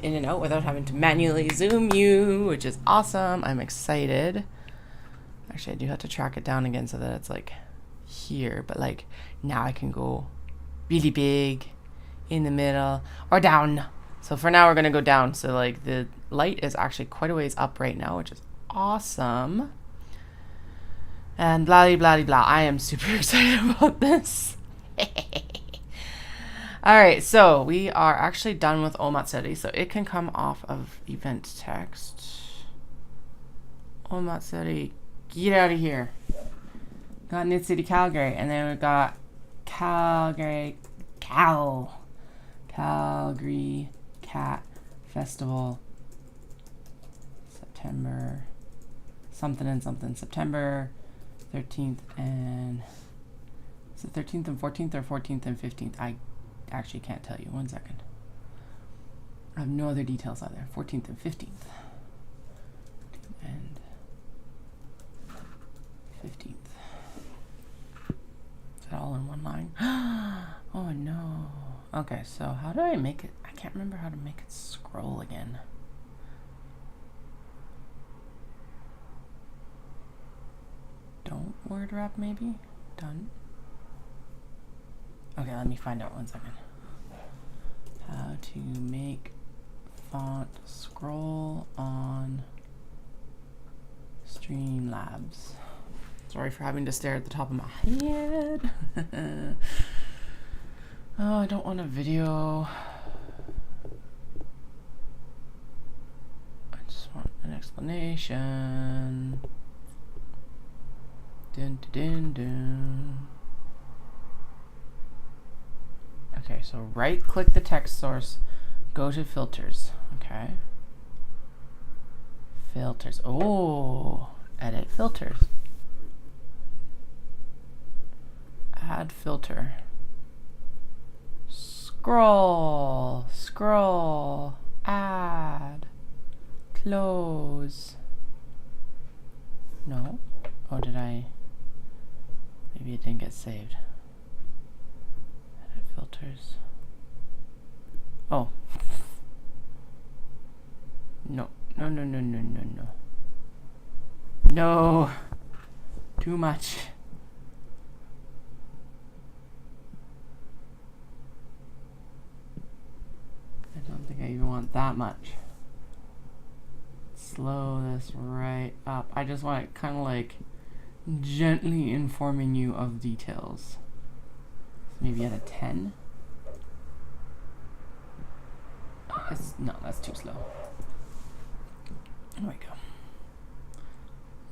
in and out without having to manually zoom you, which is awesome. I'm excited. Actually, I do have to track it down again so that it's like here, but like now I can go really big in the middle or down. So for now we're gonna go down. So like the light is actually quite a ways up right now, which is awesome. And blah blah blah. I am super excited about this. All right, so we are actually done with Omatsuri, so it can come off of event text. Omatsuri, get out of here. Got Knit City, Calgary, and then we got Calgary Cat Festival, September, something and something, September 13th and, is it 13th and 14th or 14th and 15th? I actually can't tell you. 1 second. I have no other details either. 14th and 15th. And 15th. Is that all in one line? Oh no. Okay, so how do I make it? I can't remember how to make it scroll again. Don't word wrap maybe? Done. Okay, let me find out 1 second. How to make font scroll on Streamlabs. Sorry for having to stare at the top of my head. Oh, I don't want a video. I just want an explanation. Dun, dun, dun, dun. Okay, so right click the text source, go to filters. Okay. Filters. Oh, edit filters. Add filter. Scroll, add, close. No? Oh, did I? Maybe it didn't get saved. Edit filters. Oh. No. No. Too much. I don't think I even want that much. Slow this right up. I just want it kind of like gently informing you of details. Maybe at a 10. No, that's too slow. There we go.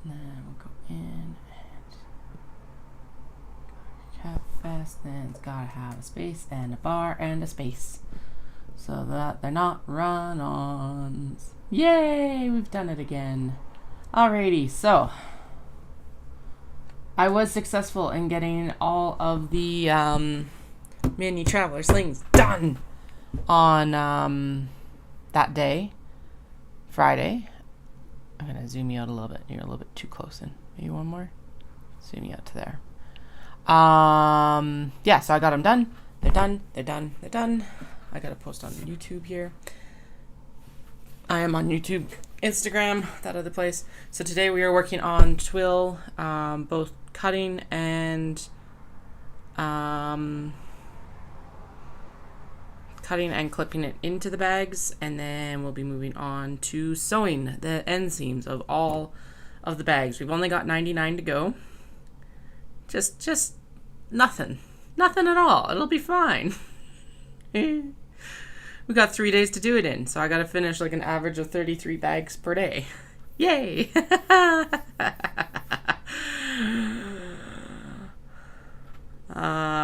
And then we'll go in and Cat Fest. Then it's gotta have a space and a bar and a space, so that they're not run-ons. Yay! We've done it again. Alrighty, so I was successful in getting all of the mini traveler slings done on that day, Friday. I'm gonna zoom you out a little bit. You're a little bit too close in. Maybe one more. Zoom you out to there. Yeah, so I got them done. They're done. I gotta post on YouTube here. I am on YouTube, Instagram, that other place. So today we are working on twill, both cutting and clipping it into the bags, and then we'll be moving on to sewing the end seams of all of the bags. We've only got 99 to go. Just nothing at all. It'll be fine. We got 3 days to do it in, so I gotta finish like an average of 33 bags per day. Yay!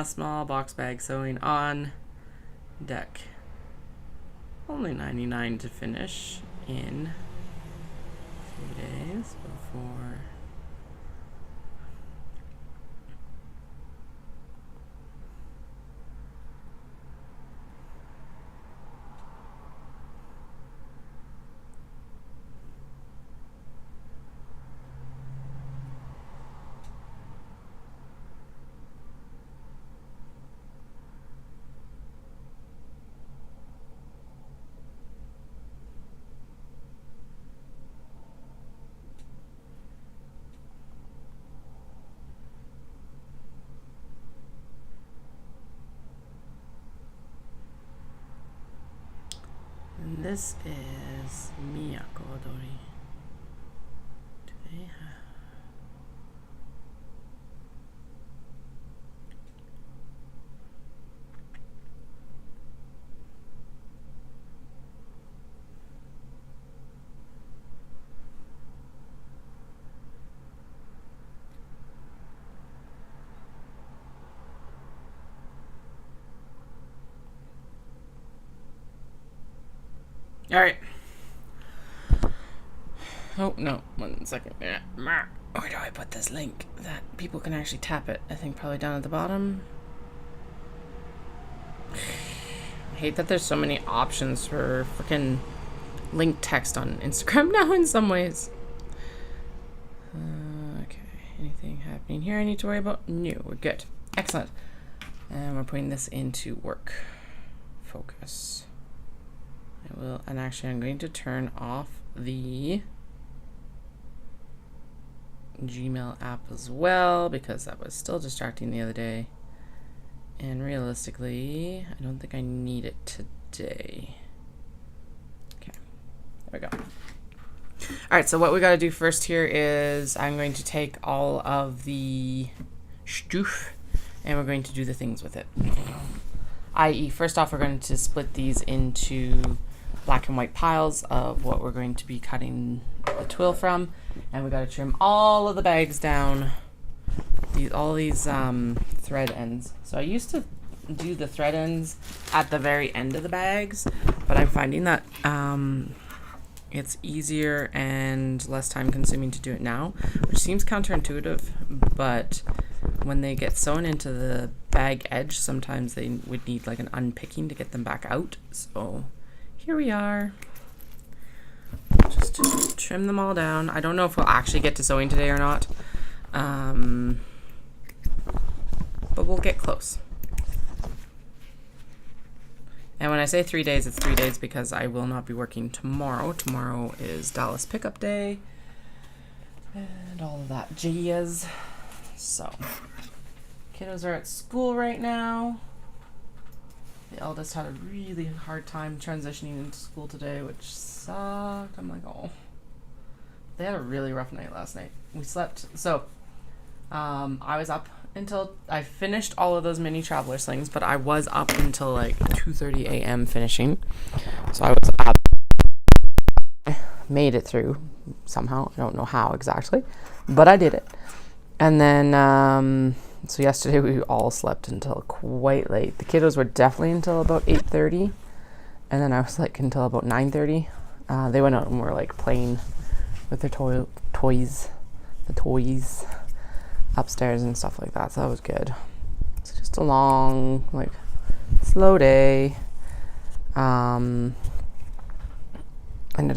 Small box bag sewing on deck. Only 99 to finish in 3 days before. And this is Miyako Dori. Do they have... All right. Oh, no. 1 second. Where do I put this link that people can actually tap it? I think probably down at the bottom. I hate that there's so many options for freaking link text on Instagram now in some ways. Okay. Anything happening here I need to worry about? No, we're good. Excellent. And we're putting this into work. Focus. I will, and actually I'm going to turn off the Gmail app as well because that was still distracting the other day. And realistically, I don't think I need it today. Okay, there we go. All right, so what we got to do first here is I'm going to take all of the stuff and we're going to do the things with it. I.e., first off, we're going to split these into black and white piles of what we're going to be cutting the twill from, and we got to trim all of the bags down, all these thread ends. So I used to do the thread ends at the very end of the bags, but I'm finding that it's easier and less time consuming to do it now, which seems counterintuitive, but when they get sewn into the bag edge, sometimes they would need like an unpicking to get them back out. So here we are, just to trim them all down. I don't know if we'll actually get to sewing today or not, but we'll get close. And when I say 3 days, it's 3 days because I will not be working tomorrow. Tomorrow is Dallas pickup day and all of that jazz. So kiddos are at school right now. The eldest had a really hard time transitioning into school today, which sucked. I'm like, oh. They had a really rough night last night. We slept. So I was up until I finished all of those mini traveler slings, but I was up until like 2:30 a.m. finishing. So I was up. Made it through somehow. I don't know how exactly, but I did it. And then so yesterday we all slept until quite late. The kiddos were definitely until about 8:30, and then I was like until about 9:30. They went out and were like playing with their toys upstairs and stuff like that. So that was good. It's just a long, like, slow day. Ended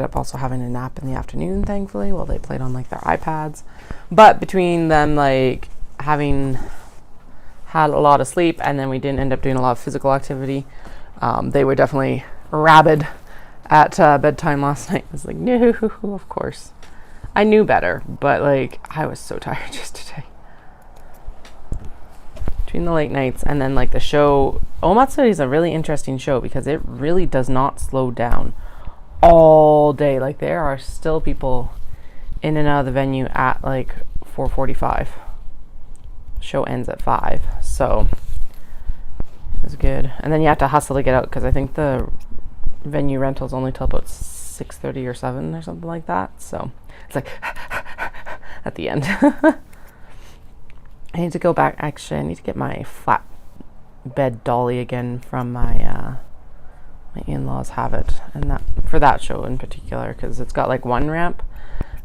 up also having a nap in the afternoon, thankfully, while they played on like their iPads. But between them like having had a lot of sleep and then we didn't end up doing a lot of physical activity, they were definitely rabid at bedtime last night. I was like, no, of course. I knew better, but like I was so tired just today. Between the late nights and then like the show, Omatsuri is a really interesting show because it really does not slow down all day. Like there are still people in and out of the venue at like 4:45. Show ends at 5, so it was good. And then you have to hustle to get out because I think the venue rental's only till about 6:30 or 7 or something like that. So it's like at the end. I need to go back. Actually, I need to get my flat bed dolly again from my my in-laws have it, and that for that show in particular because it's got like one ramp,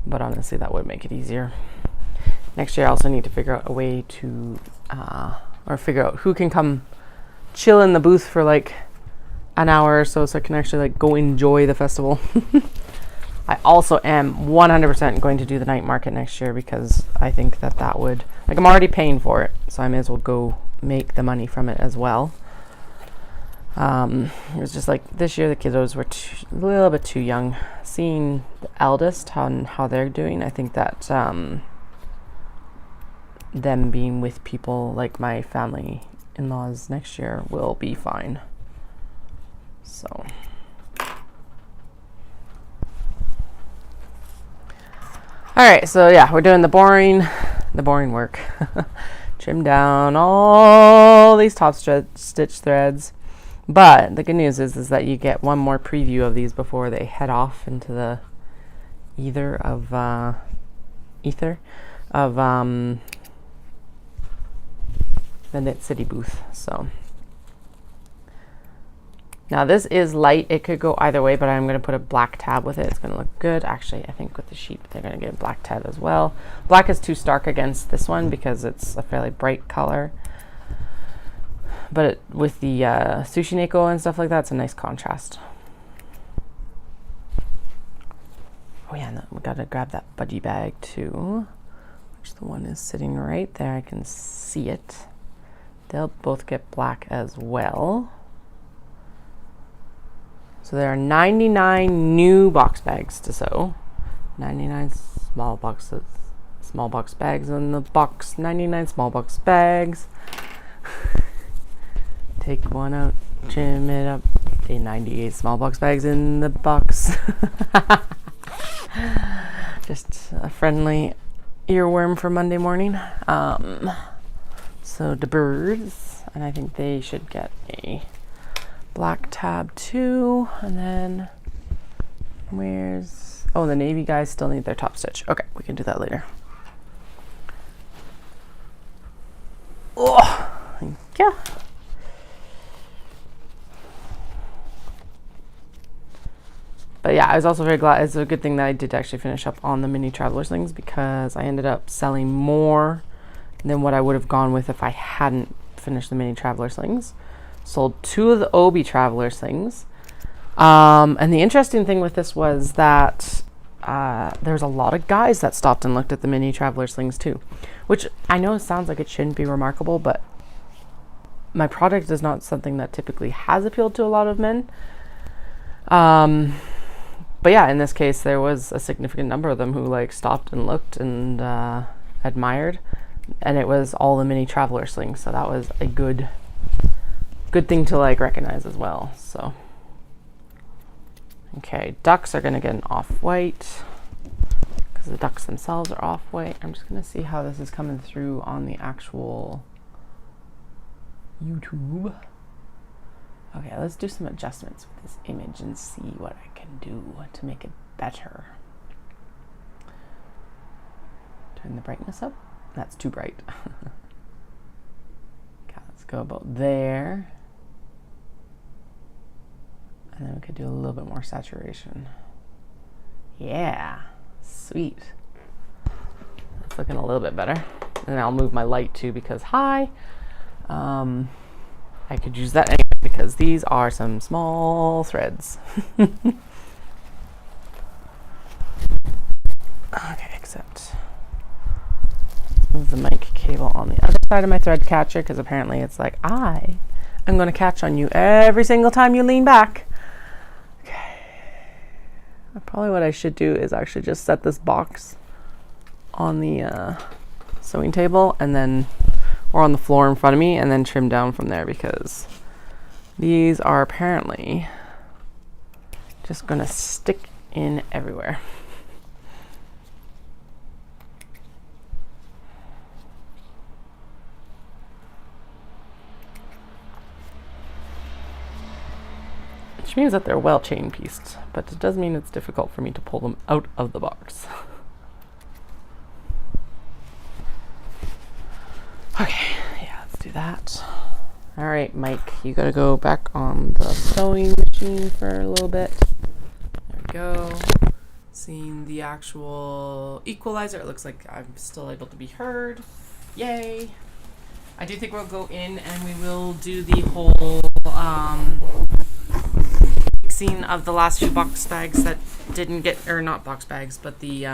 but honestly that would make it easier. Next year I also need to figure out a way to or figure out who can come chill in the booth for like an hour or so I can actually like go enjoy the festival. I also am 100% going to do the night market next year because I think that would, like, I'm already paying for it, so I may as well go make the money from it as well. It was just like this year the kiddos were a little bit too young. Seeing the eldest, how they're doing, I think that them being with people like my family in-laws next year will be fine. So All right, so yeah, we're doing the boring work. Trim down all these top stitch threads. But the good news is that you get one more preview of these before they head off into the ether of the Knit City booth. So now this is light. It could go either way, but I'm going to put a black tab with it. It's going to look good. Actually, I think with the sheep, they're going to get a black tab as well. Black is too stark against this one because it's a fairly bright color. But with the sushi neko and stuff like that, it's a nice contrast. Oh yeah, and we got to grab that budgie bag too. Which the one is sitting right there. I can see it. They'll both get black as well. So there are 99 new box bags to sew. 99 small box bags in the box. 99 small box bags. Take one out, trim it up. 98 small box bags in the box. Just a friendly earworm for Monday morning. So the birds, and I think they should get a black tab too. And then where's, oh, the navy guys still need their top stitch. Okay, we can do that later. Oh, yeah. But yeah, I was also very glad. It's a good thing that I did actually finish up on the mini traveler slings because I ended up selling more than what I would have gone with if I hadn't finished the mini traveler slings. Sold 2 of the Obi traveler slings. And the interesting thing with this was that there's a lot of guys that stopped and looked at the mini traveler slings too, which I know sounds like it shouldn't be remarkable, but my product is not something that typically has appealed to a lot of men. But yeah, in this case, there was a significant number of them who like stopped and looked and admired, and it was all the mini traveler slings. So that was a good thing to like recognize as well. So okay, ducks are gonna get an off-white because the ducks themselves are off-white. I'm just gonna see how this is coming through on the actual YouTube. Okay, let's do some adjustments with this image and see what I can do to make it better. Turn the brightness up. That's too bright. Okay, let's go about there. And then we could do a little bit more saturation. Yeah, sweet. That's looking a little bit better. And I'll move my light too because I could use that anyway because these are some small threads. Okay, except move the mic cable on the other side of my thread catcher because apparently it's like I'm going to catch on you every single time you lean back. Okay. Probably what I should do is actually just set this box on the sewing table and then or on the floor in front of me and then trim down from there because these are apparently just gonna stick in everywhere. Which means that they're well chain pieced, but it does mean it's difficult for me to pull them out of the box. Okay, yeah, let's do that. All right, Mike, you gotta go back on the sewing machine for a little bit. There we go. Seeing the actual equalizer, it looks like I'm still able to be heard. Yay. I do think we'll go in and we will do the whole mixing of the last few box bags that didn't get, or not box bags, but the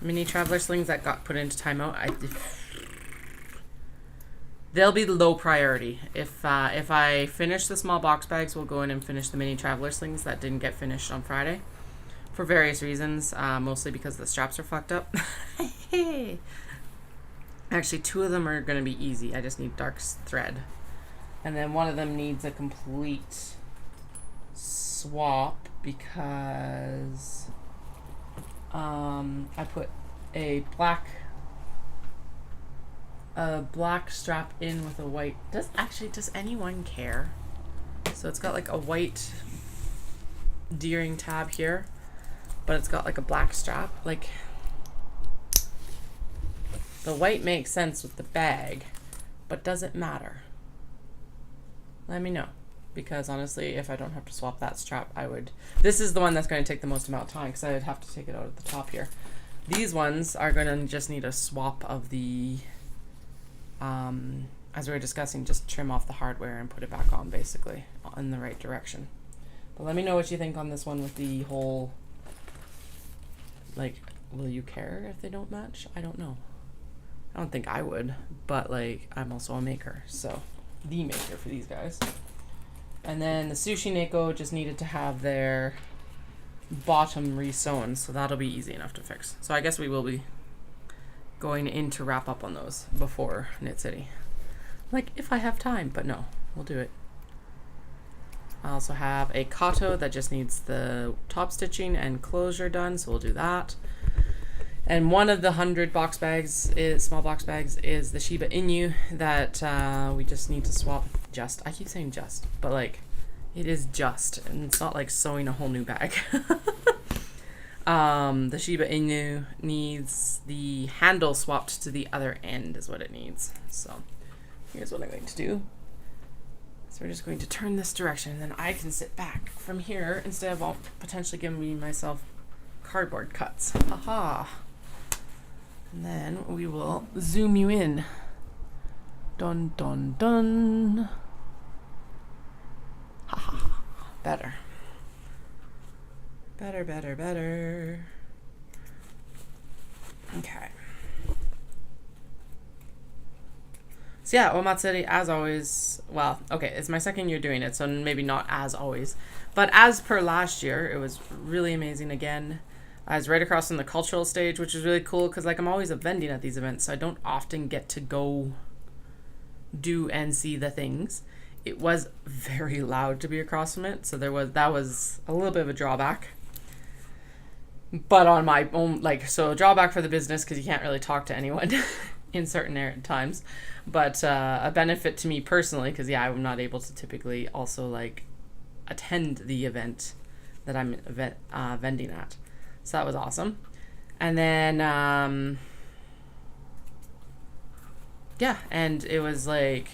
mini traveler slings that got put into timeout. They'll be low priority. If I finish the small box bags, we'll go in and finish the mini traveler slings that didn't get finished on Friday for various reasons, mostly because the straps are fucked up. Actually, 2 of them are going to be easy. I just need dark thread. And then one of them needs a complete swap because I put a black strap in with a white. Does anyone care? So it's got like a white D-ring tab here, but it's got like a black strap. Like, the white makes sense with the bag, but does it matter? Let me know, because honestly, if I don't have to swap that strap, I would. This is the one that's going to take the most amount of time because I would have to take it out at the top here. These ones are going to just need a swap of the, as we were discussing, just trim off the hardware and put it back on, basically, in the right direction. But let me know what you think on this one with the whole, like, will you care if they don't match? I don't know. I don't think I would, but like, I'm also a maker, so the maker for these guys. And then the Sushi Neko just needed to have their bottom re-sewn, so that'll be easy enough to fix. So I guess we will be going in to wrap up on those before Knit City. Like, if I have time, but no, we'll do it. I also have a Kato that just needs the top stitching and closure done, so we'll do that. And one of the 100 box bags, small box bags, is the Shiba Inu that we just need to swap. I keep saying just, but like, it is just, and it's not like sewing a whole new bag. The Shiba Inu needs the handle swapped to the other end is what it needs. So here's what I'm going to do. So we're just going to turn this direction, and then I can sit back from here instead of potentially giving myself cardboard cuts. Aha! And then we will zoom you in. Dun dun dun. Ha ha ha. Better. Better, better, better. Okay. So yeah, Omatsuri, as always, well, okay, it's my second year doing it, so maybe not as always. But as per last year, it was really amazing again. I was right across from the cultural stage, which is really cool because like I'm always vending at these events, so I don't often get to go do and see the things. It was very loud to be across from it, so that was a little bit of a drawback. But on my own, like, so a drawback for the business because you can't really talk to anyone in certain times, but a benefit to me personally because yeah, I'm not able to typically also like attend the event that I'm vending at. So that was awesome. And then, yeah, and it was like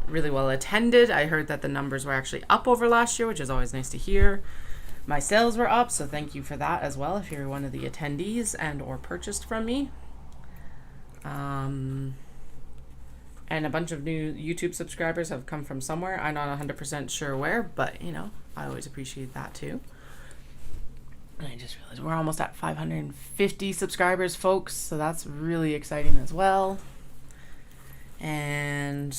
really well attended. I heard that the numbers were actually up over last year, which is always nice to hear. My sales were up, so thank you for that as well if you're one of the attendees and or purchased from me. And a bunch of new YouTube subscribers have come from somewhere. I'm not 100% sure where, but you know, I always appreciate that too. I just realized we're almost at 550 subscribers, folks, so that's really exciting as well. And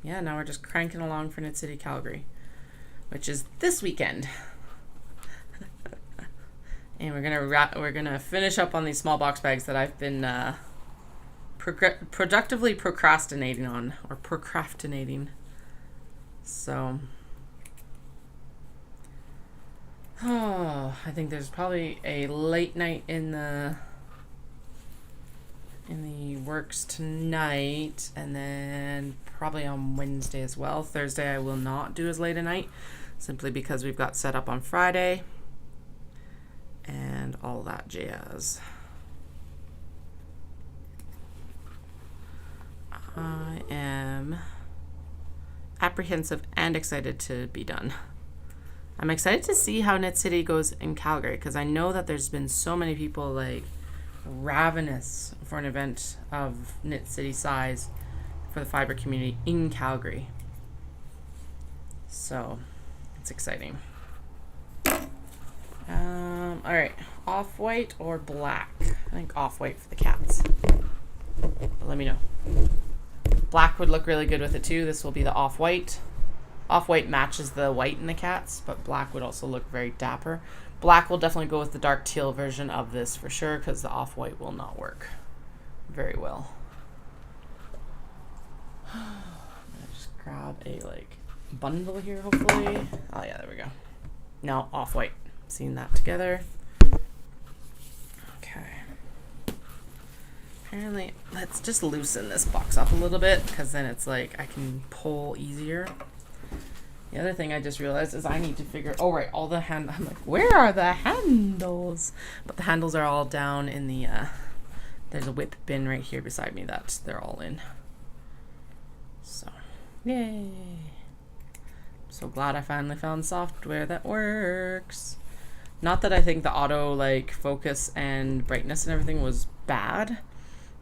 yeah, now we're just cranking along for Knit City Calgary, which is this weekend. And we're gonna finish up on these small box bags that I've been productively procrastinating on, or procrastinating. So I think there's probably a late night in the works tonight, and then probably on Wednesday as well. Thursday I will not do as late a night, simply because we've got set up on Friday and all that jazz. I am apprehensive and excited to be done. I'm excited to see how Knit City goes in Calgary because I know that there's been so many people like ravenous for an event of Knit City size for the Fibre community in Calgary. So it's exciting. All right, off-white or black? I think off-white for the cats. But let me know. Black would look really good with it too. This will be the off-white. Off-white matches the white in the cats, but black would also look very dapper. Black will definitely go with the dark teal version of this for sure, because the off-white will not work very well. I'm gonna just grab a like bundle here, hopefully. Oh yeah, there we go. Now off-white. Seeing that together. Apparently, let's just loosen this box up a little bit, because then it's like I can pull easier. The other thing I just realized is I need to figure, oh right, all the I'm like, where are the handles? But the handles are all down in the, there's a whip bin right here beside me that they're all in. So, yay. So glad I finally found software that works. Not that I think the auto like focus and brightness and everything was bad,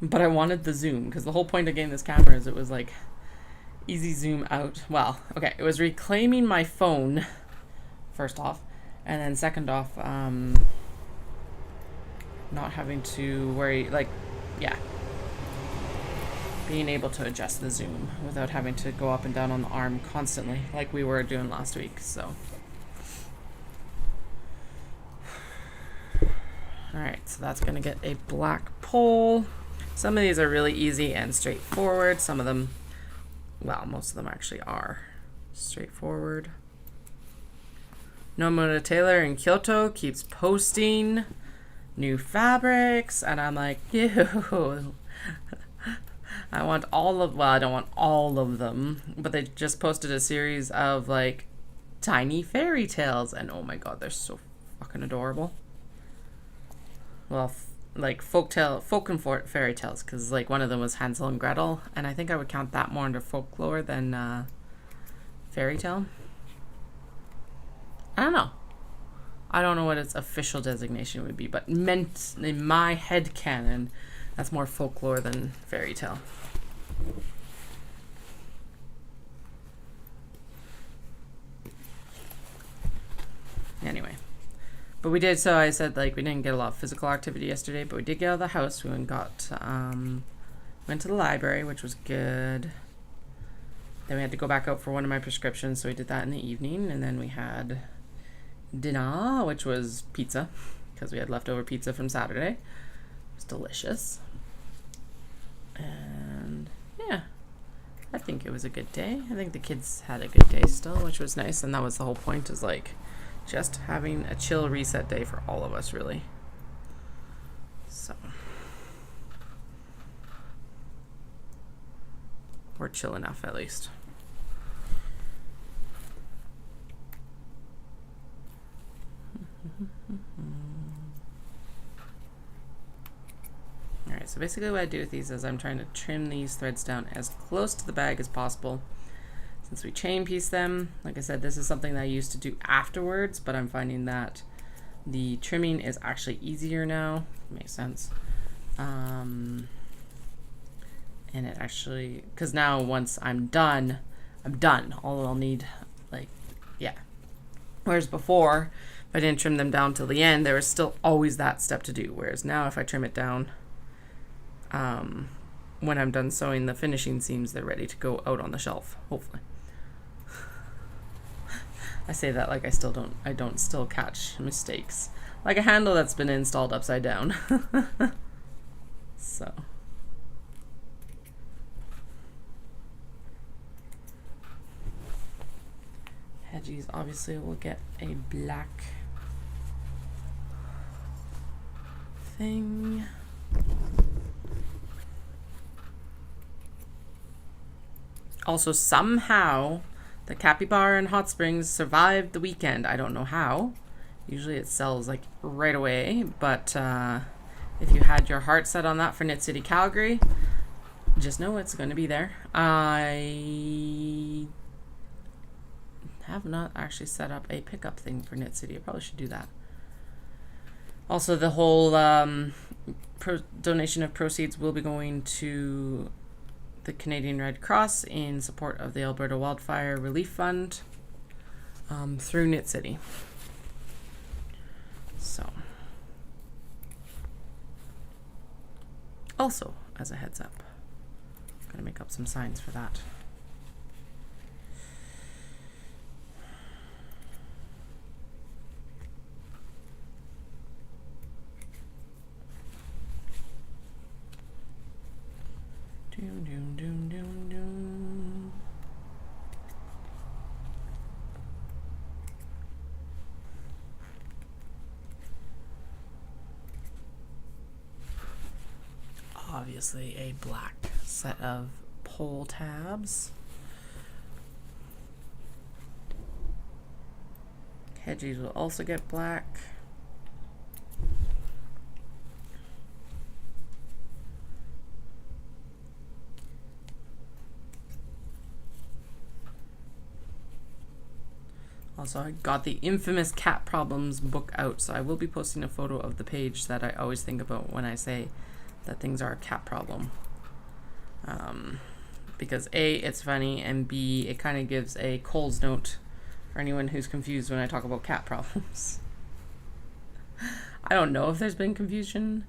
but I wanted the zoom, because the whole point of getting this camera is it was like easy zoom out. Well, okay, it was reclaiming my phone, first off, and then second off, not having to worry, like, yeah, being able to adjust the zoom without having to go up and down on the arm constantly like we were doing last week. So alright, so that's gonna get a black pole. Some of these are really easy and straightforward. Some of them, well, most of them actually are straightforward. Nomura Taylor in Kyoto keeps posting new fabrics, and I'm like, ew. I want all of, well, I don't want all of them, but they just posted a series of like tiny fairy tales, and oh my god, they're so fucking adorable. Well, like folk and fairy tales, because like one of them was Hansel and Gretel, and I think I would count that more under folklore than fairy tale. I don't know. I don't know what its official designation would be, but meant in my head canon, that's more folklore than fairy tale. Anyway. But we did, so I said, like, we didn't get a lot of physical activity yesterday, but we did get out of the house. We went to the library, which was good. Then we had to go back out for one of my prescriptions, so we did that in the evening. And then we had dinner, which was pizza, because we had leftover pizza from Saturday. It was delicious. And yeah, I think it was a good day. I think the kids had a good day still, which was nice. And that was the whole point, is like just having a chill reset day for all of us, really. So we're chill enough, at least. Alright, so basically what I do with these is I'm trying to trim these threads down as close to the bag as possible. Since we chain piece them, like I said, this is something that I used to do afterwards, but I'm finding that the trimming is actually easier now. Makes sense. And it actually, because now once I'm done. All I'll need, like, yeah. Whereas before, if I didn't trim them down till the end, there was still always that step to do. Whereas now if I trim it down, when I'm done sewing the finishing seams, they're ready to go out on the shelf, hopefully. I say that like I don't still catch mistakes. Like a handle that's been installed upside down. So. Hedgies obviously will get a black thing. Also, somehow the capybara in Hot Springs survived the weekend. I don't know how. Usually it sells like right away, but if you had your heart set on that for Knit City Calgary, just know it's going to be there. I have not actually set up a pickup thing for Knit City. I probably should do that. Also, the whole donation of proceeds will be going to the Canadian Red Cross in support of the Alberta Wildfire Relief Fund through Knit City. So, also, as a heads up, I'm going to make up some signs for that. Doom, doom, doom, doom, doom. Oh, obviously a black set of pull tabs. Hedgies will also get black. Also, I got the infamous cat problems book out, so I will be posting a photo of the page that I always think about when I say that things are a cat problem. Because A, it's funny, and B, it kind of gives a Coles note for anyone who's confused when I talk about cat problems. I don't know if there's been confusion,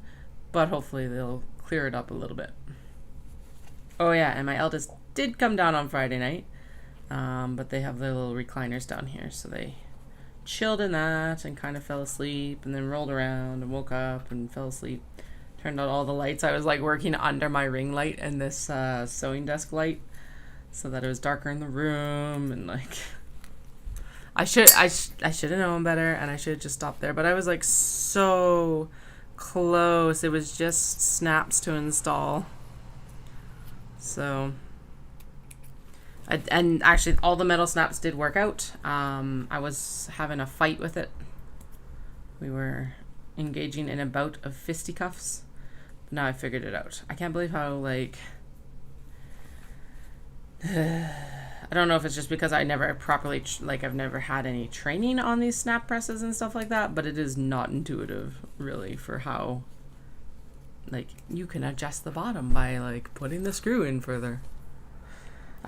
but hopefully they'll clear it up a little bit. Oh yeah, and my eldest did come down on Friday night. But they have their little recliners down here, so they chilled in that and kind of fell asleep, and then rolled around and woke up and fell asleep. Turned out all the lights. I was like working under my ring light and this sewing desk light, so that it was darker in the room, and like I should have known better, and I should have just stopped there. But I was like so close. It was just snaps to install. So. And actually, all the metal snaps did work out. I was having a fight with it. We were engaging in a bout of fisticuffs. But now I figured it out. I can't believe how, like... I don't know if it's just because I never properly... I've never had any training on these snap presses and stuff like that. But it is not intuitive, really, for how... Like, you can adjust the bottom by, like, putting the screw in further.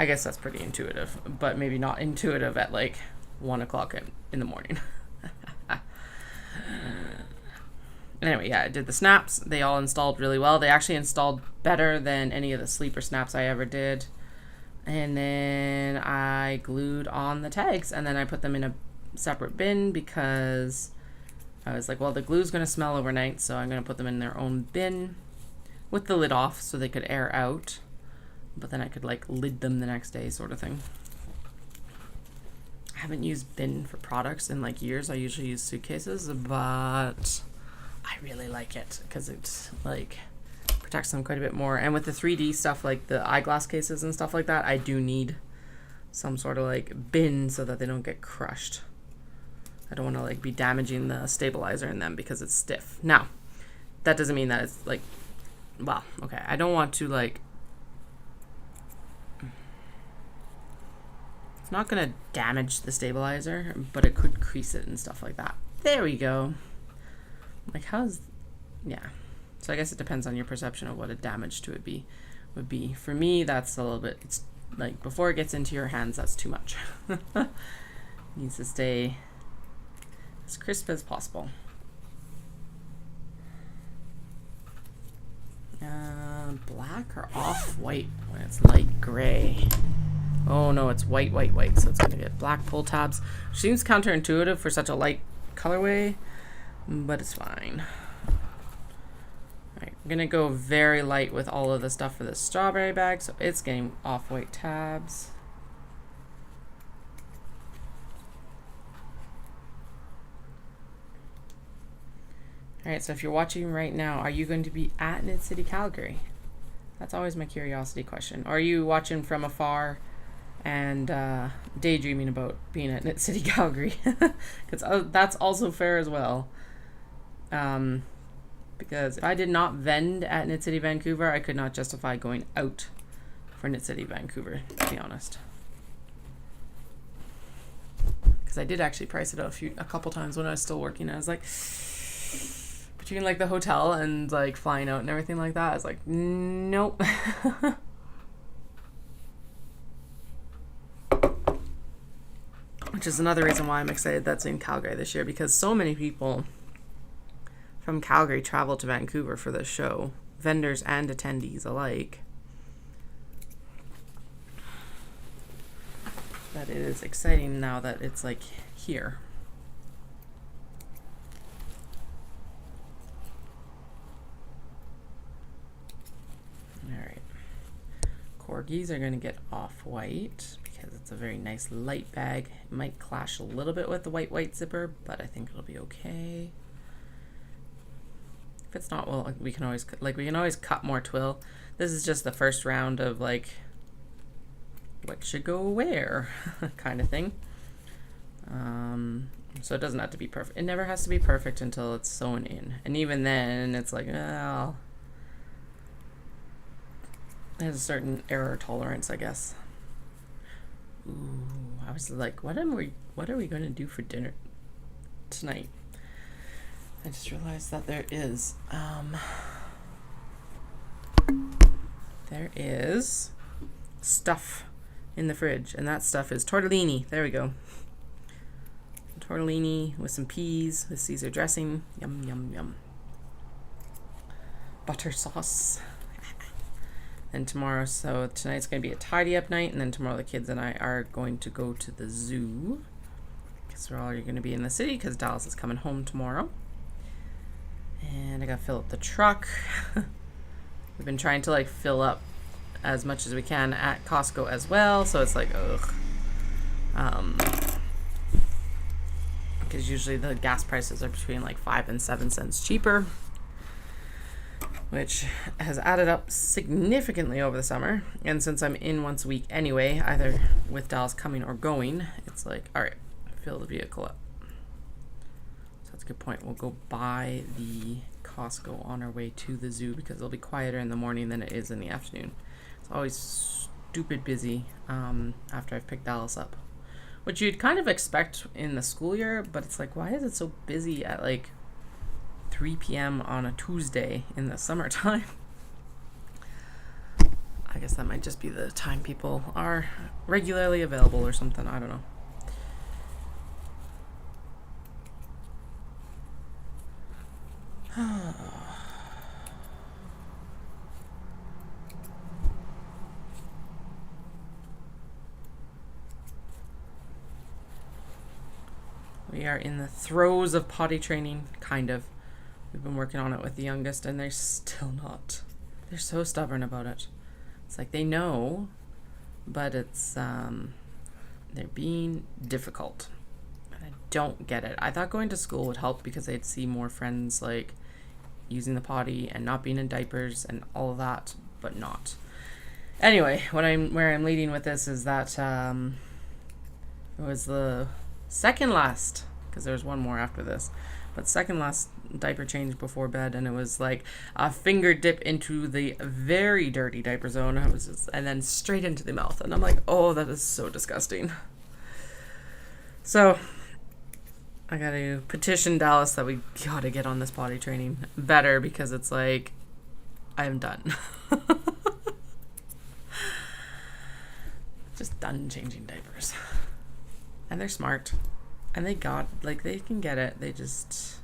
I guess that's pretty intuitive, but maybe not intuitive at like 1 o'clock in the morning. Anyway, yeah, I did the snaps. They all installed really well. They actually installed better than any of the sleeper snaps I ever did. And then I glued on the tags, and then I put them in a separate bin because I was like, well, the glue's going to smell overnight, so I'm going to put them in their own bin with the lid off so they could air out. But then I could like lid them the next day, sort of thing. I haven't used bin for products in like years. I usually use suitcases, but I really like it because it like protects them quite a bit more. And with the 3D stuff, like the eyeglass cases and stuff like that, I do need some sort of like bin so that they don't get crushed. I don't want to like be damaging the stabilizer in them because it's stiff. Now, that doesn't mean that it's like, well, okay, I don't want to like, it's not going to damage the stabilizer, but it could crease it and stuff like that. There we go. Like, yeah. So I guess it depends on your perception of what a damage to it would be. For me, that's a little bit, it's like, before it gets into your hands, that's too much. It needs to stay as crisp as possible. Black or off-white when it's light gray? Oh no, it's white, so it's going to get black pull tabs. Seems counterintuitive for such a light colorway, but it's fine. Alright, I'm going to go very light with all of the stuff for the strawberry bag, so it's getting off-white tabs. Alright, so if you're watching right now, are you going to be at Knit City Calgary? That's always my curiosity question. Or are you watching from afar and daydreaming about being at Knit City Calgary? Because that's also fair as well. Because if I did not vend at Knit City Vancouver, I could not justify going out for Knit City Vancouver, to be honest. Because I did actually price it out a couple times when I was still working. I was like, between like the hotel and like flying out and everything like that, I was like, nope. Which is another reason why I'm excited that's in Calgary this year, because so many people from Calgary travel to Vancouver for this show, vendors and attendees alike, that it is exciting now that it's like here. Alright. Corgis are going to get off-white because it's a very nice light bag. It might clash a little bit with the white zipper, but I think it'll be okay. If it's not, well, we can always cut more twill. This is just the first round of like what should go where kind of thing. So it doesn't have to be perfect. It never has to be perfect until it's sewn in, and even then it's like, well, there's a certain error tolerance, I guess. Ooh, I was like, what are we going to do for dinner tonight? I just realized that there is stuff in the fridge, and that stuff is tortellini. There we go. Tortellini with some peas with Caesar dressing. Yum, yum, yum. Butter sauce. And tomorrow, so tonight's going to be a tidy up night, and then tomorrow the kids and I are going to go to the zoo because we're all going to be in the city because Dallas is coming home tomorrow. And I got to fill up the truck. We've been trying to like fill up as much as we can at Costco as well, so it's like, ugh. Because usually the gas prices are between like 5 and 7 cents cheaper, which has added up significantly over the summer. And since I'm in once a week anyway, either with Dallas coming or going, it's like, all right, fill the vehicle up. So that's a good point. We'll go by the Costco on our way to the zoo because it'll be quieter in the morning than it is in the afternoon. It's always stupid busy after I've picked Dallas up, which you'd kind of expect in the school year, but it's like, why is it so busy at like 3 p.m. on a Tuesday in the summertime? I guess that might just be the time people are regularly available or something. I don't know. We are in the throes of potty training, kind of. We've been working on it with the youngest, and they're still not. They're so stubborn about it. It's like they know, but it's they're being difficult. And I don't get it. I thought going to school would help because they'd see more friends like using the potty and not being in diapers and all of that, but not. Anyway, where I'm leading with this is that it was the second last, because there was one more after this, but second last diaper change before bed, and it was like a finger dip into the very dirty diaper zone. And then straight into the mouth, and I'm like, oh, that is so disgusting. So I gotta petition Dallas that we gotta get on this potty training better, because it's like, I'm done. Just done changing diapers. And they're smart. And they can get it. They just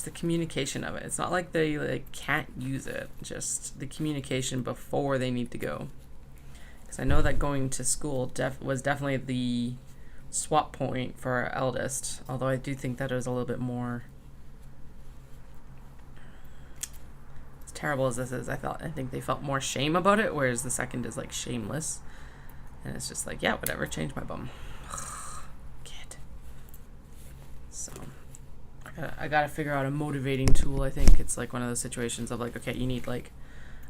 the communication of it. It's not like they like can't use it. Just the communication before they need to go. Because I know that going to school was definitely the swap point for our eldest. Although I do think that it was a little bit more. As terrible as this is, I think they felt more shame about it, whereas the second is like shameless. And it's just like, yeah, whatever, change my bum. Kid. So, I gotta figure out a motivating tool. I think it's like one of those situations of like, okay, you need like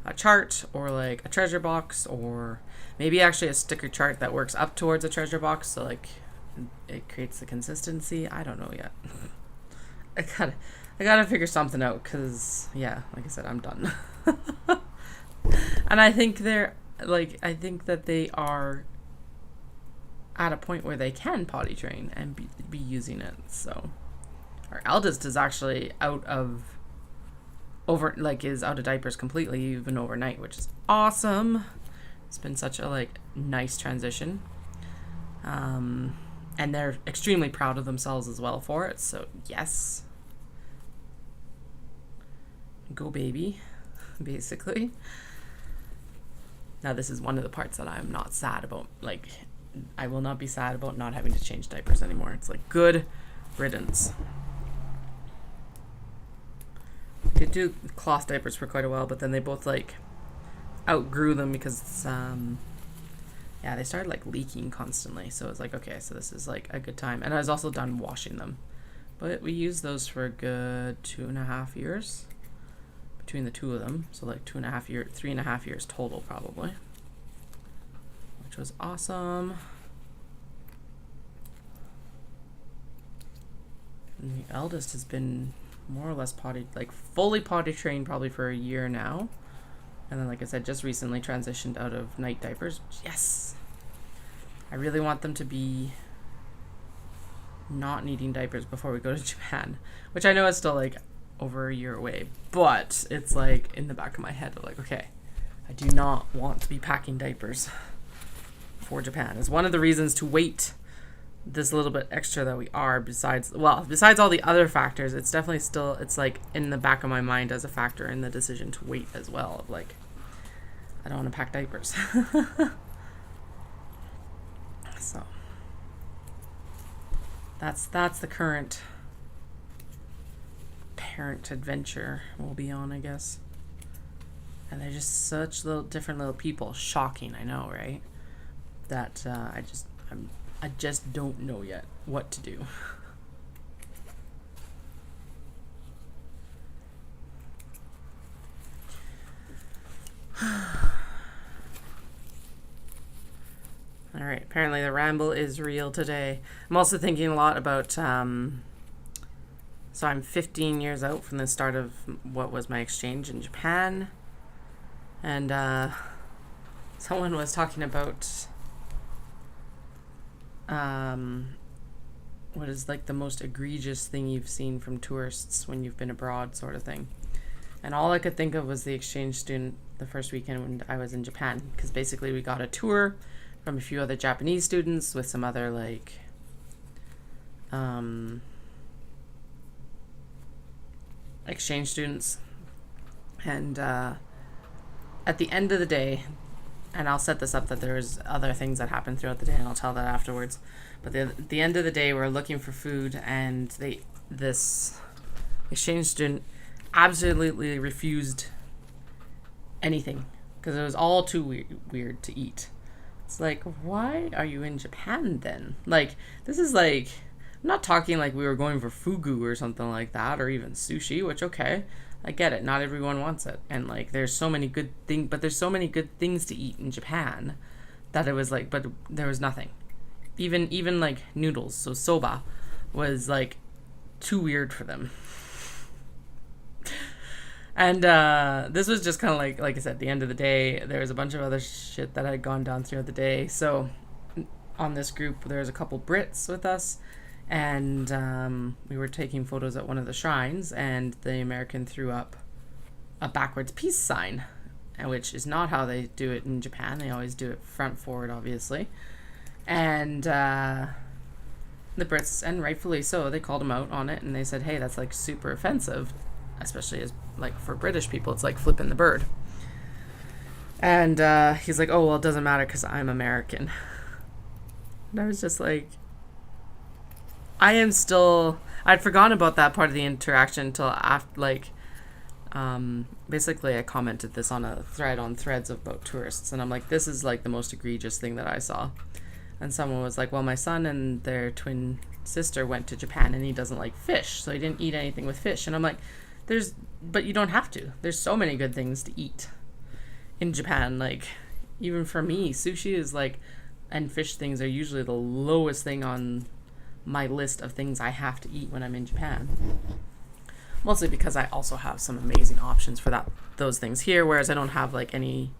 a chart or like a treasure box, or maybe actually a sticker chart that works up towards a treasure box. So like, it creates the consistency. I don't know yet. I gotta figure something out, because, yeah, like I said, I'm done. And I think that they are at a point where they can potty train and be using it. So our eldest is actually out of diapers completely, even overnight, which is awesome. It's been such a like nice transition. And they're extremely proud of themselves as well for it. So yes. Go baby, basically. Now, this is one of the parts that I'm not sad about. Like, I will not be sad about not having to change diapers anymore. It's like, good riddance. I did do cloth diapers for quite a while, but then they both, like, outgrew them because, they started, like, leaking constantly. So it's like, okay, so this is, like, a good time. And I was also done washing them, But we used those for a good 2.5 years between the two of them. So like 2.5 years, 3.5 years total probably, which was awesome. And the eldest has been more or less fully potty trained probably for a year now. And then, like I said, just recently transitioned out of night diapers. Yes! I really want them to be not needing diapers before we go to Japan, which I know is still like over a year away, but it's like in the back of my head of like, okay, I do not want to be packing diapers for Japan. Is one of the reasons to wait this little bit extra that we are, besides all the other factors. It's definitely still, it's like in the back of my mind as a factor in the decision to wait as well, of like, I don't want to pack diapers. So that's the current parent adventure we'll be on, I guess. And they're just such different little people. Shocking, I know, right? That I just don't know yet what to do. All right, apparently the ramble is real today. I'm also thinking a lot about, so I'm 15 years out from the start of what was my exchange in Japan. And someone was talking about what is like the most egregious thing you've seen from tourists when you've been abroad, sort of thing. And all I could think of was the exchange student the first weekend when I was in Japan, because basically we got a tour from a few other Japanese students with some other like exchange students. And at the end of the day, and I'll set this up that there's other things that happen throughout the day, and I'll tell that afterwards. But at the end of the day, we're looking for food, and this exchange student absolutely refused anything because it was all too weird to eat. It's like, why are you in Japan then? Like, this is like, I'm not talking like we were going for fugu or something like that, or even sushi, which, okay, I get it. Not everyone wants it. And like, there's so many good things to eat in Japan that it was like, but there was nothing. Even like noodles. So soba was like too weird for them. And this was just kind of like I said, at the end of the day, there was a bunch of other shit that had gone down throughout the day. So on this group, there was a couple Brits with us, and we were taking photos at one of the shrines, and the American threw up a backwards peace sign, which is not how they do it in Japan. They always do it front forward, obviously. And the Brits, and rightfully so, they called him out on it, and they said, hey, that's like super offensive, especially as like for British people, it's like flipping the bird. And he's like, oh, well, it doesn't matter because I'm American. And I was just like, I'd forgotten about that part of the interaction until after, like, basically I commented this on a thread on Threads about tourists, and I'm like, this is like the most egregious thing that I saw. And someone was like, well, my son and their twin sister went to Japan and he doesn't like fish, so he didn't eat anything with fish. And I'm like, but you don't have to. There's so many good things to eat in Japan. Like, even for me, sushi is like, and fish things are usually the lowest thing on my list of things I have to eat when I'm in Japan. Mostly because I also have some amazing options for those things here, whereas I don't have like any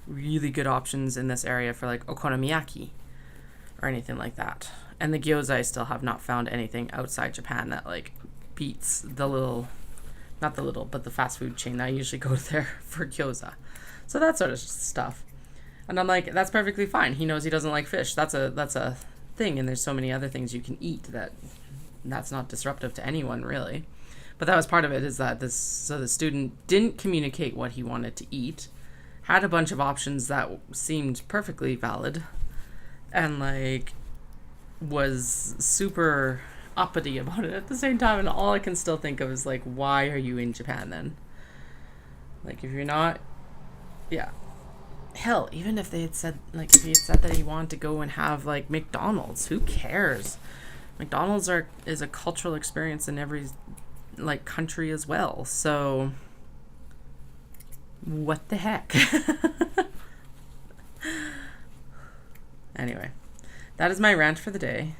really good options in this area for like okonomiyaki or anything like that. And the gyoza, I still have not found anything outside Japan that like beats not the little, but the fast food chain. I usually go there for gyoza. So that sort of stuff. And I'm like, that's perfectly fine. He knows he doesn't like fish. That's a thing. And there's so many other things you can eat that's not disruptive to anyone, really. But that was part of it, is that the student didn't communicate what he wanted to eat, had a bunch of options that seemed perfectly valid, and like was super uppity about it at the same time. And all I can still think of is like, why are you in Japan then? Like, if you're not, yeah, hell, even if they had said that he wanted to go and have like McDonald's, who cares? McDonald's is a cultural experience in every like country as well. So what the heck? Anyway, that is my rant for the day.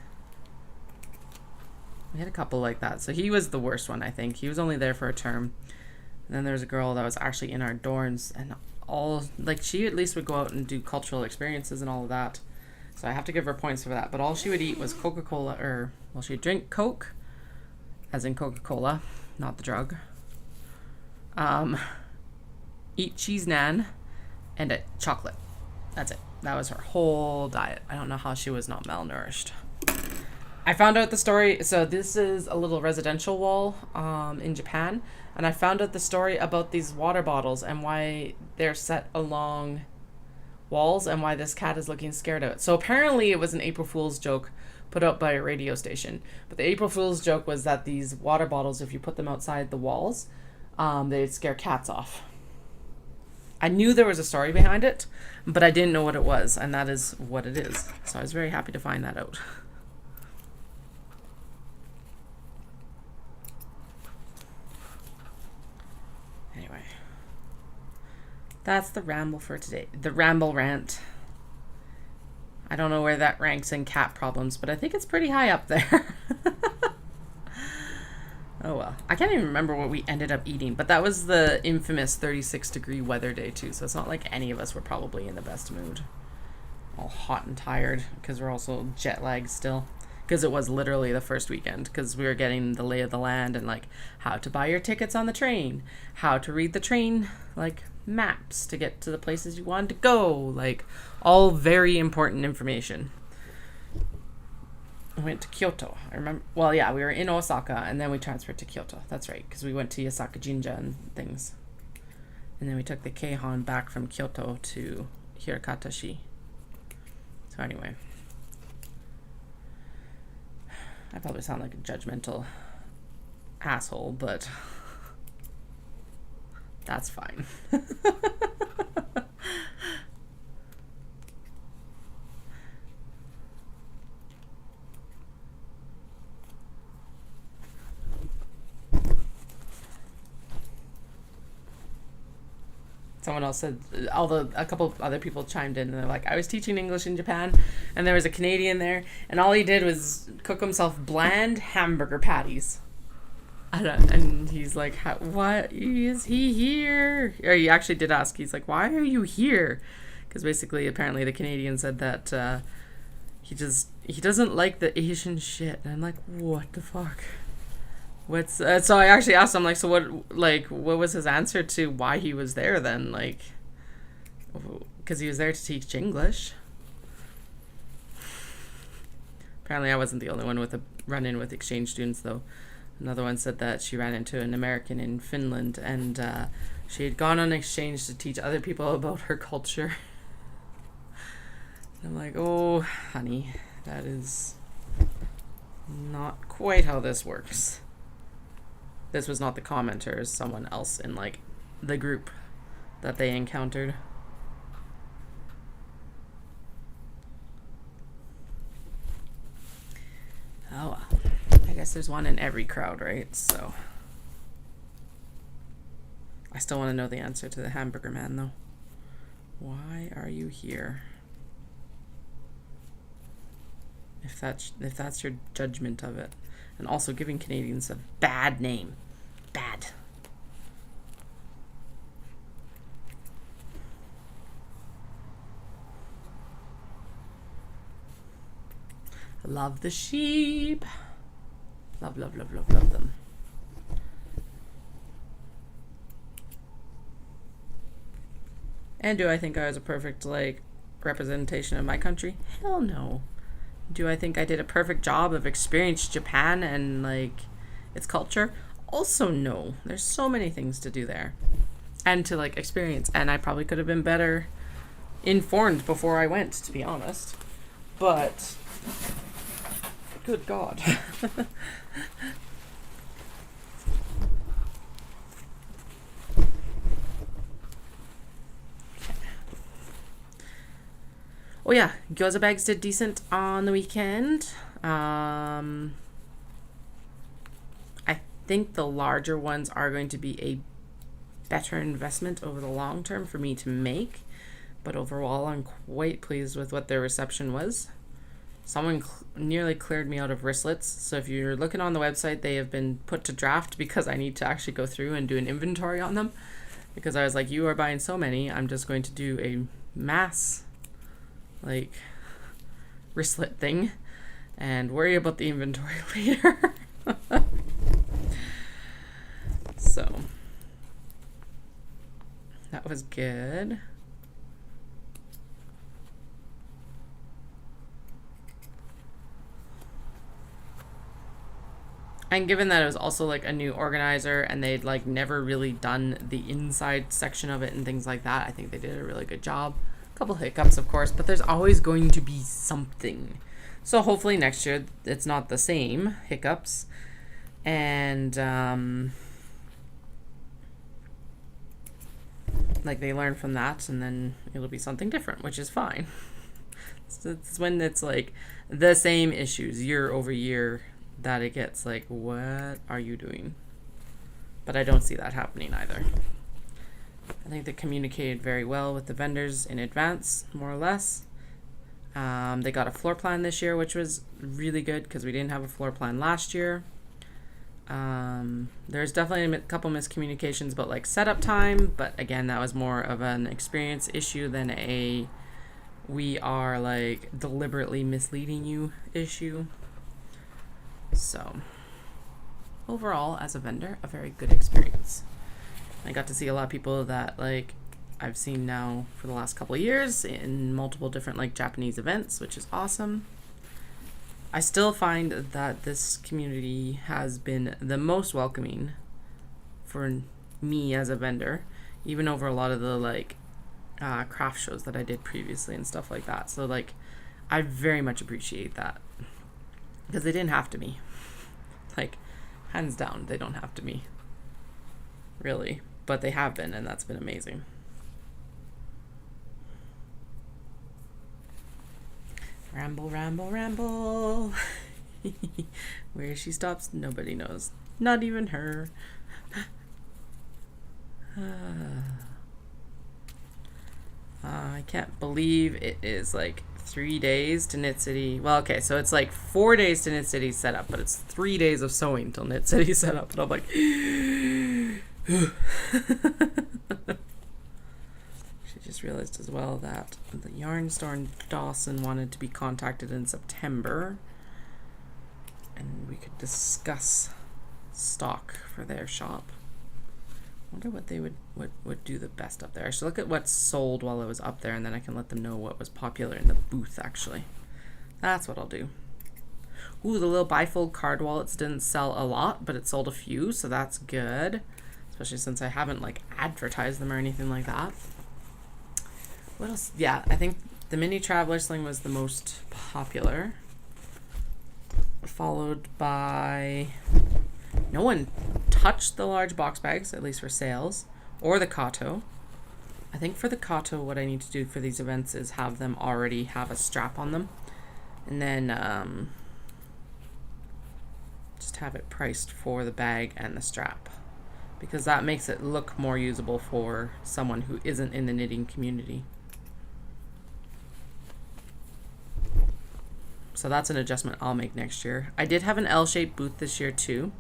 We had a couple like that. So he was the worst one, I think. He was only there for a term. And then there was a girl that was actually in our dorms, and all, like, she at least would go out and do cultural experiences and all of that. So I have to give her points for that. But all she would eat was Coca-Cola, or, well, she'd drink Coke, as in Coca-Cola, not the drug. Eat cheese naan, and a chocolate. That's it. That was her whole diet. I don't know how she was not malnourished. I found out the story. So this is a little residential wall in Japan. And I found out the story about these water bottles and why they're set along walls and why this cat is looking scared out. So apparently it was an April Fool's joke put up by a radio station. But the April Fool's joke was that these water bottles, if you put them outside the walls, they'd scare cats off. I knew there was a story behind it, but I didn't know what it was, and that is what it is. So I was very happy to find that out. Anyway, that's the ramble for today. The ramble rant. I don't know where that ranks in cat problems, but I think it's pretty high up there. Oh well. I can't even remember what we ended up eating, but that was the infamous 36-degree weather day too, so it's not like any of us were probably in the best mood. All hot and tired, because we're also jet lagged still. Because it was literally the first weekend, because we were getting the lay of the land and like how to buy your tickets on the train, how to read the train like maps to get to the places you wanted to go, like all very important information. I went to Kyoto. I remember. Well, yeah, we were in Osaka and then we transferred to Kyoto. That's right, because we went to Yasaka Jinja and things. And then we took the Keihan back from Kyoto to Hirakatashi. So anyway, I probably sound like a judgmental asshole, but that's fine. Someone else said, although a couple of other people chimed in and they're like, I was teaching English in Japan and there was a Canadian there and all he did was cook himself bland hamburger patties. And he's like, why is he here? Or he actually did ask, he's like, why are you here? Because basically, apparently the Canadian said that he doesn't like the Asian shit. And I'm like, what the fuck? What's so I actually asked him, like, so what was his answer to why he was there then? Like, because he was there to teach English. Apparently I wasn't the only one with a run-in with exchange students, though. Another one said that she ran into an American in Finland and she had gone on exchange to teach other people about her culture. And I'm like, oh, honey, that is not quite how this works. This was not the commenters, someone else in, like, the group that they encountered. Oh, well. I guess there's one in every crowd, right? So I still want to know the answer to the hamburger man, though. Why are you here? If that's your judgment of it. And also giving Canadians a bad name. Bad. Love the sheep. Love, love, love, love, love them. And do I think I was a perfect, like, representation of my country? Hell no. Do I think I did a perfect job of experiencing Japan and, like, its culture? Also no. There's so many things to do there. And to, like, experience. And I probably could have been better informed before I went, to be honest. But good God. Oh Oh yeah, gyoza bags did decent on the weekend. I think the larger ones are going to be a better investment over the long term for me to make, but overall I'm quite pleased with what their reception was. Someone nearly cleared me out of wristlets, so if you're looking on the website, they have been put to draft because I need to actually go through and do an inventory on them, because I was like, you are buying so many, I'm just going to do a mass like wristlet thing and worry about the inventory later. So that was good. And given that it was also like a new organizer and they'd like never really done the inside section of it and things like that, I think they did a really good job. A couple hiccups, of course, but there's always going to be something. So hopefully next year it's not the same hiccups. And like they learn from that, and then it'll be something different, which is fine. It's when it's like the same issues year over year that it gets like, what are you doing? But I don't see that happening either. I think they communicated very well with the vendors in advance, more or less. They got a floor plan this year, which was really good because we didn't have a floor plan last year. There's definitely a couple miscommunications about like setup time, but again, that was more of an experience issue than a we are like deliberately misleading you issue. So overall, as a vendor, a very good experience. I got to see a lot of people that like I've seen now for the last couple of years in multiple different like Japanese events, which is awesome. I still find that this community has been the most welcoming for me as a vendor, even over a lot of the like craft shows that I did previously and stuff like that. So like I very much appreciate that, because they didn't have to be. Like, hands down, they don't have to be. Really. But they have been, and that's been amazing. Ramble, ramble, ramble. Where she stops, nobody knows. Not even her. I can't believe it is like 3 days to Knit City. Well, okay, so it's like 4 days to Knit City setup, but it's 3 days of sewing till Knit City setup. And I'm like, she just realized as well that the yarn store in Dawson wanted to be contacted in September, and we could discuss stock for their shop. I wonder what they would do the best up there. I should look at what sold while I was up there, and then I can let them know what was popular in the booth, actually. That's what I'll do. Ooh, the little bifold card wallets didn't sell a lot, but it sold a few, so that's good. Especially since I haven't, like, advertised them or anything like that. What else? Yeah, I think the mini traveler sling was the most popular. Followed by... No one touched the large box bags, at least for sales, or the Kato. I think for the Kato, what I need to do for these events is have them already have a strap on them, and then just have it priced for the bag and the strap, because that makes it look more usable for someone who isn't in the knitting community. So that's an adjustment I'll make next year. I did have an L-shaped booth this year too.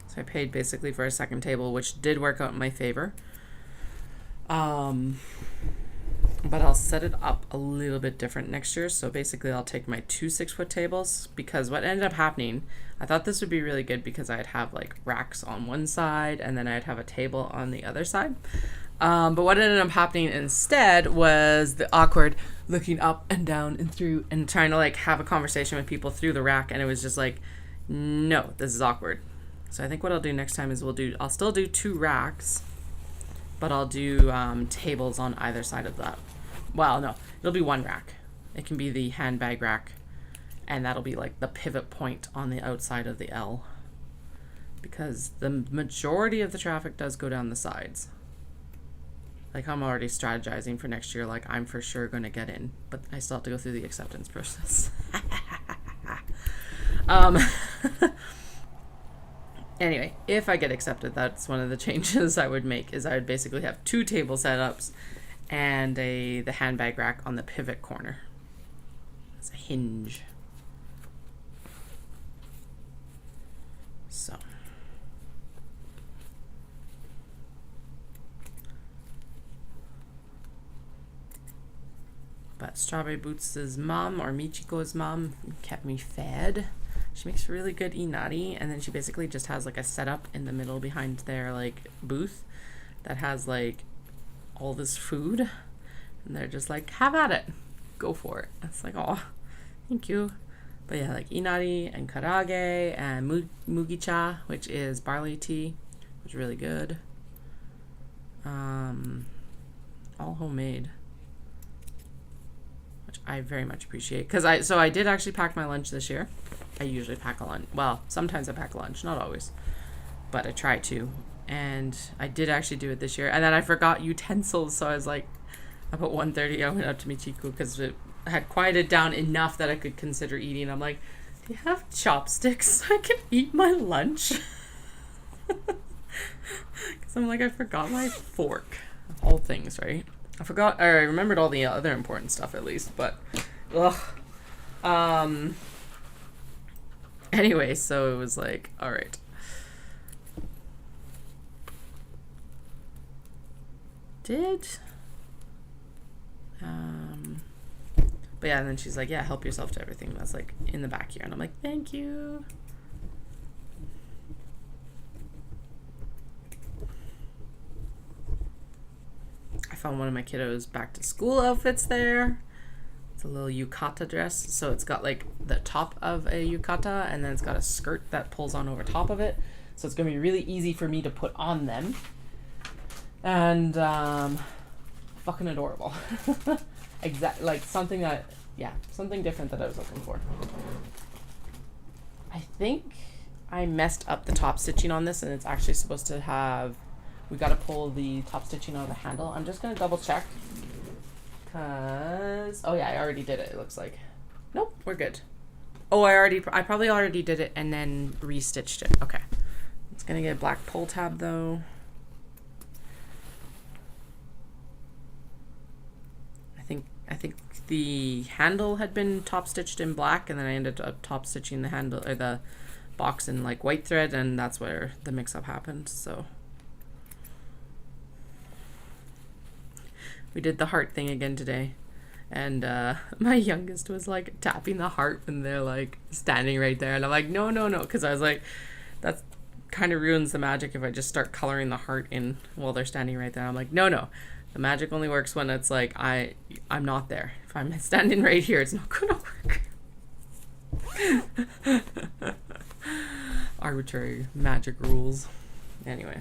So I paid basically for a second table, which did work out in my favor. But I'll set it up a little bit different next year. So basically I'll take my 2 6-foot tables, because what ended up happening, I thought this would be really good because I'd have like racks on one side and then I'd have a table on the other side. But what ended up happening instead was the awkward looking up and down and through and trying to like have a conversation with people through the rack. And it was just like, no, this is awkward. So I think what I'll do next time is I'll still do 2 racks, but I'll do tables on either side of that. Well, no, it'll be 1 rack. It can be the handbag rack, and that'll be like the pivot point on the outside of the L, because the majority of the traffic does go down the sides. Like, I'm already strategizing for next year. Like, I'm for sure going to get in, but I still have to go through the acceptance process. Anyway, if I get accepted, that's one of the changes I would make, is I would basically have 2 table setups and the handbag rack on the pivot corner. It's a hinge. So. But Strawberry Boots' mom, or Michiko's mom, kept me fed. She makes really good inari, and then she basically just has like a setup in the middle behind their like booth that has like all this food, and they're just like, have at it, go for it. It's like, oh, thank you. But yeah, like inari and karage and mugicha, which is barley tea, was really good. All homemade, which I very much appreciate, because I did actually pack my lunch this year. I usually pack a lunch. Well, sometimes I pack a lunch, not always, but I try to. And I did actually do it this year. And then I forgot utensils, so I was like, about 1:30, I went up to Michiko because it had quieted down enough that I could consider eating. I'm like, do you have chopsticks so I can eat my lunch? Because I'm like, I forgot my fork, of all things, right? I remembered all the other important stuff at least, but ugh. Anyway, so it was like, all right. But yeah, and then she's like, yeah, help yourself to everything that's like in the back here. And I'm like, thank you. I found one of my kiddos' back to school outfits there. It's a little yukata dress. So it's got like the top of a yukata, and then it's got a skirt that pulls on over top of it. So it's going to be really easy for me to put on them. And fucking adorable. Exactly, like something different that I was looking for. I think I messed up the top stitching on this, and it's actually supposed to have, we got to pull the top stitching out of the handle. I'm just going to double check, because, oh yeah, I already did it, it looks like. Nope, we're good. Oh, I probably already did it and then restitched it. Okay. It's going to get a black pull tab though. I think the handle had been top stitched in black, and then I ended up top stitching the handle, or the box, in like white thread, and that's where the mix up happened. So we did the heart thing again today, and my youngest was like tapping the heart when they're like standing right there, and I'm like, no, because I was like, that's kind of ruins the magic if I just start coloring the heart in while they're standing right there. I'm like, no. The magic only works when it's like I'm not there. If I'm standing right here, it's not gonna work. Arbitrary magic rules. Anyway,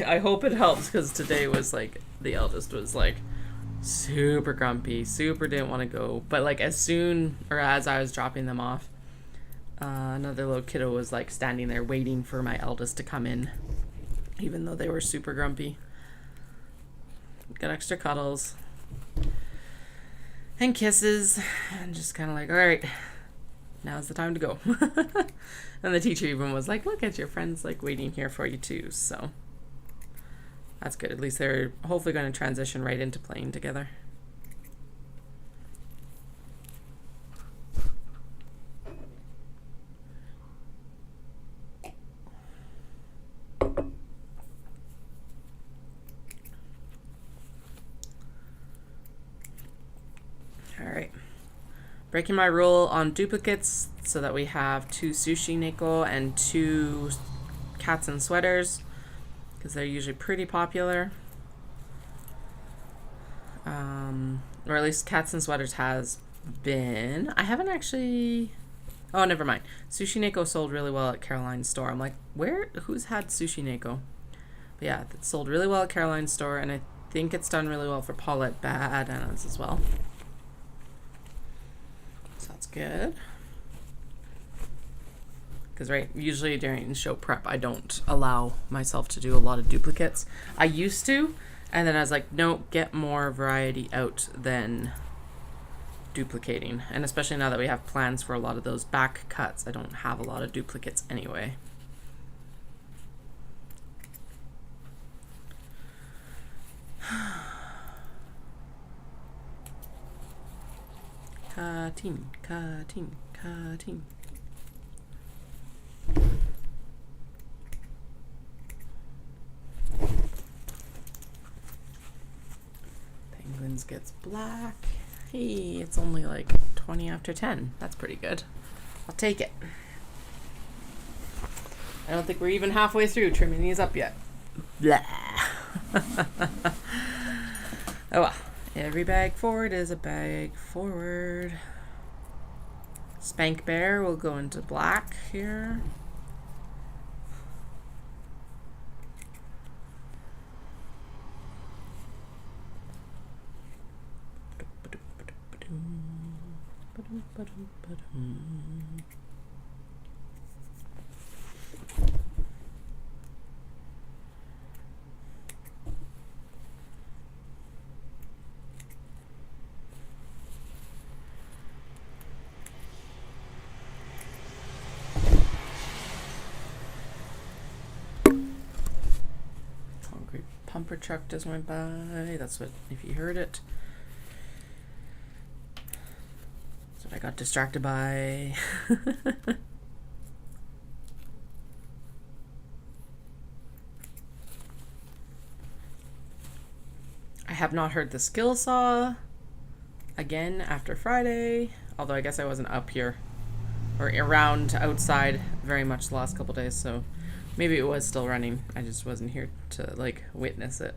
I hope it helps, because today was like, the eldest was like super grumpy, super didn't want to go. But like as I was dropping them off, another little kiddo was like standing there waiting for my eldest to come in, even though they were super grumpy. Got extra cuddles and kisses, and just kind of like, all right, now's the time to go. And the teacher even was like, look at your friends like waiting here for you too. So that's good. At least they're hopefully going to transition right into playing together. Breaking my rule on duplicates so that we have 2 sushi neko and 2 cats and sweaters, because they're usually pretty popular. Or at least cats and sweaters has been. I haven't actually. Oh, never mind. Sushi neko sold really well at Caroline's store. I'm like, who's had sushi neko? But yeah, it sold really well at Caroline's store, and I think it's done really well for Paulette Bananas as well. Good, because usually during show prep I don't allow myself to do a lot of duplicates. I used to, And then I was like, no, get more variety out than duplicating. And especially now that we have plans for a lot of those back cuts, I don't have a lot of duplicates anyway. Cutting, cutting, cutting. Penguins gets black. Hey, it's only like 20 after 10. That's pretty good. I'll take it. I don't think we're even halfway through trimming these up yet. Blah. Oh well. Every bag forward is a bag forward. Spank Bear will go into black here. Concrete pumper truck just went by. That's what, if you heard it. That's what I got distracted by. I have not heard the skill saw again after Friday, although I guess I wasn't up here or around outside very much the last couple days, so maybe it was still running. I just wasn't here to like witness it.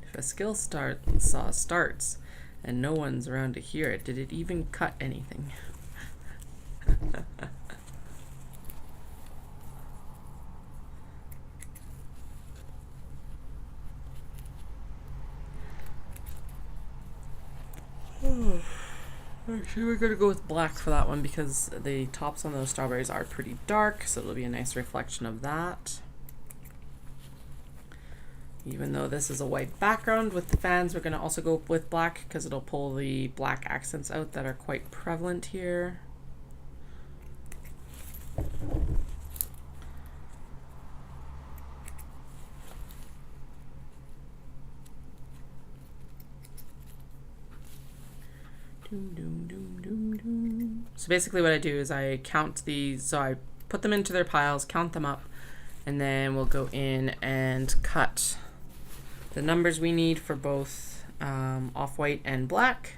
If a skill saw starts and no one's around to hear it, did it even cut anything? Actually, we're going to go with black for that one because the tops on those strawberries are pretty dark, so it'll be a nice reflection of that. Even though this is a white background with the fans, we're going to also go with black because it'll pull the black accents out that are quite prevalent here. So basically what I do is I count these, so I put them into their piles, count them up, and then we'll go in and cut the numbers we need for both off-white and black,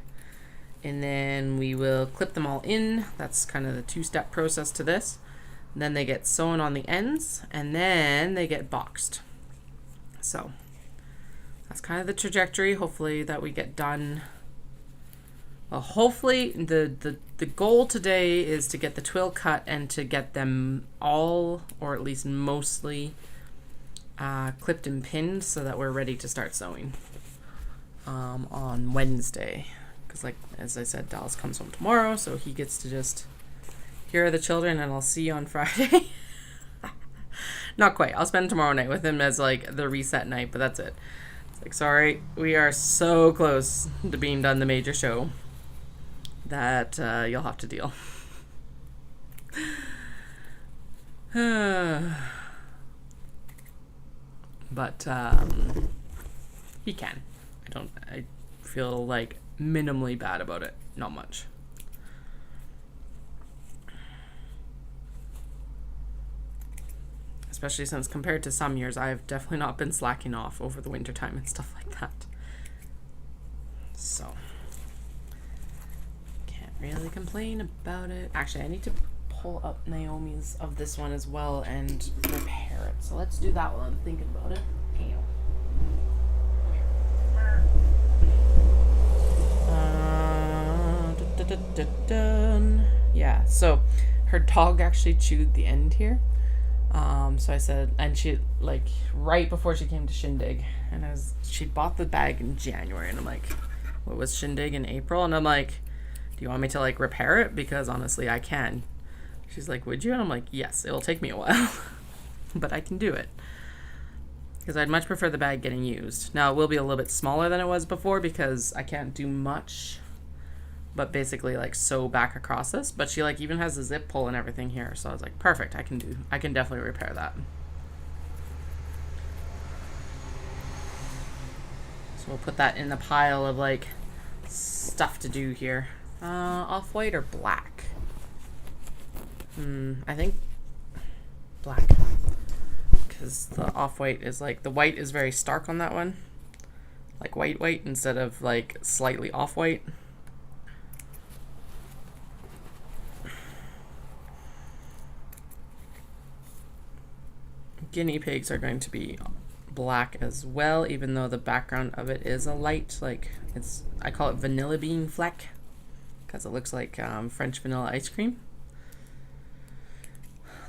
and then we will clip them all in. That's kind of the two-step process to this. And then they get sewn on the ends, and then they get boxed. So that's kind of the trajectory, hopefully, that we get done. Well, hopefully the goal today is to get the twill cut and to get them all, or at least mostly, clipped and pinned so that we're ready to start sewing on Wednesday. Because like, as I said, Dallas comes home tomorrow, so he gets to just hear the children, and I'll see you on Friday. Not quite. I'll spend tomorrow night with him as like the reset night, but that's it. It's like, sorry, we are so close to being done the major show that you'll have to deal. But he can. I feel like minimally bad about it. Not much. Especially since compared to some years, I've definitely not been slacking off over the winter time and stuff like that. So really complain about it. Actually, I need to pull up Naomi's of this one as well and repair it. So let's do that while I'm thinking about it. Yeah, so her dog actually chewed the end here. So I said, and she, like, right before she came to Shindig, and she bought the bag in January, and I'm like, what was Shindig in April? And I'm like, do you want me to like repair it? Because honestly, I can. She's like, would you? And I'm like, yes, it'll take me a while, but I can do it. because I'd much prefer the bag getting used. Now, it will be a little bit smaller than it was before because I can't do much but basically like sew back across this. But she like even has a zip pull and everything here. So I was like, perfect, I can definitely repair that. So we'll put that in the pile of like stuff to do here. Off-white or black? I think black. Because the off-white is like, the white is very stark on that one. Like white instead of like slightly off-white. Guinea pigs are going to be black as well, even though the background of it is a light, like it's, I call it vanilla bean fleck because it looks like French vanilla ice cream.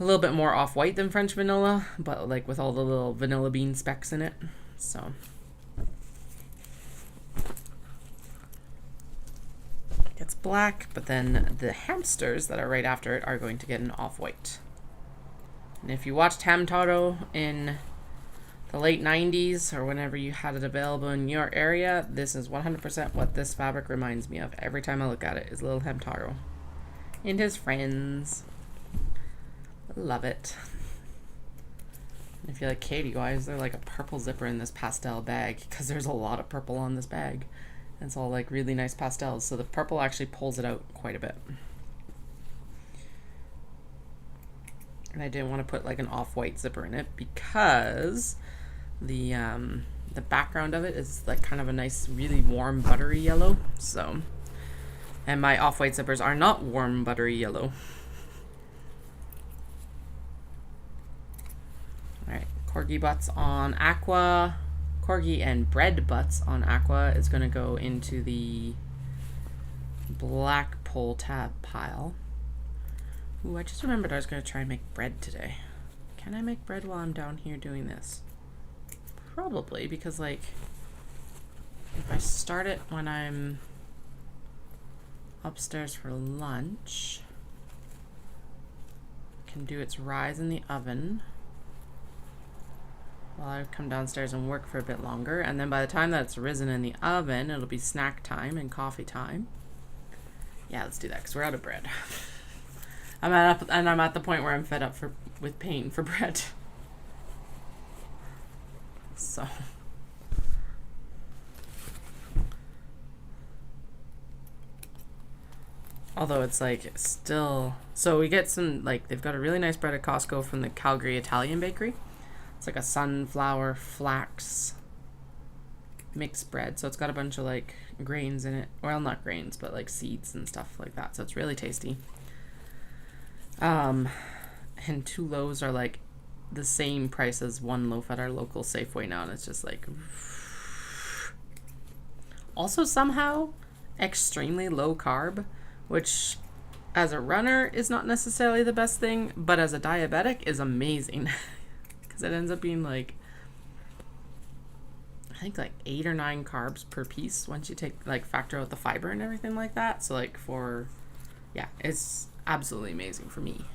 A little bit more off-white than French vanilla, but like with all the little vanilla bean specks in it. So it's black, but then the hamsters that are right after it are going to get an off-white. And if you watched Hamtaro in the late 90s or whenever you had it available in your area, this is 100% what this fabric reminds me of. Every time I look at it is little Hamtaro and his friends. Love it. If you're like, Katie, why is there like a purple zipper in this pastel bag? Because there's a lot of purple on this bag. And it's all like really nice pastels. So the purple actually pulls it out quite a bit. And I didn't want to put like an off-white zipper in it because the background of it is like kind of a nice, really warm, buttery yellow. So, and my off-white zippers are not warm, buttery yellow. All right, corgi butts on aqua. Corgi and bread butts on aqua is going to go into the black pull tab pile. Ooh, I just remembered I was going to try and make bread today. Can I make bread while I'm down here doing this? Probably, because like if I start it when I'm upstairs for lunch, I can do its rise in the oven while I come downstairs and work for a bit longer. And then by the time that it's risen in the oven, it'll be snack time and coffee time. Yeah, let's do that because we're out of bread. I'm at the point where I'm fed up with paying for bread. So although it's like still, so we get some, like they've got a really nice bread at Costco from the Calgary Italian bakery. It's like a sunflower flax mixed bread. So it's got a bunch of like grains in it. Well, not grains, but like seeds and stuff like that. So it's really tasty. And 2 loaves are like the same price as 1 loaf at our local Safeway now, and it's just like also somehow extremely low carb, which as a runner is not necessarily the best thing, but as a diabetic is amazing because it ends up being like I think like 8 or 9 carbs per piece once you take like factor out the fiber and everything like that. So like it's absolutely amazing for me.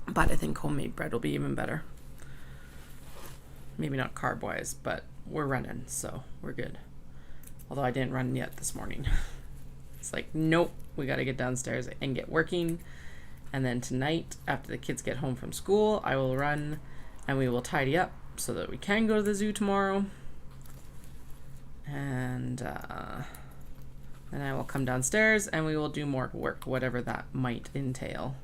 But I think homemade bread will be even better. Maybe not carb wise, but we're running, so we're good. Although I didn't run yet this morning. It's like, nope, we got to get downstairs and get working. And then tonight, after the kids get home from school, I will run and we will tidy up so that we can go to the zoo tomorrow. And then I will come downstairs and we will do more work, whatever that might entail.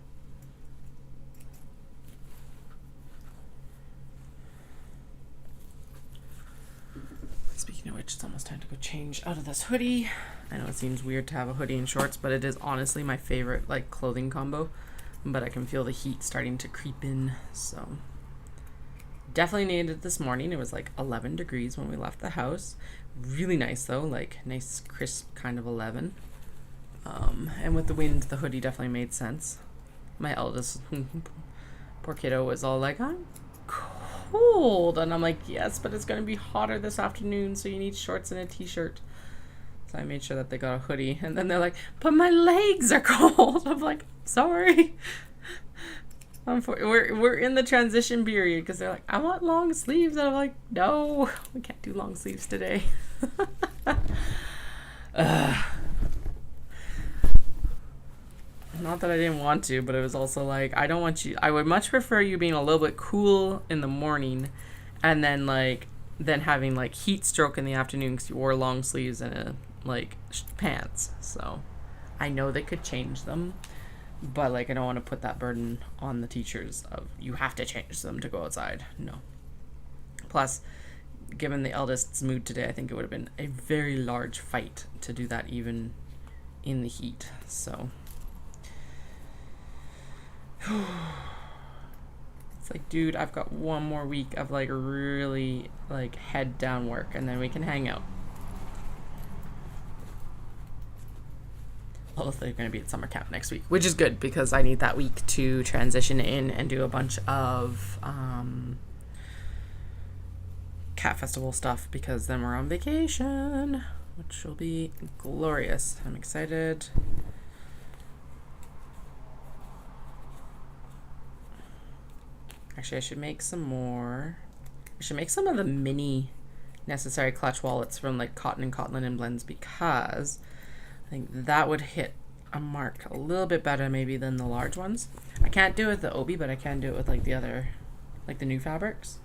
Speaking of which, it's almost time to go change out of this hoodie. I know it seems weird to have a hoodie and shorts, but it is honestly my favorite like clothing combo. But I can feel the heat starting to creep in, so definitely needed it this morning. It was like 11 degrees when we left the house. Really nice though, like nice crisp kind of 11. And with the wind, the hoodie definitely made sense. My eldest, poor kiddo, was all like, I'm cold. And I'm like, yes, but it's going to be hotter this afternoon, so you need shorts and a t-shirt. So I made sure that they got a hoodie. And then they're like, but my legs are cold. I'm like, sorry. We're in the transition period because they're like, I want long sleeves, and I'm like, no, we can't do long sleeves today. Not that I didn't want to, but it was also like, I don't want you. I would much prefer you being a little bit cool in the morning, and then then having like heat stroke in the afternoon because you wore long sleeves and pants. So I know they could change them. But, like, I don't want to put that burden on the teachers of, you have to change them to go outside. No. Plus, given the eldest's mood today, I think it would have been a very large fight to do that even in the heat. So, it's like, dude, I've got one more week of, like, really, like, head down work, and then we can hang out. Well, they're going to be at summer camp next week, which is good because I need that week to transition in and do a bunch of cat festival stuff because then we're on vacation, which will be glorious. I'm excited. Actually, I should make some more. I should make some of the mini necessary clutch wallets from like cotton and cotton linen blends because I think that would hit a mark a little bit better maybe than the large ones. I can't do it with the Obi, but I can do it with like the other, like the new fabrics.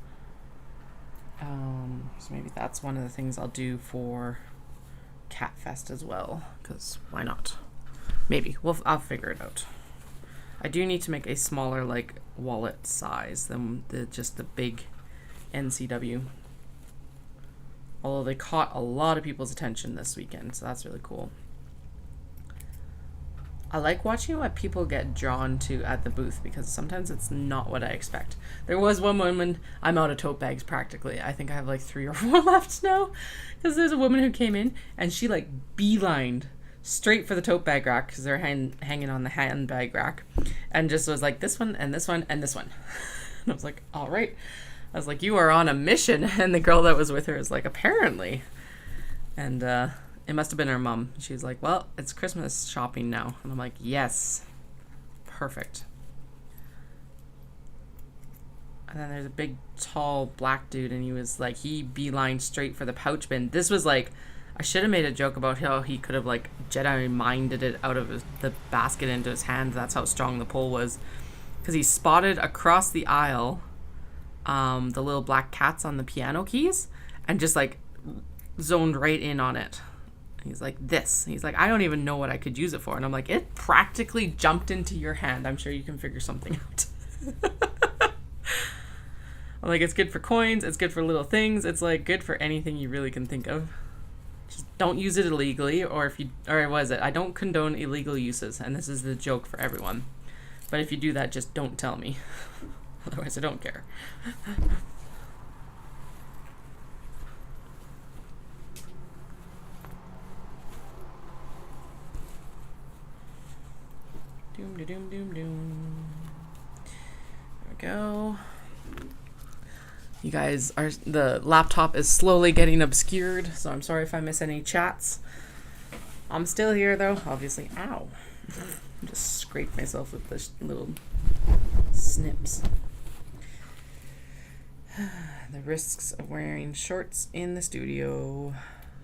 So maybe that's one of the things I'll do for Cat Fest as well, because why not? Maybe I'll figure it out. I do need to make a smaller like wallet size than just the big NCW. Although they caught a lot of people's attention this weekend, so that's really cool. I like watching what people get drawn to at the booth because sometimes it's not what I expect. There was one woman, I'm out of tote bags practically. I think I have like 3 or 4 left now because there's a woman who came in and she like beelined straight for the tote bag rack because they're hanging on the handbag rack and just was like this one and this one and this one. And I was like, all right. I was like, you are on a mission. And the girl that was with her is like, apparently. And it must have been her mom. She was like, well, it's Christmas shopping now. And I'm like, yes. Perfect. And then there's a big, tall, black dude, and he was like, he beelined straight for the pouch bin. This was like, I should have made a joke about how he could have like Jedi minded it out of the basket into his hand. That's how strong the pull was. Because he spotted across the aisle the little black cats on the piano keys and just like zoned right in on it. He's like, this. He's like, I don't even know what I could use it for. And I'm like, it practically jumped into your hand. I'm sure you can figure something out. I'm like, it's good for coins. It's good for little things. It's like good for anything you really can think of. Just don't use it illegally. Or was it? I don't condone illegal uses. And this is the joke for everyone. But if you do that, just don't tell me. Otherwise, I don't care. Doom, doom, doom, doom. There we go. You guys the laptop is slowly getting obscured, so I'm sorry if I miss any chats. I'm still here though, obviously. Ow. I just scraped myself with this little snips. The risks of wearing shorts in the studio.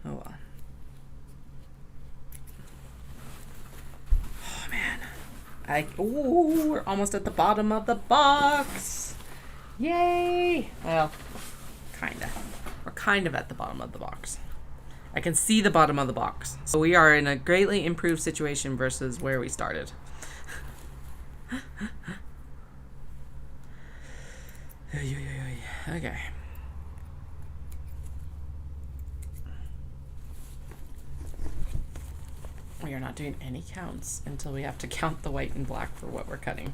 Oh well. Oh man. We're almost at the bottom of the box. Yay! Well, kinda. We're kind of at the bottom of the box. I can see the bottom of the box. So we are in a greatly improved situation versus where we started. Okay. We are not doing any counts until we have to count the white and black for what we're cutting.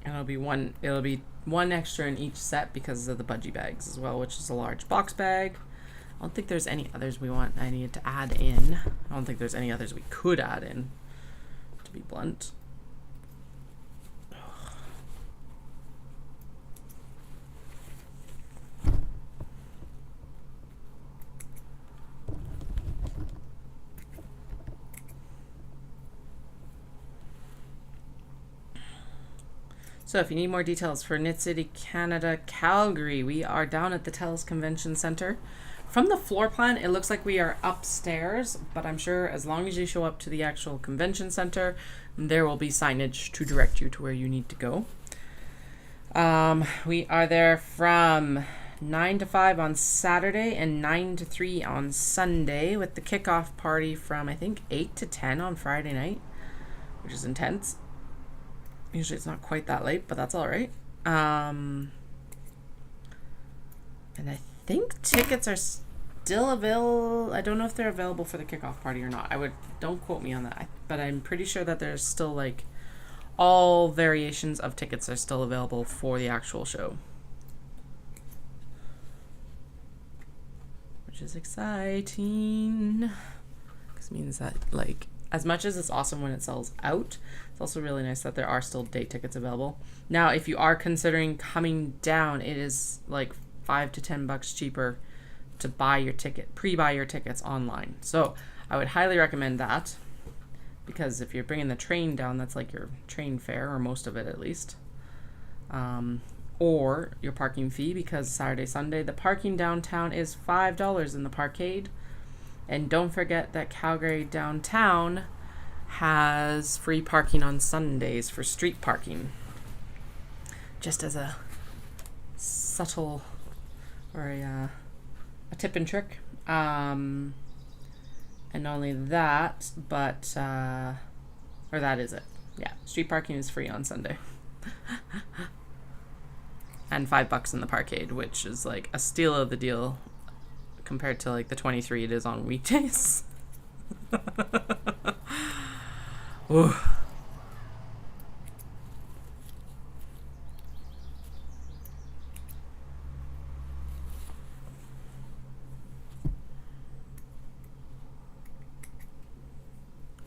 And it'll be one extra in each set because of the budgie bags as well, which is a large box bag. I don't think there's any others I needed to add in. I don't think there's any others we could add in, to be blunt. So if you need more details for Knit City, Canada, Calgary, we are down at the TELUS Convention Center. From the floor plan, it looks like we are upstairs, but I'm sure as long as you show up to the actual convention center, there will be signage to direct you to where you need to go. We are there from 9 to 5 on Saturday and 9 to 3 on Sunday, with the kickoff party from, I think, 8 to 10 on Friday night, which is intense. Usually it's not quite that late, but that's all right. And I think tickets are still available. I don't know if they're available for the kickoff party or not. Don't quote me on that, but I'm pretty sure that there's still, like, all variations of tickets are still available for the actual show, which is exciting. This means that, like, as much as it's awesome when it sells out, it's also really nice that there are still day tickets available. Now, if you are considering coming down, it is like $5 to $10 cheaper to buy your ticket, pre-buy your tickets online. So I would highly recommend that, because if you're bringing the train down, that's like your train fare, or most of it at least, or your parking fee, because Saturday, Sunday, the parking downtown is $5 in the parkade. And don't forget that Calgary downtown has free parking on Sundays for street parking. Just as a subtle, or a tip and trick. And not only that, but, or that is it. Yeah, street parking is free on Sunday. And $5 in the parkade, which is like a steal of the deal compared to like the 23 it is on weekdays. Ooh.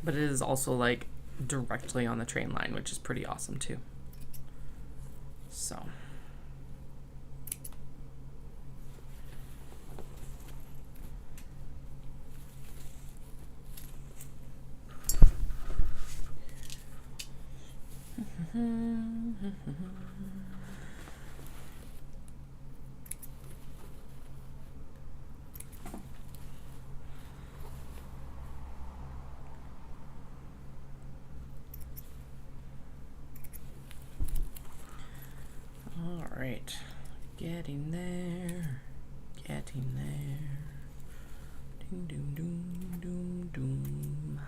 But it is also like directly on the train line, which is pretty awesome too. So all right, getting there. Doom, doom, doom, doom, doom.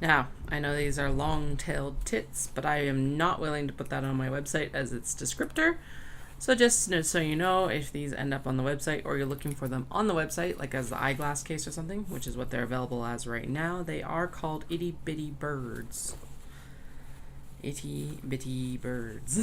Now, I know these are long-tailed tits, but I am not willing to put that on my website as its descriptor. So just so you know, if these end up on the website, or you're looking for them on the website, like as the eyeglass case or something, which is what they're available as right now, they are called itty bitty birds. Itty bitty birds.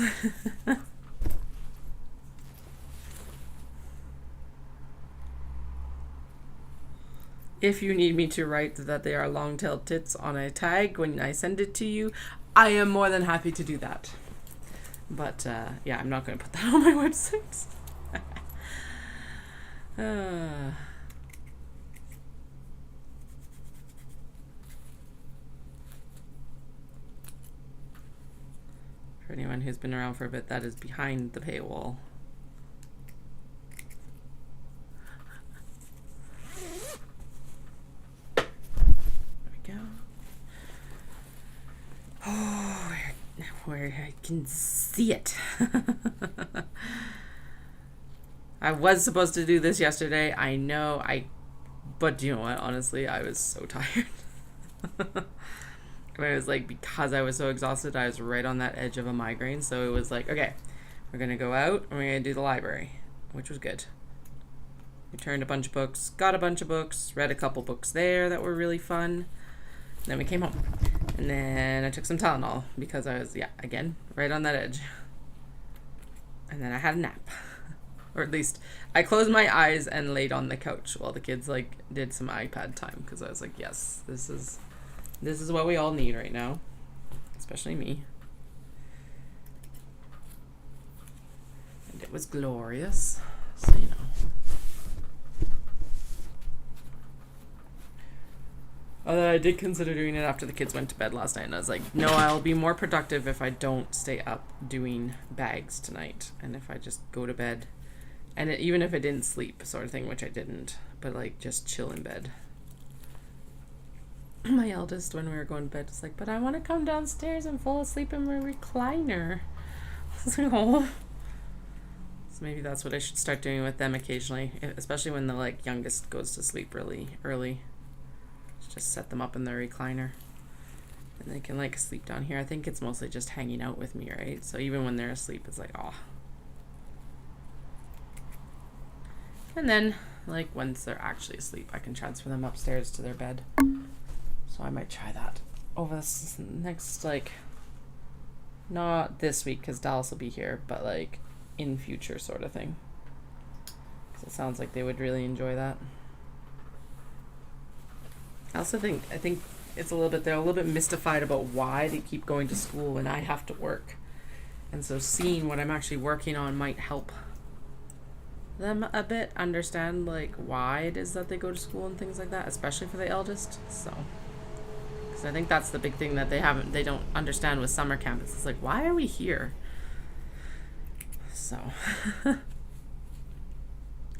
If you need me to write that they are long-tailed tits on a tag when I send it to you, I am more than happy to do that. But yeah, I'm not going to put that on my website. For anyone who's been around for a bit, that is behind the paywall. Oh, where I can see it. I was supposed to do this yesterday. I know, but you know what? Honestly, I was so tired. I was like, because I was so exhausted, I was right on that edge of a migraine. So it was like, okay, we're going to go out and we're going to do the library, which was good. returned a bunch of books, got a bunch of books, read a couple books there that were really fun. Then we came home. And then I took some Tylenol because I was, again, right on that edge. And then I had a nap. Or at least I closed my eyes and laid on the couch while the kids like did some iPad time, because I was like, yes, this is what we all need right now, especially me. And it was glorious, so you know. Although I did consider doing it after the kids went to bed last night, and I was like, no, I'll be more productive if I don't stay up doing bags tonight, and if I just go to bed. And even if I didn't sleep, sort of thing, which I didn't, but like just chill in bed. My eldest, when we were going to bed, was like, but I want to come downstairs and fall asleep in my recliner. I was like, oh. So maybe that's what I should start doing with them occasionally, especially when the like youngest goes to sleep really early. Just set them up in their recliner. And they can like sleep down here. I think it's mostly just hanging out with me, right? So even when they're asleep, it's like, oh. And then, like, once they're actually asleep, I can transfer them upstairs to their bed. So I might try that over this next, like, not this week because Dallas will be here, but, like, in future sort of thing. Because it sounds like they would really enjoy that. I think it's they're a little bit mystified about why they keep going to school when I have to work. And so seeing what I'm actually working on might help them a bit understand like why it is that they go to school and things like that, especially for the eldest. So because I think that's the big thing that they don't understand with summer camp. It's like, why are we here? So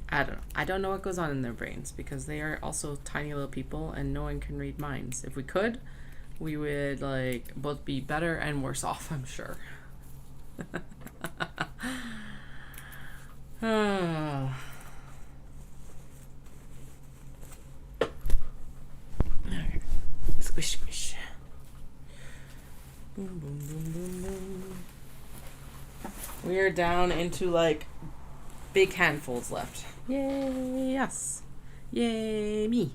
I don't know what goes on in their brains, because they are also tiny little people and no one can read minds. If we could, we would like both be better and worse off, I'm sure. Squish, squish. Boom, boom, boom, boom, boom. We are down into like big handfuls left. Yay, us. Yay, me.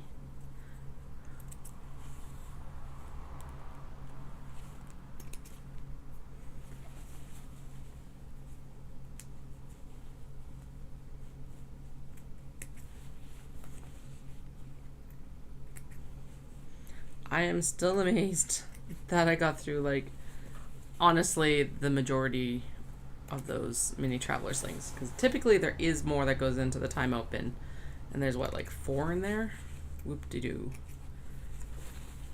I am still amazed that I got through, like, honestly, the majority of those mini traveler slings. Because typically there is more that goes into the timeout bin. And there's, what, like 4 in there? Whoop-de-doo.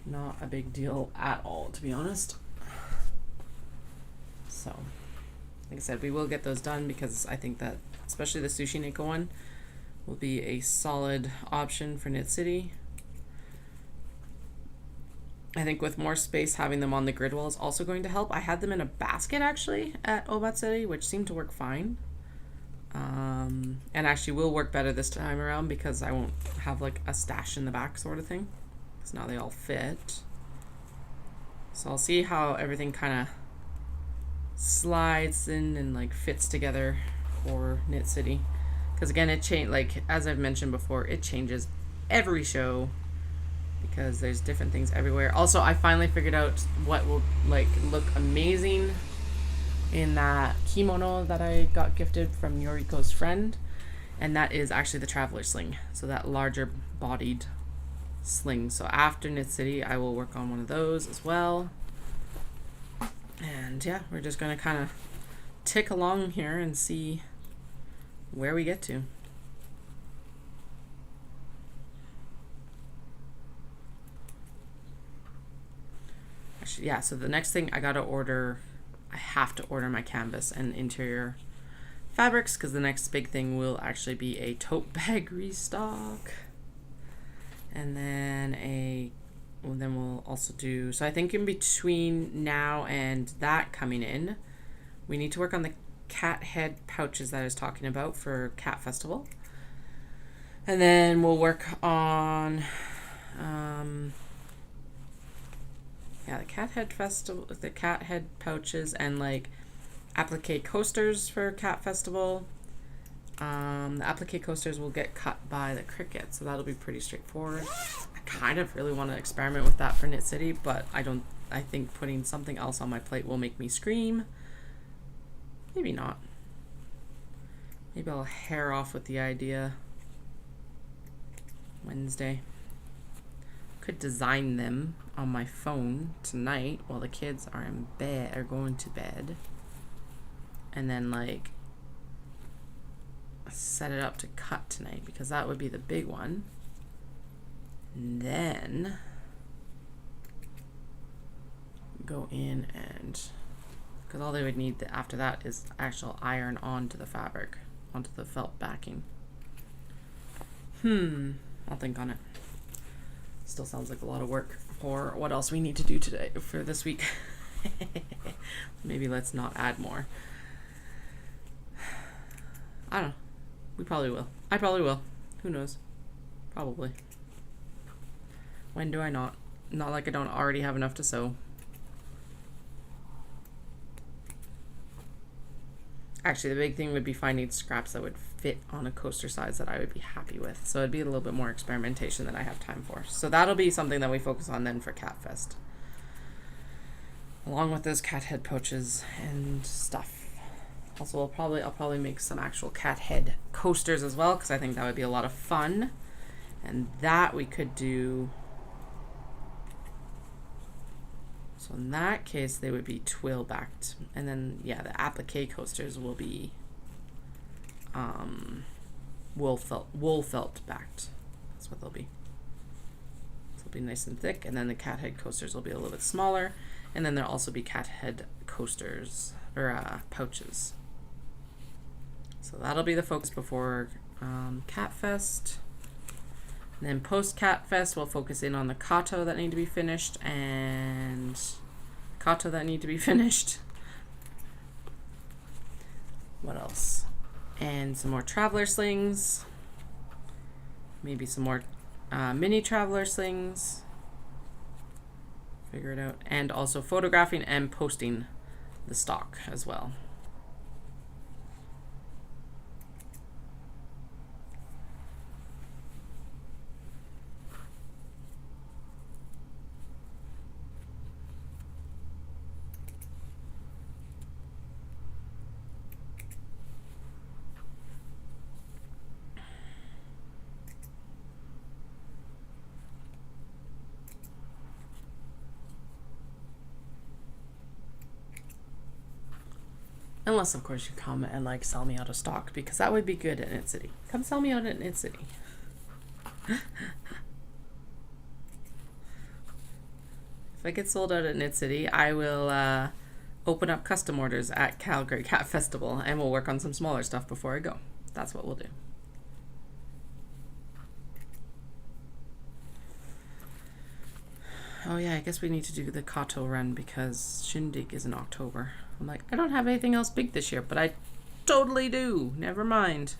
Not a big deal at all, to be honest. So, like I said, we will get those done, because I think that, especially the Sushi Neko one, will be a solid option for Knit City. I think with more space, having them on the grid wall is also going to help. I had them in a basket, actually, at Obatsuri, which seemed to work fine. And actually will work better this time around, because I won't have, like, a stash in the back sort of thing. Because now they all fit. So I'll see how everything kind of slides in and, like, fits together for Knit City. Because, again, it like, as I've mentioned before, it changes every show, because there's different things everywhere. Also, I finally figured out what will like look amazing in that kimono that I got gifted from Yoriko's friend, and that is actually the traveler sling, so that larger bodied sling. So after Knit City, I will work on one of those as well. And yeah, we're just gonna kind of tick along here and see where we get to. Yeah, so the next thing I have to order my canvas and interior fabrics, because the next big thing will actually be a tote bag restock. And then we'll also do, so I think in between now and that coming in, we need to work on the cat head pouches that I was talking about for Cat Festival. And then we'll work on the cat head pouches, and like applique coasters for Cat Festival. The applique coasters will get cut by the Cricut, so that'll be pretty straightforward. I kind of really want to experiment with that for Knit City, but I think putting something else on my plate will make me scream. Maybe not. Maybe I'll hair off with the idea Wednesday. Could design them on my phone tonight while the kids are in bed, are going to bed, and then like set it up to cut tonight, because that would be the big one. And then go in and, because all they would need after that is actual iron onto the fabric, onto the felt backing. I'll think on it. Still sounds like a lot of work for what else we need to do today for this week. Maybe let's not add more. I don't know. We probably will. I probably will. Who knows? Probably. When do I not? Not like I don't already have enough to sew. Actually, the big thing would be finding scraps that would fit on a coaster size that I would be happy with. So it'd be a little bit more experimentation than I have time for. So that'll be something that we focus on then for CatFest. Along with those cat head pouches and stuff. Also, I'll probably make some actual cat head coasters as well, because I think that would be a lot of fun. And that we could do. So in that case, they would be twill backed, and then yeah, the applique coasters will be wool felt backed. That's what they'll be. So they'll be nice and thick, and then the cat head coasters will be a little bit smaller, and then there'll also be cat head coasters or pouches. So that'll be the focus before CatFest. And then post CatFest, we'll focus in on the kato that need to be finished and kato that need to be finished. What else? And some more traveler slings. Maybe some more mini traveler slings. Figure it out. And also photographing and posting the stock as well. Unless, of course, you come and like sell me out of stock, because that would be good at Knit City. Come sell me out at Knit City. If I get sold out at Knit City, I will open up custom orders at Calgary Cat Festival, and we'll work on some smaller stuff before I go. That's what we'll do. Oh yeah, I guess we need to do the Kato run because Shindig is in October. I'm like, I don't have anything else big this year, but I totally do. Never mind.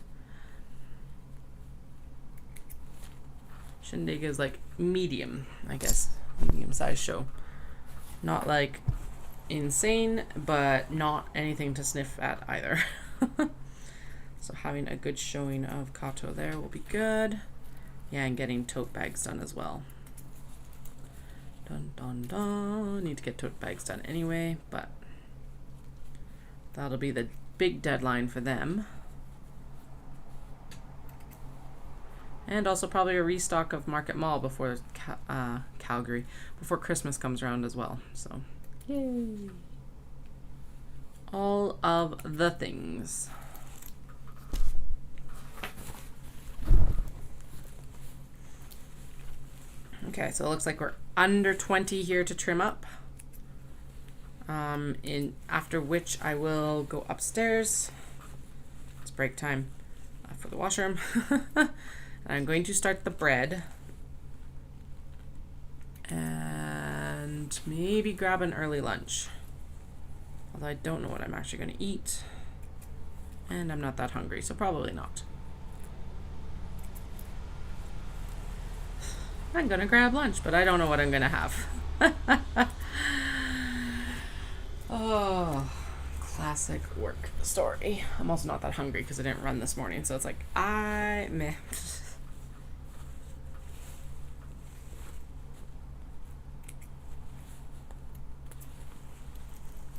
Shindig is like medium, I guess. Medium-sized show. Not like insane, but not anything to sniff at either. So having a good showing of Kato there will be good. Yeah, and getting tote bags done as well. Dun dun dun. Need to get tote bags done anyway, but that'll be the big deadline for them. And also probably a restock of Market Mall before Calgary, before Christmas comes around as well. So, yay! All of the things. Okay, so it looks like we're under 20 here to trim up. After which I will go upstairs. It's break time for the washroom. I'm going to start the bread. And maybe grab an early lunch. Although I don't know what I'm actually going to eat. And I'm not that hungry, so probably not. I'm gonna grab lunch, but I don't know what I'm gonna have. Oh, Classic work story. I'm also not that hungry because I didn't run this morning, so it's like meh.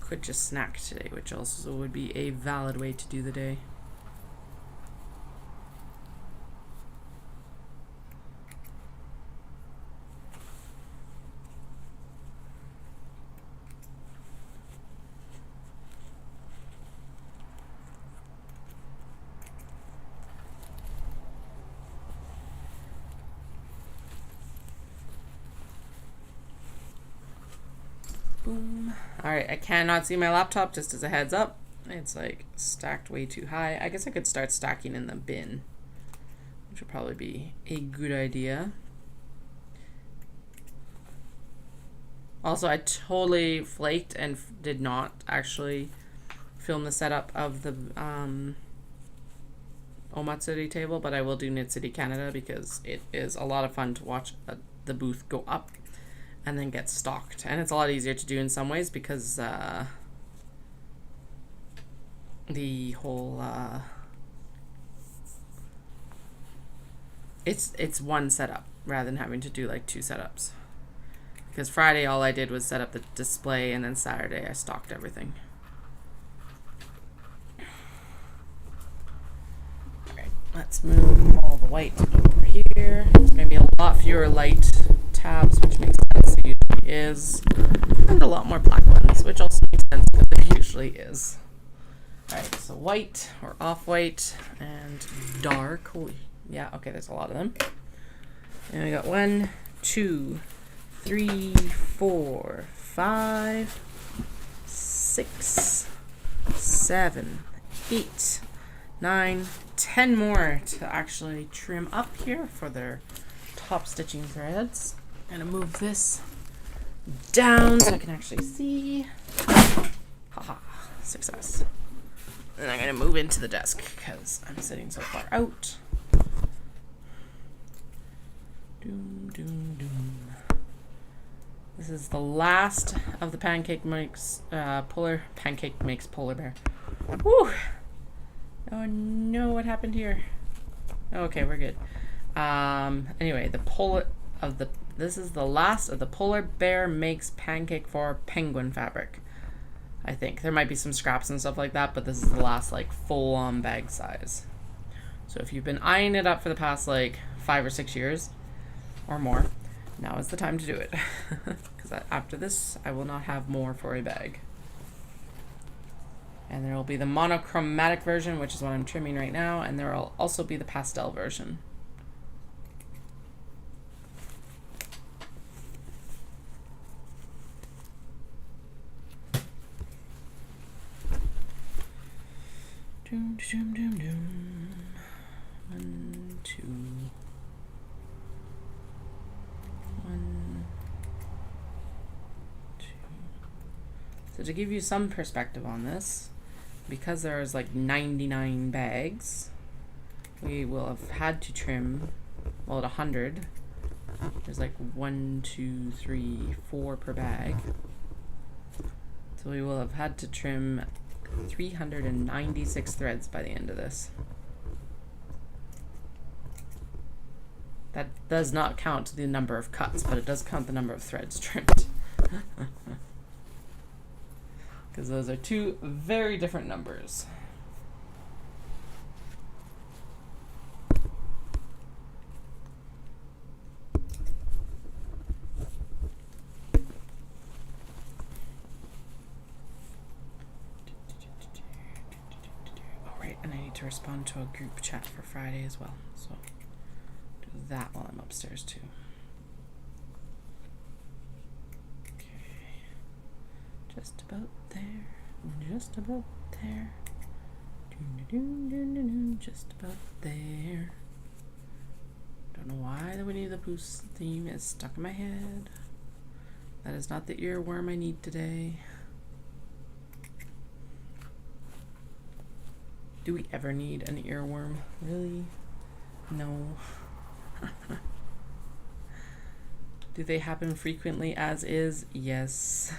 Could just snack today, which also would be a valid way to do the day. Boom. Alright, I cannot see my laptop, just as a heads up. It's like stacked way too high. I guess I could start stacking in the bin, which would probably be a good idea. Also, I totally flaked and did not actually film the setup of the Omatsuri table, but I will do Knit City Canada because it is a lot of fun to watch the booth go up and then get stocked. And it's a lot easier to do in some ways because the whole it's one setup rather than having to do like two setups. Because Friday all I did was set up the display, and then Saturday I stocked everything. Alright, let's move all the white over here. There's going to be a lot fewer light tabs, which makes sense. It usually is. And a lot more black ones, which also makes sense because it usually is. Alright, so white or off-white and dark. Holy, yeah, okay, there's a lot of them. And we got 1, 2, 3, 4, 5, 6, 7, 8, 9, 10 more to actually trim up here for their top stitching threads. I'm gonna move this down so I can actually see. Haha, success. And I'm gonna move into the desk because I'm sitting so far out. Doom, doom, doom. This is the last of the pancake makes polar bear. Woo! Oh no, what happened here? Okay, we're good. Anyway, this is the last of the polar bear makes pancake for penguin fabric. I think there might be some scraps and stuff like that, but this is the last like full-on bag size. So if you've been eyeing it up for the past like 5 or 6 years or more, now is the time to do it. Because after this, I will not have more for a bag. And there will be the monochromatic version, which is what I'm trimming right now, and there will also be the pastel version. Doom, doom, doom, doom. 1, 2. 1, 2. So to give you some perspective on this, because there's like 99 bags, we will have had to trim, well, at 100, there's like 1, 2, 3, 4 per bag. So we will have had to trim 396 threads by the end of this. That does not count the number of cuts, but it does count the number of threads trimmed. Because those are two very different numbers. Oh, right, and I need to respond to a group chat for Friday as well. So do that while I'm upstairs too. Just about there, just about there, just about there. Don't know why the Winnie the Pooh theme is stuck in my head. That is not the earworm I need today. Do we ever need an earworm? Really? No. Do they happen frequently as is? Yes.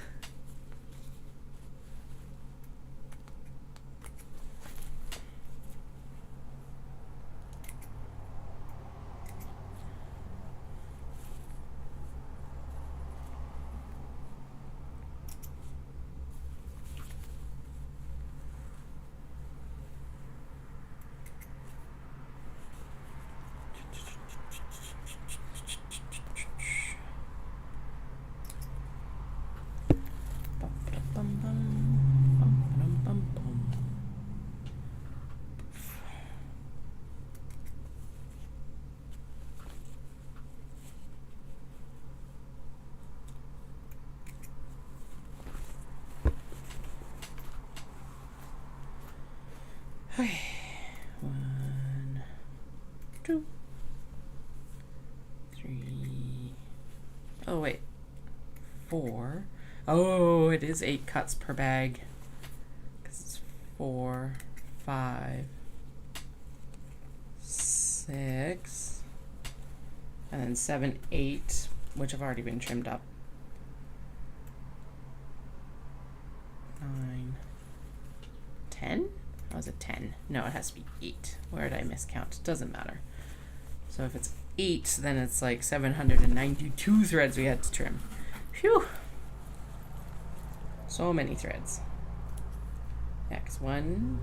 Okay. 1, 2, 3. Oh, wait. 4. Oh, it is 8 cuts per bag. Because it's 4, 5, 6, and then 7, 8, which have already been trimmed up. 9, 10? How is it 10? No, it has to be 8. Where did I miscount? Doesn't matter. So if it's 8, then it's like 792 threads we had to trim. Phew! So many threads. Yeah, 'cause 1,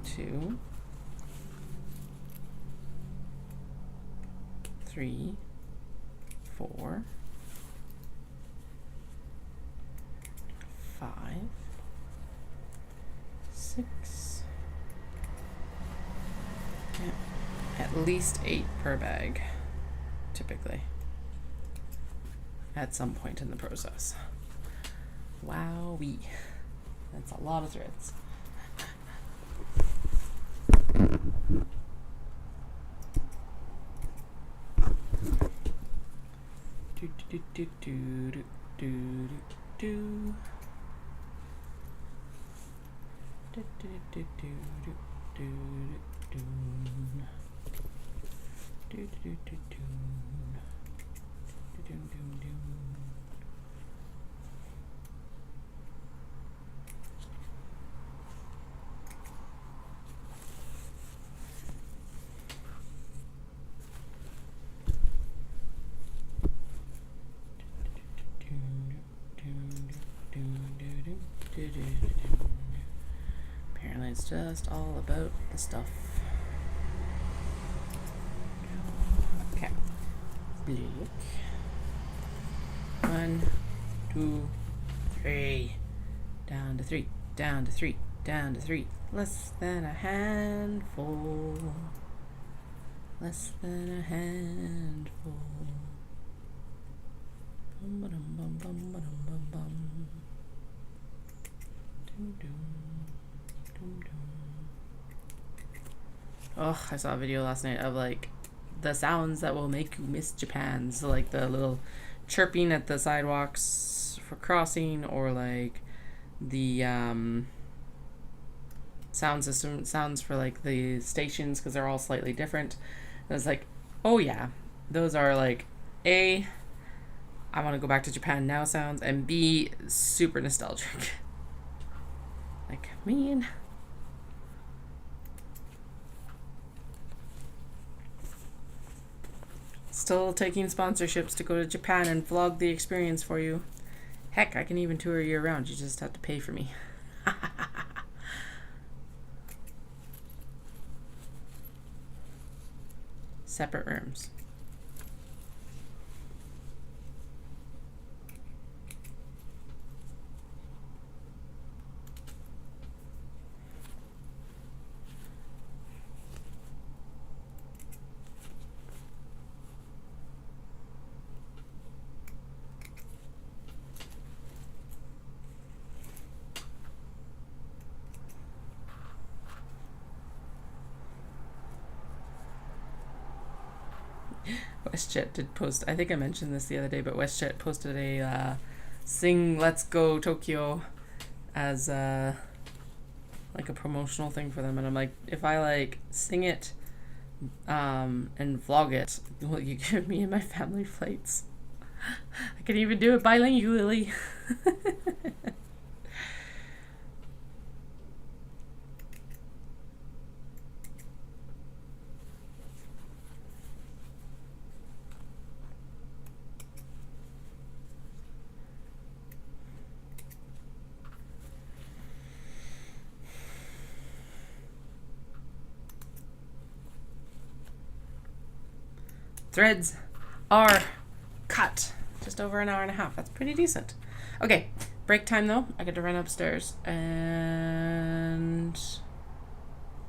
2, 3, 4, 5, 6. Yeah, at least 8 per bag, typically, at some point in the process. Wowee. That's a lot of threads. Do do do do do do do do do do do do do do do do do do. Apparently it's just all about the stuff. Okay. 1, 2, 3. Down to 3. Down to 3. Down to 3. Less than a handful. Less than a handful. Bum ba dum bum bum ba dum bum bum. Dum dum dum dum. Oh, I saw a video last night of like the sounds that will make you miss Japan. So like the little chirping at the sidewalks for crossing, or like the sound system sounds for like the stations, because they're all slightly different. And it's like, oh yeah, those are like A, I want to go back to Japan now sounds, and B, super nostalgic. Like, man. Still taking sponsorships to go to Japan and vlog the experience for you. Heck, I can even tour year round. You just have to pay for me. Separate rooms. WestJet did post, I think I mentioned this the other day, but WestJet posted a Sing Let's Go Tokyo as like a promotional thing for them, and I'm like, if I like sing it and vlog it, will you give me and my family flights? I can even do it bilingually. Threads are cut. Just over an hour and a half. That's pretty decent. Okay, break time though. I get to run upstairs, and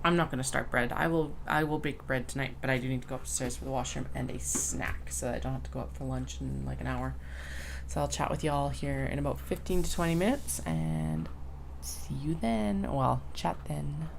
I'm not gonna start bread. I will bake bread tonight, but I do need to go upstairs for the washroom and a snack, so I don't have to go up for lunch in like an hour. So I'll chat with y'all here in about 15 to 20 minutes, and See you then. Well, chat then.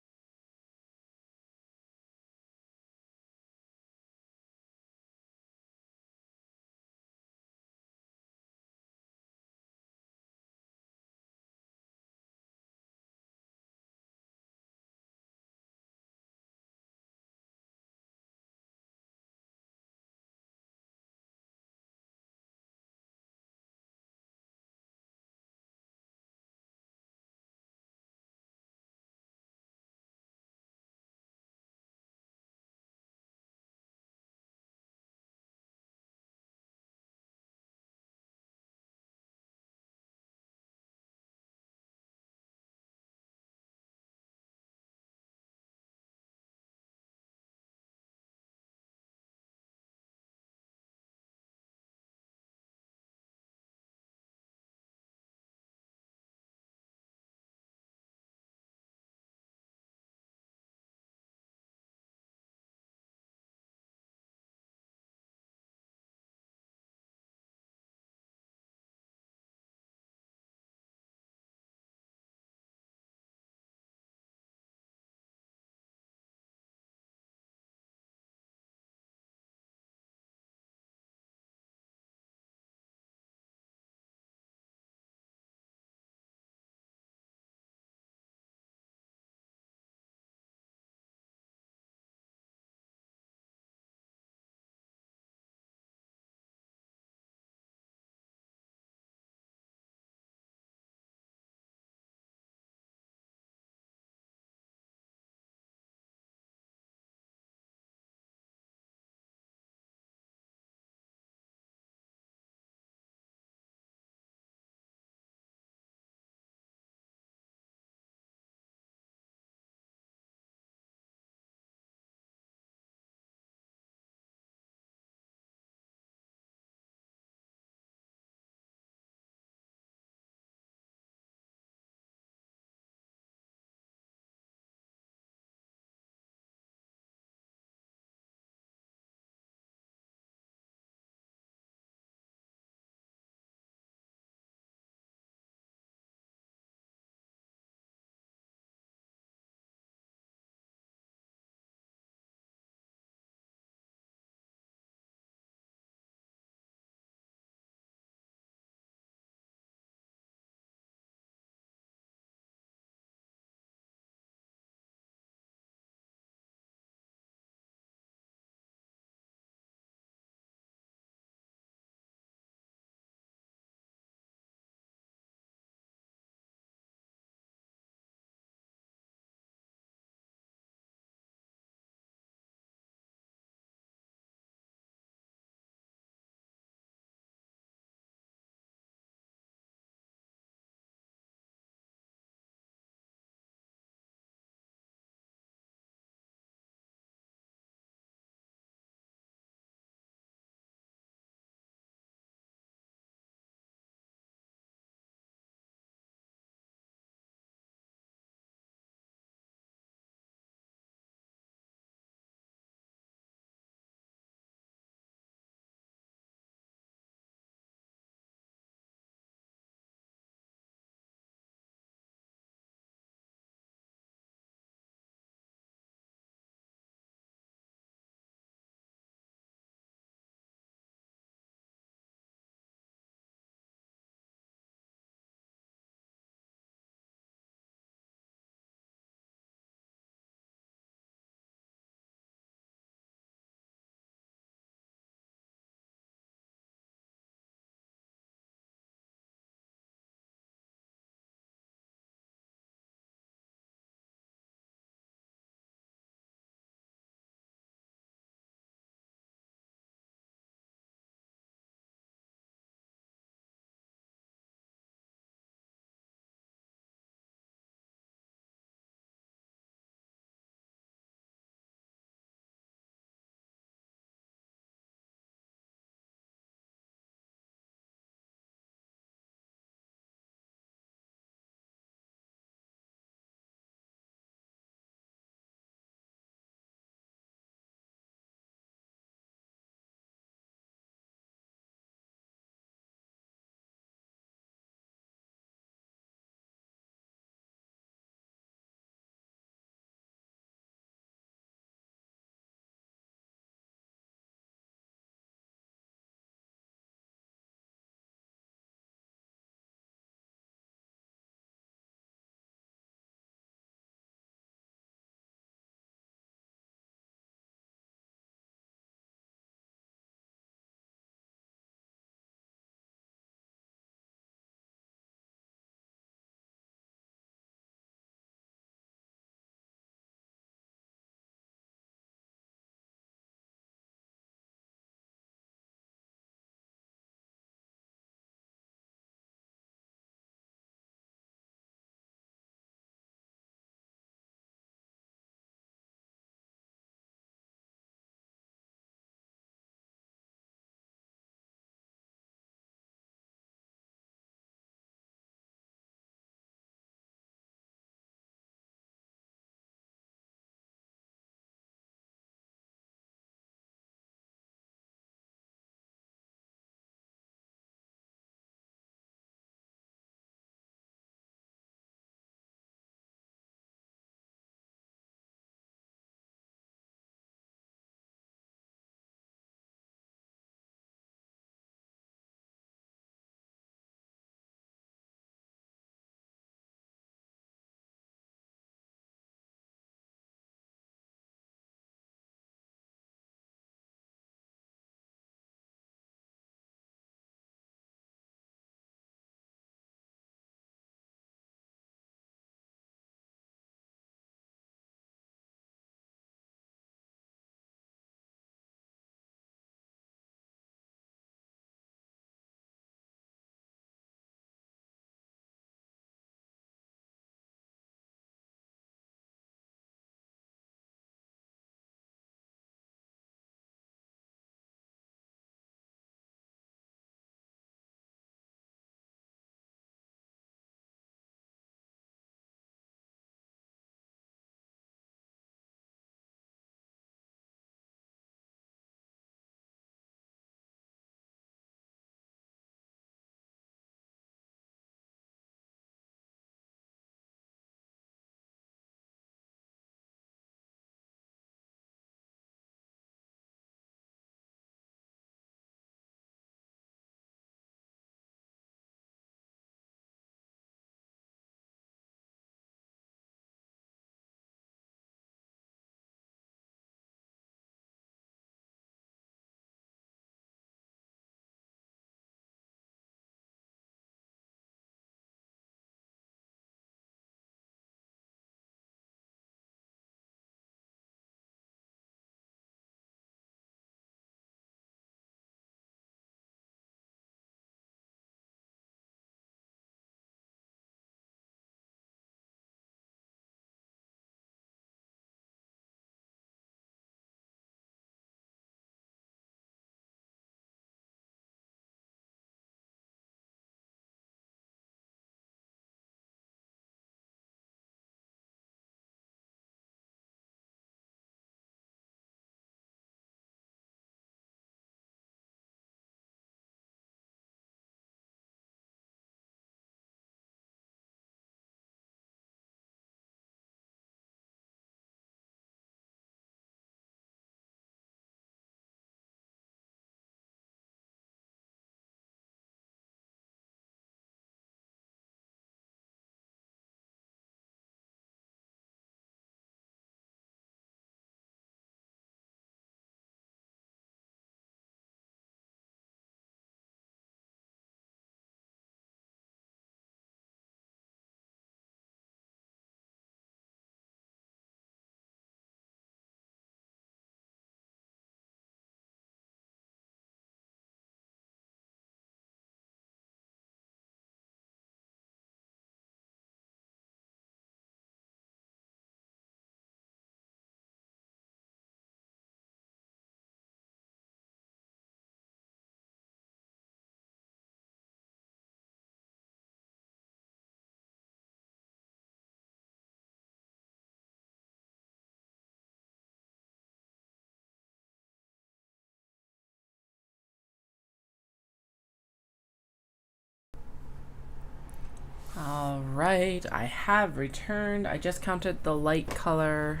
All right, I have returned. I just counted the light color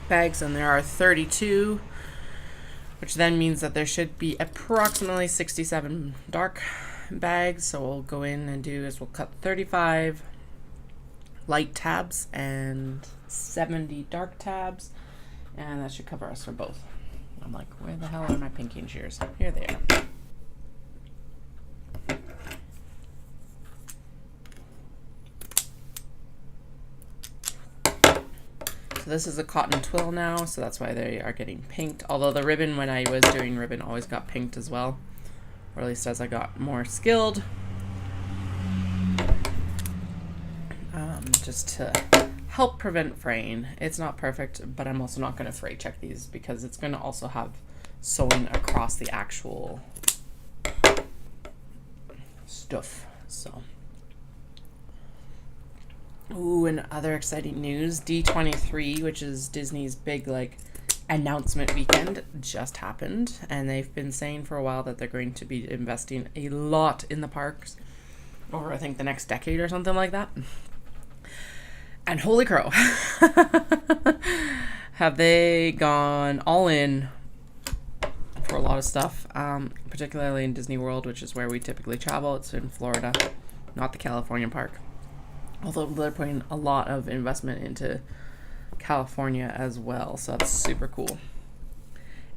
bags, and there are 32, which then means that there should be approximately 67 dark bags. So we'll go in and do is we'll cut 35 light tabs and 70 dark tabs, and that should cover us for both. I'm like, where the hell are my pinky shears? Here they are. So this is a cotton twill now, so that's why they are getting pinked. Although the ribbon, when I was doing ribbon, always got pinked as well. Or at least as I got more skilled. Just to help prevent fraying. It's not perfect, but I'm also not going to fray check these because it's going to also have sewing across the actual stuff. So, ooh, and other exciting news, D23, which is Disney's big like announcement weekend, just happened, and they've been saying for a while that they're going to be investing a lot in the parks over, I think, the next decade or something like that. And holy crow, have they gone all in for a lot of stuff, particularly in Disney World, which is where we typically travel. It's in Florida, not the California park. Although they're putting a lot of investment into California as well, so that's super cool.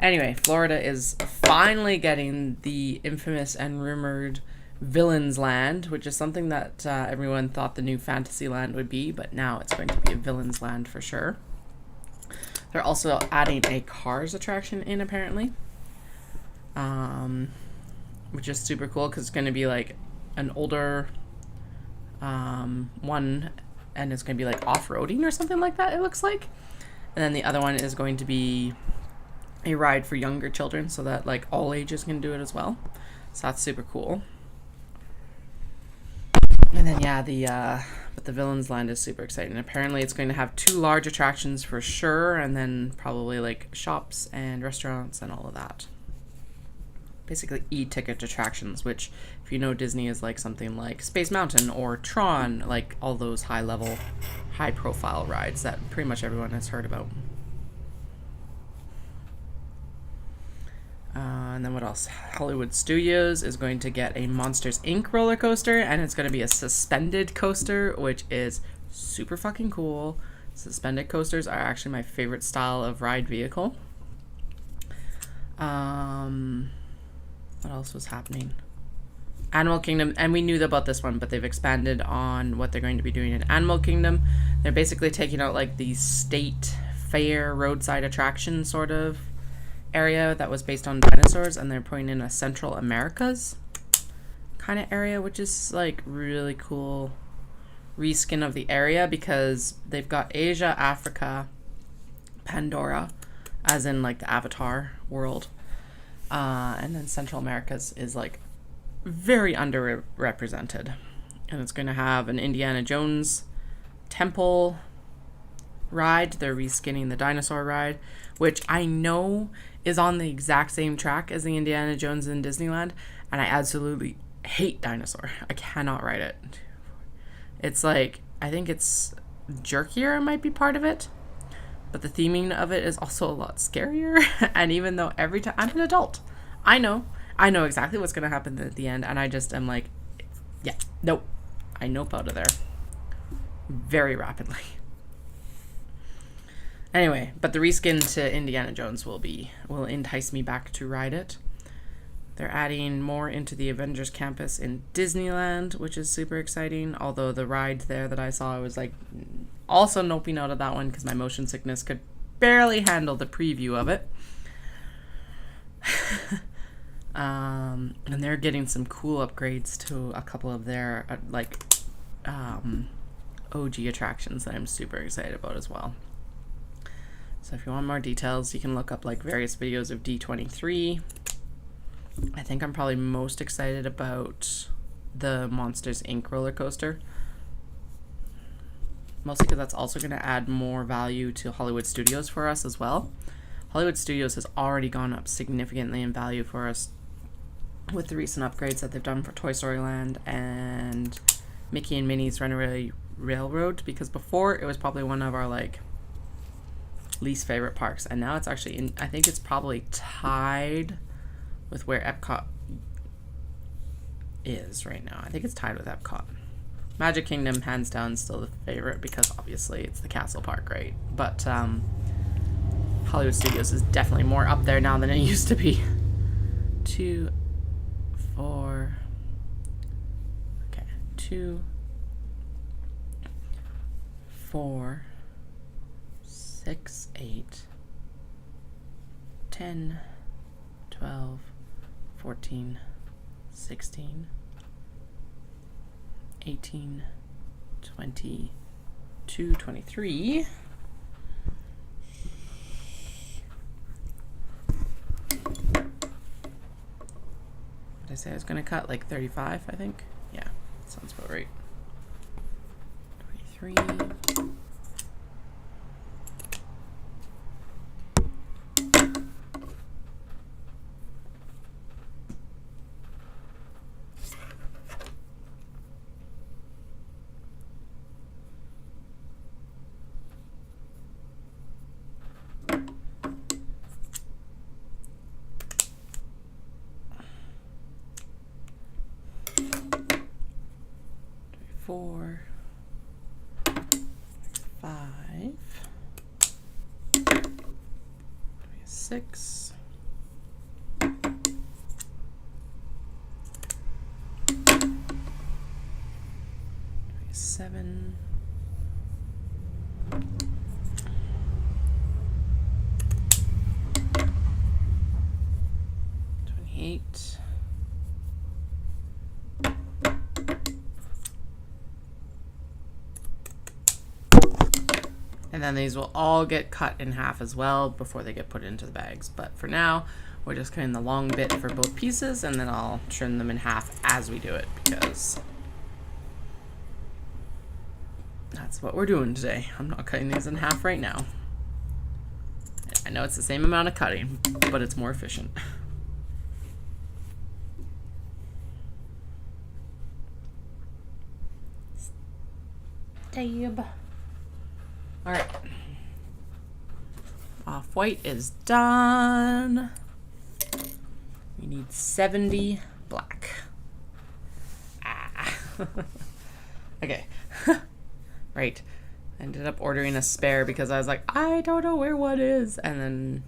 Anyway, Florida is finally getting the infamous and rumored Villains Land, which is something that everyone thought the new Fantasyland would be, but now it's going to be a Villains Land for sure. They're also adding a Cars attraction in, apparently, which is super cool because it's going to be like an older one, and it's going to be like off-roading or something like that, it looks like. And then the other one is going to be a ride for younger children so that like all ages can do it as well. So that's super cool. And then but the Villains Land is super exciting. Apparently it's going to have 2 large attractions for sure, and then probably like shops and restaurants and all of that. Basically e-ticket attractions, which if you know Disney is like something like Space Mountain or Tron, like all those high-level, high-profile rides that pretty much everyone has heard about. And then what else? Hollywood Studios is going to get a Monsters, Inc. roller coaster, and it's going to be a suspended coaster, which is super fucking cool. Suspended coasters are actually my favorite style of ride vehicle. What else was happening? Animal Kingdom, and we knew about this one, but they've expanded on what they're going to be doing in Animal Kingdom. They're basically taking out like the state fair roadside attraction sort of area that was based on dinosaurs, and they're putting in a Central Americas kind of area, which is like really cool reskin of the area because they've got Asia, Africa, Pandora, as in like the Avatar world, and then Central Americas is like very underrepresented, and it's going to have an Indiana Jones temple ride. They're reskinning the dinosaur ride, which I know is on the exact same track as the Indiana Jones in Disneyland, and I absolutely hate dinosaur. I cannot ride it. It's like, I think it's jerkier might be part of it, but the theming of it is also a lot scarier. And even though every time I'm an adult, I know exactly what's going to happen at the end, and I just am like, yeah, nope, I nope out of there very rapidly. Anyway, but the reskin to Indiana Jones will entice me back to ride it. They're adding more into the Avengers campus in Disneyland, which is super exciting. Although the ride there that I saw, I was like also noping out of that one because my motion sickness could barely handle the preview of it. And they're getting some cool upgrades to a couple of their OG attractions that I'm super excited about as well. So if you want more details, you can look up like various videos of D23. I think I'm probably most excited about the Monsters, Inc. roller coaster. Mostly because that's also going to add more value to Hollywood Studios for us as well. Hollywood Studios has already gone up significantly in value for us with the recent upgrades that they've done for Toy Story Land and Mickey and Minnie's Runaway Railroad, because before it was probably one of our like least favorite parks, and now it's actually in, I think it's probably tied with where Epcot is right now. I think it's tied with Epcot. Magic Kingdom, hands down, still the favorite because obviously it's the castle park, right? But Hollywood Studios is definitely more up there now than it used to be. 2, 4, okay, 2, 4, 6, 8, 10, 12, 14, 16, 18, 22, 23. Did I say I was going to cut like 35, I think? Yeah, sounds about right. 23. 4, 5, 6, 7, 28, and then these will all get cut in half as well before they get put into the bags. But for now, we're just cutting the long bit for both pieces, and then I'll trim them in half as we do it, because that's what we're doing today. I'm not cutting these in half right now. I know it's the same amount of cutting, but it's more efficient. Stab. All right. Off-white is done. We need 70 black. Ah. Okay. Right. I ended up ordering a spare because I was like, I don't know where one is. And then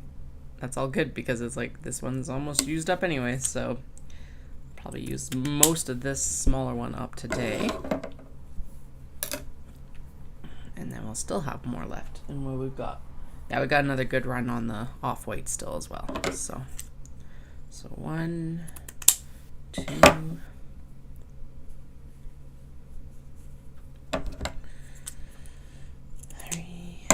that's all good because it's like this one's almost used up anyway. So probably use most of this smaller one up today. And then we'll still have more left than what we've got. Yeah, we got another good run on the off-white still as well. So 1, 2, 3,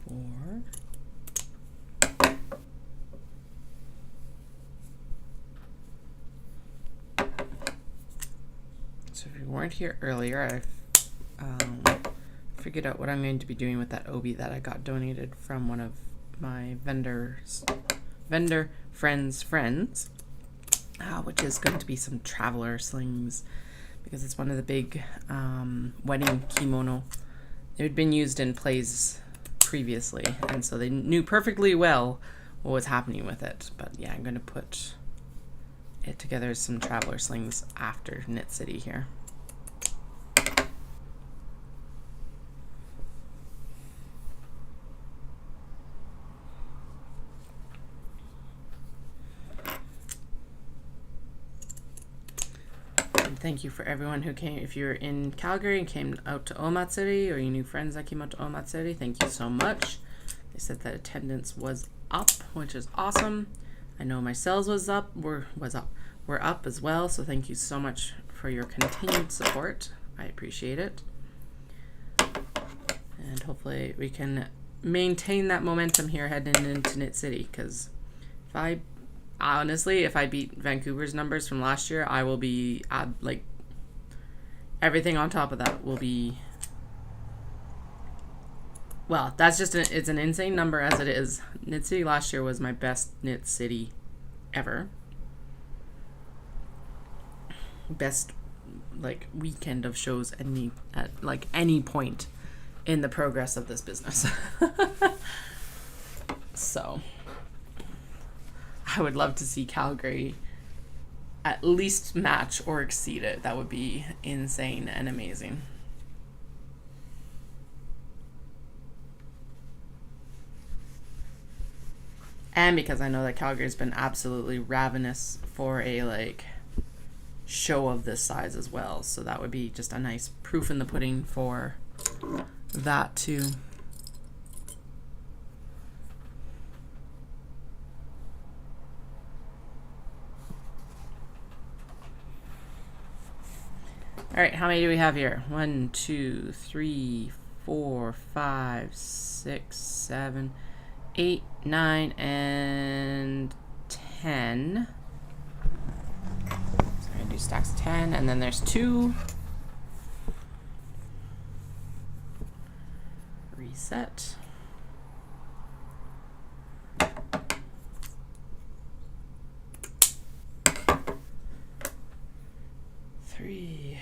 4. So if you weren't here earlier, I figured out what I'm going to be doing with that obi that I got donated from one of my vendor friends, which is going to be some traveler slings, because it's one of the big wedding kimono. It had been used in plays previously, and so they knew perfectly well what was happening with it. But yeah, I'm going to put it together as some traveler slings after Knit City here. And thank you for everyone who came. If you're in Calgary and came out to Omatsuri, or you knew friends that came out to Omatsuri, thank you so much. They said that attendance was up, which is awesome. I know my sales was up. We're up as well, so thank you so much for your continued support. I appreciate it. And hopefully we can maintain that momentum here heading into Knit City, because if I beat Vancouver's numbers from last year, I will be like everything on top of that will be well, that's just it's an insane number as it is. Knit City last year was my best Knit City ever. Best like weekend of shows at like any point in the progress of this business. So I would love to see Calgary at least match or exceed it. That would be insane and amazing. And because I know that Calgary's been absolutely ravenous for a like show of this size as well. So that would be just a nice proof in the pudding for that too. All right, how many do we have here? 1, 2, 3, 4, 5, 6, 7, 8, 9, and 10. So I'm gonna do stacks 10, and then there's 2. Reset. 3.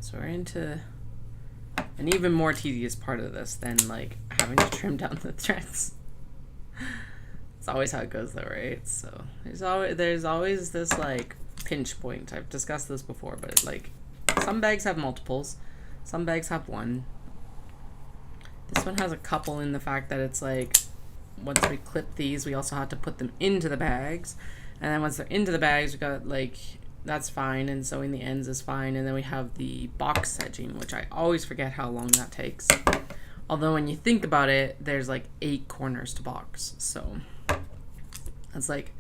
So we're into an even more tedious part of this than like having to trim down the threads. It's always how it goes though, right? So there's always this like pinch point. I've discussed this before, but it's like some bags have multiples, some bags have one. This one has a couple in the fact that it's like once we clip these, we also have to put them into the bags, and then once they're into the bags, we got like that's fine, and sewing the ends is fine, and then we have the box edging, which I always forget how long that takes. Although when you think about it, there's like 8 corners to box, so that's like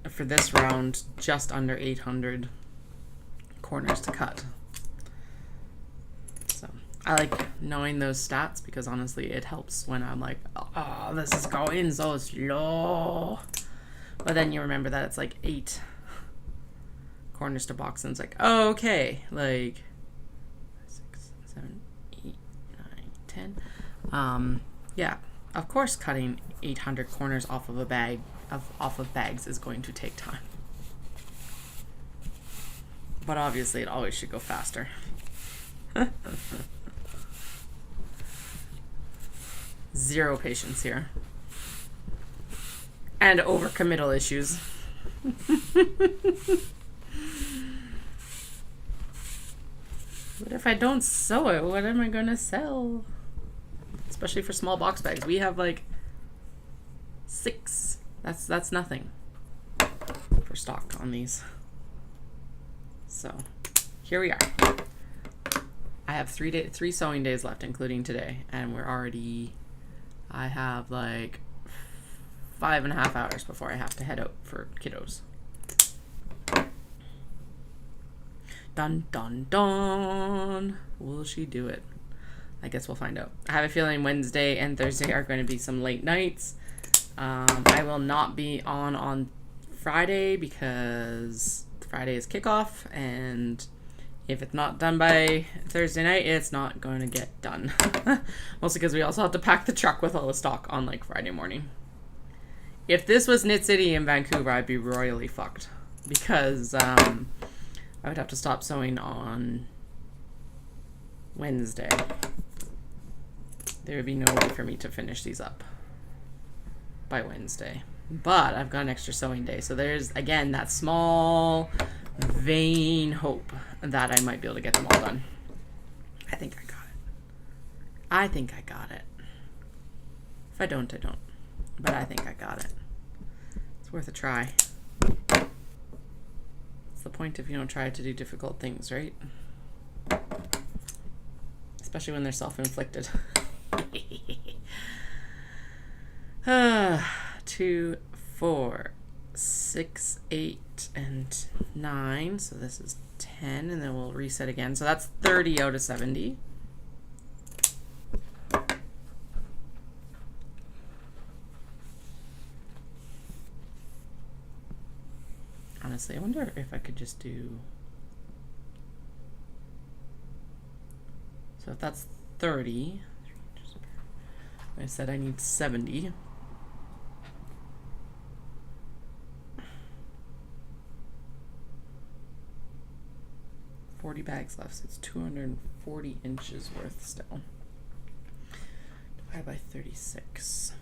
for this round just under 800 corners to cut. So I like knowing those stats because honestly it helps when I'm like, oh, this is going so slow, but then you remember that it's like 8 corners to box, and it's like, oh, okay, like 6, 7, 8, 9, 10. Yeah, of course cutting 800 corners off of a bag off of bags is going to take time, but obviously it always should go faster. Zero patience here, and overcommittal issues. What if I don't sew it? What am I gonna sell? Especially for small box bags. We have like 6. That's nothing for stock on these. So here we are. I have 3 sewing days left, including today, and I have like 5.5 hours before I have to head out for kiddos. Dun dun dun. Will she do it? I guess we'll find out. I have a feeling Wednesday and Thursday are going to be some late nights. I will not be on Friday because Friday is kickoff, and if it's not done by Thursday night, it's not going to get done. Mostly because we also have to pack the truck with all the stock on like Friday morning. If this was Knit City in Vancouver, I'd be royally fucked because I would have to stop sewing on Wednesday. There would be no way for me to finish these up by Wednesday. But I've got an extra sewing day. So there's, again, that small, vain hope that I might be able to get them all done. I think I got it. If I don't, I don't. But I think I got it. It's worth a try. The point if you don't try to do difficult things, right? Especially when they're self-inflicted. 2, 4, 6, 8, and 9. So this is 10, and then we'll reset again. So that's 30 out of 70. honestly. I wonder if I could just do... So if that's 30, I said I need 70. Bags left, so it's 240 inches worth still. Divided by 36.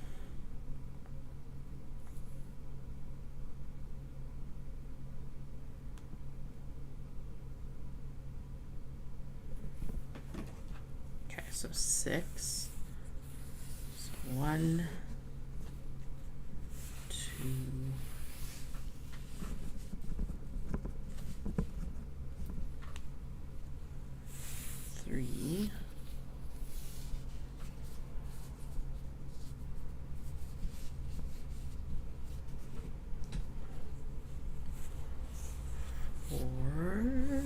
Okay, so 6. So 1, 2, 3, 4,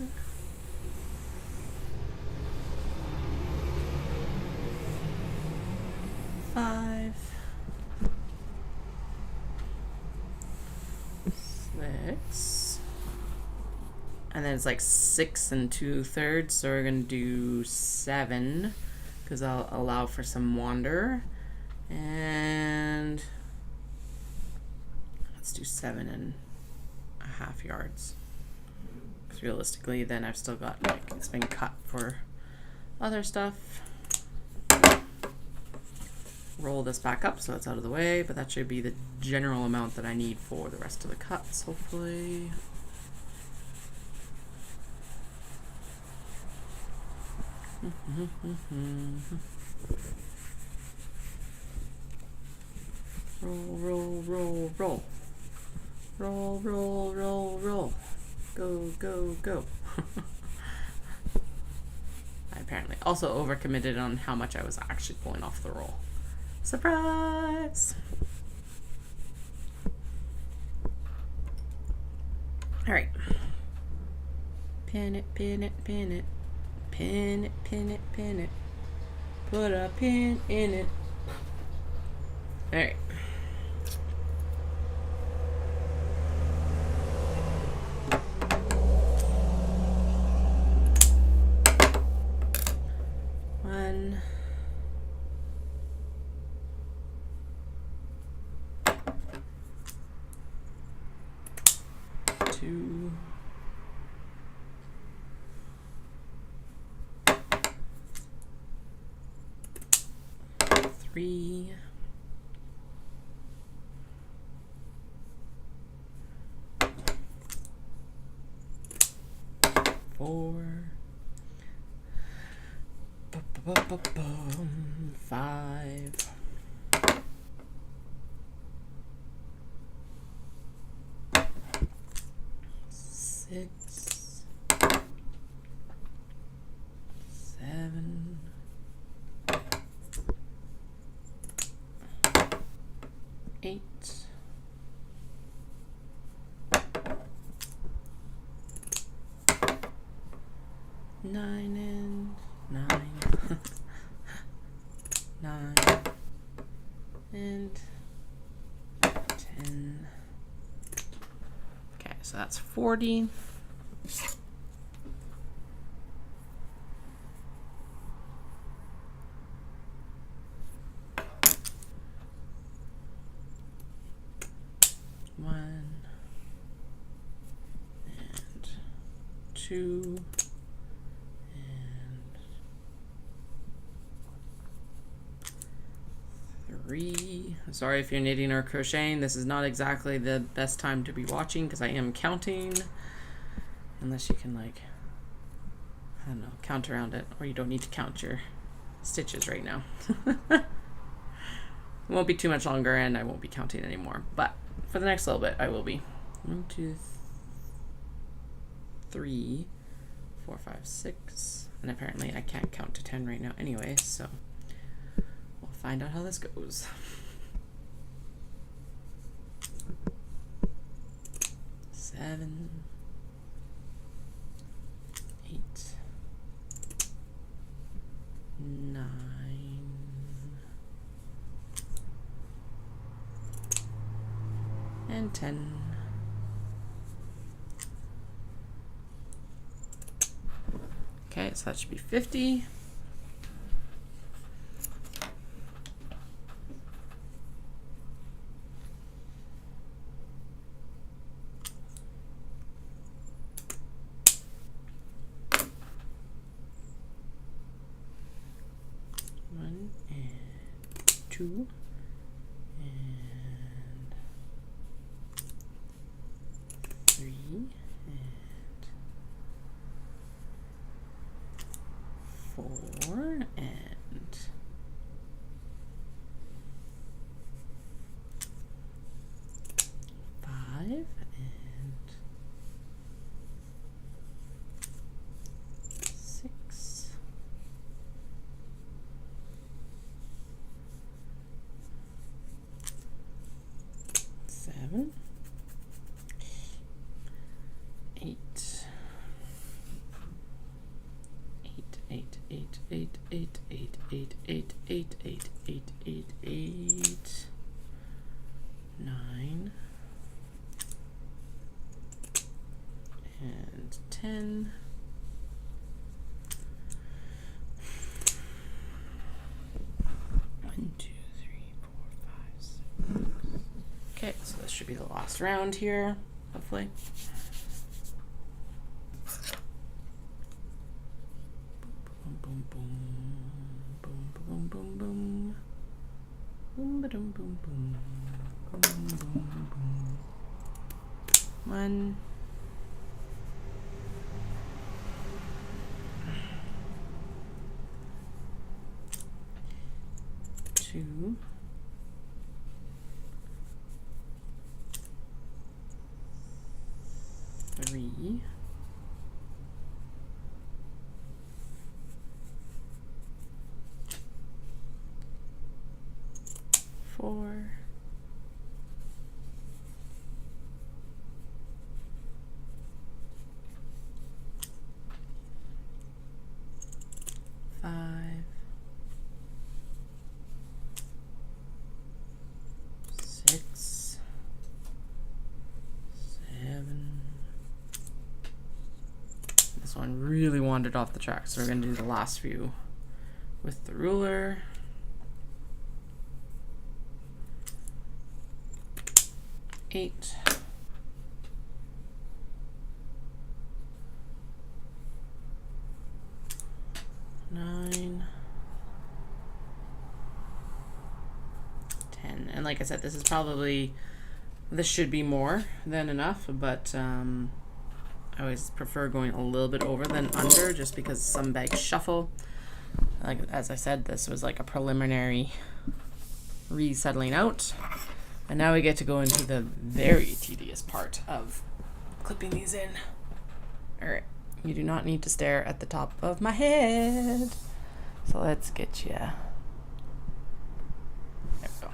5, 6, and then it's like 6 2/3, so we're gonna do 7 because I'll allow for some wander, and let's do 7.5 yards. Because realistically, then I've still got, like, it's been cut for other stuff. Roll this back up so it's out of the way, but that should be the general amount that I need for the rest of the cuts, hopefully. Roll, roll, roll, roll. Roll, roll, roll, roll. Go, go, go. I apparently also overcommitted on how much I was actually pulling off the roll. Surprise! All right. Pin it, pin it, pin it. Pin it, pin it, pin it. Put a pin in it. All right. One. 2. 3. 4. 5. 6. 7. 8. 9 and 9. 9 and 10. Okay, so that's 40. One and 2 and 3. Sorry if you're knitting or crocheting. This is not exactly the best time to be watching because I am counting. Unless you can, like, I don't know, count around it, or you don't need to count your stitches right now. It won't be too much longer and I won't be counting anymore, but for the next little bit I will be. 1, 2, 3, 4, 5, 6, and apparently I can't count to 10 right now anyway, so we'll find out how this goes. 7, 8, 9, and 10. Okay, so that should be 50. One and two and three and 4 and 5 and 6 7 8 9 and 10 1 2 3 4 5 6. Okay, so this should be the last round here, hopefully. Boom, boom, boom, boom, boom, boom, boom, boom, boom, boom, boom, boom, boom, boom. 1, 2, 3, 4, 5, 6, 7. This one really wandered off the track, so we're going to do the last few with the ruler. 8, 9, 10. And like I said, this should be more than enough, but I always prefer going a little bit over than under, just because some bags shuffle. Like, as I said, this was like a preliminary resettling out. And now we get to go into the very tedious part of clipping these in. All right, you do not need to stare at the top of my head. So let's get you. There we go.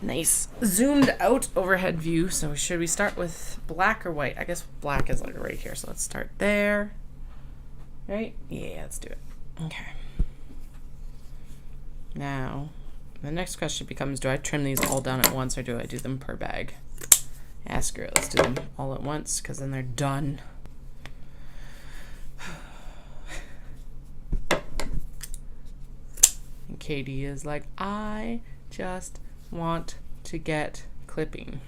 Nice zoomed out overhead view. So should we start with black or white? I guess black is like right here. So let's start there. Right? Yeah, let's do it. Okay. Now, the next question becomes, do I trim these all down at once or do I do them per bag? Ask her. Let's do them all at once because then they're done. And Katie is like, I just want to get clipping.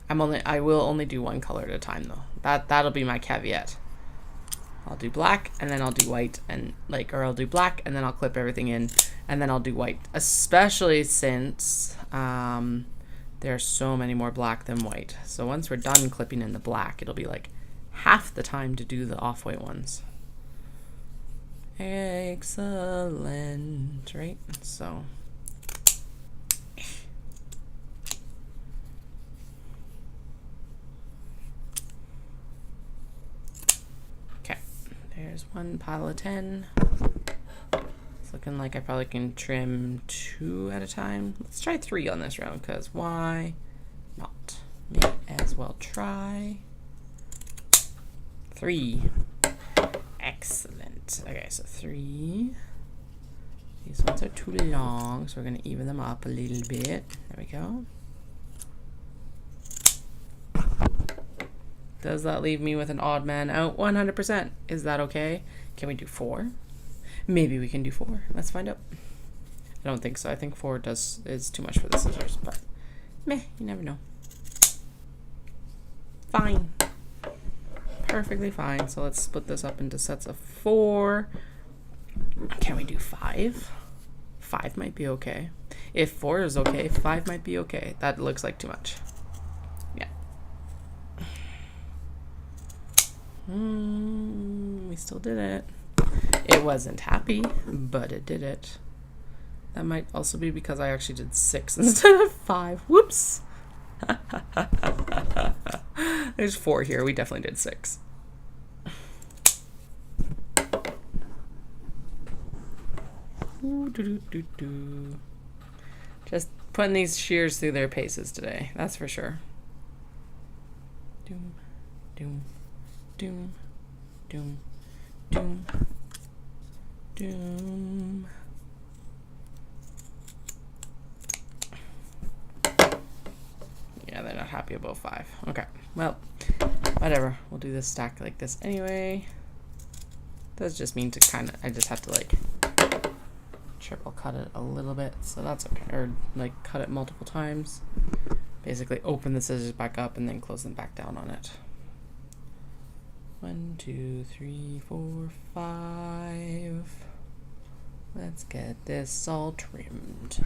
I will only do one color at a time though. That'll be my caveat. I'll do black and then I'll do white or I'll do black and then I'll clip everything in and then I'll do white, especially since there are so many more black than white. So once we're done clipping in the black, it'll be like half the time to do the off-white ones. Excellent, right? So there's one pile of 10. It's looking like I probably can trim 2 at a time. Let's try 3 on this round, because why not? May as well try 3. Excellent. Okay, so 3. These ones are too long, so we're going to even them up a little bit. There we go. Does that leave me with an odd man out? 100%. Is that okay? Can we do 4? Maybe we can do 4. Let's find out. I don't think so. I think 4 is too much for the scissors, but meh, you never know. Fine. Perfectly fine. So let's split this up into sets of 4. Can we do 5? 5 might be okay. If 4 is okay, 5 might be okay. That looks like too much. Yeah. We still did it. It wasn't happy, but it did it. That might also be because I actually did 6 instead of 5. Whoops. There's 4 here. We definitely did 6. Just putting these shears through their paces today. That's for sure. Doom, doom, doom, doom, doom, doom. Yeah, they're not happy about 5. Okay, well, whatever. We'll do this stack like this anyway. Does just mean to I just have to like triple cut it a little bit, so that's okay. Or like cut it multiple times. Basically open the scissors back up and then close them back down on it. 1, 2, 3, 4, 5. Let's get this all trimmed.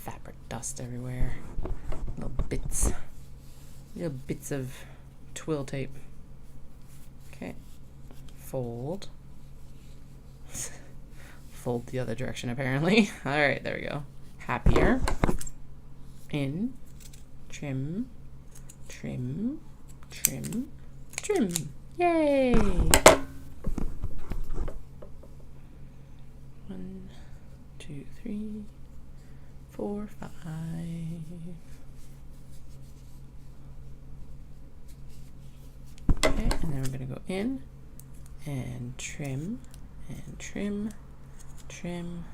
Fabric dust everywhere. Little bits of twill tape. Okay. Fold. Fold the other direction apparently. All right, there we go. Happier. In. Trim. Trim. Trim. Trim. Yay! 1, 2, 3, 4, 5. Okay, and then we're gonna go in and trim and trim, trim,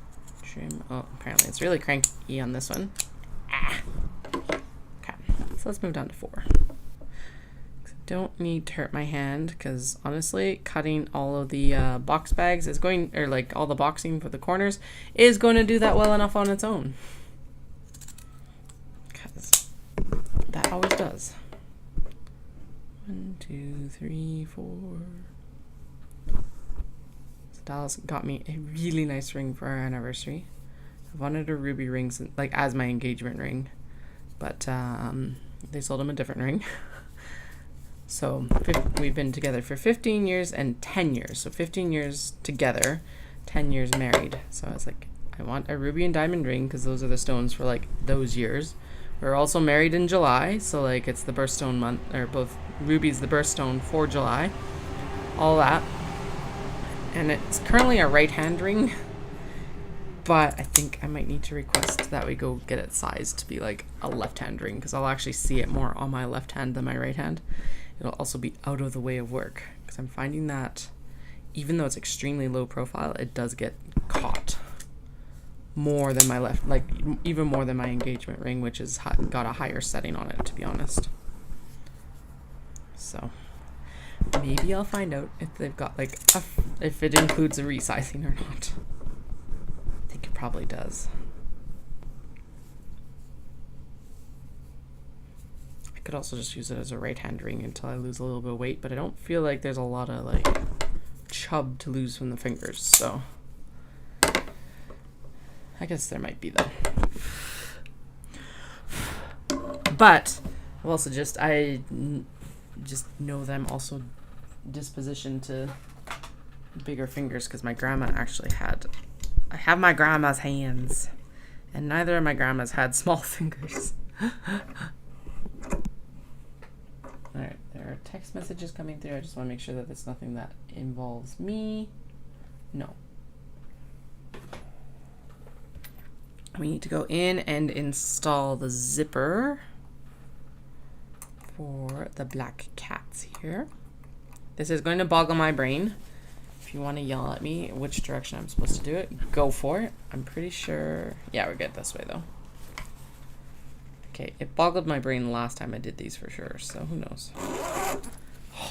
trim. Oh, apparently it's really cranky on this one. Ah. Okay, so let's move down to 4. Don't need to hurt my hand because honestly, cutting all of the box bags is going, or like all the boxing for the corners is going to do that well enough on its own. Because that always does. 1, 2, 3, 4. So Dallas got me a really nice ring for our anniversary. I wanted a ruby ring, like as my engagement ring, but they sold him a different ring. So we've been together for 15 years and 10 years. So 15 years together, 10 years married. So I was like, I want a ruby and diamond ring because those are the stones for like those years. We're also married in July. So like it's the birthstone month, or both ruby's the birthstone for July. All that. And it's currently a right hand ring. But I think I might need to request that we go get it sized to be like a left hand ring because I'll actually see it more on my left hand than my right hand. It'll also be out of the way of work because I'm finding that even though it's extremely low profile, it does get caught more than my left, like even more than my engagement ring, which has got a higher setting on it, to be honest. So maybe I'll find out if they've got like if it includes a resizing or not. I think it probably does. Could also just use it as a right hand ring until I lose a little bit of weight, but I don't feel like there's a lot of like chub to lose from the fingers, so I guess there might be though. But I've also I just know that I'm also dispositioned to bigger fingers because my grandma actually I have my grandma's hands and neither of my grandmas had small fingers. Alright, there are text messages coming through. I just want to make sure that it's nothing that involves me. No. We need to go in and install the zipper for the black cats here. This is going to boggle my brain. If you want to yell at me which direction I'm supposed to do it, go for it. I'm pretty sure. Yeah, we're good this way though. Okay, it boggled my brain last time I did these for sure, so who knows. Oh,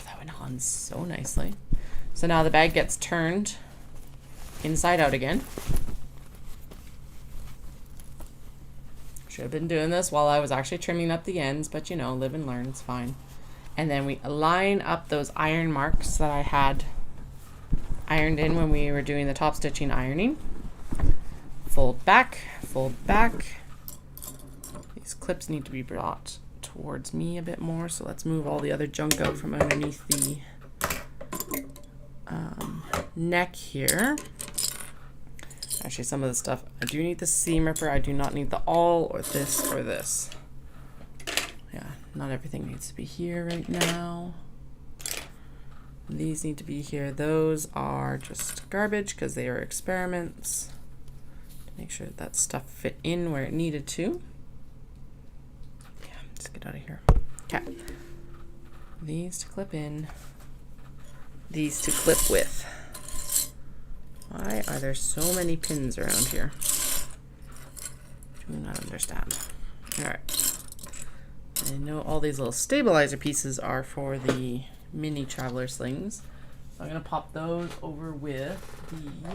that went on so nicely. So now the bag gets turned inside out again. Should have been doing this while I was actually trimming up the ends, but you know, live and learn, it's fine. And then we line up those iron marks that I had ironed in when we were doing the top stitching ironing. Fold back, fold back. These clips need to be brought towards me a bit more, so let's move all the other junk out from underneath the neck here. Actually, some of the stuff, I do need the seam ripper. I do not need the awl or this or this. Yeah, not everything needs to be here right now. These need to be here. Those are just garbage because they are experiments. Make sure that stuff fit in where it needed to. Yeah, just get out of here. Okay. These to clip in. These to clip with. Why are there so many pins around here? Do not understand. Alright. I know all these little stabilizer pieces are for the mini traveler slings. So I'm going to pop those over with the...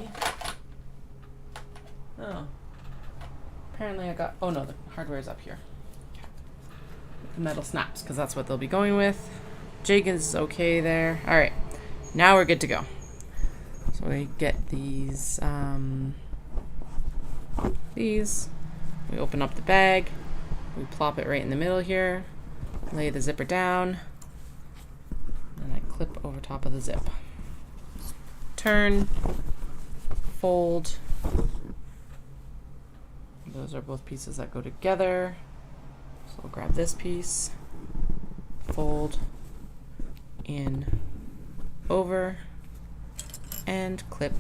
Oh. Apparently I got... Oh no, the hardware is up here. Okay. The metal snaps, because that's what they'll be going with. Jenkins is okay there. Alright. Now we're good to go. So we get these, we open up the bag, we plop it right in the middle here, lay the zipper down, and I clip over top of the zip. Turn, fold. Those are both pieces that go together. So I'll grab this piece, fold, in, over, and clip.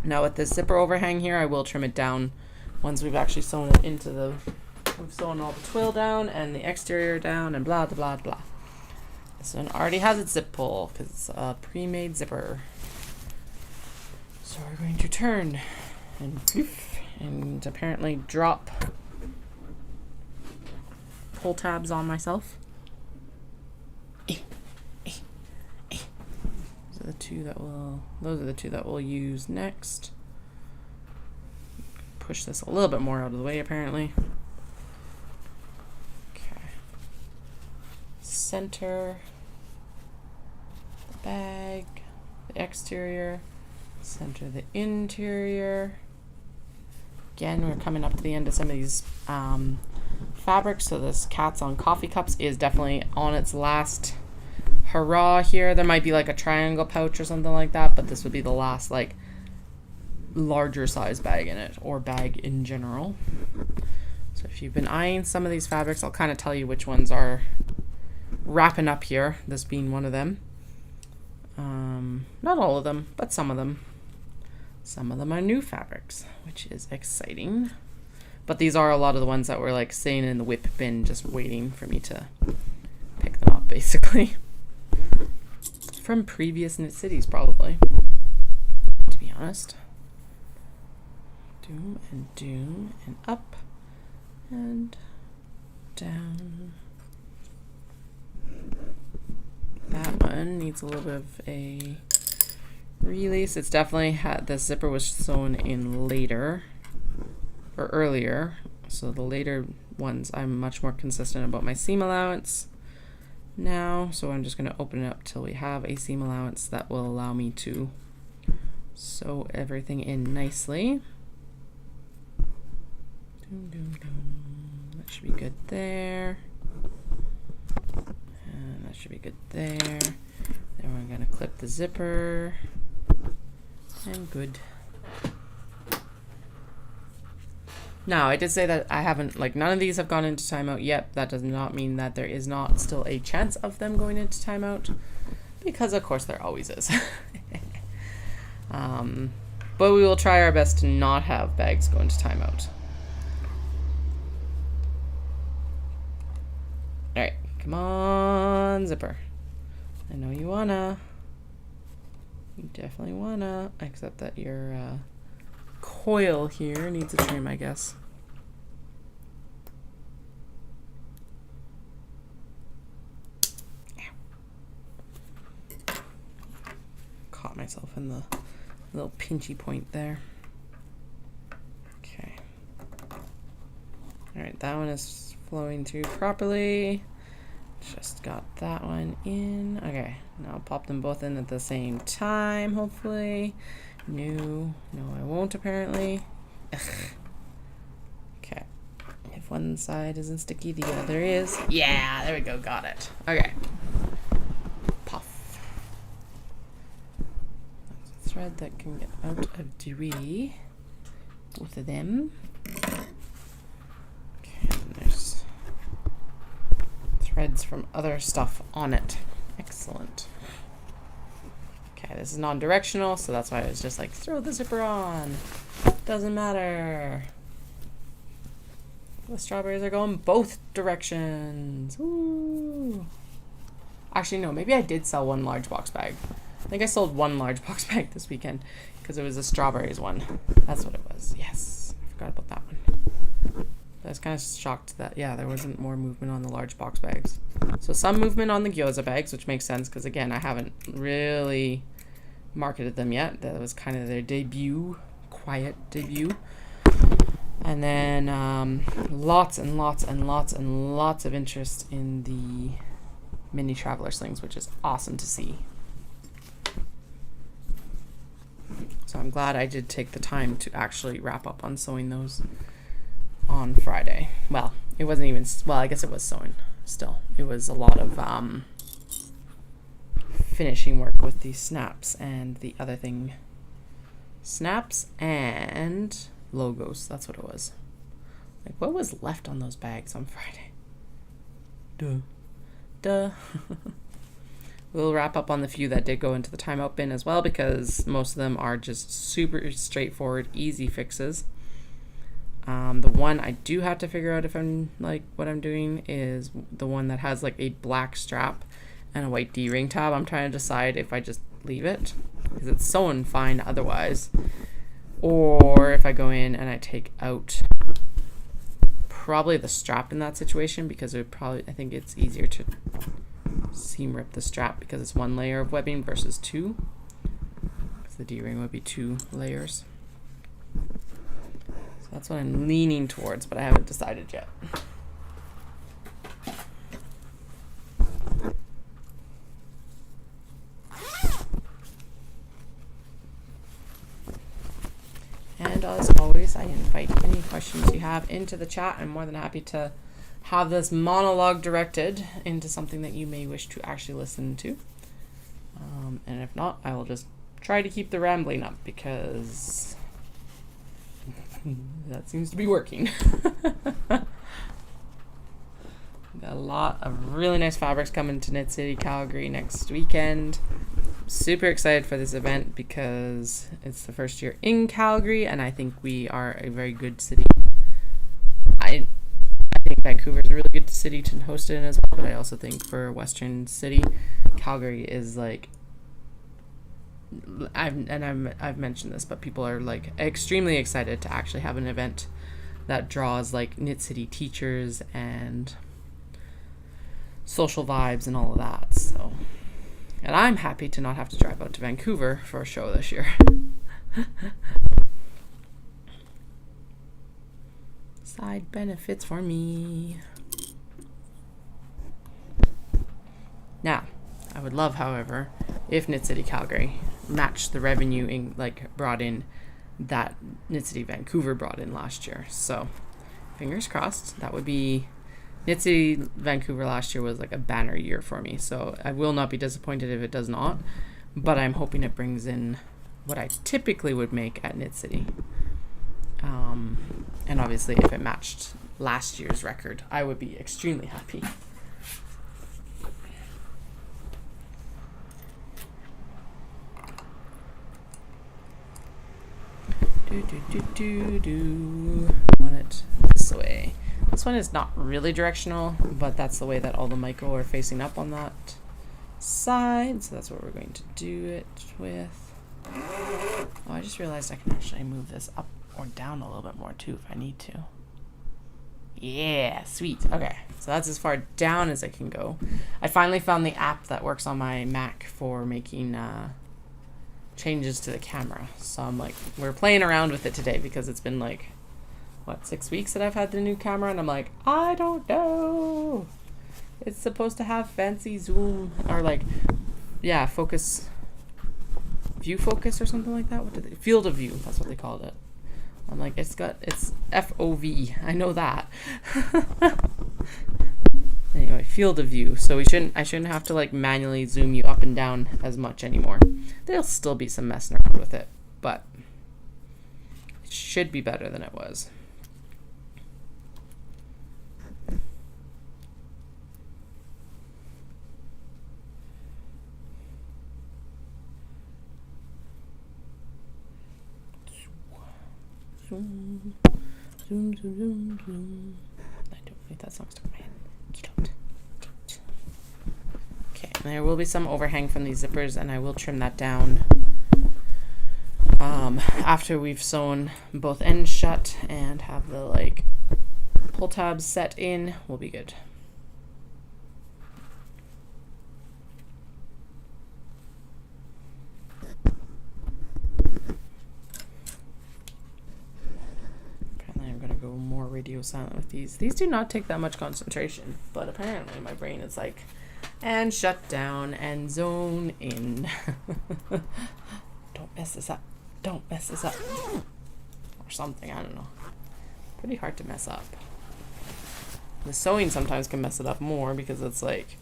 Now with this zipper overhang here, I will trim it down once we've actually sewn it into the, we've sewn all the twill down and the exterior down and blah, blah, blah, blah. This one already has its zip pull because it's a pre-made zipper. So we're going to turn and apparently drop pull tabs on myself. The two that will, those are the two that we'll use next. Push this a little bit more out of the way apparently. Okay. Center the bag, the exterior, center the interior. Again, we're coming up to the end of some of these fabrics, so this Cats on Coffee Cups is definitely on its last hurrah here. There might be like a triangle pouch or something like that, but this would be the last like larger size bag in it, or bag in general. So if you've been eyeing some of these fabrics, I'll kind of tell you which ones are wrapping up here, this being one of them. Not all of them, but some of them. Some of them are new fabrics, which is exciting. But these are a lot of the ones that were like sitting in the whip bin just waiting for me to pick them up basically. From previous knit cities, probably, to be honest. Doom and up and down. That one needs a little bit of a release. It's definitely had, the zipper was sewn in later or earlier, so the later ones I'm much more consistent about my seam allowance now, so I'm just going to open it up till we have a seam allowance that will allow me to sew everything in nicely. That should be good there, and that should be good there. Then we're going to clip the zipper, and good. Now, I did say that I haven't, like, none of these have gone into timeout yet. That does not mean that there is not still a chance of them going into timeout, because of course there always is. But we will try our best to not have bags go into timeout. Alright, come on, zipper. I know you wanna. You definitely wanna, except that your coil here needs a trim, I guess. myself in the little pinchy point there. Okay. All right, that one is flowing through properly. Just got that one in. Okay, now I'll pop them both in at the same time, hopefully. No, I won't apparently. Ugh. Okay. If one side isn't sticky, the other is. Yeah, there we go, got it. Okay. Puff. That's a thread that can get out of debris. Both of them. Okay, and there's threads from other stuff on it. Excellent. Okay, this is non-directional, so that's why I was just like, throw the zipper on. Doesn't matter. The strawberries are going both directions. Ooh. Actually, no, maybe I did sell one large box bag. I think I sold one large box bag this weekend because it was a strawberries one. That's what it was. Yes, I forgot about that one. I was kind of shocked that, yeah, there wasn't more movement on the large box bags. So some movement on the gyoza bags, which makes sense because, again, I haven't really marketed them yet. That was kind of their debut, quiet debut. And then lots and lots and lots and lots of interest in the mini traveler slings, which is awesome to see. So I'm glad I did take the time to actually wrap up on sewing those on Friday. Well, it wasn't even, well, I guess it was sewing still. It was a lot of finishing work with the snaps and the other thing. Snaps and logos, that's what it was. Like, what was left on those bags on Friday? Duh. We'll wrap up on the few that did go into the timeout bin as well, because most of them are just super straightforward, easy fixes. The one I do have to figure out if I'm like what I'm doing is the one that has like a black strap and a white D-ring tab. I'm trying to decide if I just leave it because it's sewn fine otherwise, or if I go in and I take out probably the strap in that situation, because it would probably, I think it's easier to seam rip the strap because it's one layer of webbing versus two, because the D-ring would be 2 layers. So that's what I'm leaning towards, but I haven't decided yet. And as always, I invite any questions you have into the chat. I'm more than happy to have this monologue directed into something that you may wish to actually listen to. And if not, I will just try to keep the rambling up because that seems to be working. Got a lot of really nice fabrics coming to Knit City, Calgary next weekend. Super excited for this event because it's the first year in Calgary, and I think we are a very good city. I think Vancouver is a really good city to host it in as well, but I also think for Western City, Calgary is like, I've mentioned this, but people are like extremely excited to actually have an event that draws like Knit City teachers and social vibes and all of that. So, and I'm happy to not have to drive out to Vancouver for a show this year. Side benefits for me. Now, I would love, however, if Knit City Calgary matched the revenue in, like, brought in that Knit City Vancouver brought in last year. So, fingers crossed. That would be, Knit City Vancouver last year was like a banner year for me. So I will not be disappointed if it does not, but I'm hoping it brings in what I typically would make at Knit City. And obviously if it matched last year's record, I would be extremely happy. Want it this way. This one is not really directional, but that's the way that all the micro are facing up on that side, so that's what we're going to do it with. Oh, I just realized I can actually move this up or down a little bit more too if I need to. Yeah, sweet. Okay, so that's as far down as I can go. I finally found the app that works on my Mac for making changes to the camera. So I'm like, we're playing around with it today because it's been like, what, 6 weeks that I've had the new camera, and I'm like, I don't know. It's supposed to have fancy zoom or like, yeah, focus, view focus or something like that. What did they, field of view? That's what they called it. I'm like, it's FOV. I know that. Anyway, field of view. So I shouldn't have to like manually zoom you up and down as much anymore. There'll still be some messing around with it, but it should be better than it was. Zoom, zoom, zoom, zoom, zoom. I don't think that song's stuck in my head. Get out. Okay, and there will be some overhang from these zippers, and I will trim that down after we've sewn both ends shut and have the like pull tabs set in. We'll be good. More radio silent with these. These do not take that much concentration, but apparently my brain is like, and shut down and zone in. Don't mess this up. Don't mess this up. Or something, I don't know. Pretty hard to mess up. The sewing sometimes can mess it up more because it's like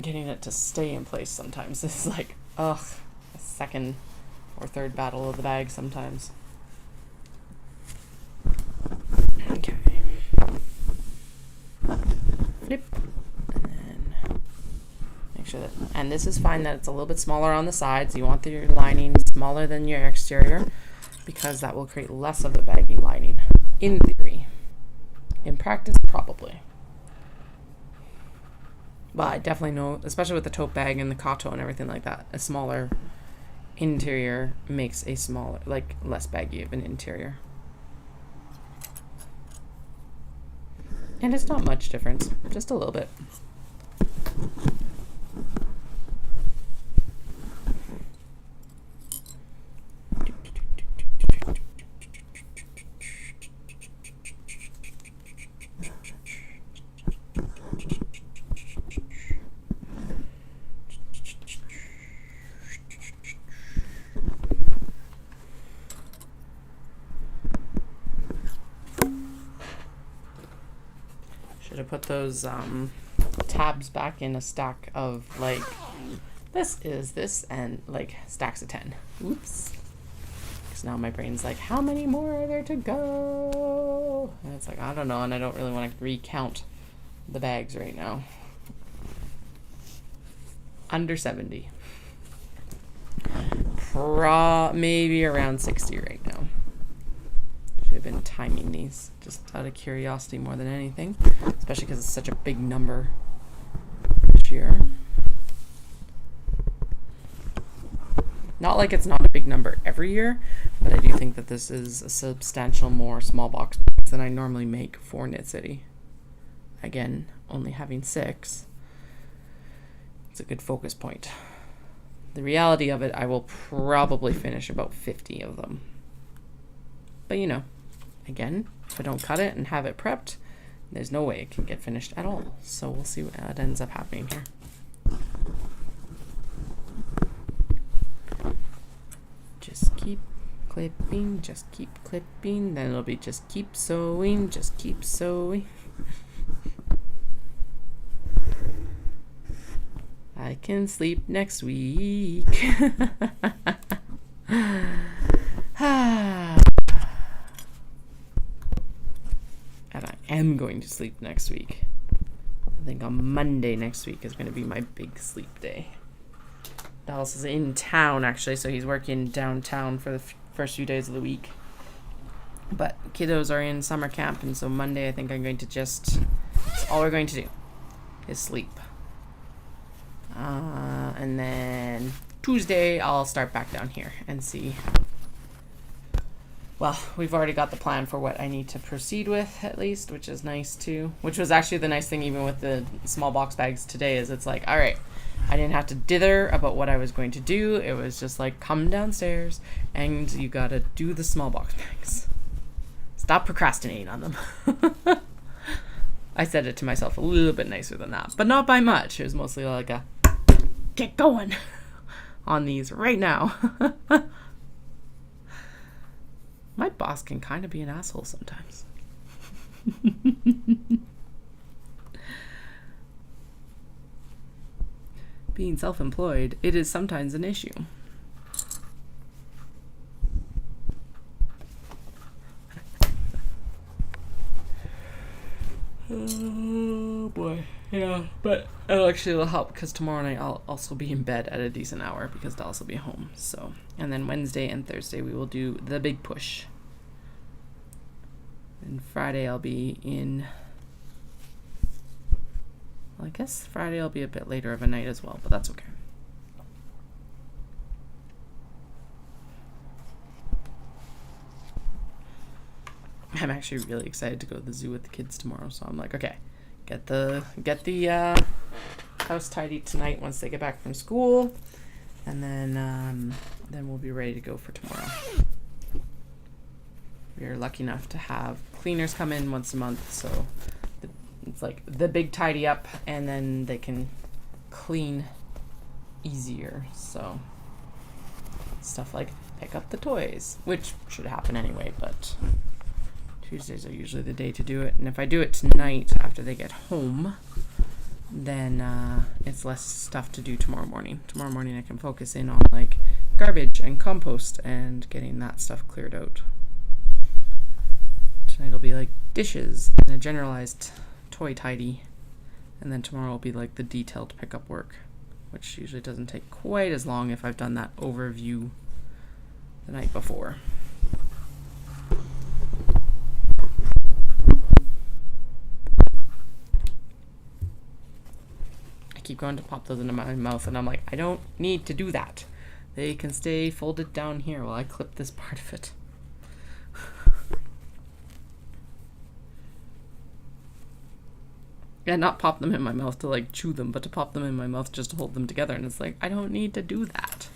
getting it to stay in place sometimes. It's like, ugh, a second or third battle of the bag sometimes. Okay. Flip. And then make sure that, and this is fine that it's a little bit smaller on the sides. You want your lining smaller than your exterior because that will create less of a bagging lining. In theory. In practice, probably. But I definitely know, especially with the tote bag and the kato and everything like that, a smaller interior makes a smaller, like less baggy of an interior. And it's not much difference, just a little bit. Should have put those tabs back in a stack of like, this is this, and like stacks of 10. Oops. Because now my brain's like, how many more are there to go? And it's like, I don't know, and I don't really want to recount the bags right now. Under 70. Maybe around 60 right now. Should have been timing these just out of curiosity more than anything, especially because it's such a big number this year. Not like it's not a big number every year, but I do think that this is a substantial more small box than I normally make for Knit City. Again, only having 6, it's a good focus point. The reality of it, I will probably finish about 50 of them. But you know, again, if I don't cut it and have it prepped, there's no way it can get finished at all. So we'll see what ends up happening here. Just keep clipping, just keep clipping, then it'll be just keep sewing, just keep sewing. I can sleep next week. And I am going to sleep next week. I think on Monday next week is going to be my big sleep day. Dallas is in town, actually, so he's working downtown for the first few days of the week. But kiddos are in summer camp, and so Monday I think I'm going to just... all we're going to do is sleep. And then Tuesday I'll start back down here and see... well, we've already got the plan for what I need to proceed with, at least, which is nice too. Which was actually the nice thing even with the small box bags today, is it's like, all right, I didn't have to dither about what I was going to do. It was just like, come downstairs and you gotta do the small box bags. Stop procrastinating on them. I said it to myself a little bit nicer than that, but not by much. It was mostly like a, get going on these right now. My boss can kind of be an asshole sometimes. Being self-employed, it is sometimes an issue. Oh boy, yeah, but it'll help because tomorrow night I'll also be in bed at a decent hour because Dallas will be home. So, and then Wednesday and Thursday we will do the big push. And Friday I'll be in. Well, I guess Friday will be a bit later of a night as well, but that's okay. I'm actually really excited to go to the zoo with the kids tomorrow, so I'm like, okay, get the house tidy tonight once they get back from school, and then we'll be ready to go for tomorrow. We are lucky enough to have cleaners come in once a month, so it's like the big tidy up, and then they can clean easier. So stuff like pick up the toys, which should happen anyway, but Tuesdays are usually the day to do it. And if I do it tonight after they get home, then it's less stuff to do tomorrow morning. Tomorrow morning I can focus in on like garbage and compost and getting that stuff cleared out. Tonight will be like dishes and a generalized toy tidy. And then tomorrow will be like the detailed pickup work, which usually doesn't take quite as long if I've done that overview the night before. Keep going to pop those into my mouth, and I'm like, I don't need to do that. They can stay folded down here while I clip this part of it. Yeah, not pop them in my mouth to like chew them, but to pop them in my mouth just to hold them together, and it's like, I don't need to do that.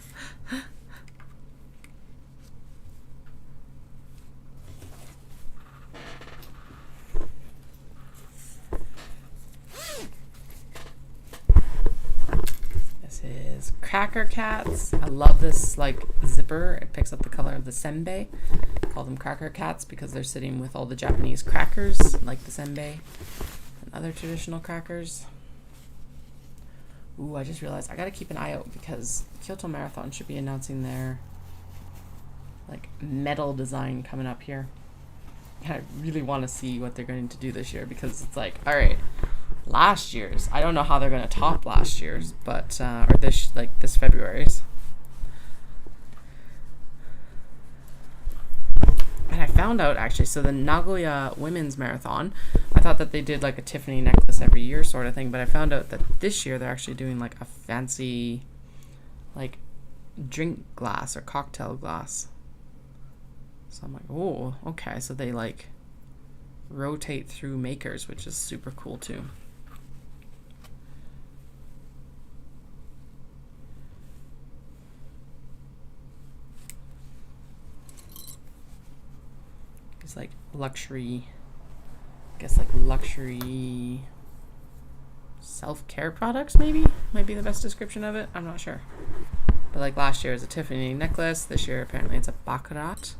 Is Cracker Cats. I love this like zipper. It picks up the color of the senbei. I call them Cracker Cats because they're sitting with all the Japanese crackers like the senbei and other traditional crackers. Ooh, I just realized I gotta keep an eye out because Kyoto Marathon should be announcing their like medal design coming up here. I really want to see what they're going to do this year because it's like, all right, last year's, I don't know how they're going to top last year's, but or this February's. And I found out actually, so the Nagoya Women's Marathon, I thought that they did like a Tiffany necklace every year sort of thing, but I found out that this year they're actually doing like a fancy like drink glass or cocktail glass. So I'm like, oh, okay. So they like rotate through makers, which is super cool too. It's like luxury, I guess like luxury self-care products maybe might be the best description of it. I'm not sure. But like last year it was a Tiffany necklace. This year apparently it's a baccarat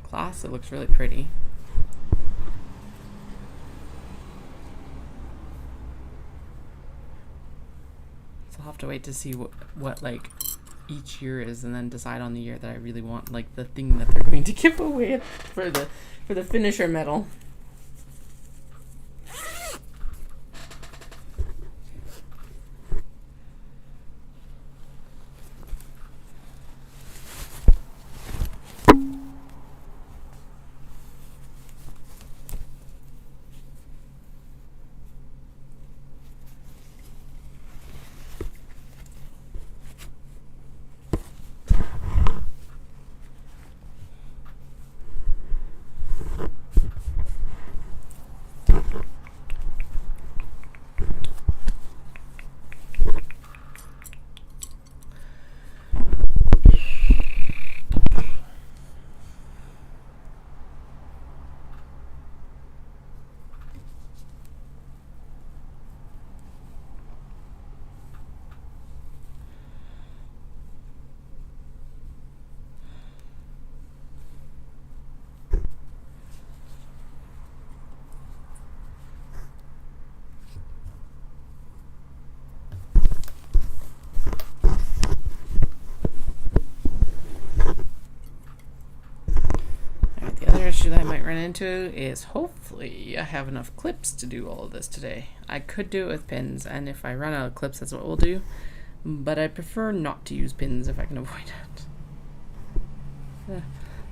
glass. It looks really pretty. So I'll have to wait to see what like each year is, and then decide on the year that I really want, like the thing that they're going to give away for the finisher medal. into is hopefully I have enough clips to do all of this today. I could do it with pins, and if I run out of clips, that's what we'll do. But I prefer not to use pins if I can avoid it.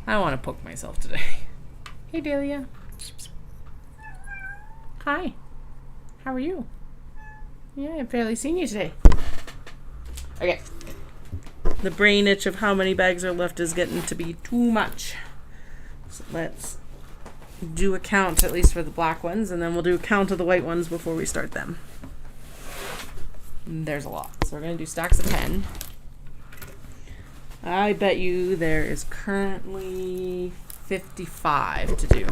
I want to poke myself today. Hey, Dahlia. Hi. How are you? Yeah, I've barely seen you today. Okay. The brain itch of how many bags are left is getting to be too much. So let's do a count, at least for the black ones, and then we'll do a count of the white ones before we start them. There's a lot. So we're going to do stacks of 10. I bet you there is currently 55 to do.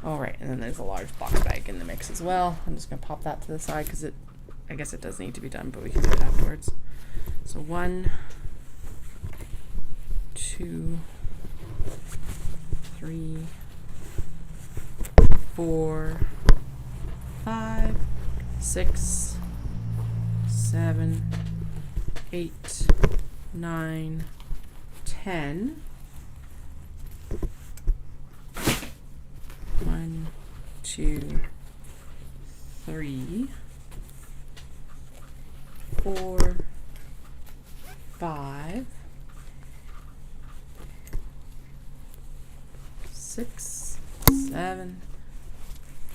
All right, and then there's a large box bag in the mix as well. I'm just going to pop that to the side because I guess it does need to be done, but we can do it afterwards. So 1, 2, 3, 4, 5, 6, 7, 8, 9, 10. 1, 2, 3, 4, 5, 6, 7,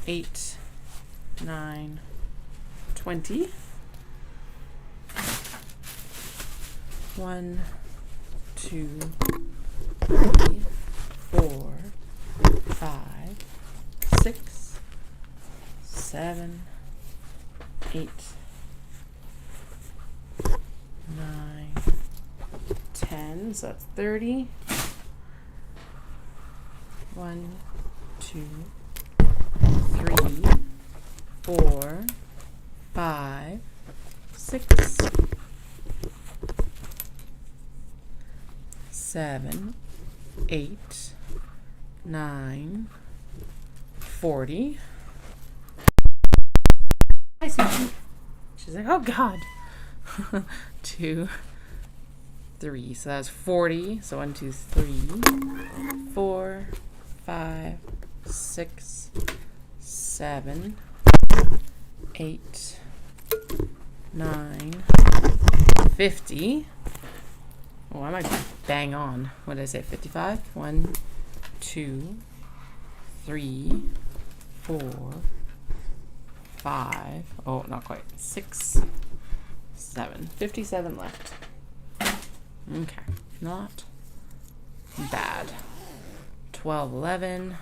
8, 9, 20. 1, 2, 3, 4, 5, 6, 7, 8, 9, 10. So that's 30. 1, 2, 3, 4, 5, 6, 7, 8, 9, 40. Hi, Susie. She's like, oh God. 2, 3. So that's 40. So 1, 2, 3, 4, 5, 6, 7, 8, 9, 50. Oh, I might bang on. What did I say? 55? 1, 2, 3, 4, 5. Oh, not quite. 6, 7. 57 left. Okay. Not bad. 12, 11.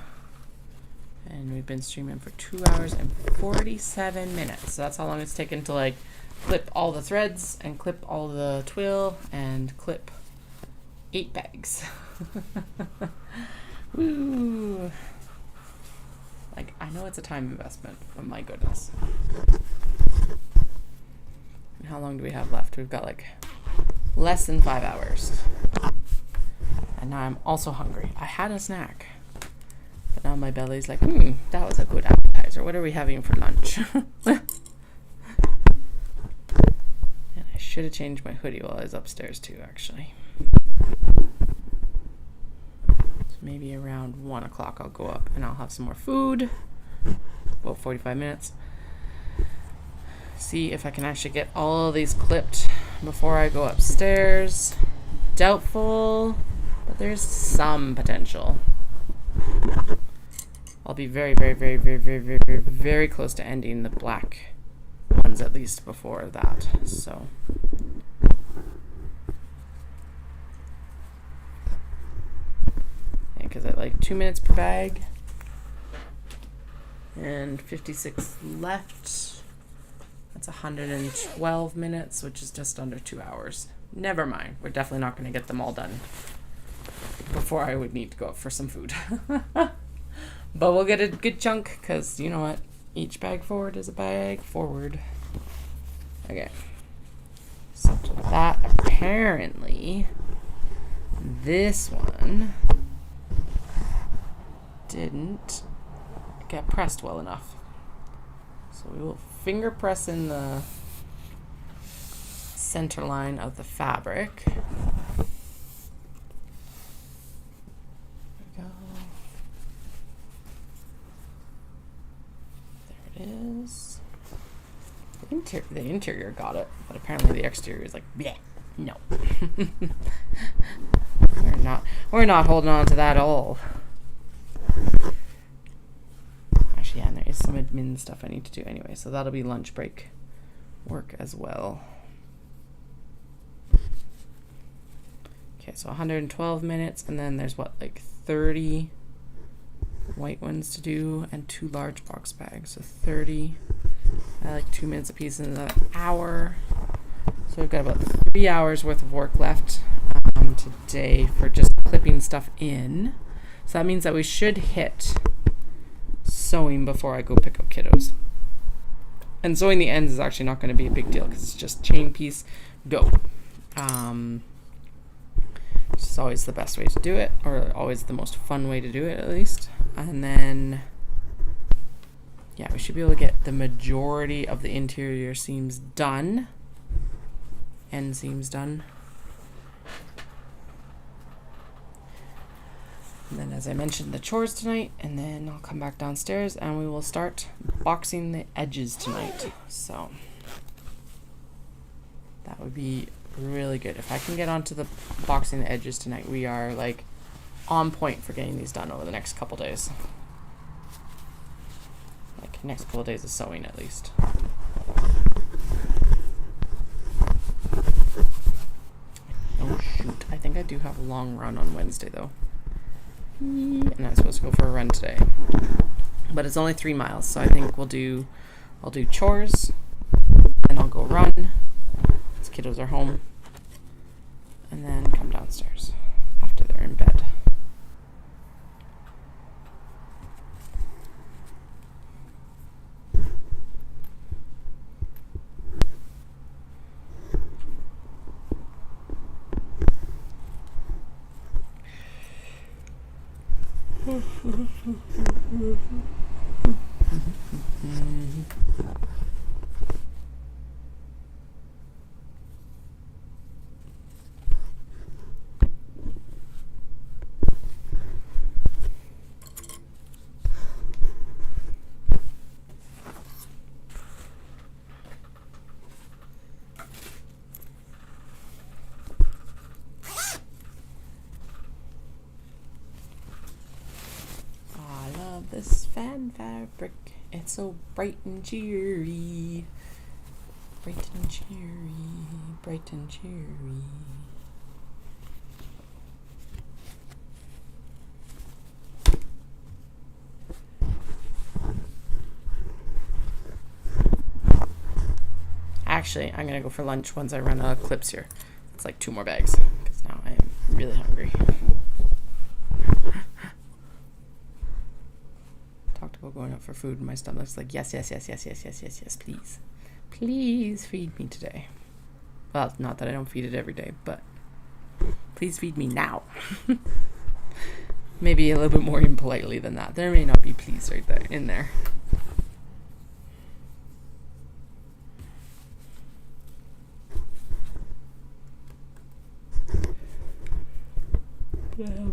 And we've been streaming for 2 hours and 47 minutes. So that's how long it's taken to like clip all the threads and clip all the twill and clip 8 bags. Woo! Like, I know it's a time investment, but my goodness. And how long do we have left? We've got like less than 5 hours. And now I'm also hungry. I had a snack. But now my belly's like, that was a good appetizer. What are we having for lunch? And I should have changed my hoodie while I was upstairs too, actually. So maybe around 1 o'clock I'll go up and I'll have some more food. About 45 minutes. See if I can actually get all of these clipped before I go upstairs. Doubtful, but there's some potential. I'll be very, very, very, very, very, very, very, very close to ending the black ones at least before that. So because at like 2 minutes per bag and 56 left. That's 112 minutes, which is just under 2 hours. Never mind. We're definitely not going to get them all done before I would need to go up for some food. But we'll get a good chunk because you know what? Each bag forward is a bag forward. Okay. So that apparently this one didn't get pressed well enough. So we will finger press in the center line of the fabric. is the interior got it, but apparently the exterior is like, bleh, no. We're not holding on to that at all. Actually, yeah, and there is some admin stuff I need to do anyway, so that'll be lunch break work as well. Okay, so 112 minutes, and then there's what, like 30 white ones to do and 2 large box bags, so 30 like 2 minutes a piece in another hour. So we've got about 3 hours worth of work left today for just clipping stuff in. So that means that we should hit sewing before I go pick up kiddos. And sewing the ends is actually not going to be a big deal because it's just chain piece, go. It's always the best way to do it, or always the most fun way to do it at least. And then yeah, we should be able to get the majority of the interior seams done. End seams done. And then, as I mentioned, the chores tonight, and then I'll come back downstairs and we will start boxing the edges tonight. So that would be really good. If I can get onto the boxing the edges tonight, we are like on point for getting these done over the next couple days. Like next couple of days of sewing at least. Oh shoot, I think I do have a long run on Wednesday though. And I'm supposed to go for a run today. But it's only 3 miles, so I think I'll do chores, and I'll go run. These kiddos are home. And then come downstairs after they're in bed. This fan fabric, it's so bright and cheery, bright and cheery, bright and cheery. Actually, I'm gonna go for lunch once I run out of clips here. It's like 2 more bags because now I am really hungry. Talked about going out for food and my stomach's like, yes, please. Please feed me today. Well, not that I don't feed it every day, but please feed me now. Maybe a little bit more impolitely than that. There may not be please right there in there.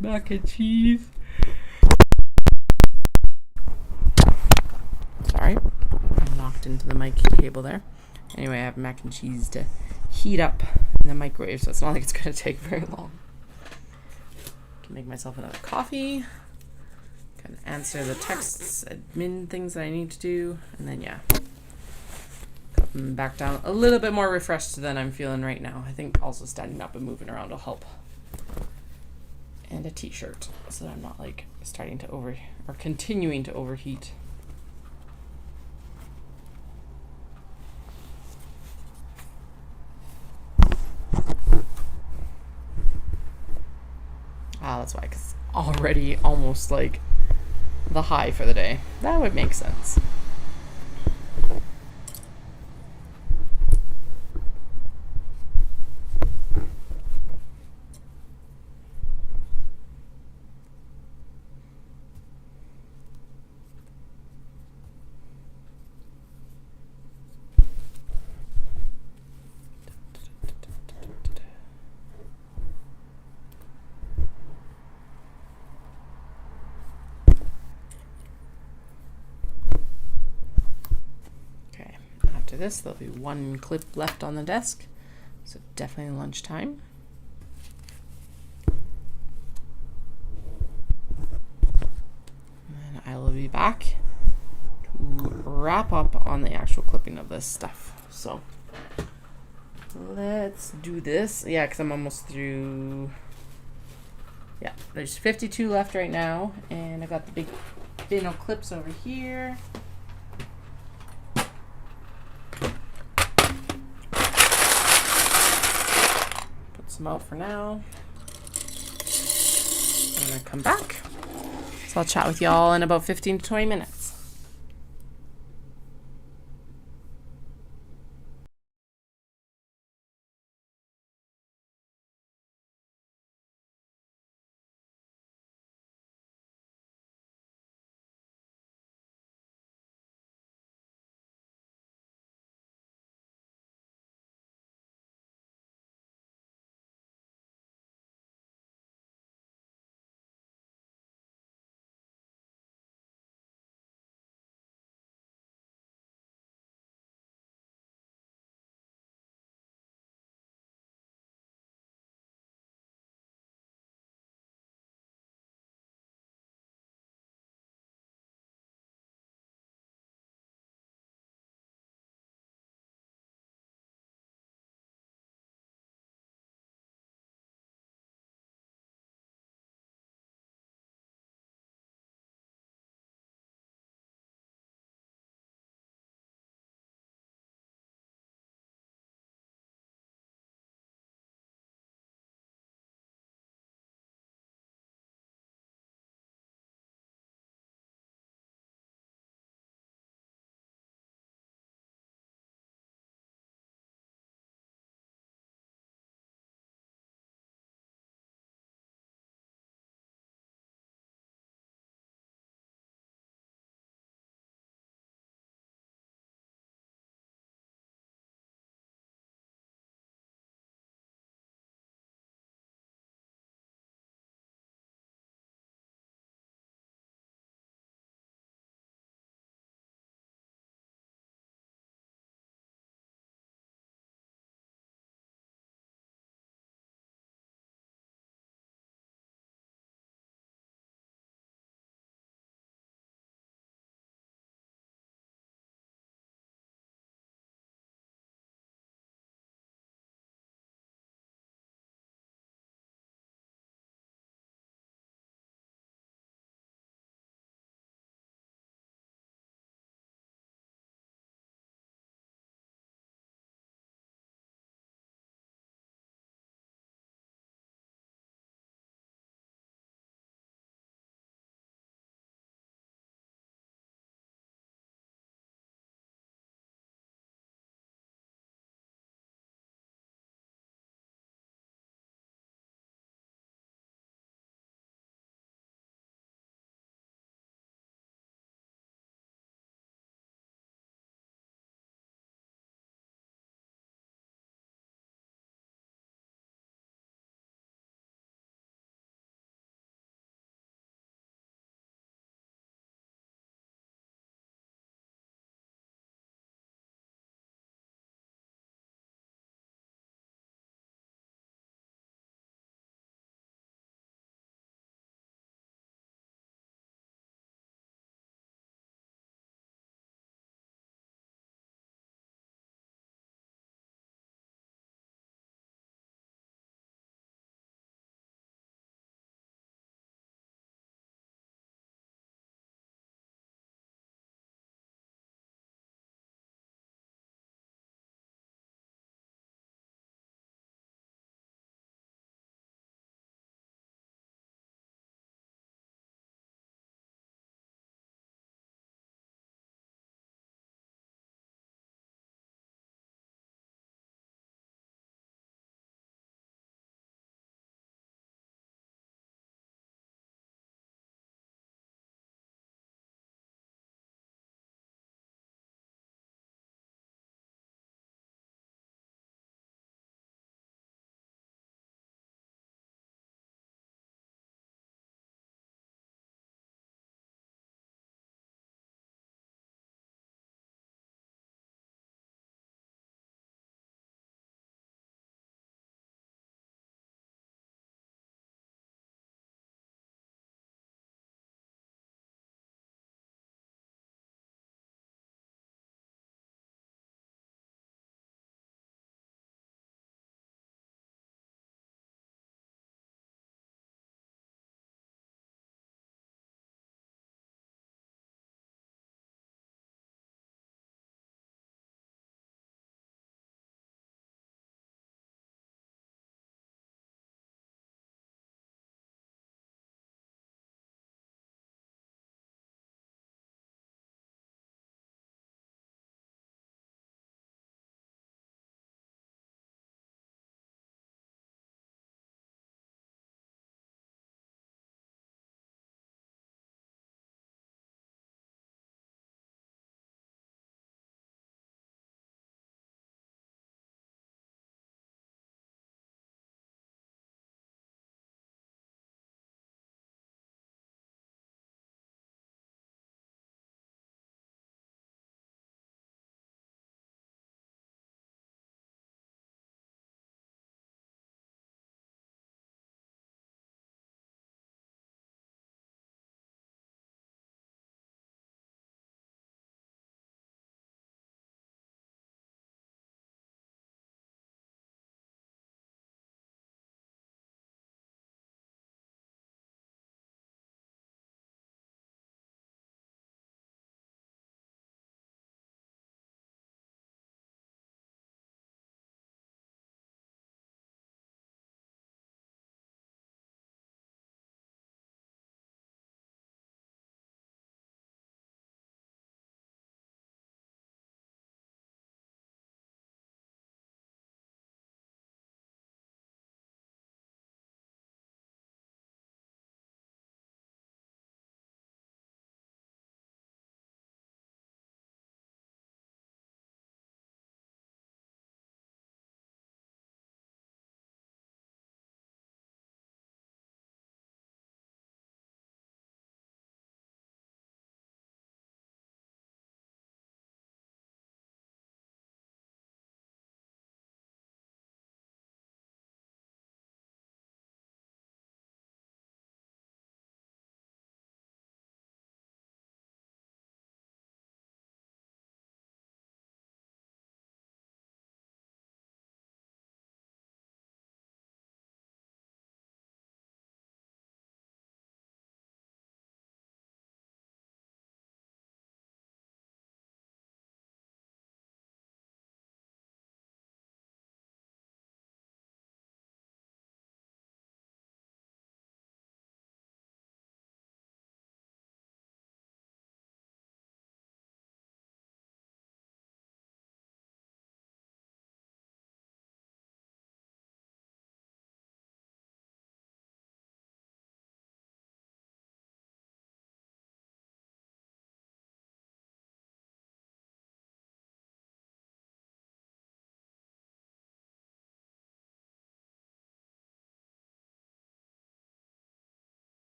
Mac and cheese. Sorry, I knocked into the mic cable there. Anyway, I have mac and cheese to heat up in the microwave, so it's not like it's going to take very long. Can make myself another coffee. Can answer the texts, admin things that I need to do, and then yeah, come back down a little bit more refreshed than I'm feeling right now. I think also standing up and moving around will help. And a t-shirt so that I'm not like starting to continuing to overheat. That's why, because already almost like the high for the day. That would make sense. this, there'll be one clip left on the desk. So definitely lunchtime. And I will be back to wrap up on the actual clipping of this stuff. So let's do this. Yeah, because I'm almost through. Yeah, there's 52 left right now, and I got the big bin of clips over here. Put some out for now. And I come back. So I'll chat with y'all in about 15 to 20 minutes.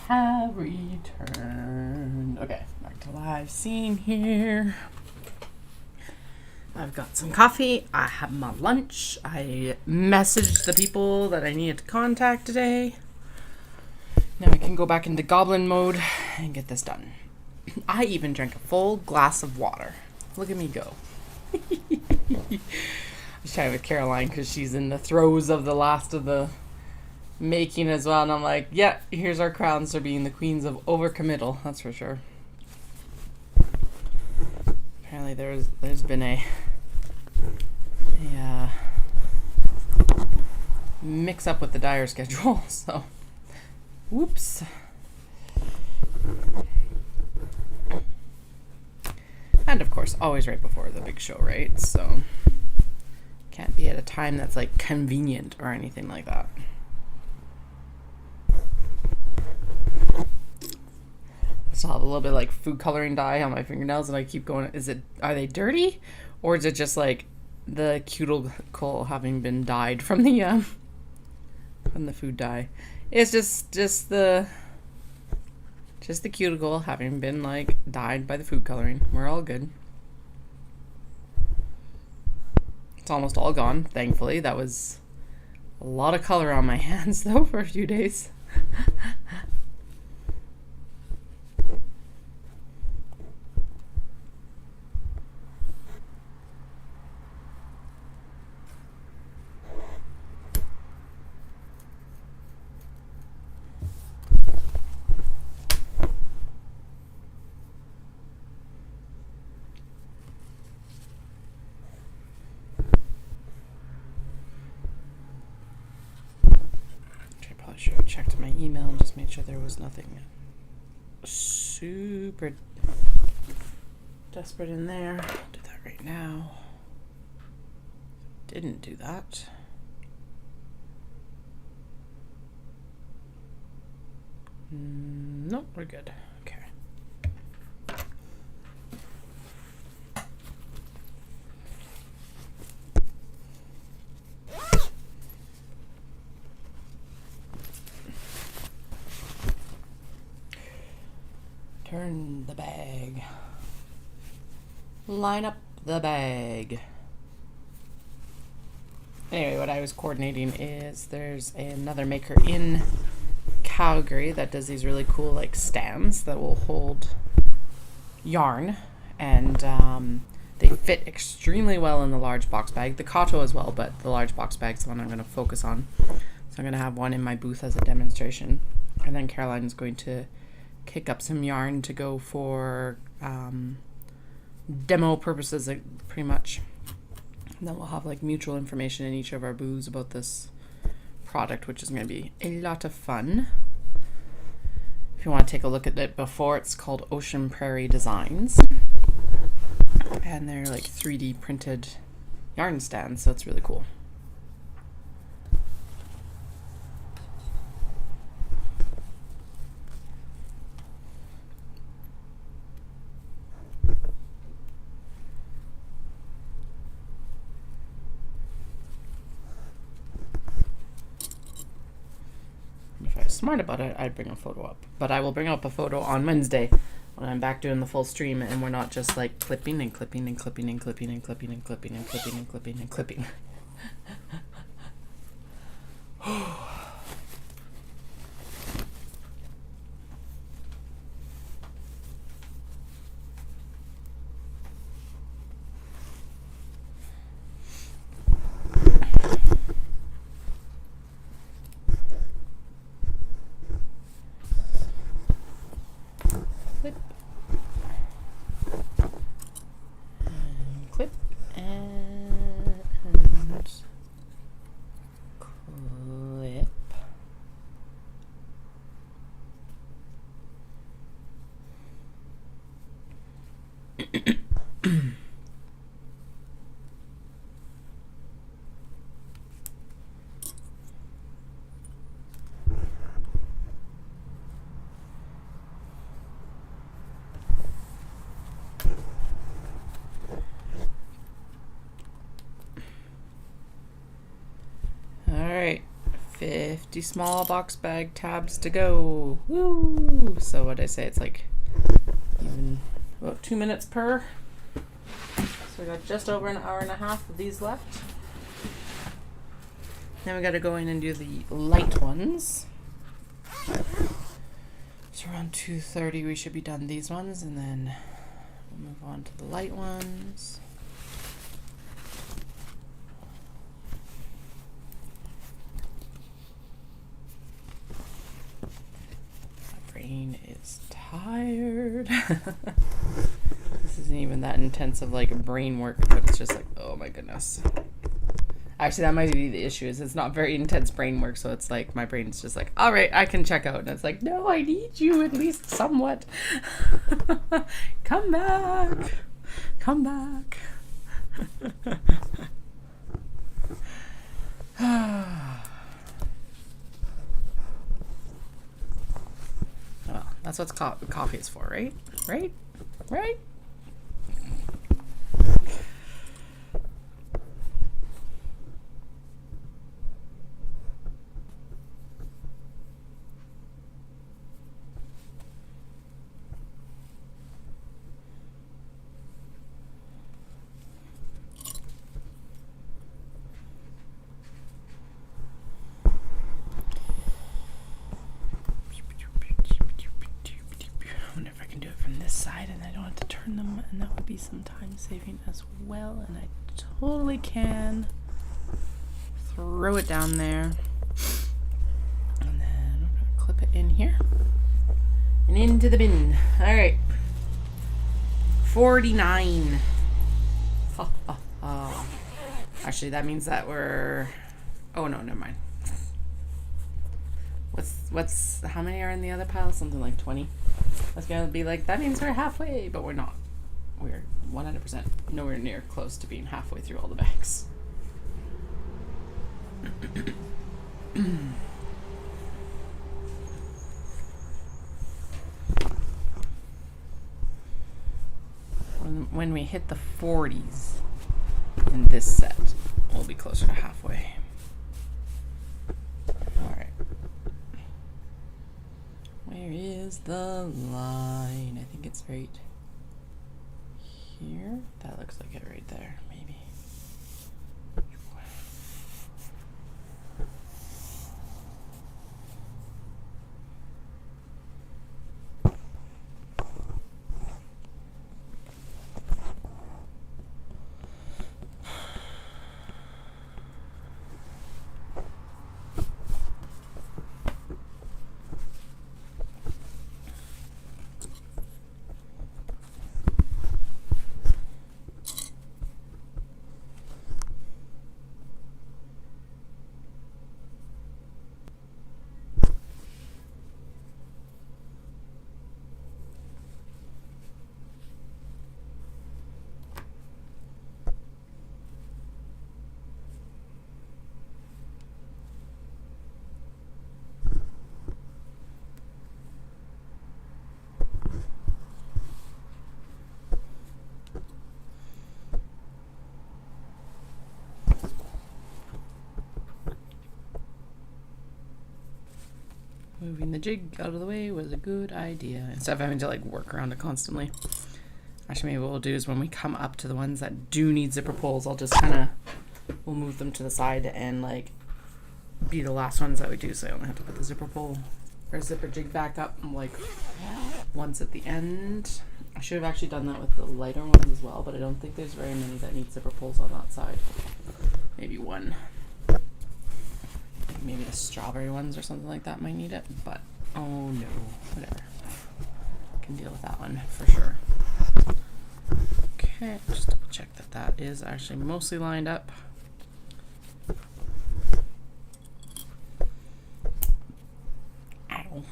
have returned. Okay, back to live scene here. I've got some coffee. I have my lunch. I messaged the people that I needed to contact today. Now I can go back into goblin mode and get this done. I even drank a full glass of water. Look at me go. I was chatting with Caroline because she's in the throes of the last of the making as well. And I'm like, yeah, here's our crowns for being the queens of overcommittal. That's for sure. Apparently there's been a mix up with the Dyer schedule, so whoops. And of course, always right before the big show, right? So can't be at a time that's like convenient or anything like that. I still have a little bit like food coloring dye on my fingernails, and I keep going, are they dirty? Or is it just like the cuticle having been dyed from the food dye? It's just the cuticle having been like dyed by the food coloring. We're all good. It's almost all gone, thankfully. That was a lot of color on my hands though for a few days. Should have checked my email and just made sure there was nothing super desperate in there. I'll do that right now. Didn't do that. Nope, we're good. Okay. Turn the bag. Line up the bag. Anyway, what I was coordinating is there's another maker in Calgary that does these really cool like stands that will hold yarn, and they fit extremely well in the large box bag. The Kato as well, but the large box bag's the one I'm going to focus on. So I'm going to have one in my booth as a demonstration, and then Caroline is going to kick up some yarn to go for demo purposes, like, pretty much. And then we'll have like mutual information in each of our booths about this product, which is going to be a lot of fun. If you want to take a look at it before, it's called Ocean Prairie Designs, and they're like 3D printed yarn stands, so it's really cool. Smart about it, I'd bring a photo up, but I will bring up a photo on Wednesday when I'm back doing the full stream, and we're not just like clipping and clipping and clipping and clipping and clipping and clipping and clipping and clipping and clipping. 50 small box bag tabs to go. Woo! So what did I say? It's like even about 2 minutes per. So we got just over an hour and a half of these left. Then we got to go in and do the light ones. So around 2:30 we should be done these ones, and then we'll move on to the light ones. My brain is tired. This isn't even that intense of like brain work, but it's just like, oh my goodness. Actually, that might be the issue, is it's not very intense brain work, so it's like my brain's just like, all right, I can check out. And it's like, no, I need you at least somewhat. Come back. Come back. Well, that's what coffee is for, right? Right? Right? Them, and that would be some time saving as well, and I totally can throw it down there, and then I'm gonna clip it in here and into the bin. All right, 49. Actually, that means that we're, oh no, never mind. What's how many are in the other pile? Something like 20. That's gonna be like, that means we're halfway, but we're not. We're 100% nowhere near close to being halfway through all the bags. When we hit the 40s in this set, we'll be closer to halfway. Alright. Where is the line? I think it's right here. That looks like it right there, maybe. Moving the jig out of the way was a good idea, instead of having to like work around it constantly. Actually, maybe what we'll do is when we come up to the ones that do need zipper pulls, I'll just kind of, we'll move them to the side and like be the last ones that we do, so I only have to put the zipper pull or zipper jig back up like once at the end. I should have actually done that with the lighter ones as well, but I don't think there's very many that need zipper pulls on that side. Maybe one. Maybe the strawberry ones or something like that might need it, but oh no, whatever. I can deal with that one for sure. Okay, just double check that that is actually mostly lined up. Ow.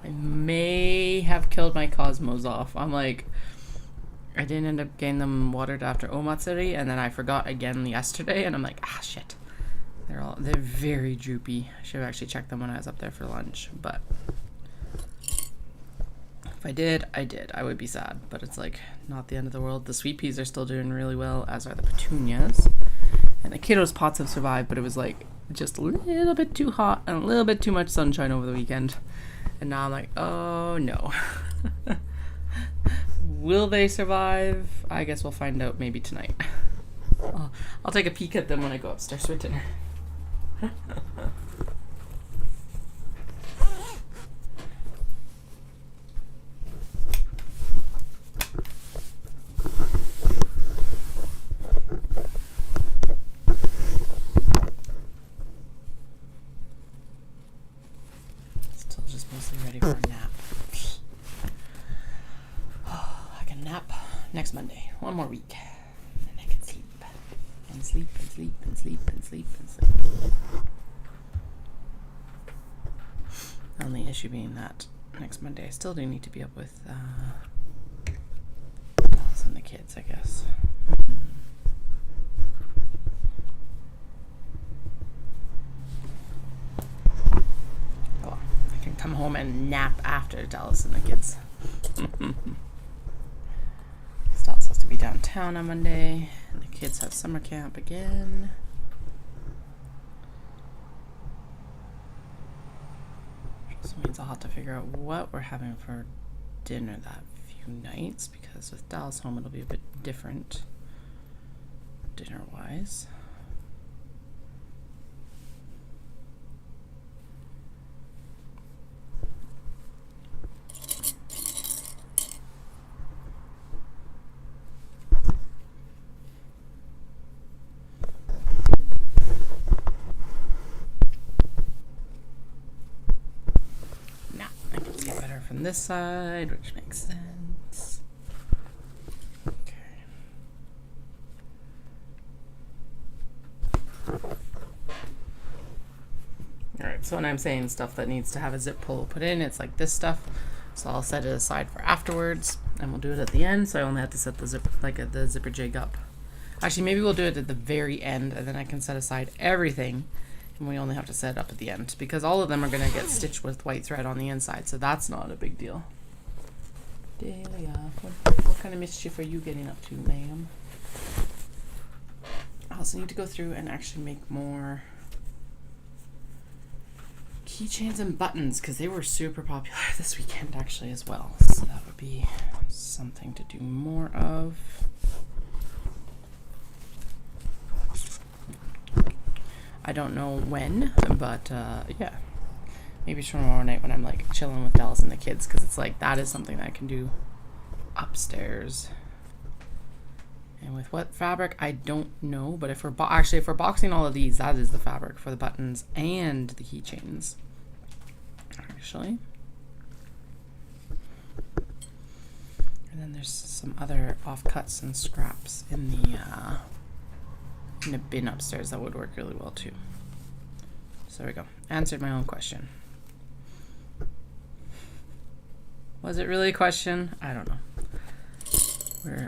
I may have killed my Cosmos off. I'm like, I didn't end up getting them watered after Omatsuri, and then I forgot again yesterday, and I'm like, ah, shit. They're very droopy. I should have actually checked them when I was up there for lunch, but if I did, I did. I would be sad, but it's like not the end of the world. The sweet peas are still doing really well, as are the petunias. And the kiddos' pots have survived, but it was like just a little bit too hot and a little bit too much sunshine over the weekend. And now I'm like, oh no. Will they survive? I guess we'll find out maybe tonight. I'll take a peek at them when I go upstairs for dinner. Still just mostly ready for a nap. I can nap next Monday. One more week. And I can sleep. And sleep and sleep and sleep and sleep and sleep. The only issue being that next Monday I still do need to be up with Alice and the kids, I guess. Oh, I can come home and nap after Dallas and the kids. Dallas has to be downtown on Monday, and the kids have summer camp again. So it means I'll have to figure out what we're having for dinner that few nights, because with Dallas home it'll be a bit different dinner-wise. From this side, which makes sense. Okay. Alright, so when I'm saying stuff that needs to have a zip pull put in, it's like this stuff. So I'll set it aside for afterwards, and we'll do it at the end, so I only have to set the zip, the zipper jig up. Actually, maybe we'll do it at the very end, and then I can set aside everything. And we only have to set it up at the end, because all of them are going to get stitched with white thread on the inside, so that's not a big deal. Delia, what kind of mischief are you getting up to, ma'am? I also need to go through and actually make more keychains and buttons, because they were super popular this weekend actually as well, so that would be something to do more of. I don't know when, but yeah, maybe tomorrow night when I'm like chilling with Dallas and the kids, because it's like that is something that I can do upstairs. And with what fabric, I don't know, but if we're if we're boxing all of these, that is the fabric for the buttons and the keychains. Actually, and then there's some other offcuts and scraps in the bin upstairs that would work really well too. So there we go. Answered my own question. Was it really a question? I don't know.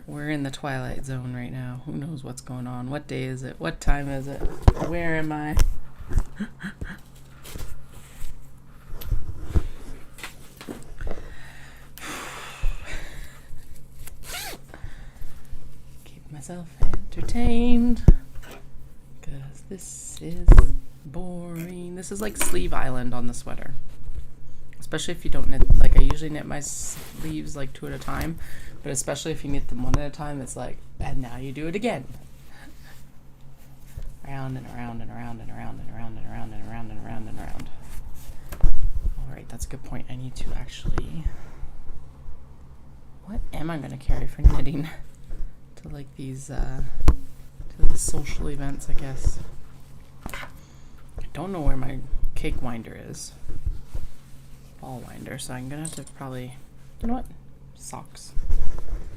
We're in the twilight zone right now. Who knows what's going on? What day is it? What time is it? Where am I? Keep myself entertained. This is boring. This is like Sleeve Island on the sweater. Especially if you don't knit, like I usually knit my sleeves like 2 at a time, but especially if you knit them 1 at a time, it's like, and now you do it again. Round and around and around and around and around and around and around and around and around. Alright, that's a good point. I need to actually, what am I going to carry for knitting to like these, to the social events, I guess. I don't know where my cake winder is. Ball winder, so I'm gonna have to probably, you know what? Socks.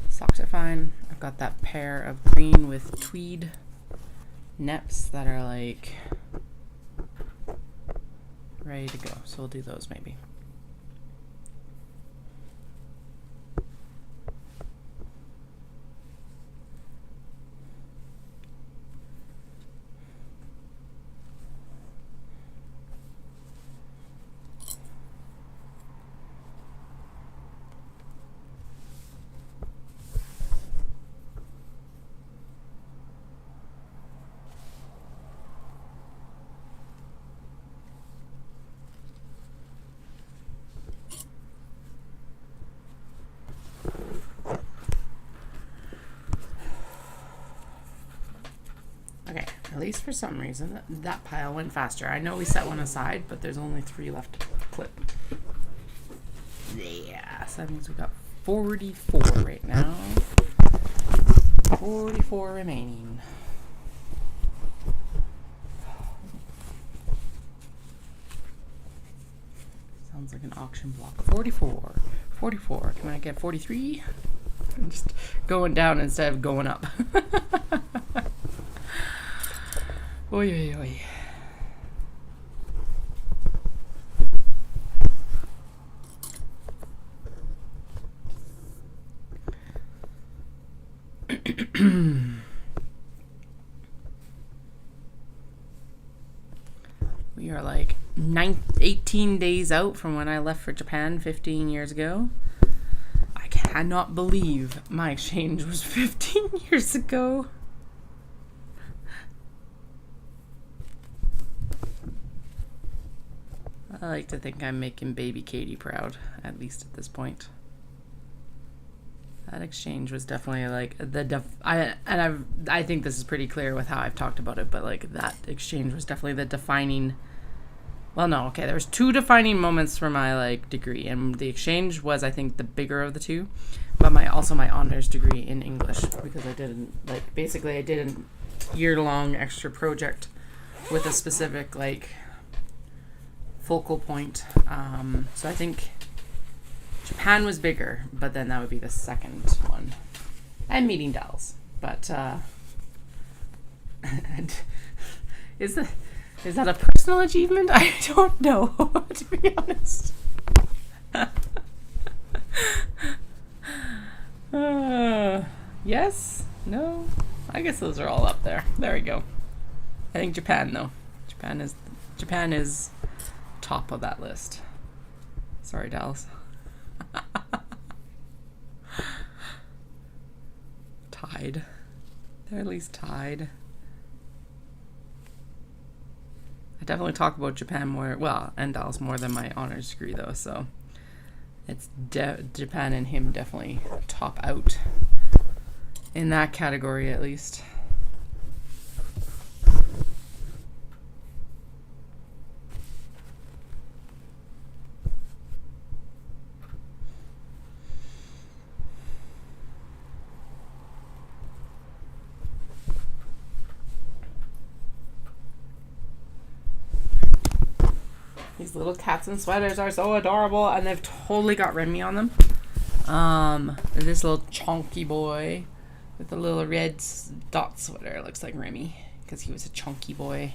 Socks are fine. I've got that pair of green with tweed neps that are like ready to go. So we'll do those maybe. At least for some reason, that pile went faster. I know we set one aside, but there's only 3 left to clip. Yeah, so that means we got 44 right now. 44 remaining. Sounds like an auction block. 44. 44. Can I get 43? I'm just going down instead of going up. Oy, oy, oy. We are like 18 days out from when I left for Japan 15 years ago. I cannot believe my exchange was 15 years ago. I like to think I'm making baby Katie proud, at least at this point. That exchange was definitely like I think this is pretty clear with how I've talked about it, but like that exchange was definitely the defining. Well, no, okay, there was 2 defining moments for my like degree, and the exchange was, I think, the bigger of the 2, but also my honors degree in English, because I did a year-long extra project with a specific like focal point. So I think Japan was bigger, but then that would be the second one, and meeting Dallas. But is that a personal achievement? I don't know, to be honest. Yes? No? I guess those are all up there. There we go. I think Japan, though. Japan is top of that list. Sorry, Dallas. Tied. They're at least tied. I definitely talk about Japan more, well, and Dallas more than my honors degree, though, so it's Japan and him definitely top out in that category, at least. These little cats in sweaters are so adorable, and they've totally got Remy on them. This little chunky boy with the little red dot sweater looks like Remy because he was a chunky boy.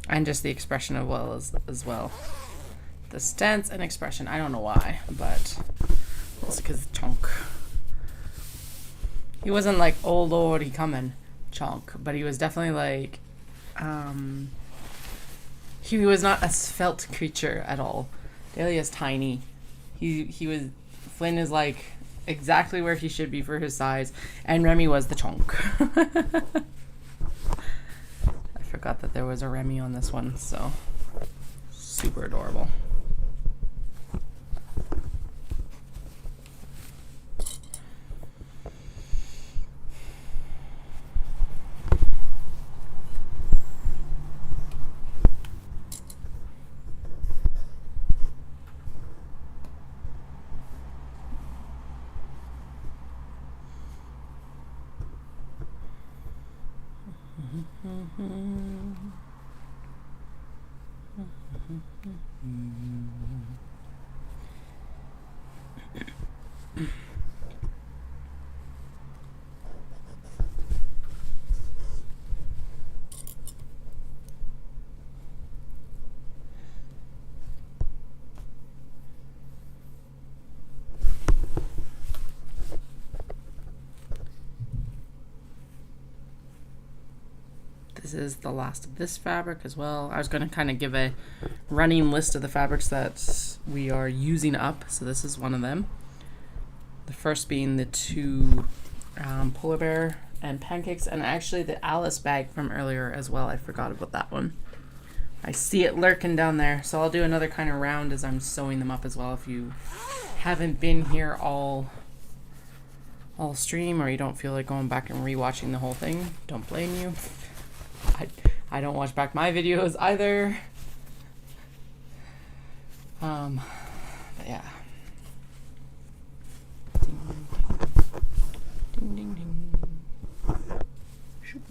And just the expression as well. The stance and expression. I don't know why, but it's because chunk. He wasn't like, oh Lord, he coming, chunk, but he was definitely like, he was not a svelte creature at all. Dahlia's tiny. Flynn is like exactly where he should be for his size, and Remy was the chunk. I forgot that there was a Remy on this one, so super adorable. This is the last of this fabric as well. I was going to kind of give a running list of the fabrics that we are using up. So this is one of them. The first being the 2 polar bear and pancakes, and actually the Alice bag from earlier as well. I forgot about that one. I see it lurking down there. So I'll do another kind of round as I'm sewing them up as well, if you haven't been here all whole stream, or you don't feel like going back and rewatching the whole thing, don't blame you. I don't watch back my videos either. But yeah. Ding, ding, ding. Shoop.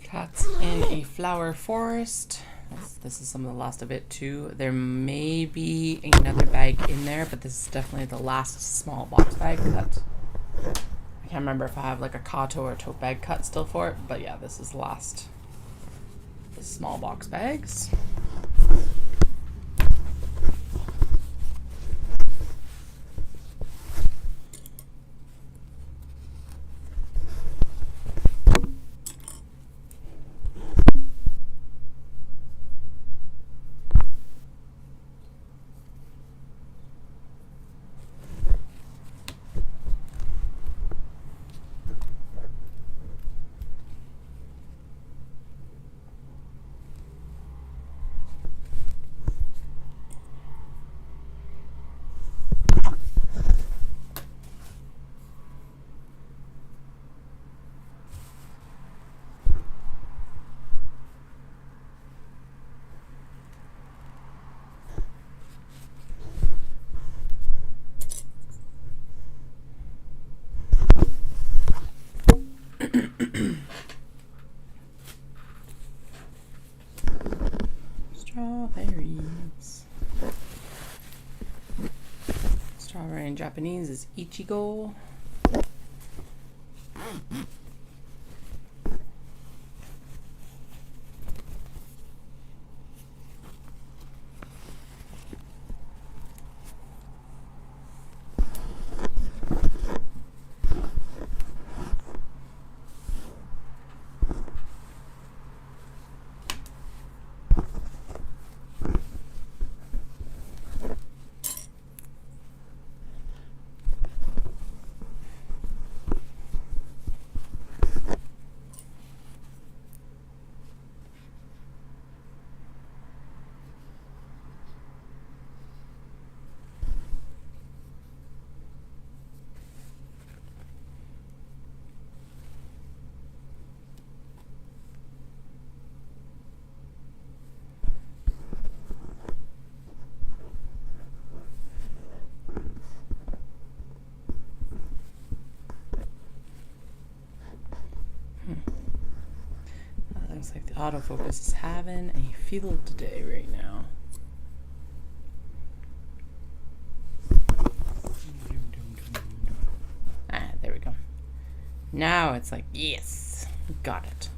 Cats in a flower forest. This is some of the last of it too. There may be another bag in there, but this is definitely the last small box bag cut. I can't remember if I have like a Kato or tote bag cut still for it, but yeah, this is the last the small box bags. Strawberries. Strawberry in Japanese is ichigo. Looks like the autofocus is having a field day right now. Ah, there we go. Now it's like, yes, got it.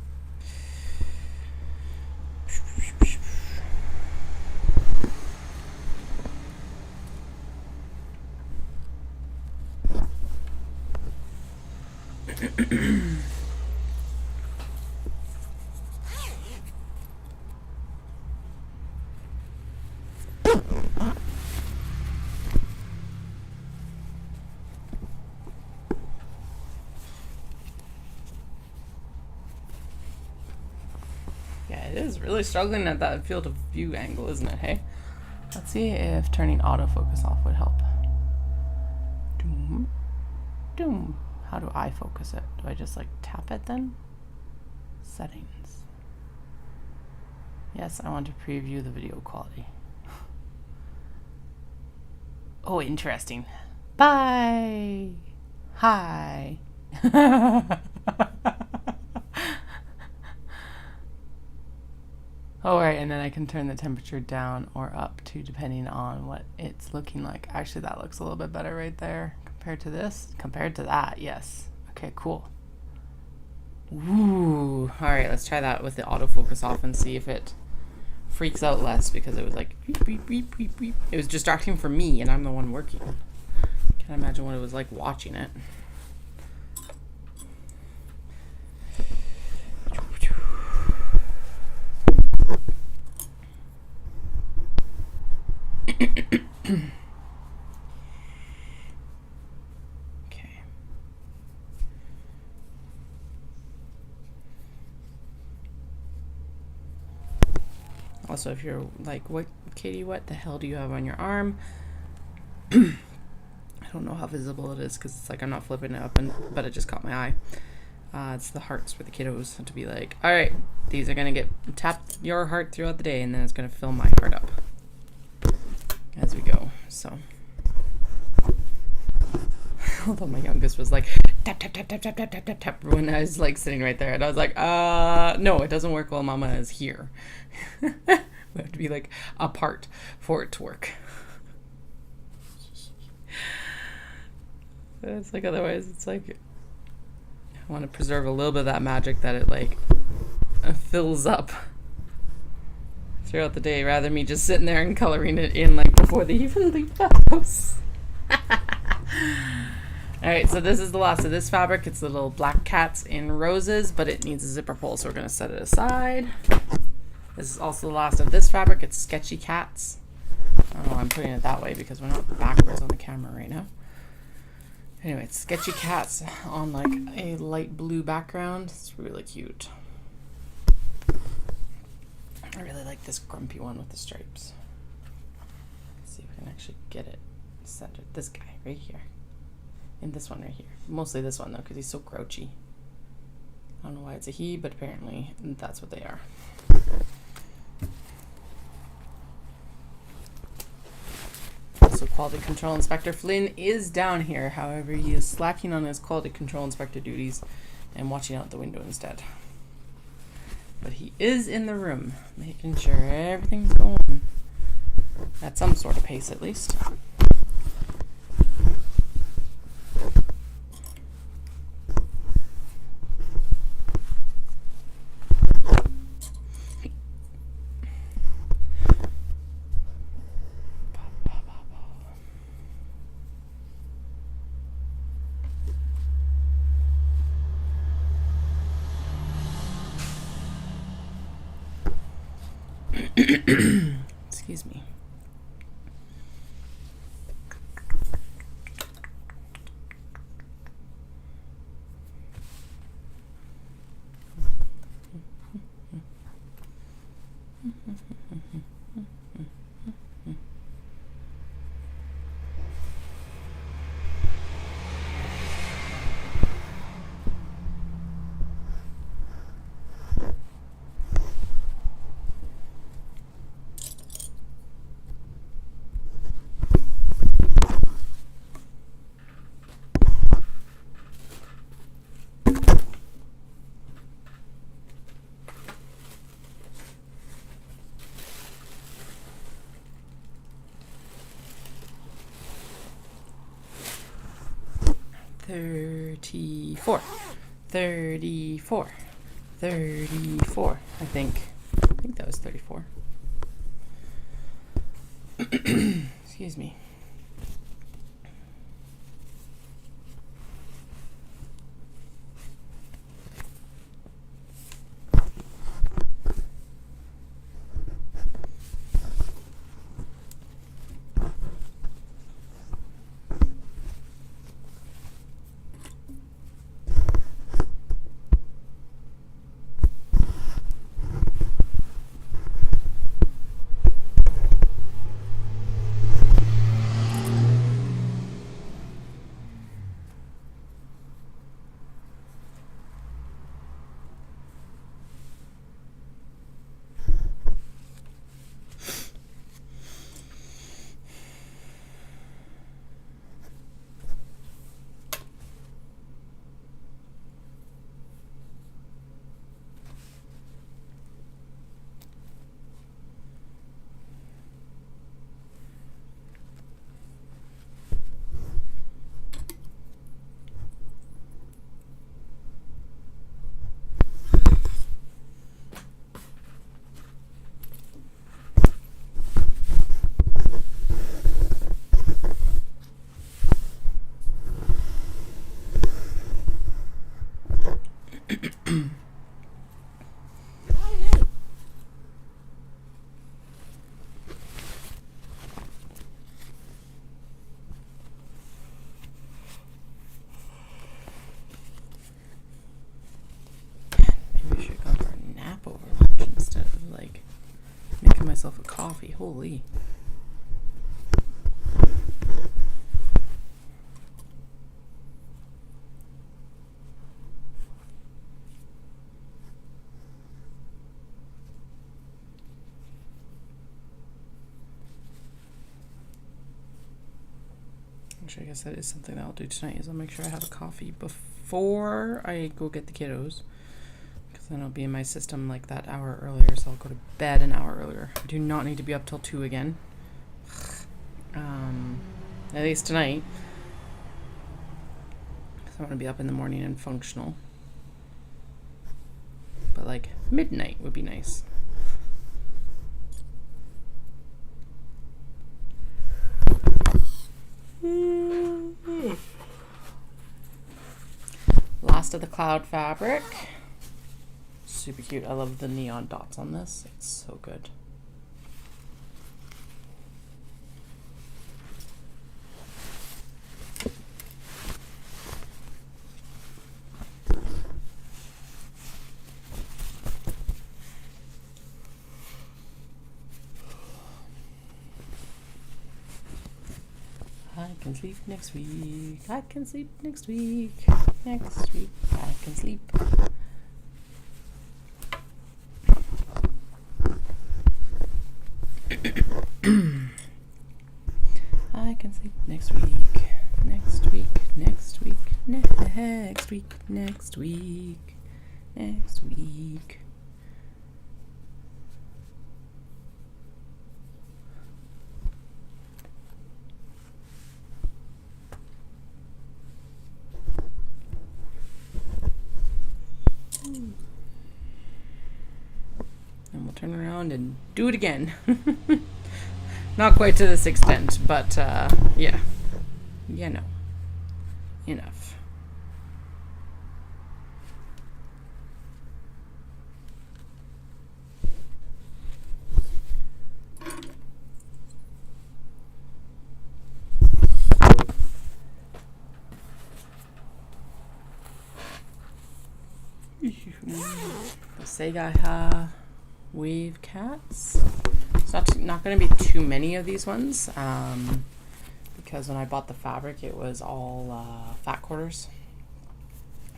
It is really struggling at that field of view angle, isn't it, hey? Let's see if turning autofocus off would help. Doom. Doom. How do I focus it? Do I just like tap it then? Settings. Yes, I want to preview the video quality. Oh, interesting. Bye. Hi. Oh, right, and then I can turn the temperature down or up too, depending on what it's looking like. Actually, that looks a little bit better right there compared to this. Compared to that, yes. Okay, cool. Ooh. All right, let's try that with the autofocus off and see if it freaks out less, because it was like beep, beep, beep, beep, beep. It was distracting for me, and I'm the one working. Can't imagine what it was like watching it. Okay. Also, if you're like, what, Katie, what the hell do you have on your arm? I don't know how visible it is because it's like I'm not flipping it up, but it just caught my eye. It's the hearts for the kiddos to be like, all right, these are going to get tapped your heart throughout the day, and then it's going to fill my heart up as we go. So, although my youngest was like, tap, tap, tap, tap, tap, tap, tap, tap, tap, when I was like sitting right there, and I was like, no, it doesn't work while mama is here. We have to be like apart for it to work. It's like, otherwise it's like, I want to preserve a little bit of that magic that it like fills up throughout the day, rather than me just sitting there and coloring it in like before they even leave the house. Alright, so this is the last of this fabric. It's little black cats in roses, but it needs a zipper pull, so we're going to set it aside. This is also the last of this fabric. It's sketchy cats. Oh, I'm putting it that way because we're not backwards on the camera right now. Anyway, it's sketchy cats on like a light blue background. It's really cute. I really like this grumpy one with the stripes. Let's see if we can actually get it centered. This guy right here. And this one right here. Mostly this one though, because he's so grouchy. I don't know why it's a he, but apparently that's what they are. So quality control inspector Flynn is down here. However, he is slacking on his quality control inspector duties and watching out the window instead. But he is in the room, making sure everything's going at some sort of pace at least. Excuse me. Thirty-four. 34. I think that was 34. Excuse me. Maybe I should go for a nap over lunch instead of like making myself a coffee. Holy. Which I guess that is something that I'll do tonight, is I'll make sure I have a coffee before I go get the kiddos, because then I'll be in my system like that hour earlier, so I'll go to bed an hour earlier. I do not need to be up till 2 again. At least tonight. So I want to be up in the morning and functional. But like midnight would be nice. Last of the cloud fabric. Super cute. I love the neon dots on this. It's so good. I can sleep next week. I can sleep next week. Next week I can sleep. I can sleep next week. Next week. Next week. Next week. Next week. Next week. And we'll turn around and do it again. Not quite to this extent, but yeah. You know. Enough. The Sega Wave Cats. It's not going to be too many of these ones, because when I bought the fabric, it was all fat quarters.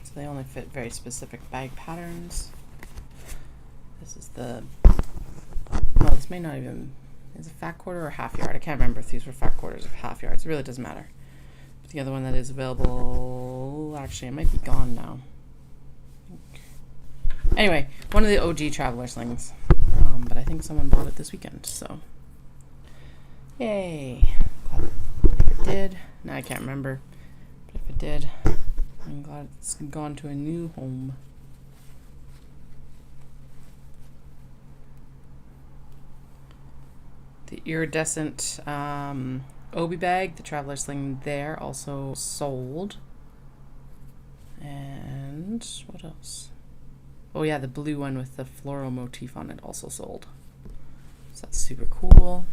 So they only fit very specific bag patterns. This is the... Oh, this may not even... Is it fat quarter or half yard? I can't remember if these were fat quarters or half yards. It really doesn't matter. But the other one that is available... Actually, it might be gone now. Anyway, one of the OG Traveler slings. But I think someone bought it this weekend, so. Yay. If it did, now I can't remember. But if it did, I'm glad it's gone to a new home. The iridescent Obi bag, the Traveler sling there, also sold. And what else? Oh yeah, the blue one with the floral motif on it also sold. So that's super cool.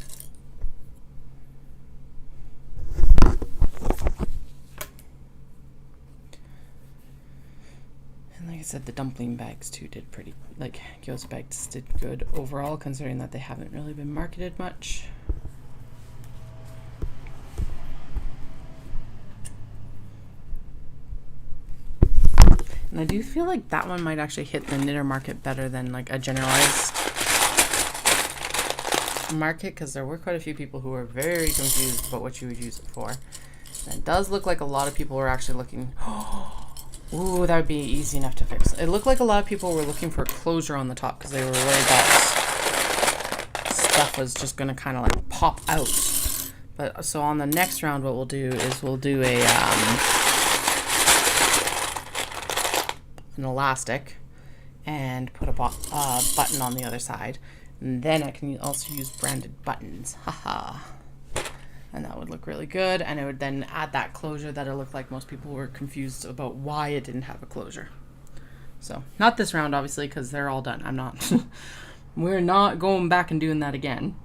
And like I said, the dumpling bags too did pretty, like gyoza bags did good overall, considering that they haven't really been marketed much. And I do feel like that one might actually hit the knitter market better than like a generalized market, because there were quite a few people who were very confused about what you would use it for. And it does look like a lot of people were actually looking, ooh, that would be easy enough to fix. It looked like a lot of people were looking for a closure on the top because they were worried that stuff was just going to kind of like pop out. But so on the next round, what we'll do is we'll do an elastic and put a button on the other side, and then I can also use branded buttons, haha, and that would look really good, and it would then add that closure that it looked like most people were confused about why it didn't have a closure. So not this round, obviously, because they're all done. I'm not. We're not going back and doing that again.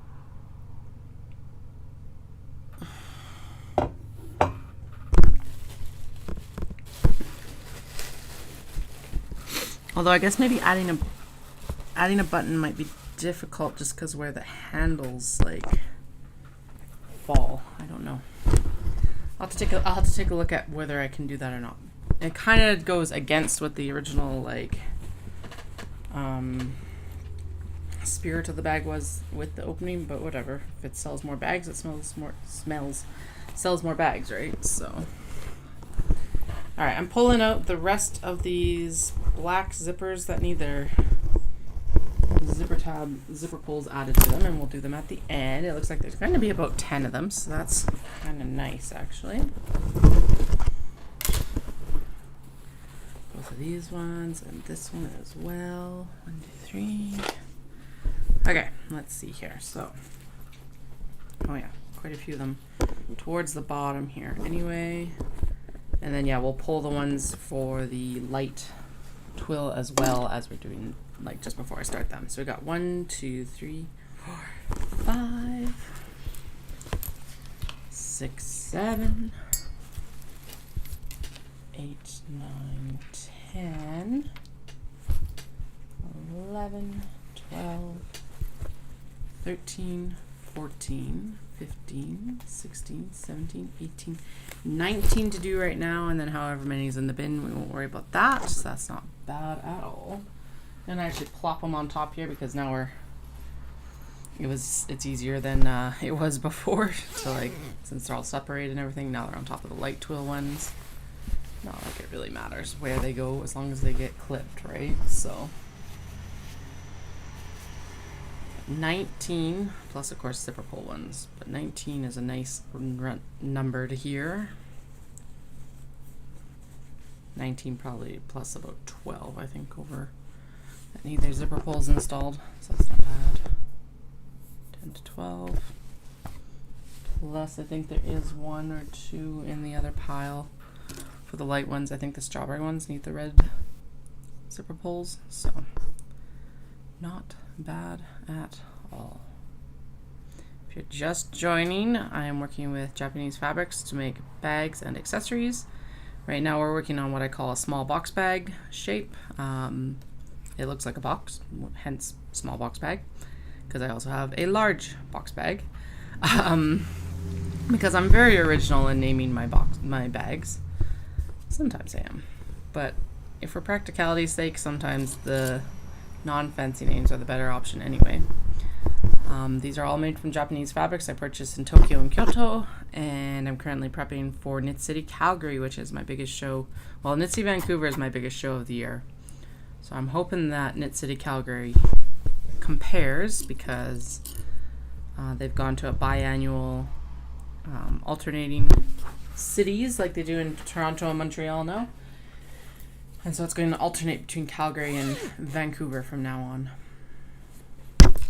Although I guess maybe adding a button might be difficult just because where the handles like fall. I don't know. I'll have to take a look at whether I can do that or not. It kind of goes against what the original like spirit of the bag was with the opening, but whatever. If it sells more bags, it sells more bags, right? So. All right, I'm pulling out the rest of these black zippers that need their zipper pulls added to them, and we'll do them at the end. It looks like there's going to be about 10 of them, so that's kind of nice, actually. Both of these ones and this one as well. 1, 2, 3. Okay, let's see here. So, oh yeah, quite a few of them towards the bottom here. Anyway. And then, yeah, we'll pull the ones for the light twill as well as we're doing, like, just before I start them. So we got 1, 2, 3, 4, 5, 6, 7, 8, 9, 10, 11, 12, 13, 14, 15, 16, 17, 18, 19 to do right now, and then however many is in the bin, we won't worry about that, so that's not bad at all. And I actually plop them on top here because now it's easier than it was before to like, since they're all separated and everything, now they're on top of the light twill ones. Not like it really matters where they go as long as they get clipped, right? So 19 plus of course zipper pull ones, but 19 is a nice number to hear. 19 probably plus about 12 I think over that need their zipper pulls installed, so that's not bad. 10 to 12 plus I think there is 1 or 2 in the other pile for the light ones. I think the strawberry ones need the red zipper pulls, so not bad at all. If you're just joining, I am working with Japanese fabrics to make bags and accessories. Right now we're working on what I call a small box bag shape. It looks like a box, hence small box bag, because I also have a large box bag. Because I'm very original in naming my bags. Sometimes I am, but if for practicality's sake, sometimes the non-fancy names are the better option anyway. These are all made from Japanese fabrics I purchased in Tokyo and Kyoto, and I'm currently prepping for Knit City Calgary, which is my biggest show. Well, Knit City Vancouver is my biggest show of the year. So I'm hoping that Knit City Calgary compares, because they've gone to a biannual alternating cities like they do in Toronto and Montreal now. And so it's going to alternate between Calgary and Vancouver from now on.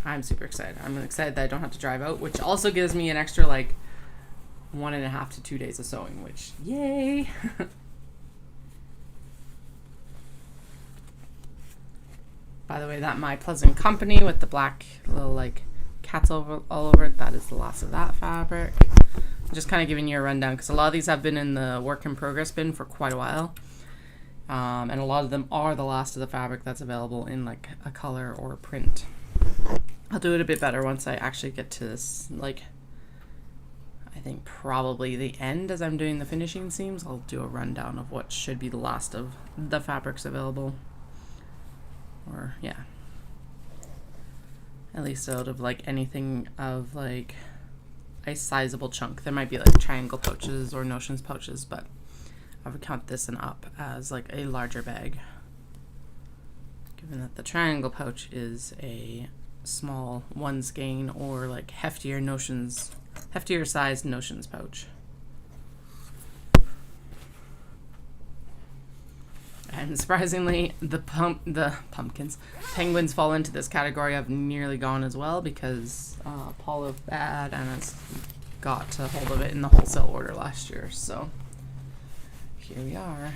I'm super excited. I'm excited that I don't have to drive out, which also gives me an extra like 1.5 to 2 days of sewing, which yay. By the way, that My Pleasant Company with the black little like cats all over it, that is the last of that fabric. I'm just kind of giving you a rundown because a lot of these have been in the work in progress bin for quite a while. And a lot of them are the last of the fabric that's available in like a color or a print. I'll do it a bit better once I actually get to this, like, I think probably the end as I'm doing the finishing seams. I'll do a rundown of what should be the last of the fabrics available. Or, yeah. At least out of like anything of like a sizable chunk. There might be like triangle pouches or notions pouches, but I would count this and up as like a larger bag, given that the triangle pouch is a small one skein or like heftier sized notions pouch. And surprisingly, the penguins fall into this category. I've nearly gone as well because Paula Bad and has got a hold of it in the wholesale order last year. So here we are.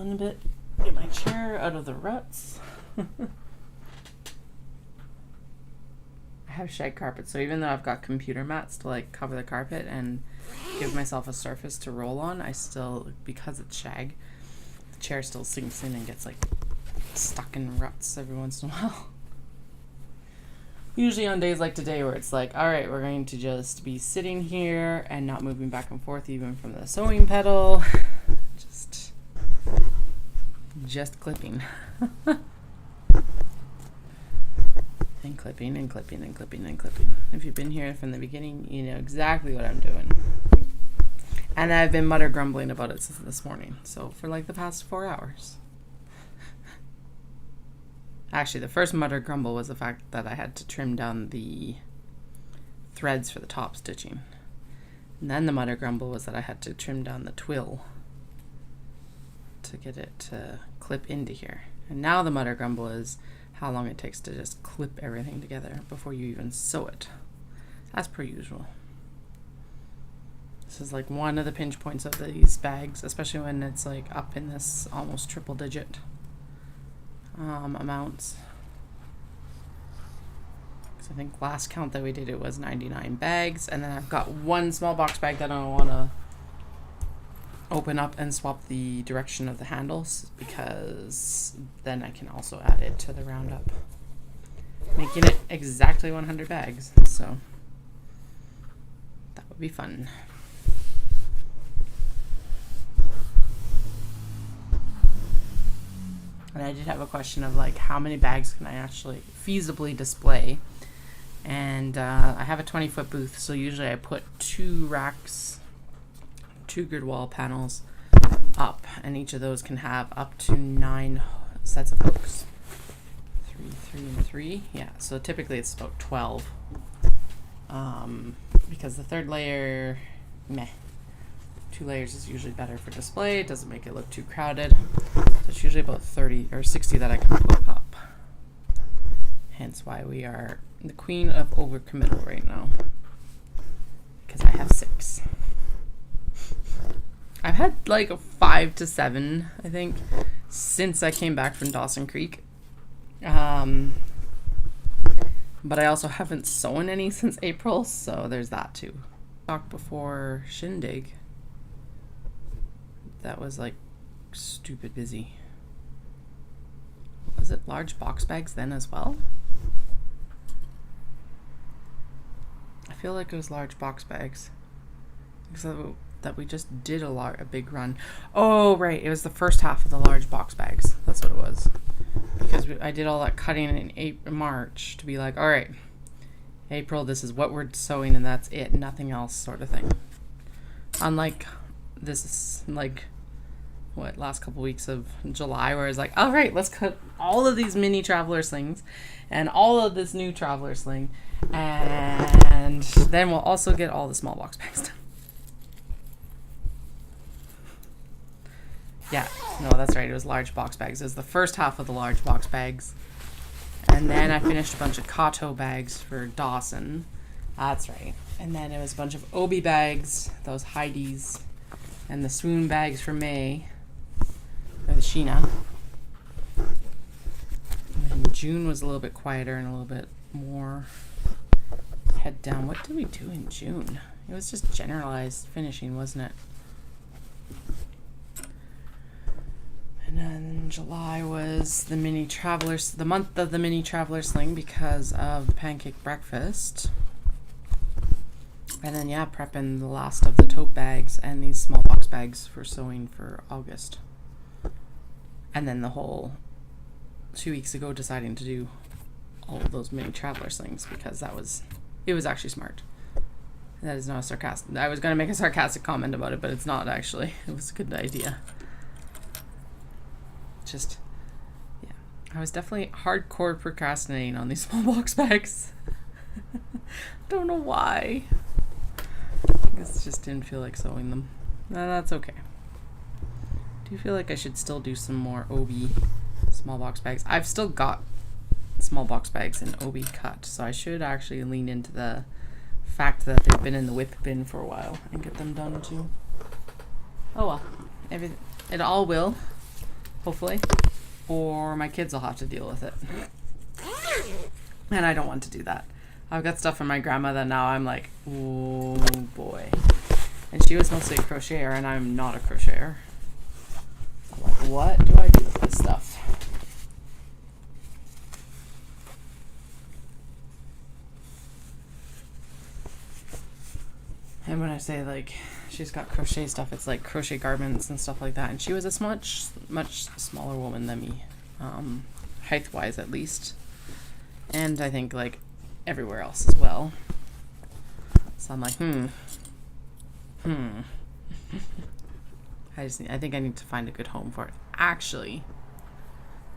on a bit. Get my chair out of the ruts. I have shag carpet, so even though I've got computer mats to like cover the carpet and give myself a surface to roll on, I still, because it's shag, the chair still sinks in and gets like stuck in ruts every once in a while. Usually on days like today where it's like, all right, we're going to just be sitting here and not moving back and forth even from the sewing pedal. Just clipping. And clipping and clipping and clipping and clipping. If you've been here from the beginning, you know exactly what I'm doing. And I've been mutter grumbling about it since this morning. So for like the past 4 hours. Actually, the first mutter grumble was the fact that I had to trim down the threads for the top stitching. And then the mutter grumble was that I had to trim down the twill to get it to clip into here. And now the mutter grumble is how long it takes to just clip everything together before you even sew it. As per usual. This is like one of the pinch points of these bags, especially when it's like up in this almost triple digit amounts. Because I think last count that we did it was 99 bags, and then I've got one small box bag that I don't want to open up and swap the direction of the handles, because then I can also add it to the roundup, making it exactly 100 bags. So that would be fun. And I did have a question of like, how many bags can I actually feasibly display? And I have a 20-foot booth, so usually I put 2 racks, 2 grid wall panels up, and each of those can have up to 9 sets of hooks. 3, 3, and 3. Yeah, so typically it's about 12. Because the third layer, meh. 2 layers is usually better for display. It doesn't make it look too crowded. So it's usually about 30 or 60 that I can put up. Hence why we are the queen of overcommittal right now. Because I have 6. I've had like 5 to 7, I think, since I came back from Dawson Creek. But I also haven't sewn any since April, so there's that too. Talked before Shindig. That was like stupid busy. Was it large box bags then as well? I feel like it was large box bags. Because that we just did a big run. Oh, right. It was the first half of the large box bags. That's what it was. Because I did all that cutting in March to be like, all right, April, this is what we're sewing and that's it. Nothing else, sort of thing. Unlike this is like, what, last couple weeks of July, where it's like, all right, let's cut all of these mini traveler slings and all of this new traveler sling. And then we'll also get all the small box bags done. Yeah, no, that's right. It was large box bags. It was the first half of the large box bags. And then I finished a bunch of Kato bags for Dawson. That's right. And then it was a bunch of Obi bags, those Heidi's, and the Swoon bags for May, or the Sheena. And then June was a little bit quieter and a little bit more head down. What did we do in June? It was just generalized finishing, wasn't it? And then July was the mini travelers, the month of the mini traveler sling because of the pancake breakfast. And then, yeah, prepping the last of the tote bags and these small box bags for sewing for August. And then the whole 2 weeks ago deciding to do all of those mini traveler slings because it was actually smart. That is not a sarcastic. I was going to make a sarcastic comment about it, but it's not actually. It was a good idea. Just, yeah. I was definitely hardcore procrastinating on these small box bags. Don't know why. I guess just didn't feel like sewing them. No, that's okay. Do you feel like I should still do some more Obi small box bags? I've still got small box bags in Obi cut, so I should actually lean into the fact that they've been in the whip bin for a while and get them done too. Oh well, it all will. hopefully, or my kids will have to deal with it. And I don't want to do that. I've got stuff from my grandma that now I'm like, oh boy. And she was mostly a crocheter, and I'm not a crocheter. I'm like, what do I do with this stuff? And when I say like she's got crochet stuff, it's like crochet garments and stuff like that. And she was a much smaller woman than me, height-wise at least. And I think like everywhere else as well. So I'm like, I think I need to find a good home for it. Actually,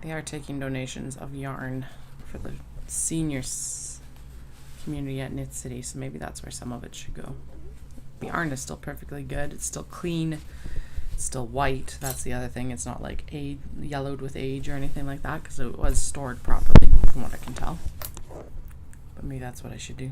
they are taking donations of yarn for the seniors community at Knit City, so maybe that's where some of it should go. The yarn is still perfectly good. It's still clean. It's still white. That's the other thing. It's not like yellowed with age or anything like that, because it was stored properly from what I can tell. But maybe that's what I should do.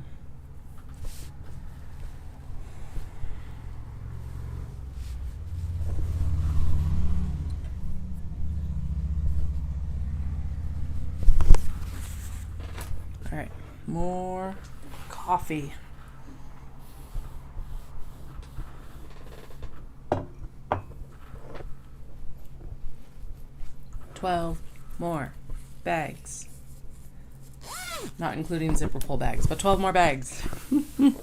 All right, more coffee. $12 more bags. Not including zipper pull bags, but 12 more bags. And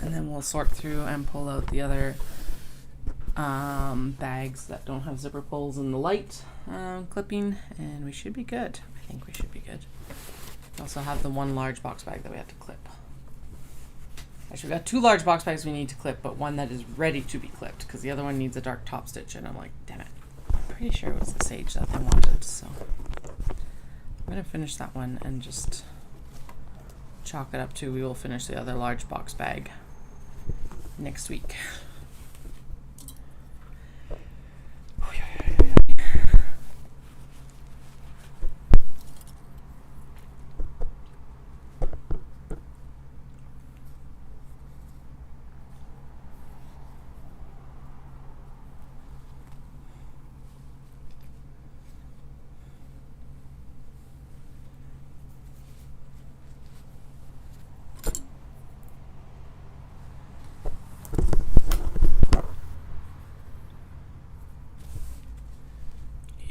then we'll sort through and pull out the other bags that don't have zipper pulls and the light clipping, and we should be good. I think we should be good. We also have the one large box bag that we have to clip. Actually, we got 2 large box bags we need to clip, but one that is ready to be clipped because the other one needs a dark top stitch, and I'm like, damn it. I'm pretty sure it was the sage that they wanted, so I'm going to finish that one and just chalk it up to we will finish the other large box bag next week.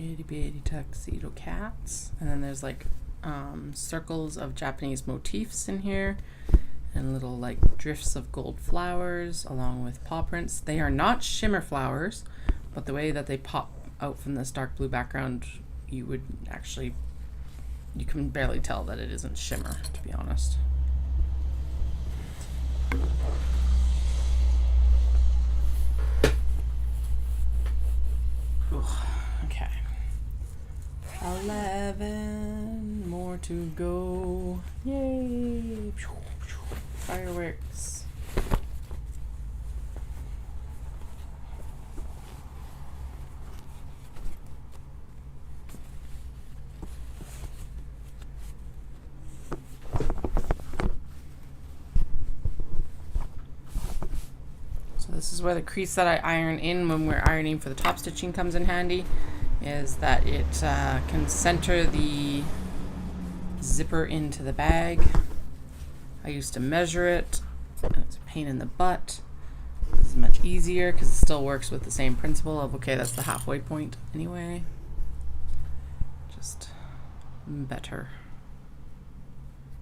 Itty bitty tuxedo cats, and then there's like circles of Japanese motifs in here and little like drifts of gold flowers along with paw prints. They are not shimmer flowers, but the way that they pop out from this dark blue background, you can barely tell that it isn't shimmer, to be honest. Ugh, okay. 11 more to go. Yay! Fireworks. So this is where the crease that I iron in when we're ironing for the top stitching comes in handy. Is that it can center the zipper into the bag. I used to measure it, and it's a pain in the butt. This is much easier because it still works with the same principle of, okay, that's the halfway point anyway. Just better.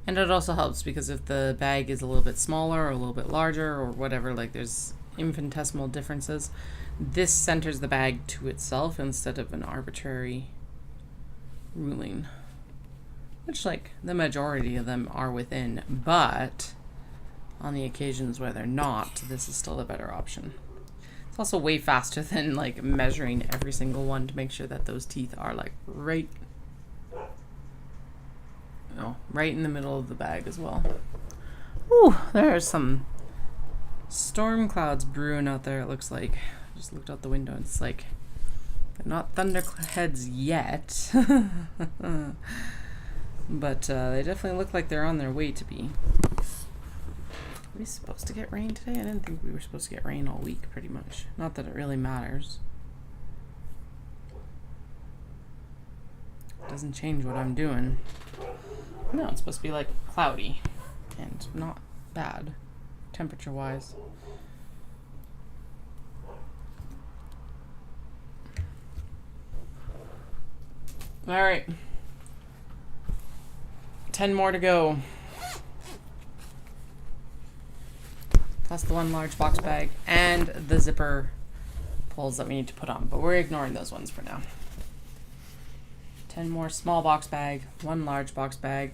And it also helps because if the bag is a little bit smaller or a little bit larger or whatever, like there's infinitesimal differences, this centers the bag to itself instead of an arbitrary ruling, which like the majority of them are within, but on the occasions where they're not, this is still a better option. It's also way faster than like measuring every single one to make sure that those teeth are like right in the middle of the bag as well. Ooh, there's some storm clouds brewing out there, it looks like. Just looked out the window and it's like, they're not thunderheads yet. But they definitely look like they're on their way to be. Are we supposed to get rain today? I didn't think we were supposed to get rain all week, pretty much. Not that it really matters. Doesn't change what I'm doing. No, it's supposed to be like cloudy and not bad temperature wise. All right. 10 more to go. Plus the one large box bag and the zipper pulls that we need to put on, but we're ignoring those ones for now. 10 more small box bag, one large box bag,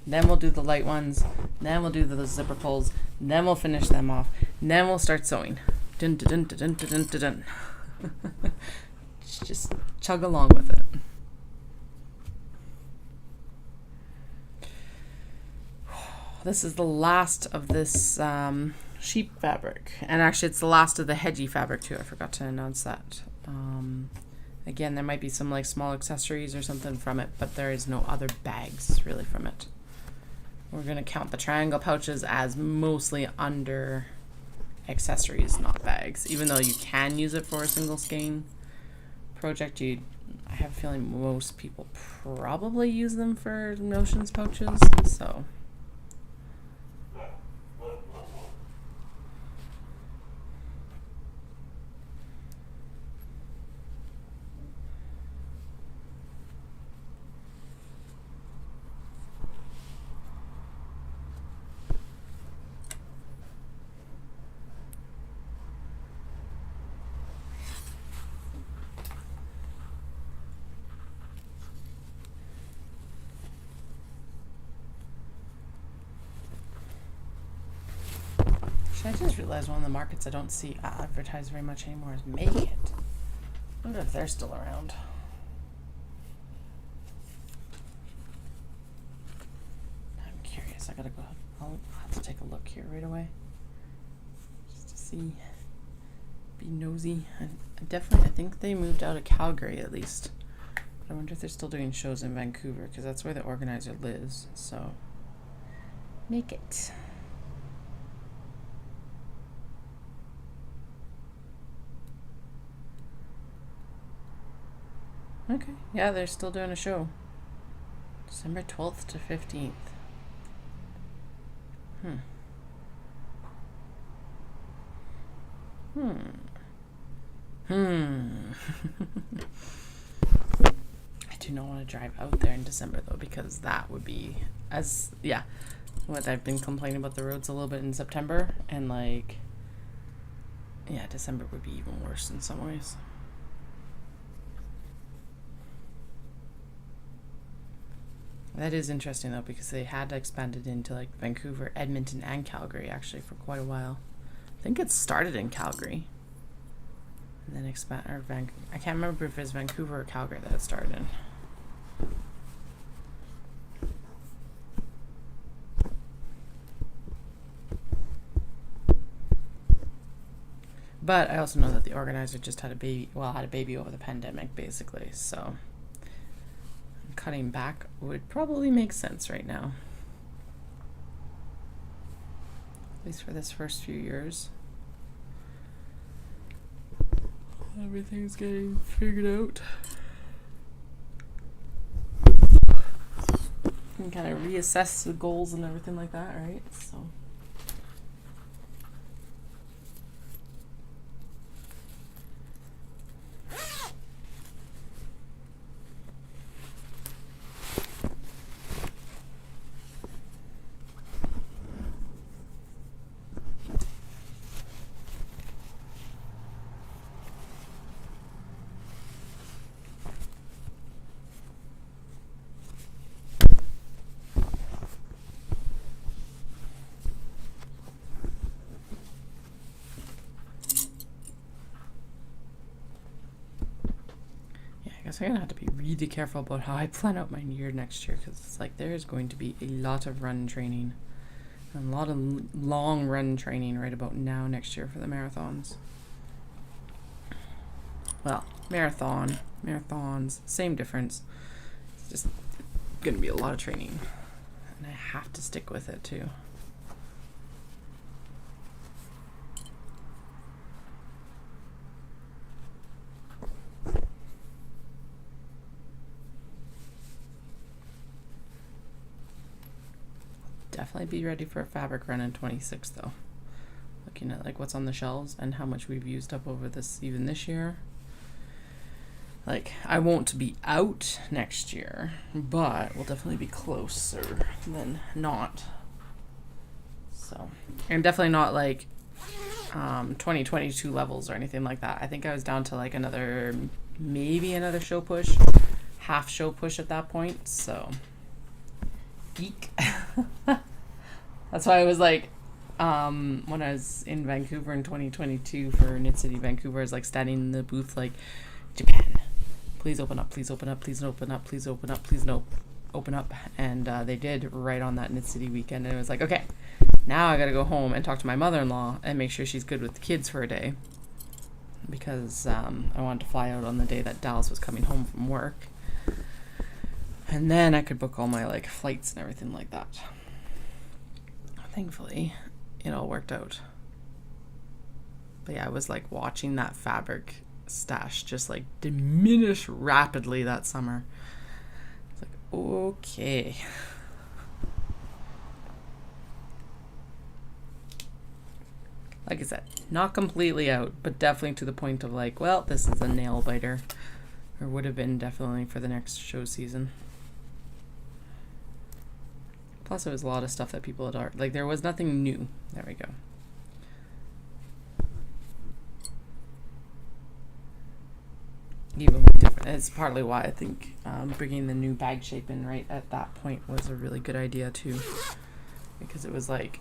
then we'll do the light ones, then we'll do the zipper pulls, then we'll finish them off, then we'll start sewing. Dun, dun, dun, dun, dun, dun, dun. Just chug along with it. This is the last of this sheep fabric, and actually it's the last of the hedgy fabric too. I forgot to announce that. Again, there might be some like small accessories or something from it, but there is no other bags really from it. We're going to count the triangle pouches as mostly under accessories, not bags, even though you can use it for a single skein project. I have a feeling most people probably use them for notions pouches, so I just realized one of the markets I don't see advertised very much anymore is Make It. I wonder if they're still around. I'm curious. I gotta go. I'll have to take a look here right away. Just to see. Be nosy. I think they moved out of Calgary at least. But I wonder if they're still doing shows in Vancouver, because that's where the organizer lives. So, Make It. Okay, yeah, they're still doing a show. December 12th to 15th. I do not want to drive out there in December though, because that would be what I've been complaining about the roads a little bit in September, and like, yeah, December would be even worse in some ways. That is interesting though, because they had expanded into like Vancouver, Edmonton, and Calgary actually for quite a while. I think it started in Calgary, and then I can't remember if it was Vancouver or Calgary that it started in. But I also know that the organizer just had a baby over the pandemic, basically, so cutting back would probably make sense right now. At least for this first few years. Everything's getting figured out. You can kind of reassess the goals and everything like that, right? So. I'm gonna have to be really careful about how I plan out my year next year, because it's like there is going to be a lot of run training and a lot of long run training right about now next year for the marathons. Well, marathons, same difference. It's just gonna be a lot of training, and I have to stick with it too. definitely be ready for a fabric run in 26 though. Looking at like what's on the shelves and how much we've used up over this year. Like, I won't be out next year, but we'll definitely be closer than not. So, and definitely not like 2022 levels or anything like that. I think I was down to like maybe another show push, half show push at that point. So, geek. That's why I was like, when I was in Vancouver in 2022 for Knit City Vancouver, I was like standing in the booth like, Japan, please open up, please open up, please open up, please open up, please no, open up. And they did right on that Knit City weekend. And it was like, okay, now I gotta go home and talk to my mother-in-law and make sure she's good with the kids for a day. Because I wanted to fly out on the day that Dallas was coming home from work. And then I could book all my like flights and everything like that. Thankfully, it all worked out. But yeah, I was like watching that fabric stash just like diminish rapidly that summer. It's like, okay. Like I said, not completely out, but definitely to the point of like, well, this is a nail biter. Or would have been definitely for the next show season. Plus, there was a lot of stuff that people had already, like, there was nothing new. There we go. Even with different, it's partly why I think bringing the new bag shape in right at that point was a really good idea too, because it was like,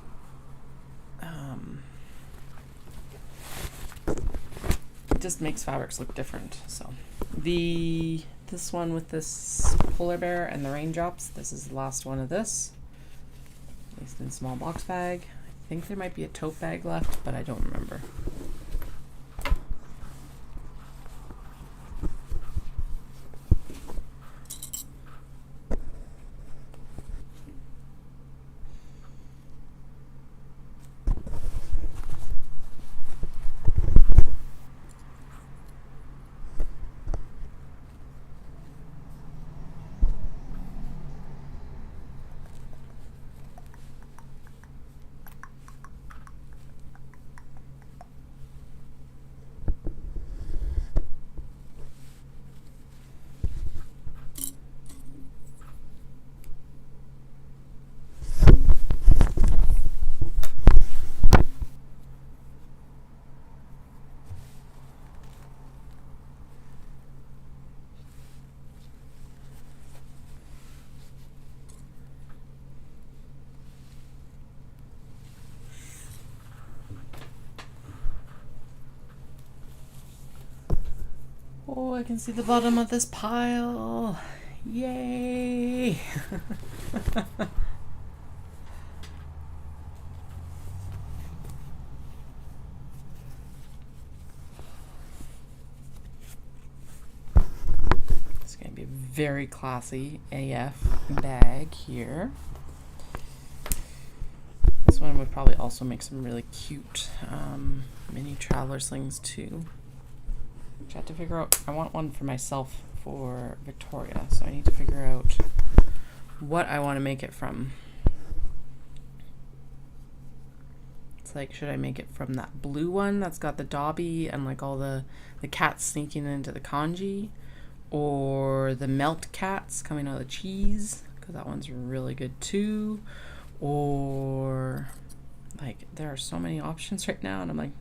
it just makes fabrics look different. So this one with this polar bear and the raindrops, this is the last one of this. At least in small box bag. I think there might be a tote bag left, but I don't remember. Oh, I can see the bottom of this pile. Yay! It's going to be a very classy AF bag here. This one would probably also make some really cute mini traveler slings too. I have to figure out, I want one for myself for Victoria, so I need to figure out what I want to make it from. It's like, should I make it from that blue one that's got the Dobby and like all the cats sneaking into the kanji, or the melt cats coming out of the cheese, because that one's really good too, or like, there are so many options right now, and I'm like,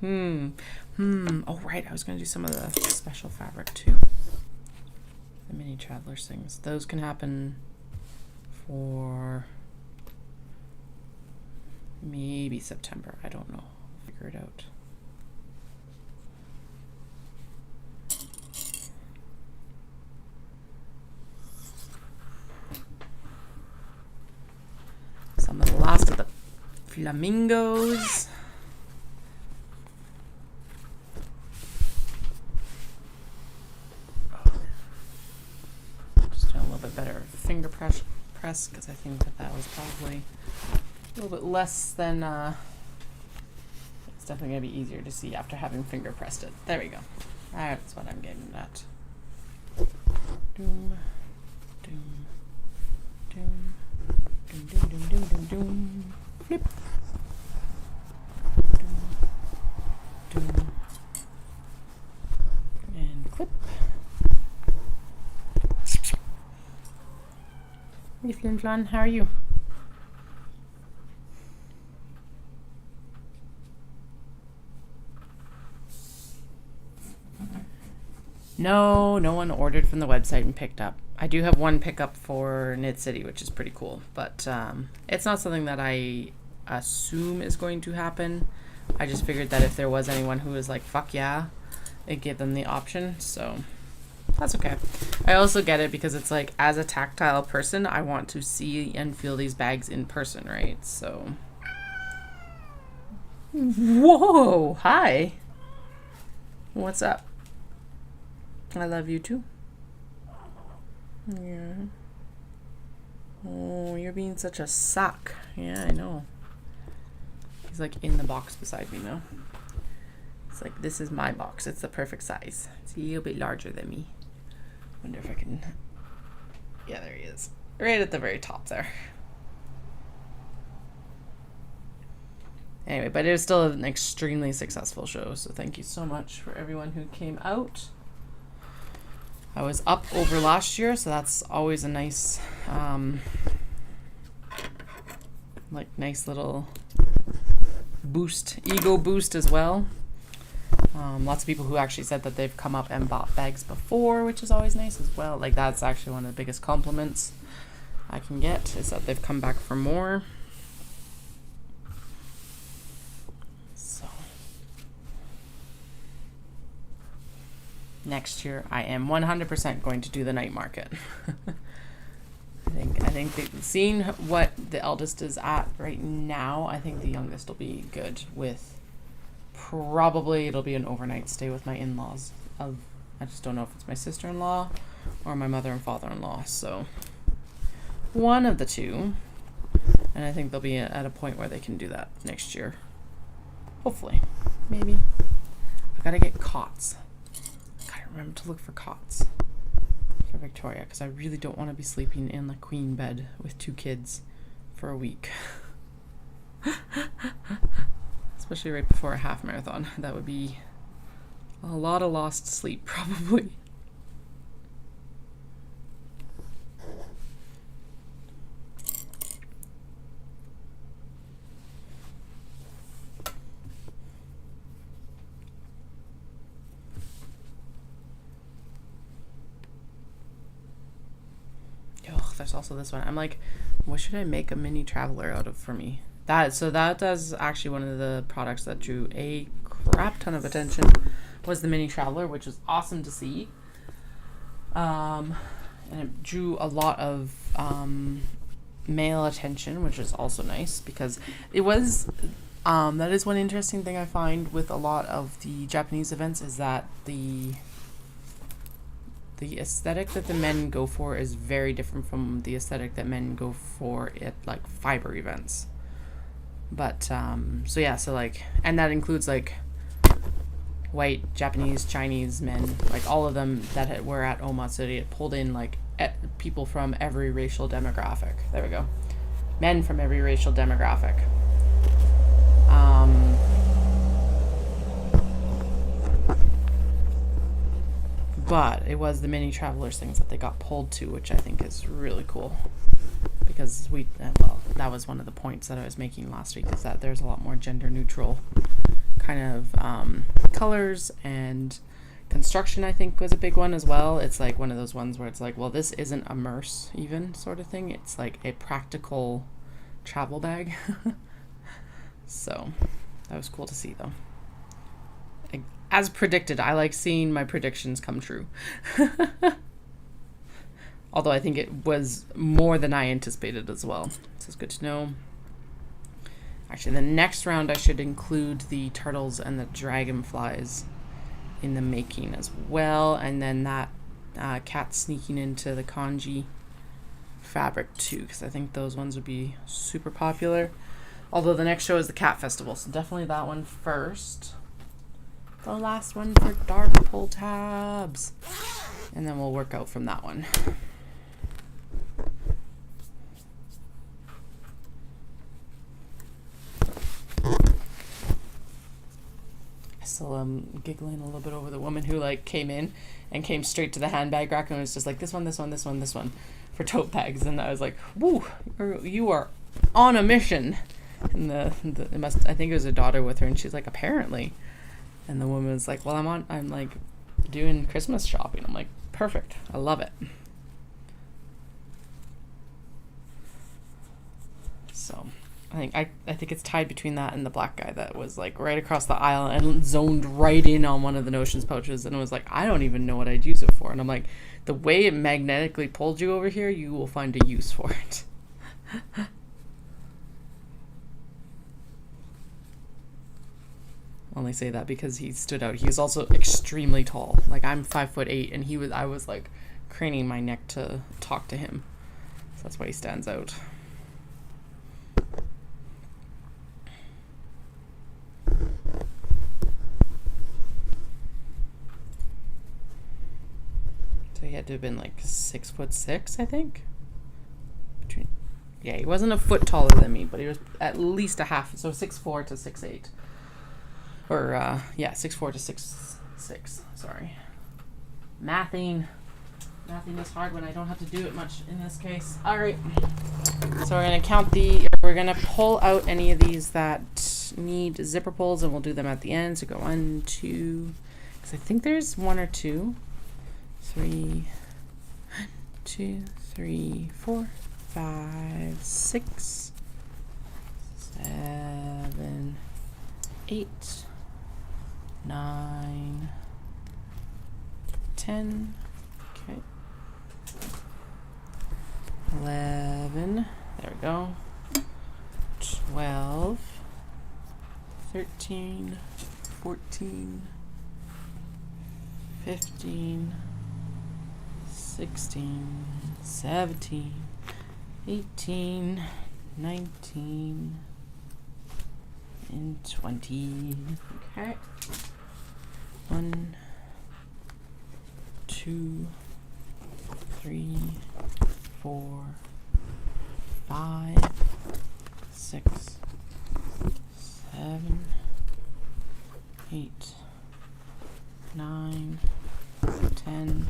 oh right, I was going to do some of the special fabric too. The mini travelers things. Those can happen for maybe September. I don't know. I'll figure it out. Some of the last of the flamingos. Just doing a little bit better finger press because I think that was probably a little bit less than it's definitely going to be easier to see after having finger pressed it. There we go. That's what I'm getting at. Doom, doom, doom. Dum, dum, dum, dum, dum, dum. Flip. Dum, dum. And clip. Hey Flin Flon, how are you? No one ordered from the website and picked up. I do have one pickup for Knit City, which is pretty cool, but it's not something that I assume is going to happen. I just figured that if there was anyone who was like, fuck yeah, it gave them the option, so that's okay. I also get it because it's like, as a tactile person, I want to see and feel these bags in person, right? So, whoa, hi. What's up? I love you too. Yeah. Oh, you're being such a suck. Yeah, I know. He's like in the box beside me now. It's like, this is my box. It's the perfect size. It's a little bit larger than me. Wonder if I can... Yeah, there he is. Right at the very top there. Anyway, but it was still an extremely successful show, so thank you so much for everyone who came out. I was up over last year, so that's always a nice, nice little boost, ego boost as well. Lots of people who actually said that they've come up and bought bags before, which is always nice as well. Like, that's actually one of the biggest compliments I can get, is that they've come back for more. Next year, I am 100% going to do the night market. I think seeing what the eldest is at right now, I think the youngest will be good with, probably it'll be an overnight stay with my in-laws. I just don't know if it's my sister-in-law or my mother and father-in-law. So one of the two. And I think they'll be at a point where they can do that next year. Hopefully. Maybe. I gotta get cots. Remember to look for cots for Victoria, because I really don't want to be sleeping in the queen bed with 2 kids for a week. Especially right before a half marathon. That would be a lot of lost sleep, probably. There's also this one. I'm like, what should I make a mini traveler out of for me? That is actually one of the products that drew a crap ton of attention, was the mini traveler, which was awesome to see. And it drew a lot of male attention, which is also nice, because it was that is one interesting thing I find with a lot of the Japanese events, is that the aesthetic that the men go for is very different from the aesthetic that men go for at like Fibre events. But so like, and that includes like white, Japanese, Chinese men, like all of them that were at Omatsuri. It pulled in like people from every racial demographic. There we go. Men from every racial demographic. But it was the mini travelers things that they got pulled to, which I think is really cool. Because that was one of the points that I was making last week, is that there's a lot more gender neutral kind of colors, and construction I think was a big one as well. It's like one of those ones where it's like, well, this isn't a merce even sort of thing. It's like a practical travel bag. So that was cool to see though. As predicted, I like seeing my predictions come true. Although I think it was more than I anticipated as well. So it's good to know. Actually, the next round I should include the turtles and the dragonflies in the making as well. And then that cat sneaking into the kanji fabric too, because I think those ones would be super popular. Although the next show is the cat festival, so definitely that one first. The last one for dark pull tabs, and then we'll work out from that one. still giggling a little bit over the woman who like came in and came straight to the handbag rack and was just like, this one, this one, this one, this one for tote bags. And I was like, woo, you are on a mission. And I think it was a daughter with her, and she's like, apparently. And the woman was like, well, I'm like doing Christmas shopping. I'm like, perfect. I love it. So I think it's tied between that and the black guy that was like right across the aisle and zoned right in on one of the Notions pouches, and it was like, I don't even know what I'd use it for. And I'm like, the way it magnetically pulled you over here, you will find a use for it. Only say that because he stood out. He was also extremely tall. Like, I'm 5'8", and I was like craning my neck to talk to him. So that's why he stands out. So he had to have been like 6'6", I think. Yeah, he wasn't a foot taller than me, but he was at least a half. So 6'4" to 6'8". Or, 6'4" to 6'6". Sorry. Mathing is hard when I don't have to do it much in this case. All right. So we're going to pull out any of these that need zipper pulls, and we'll do them at the end. So go 1, 2, because I think there's 1 or 2. 3, 2, 3, 4, 5, 6, 7, 8, 9, 10, okay, 11, there we go, 12, 13, 14, 15, 16, 17, 18, 19, and 20. Okay. 1, 2, 3, 4, 5, 6, 7, 8, 9, 10.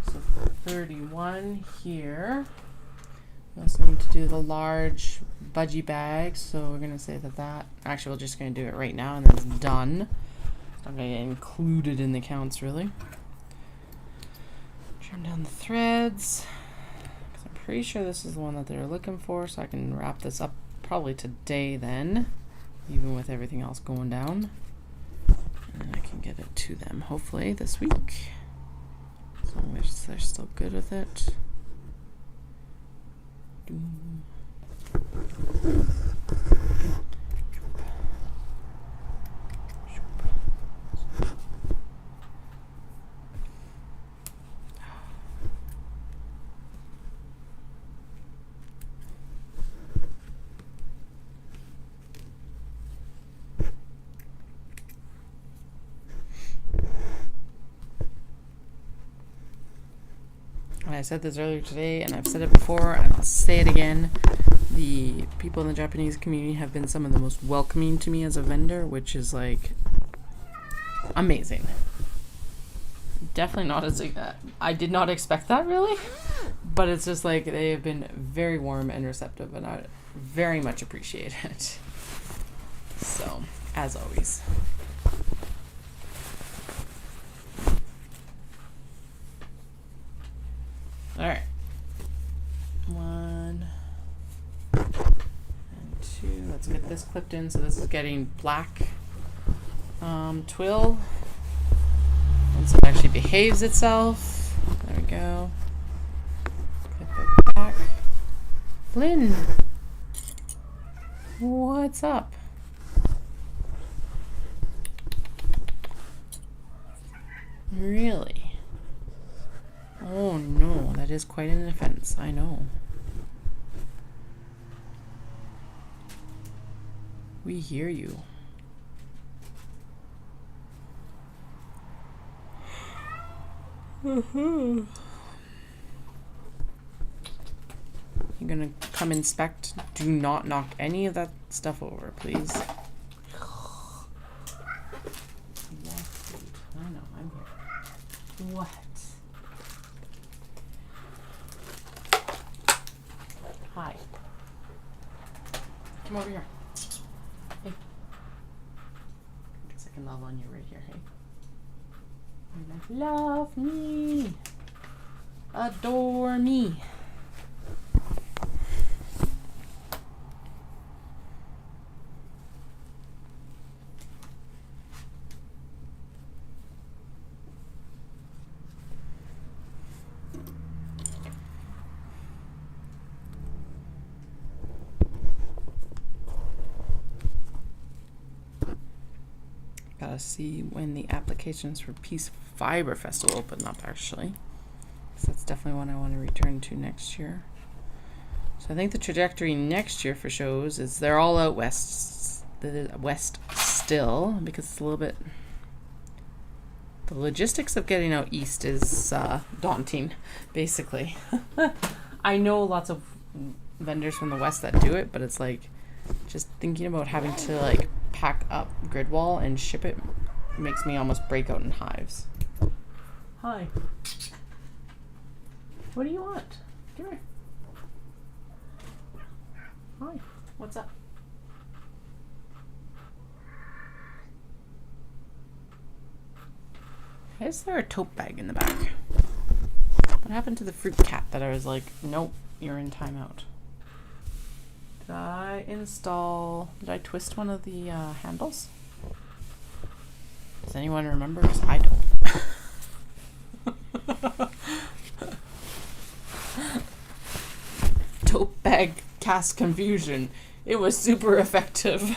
So 31 here. We also need to do the large budgie bag, so we're going to say that actually we're just going to do it right now and then it's done. It's not going to get included in the counts really. Trim down the threads, because I'm pretty sure this is the one that they're looking for, so I can wrap this up probably today then, even with everything else going down. And then I can get it to them hopefully this week, as long as they're still good with it. And I said this earlier today, and I've said it before, and I'll say it again. The people in the Japanese community have been some of the most welcoming to me as a vendor, which is like amazing. Definitely not as I did not expect that really, but it's just like they have been very warm and receptive, and I very much appreciate it. So, as always. All right. 1 and 2. Let's get this clipped in. So this is getting black twill. Once it actually behaves itself. There we go. Clip it back. Flynn, what's up? Really? Oh no, that is quite an offense, I know. We hear you. You're gonna come inspect. Do not knock any of that stuff over, please. I'm here. What? Hi. Come over here. Hey. I guess I can love on you right here, hey? You're like, love me. Adore me. Gotta see when the applications for Peace Fibre Festival open up, actually. So that's definitely one I want to return to next year. So I think the trajectory next year for shows is they're all out west still, because it's a little bit... The logistics of getting out east is daunting, basically. I know lots of vendors from the west that do it, but it's like just thinking about having to like pack up grid wall and ship it makes me almost break out in hives. Hi. What do you want? Come here. Hi. What's up? Is there a tote bag in the back? What happened to the fruit cat that I was like, nope, you're in timeout? Did I twist one of the handles? Does anyone remember? Because I don't. Tote bag cast confusion. It was super effective.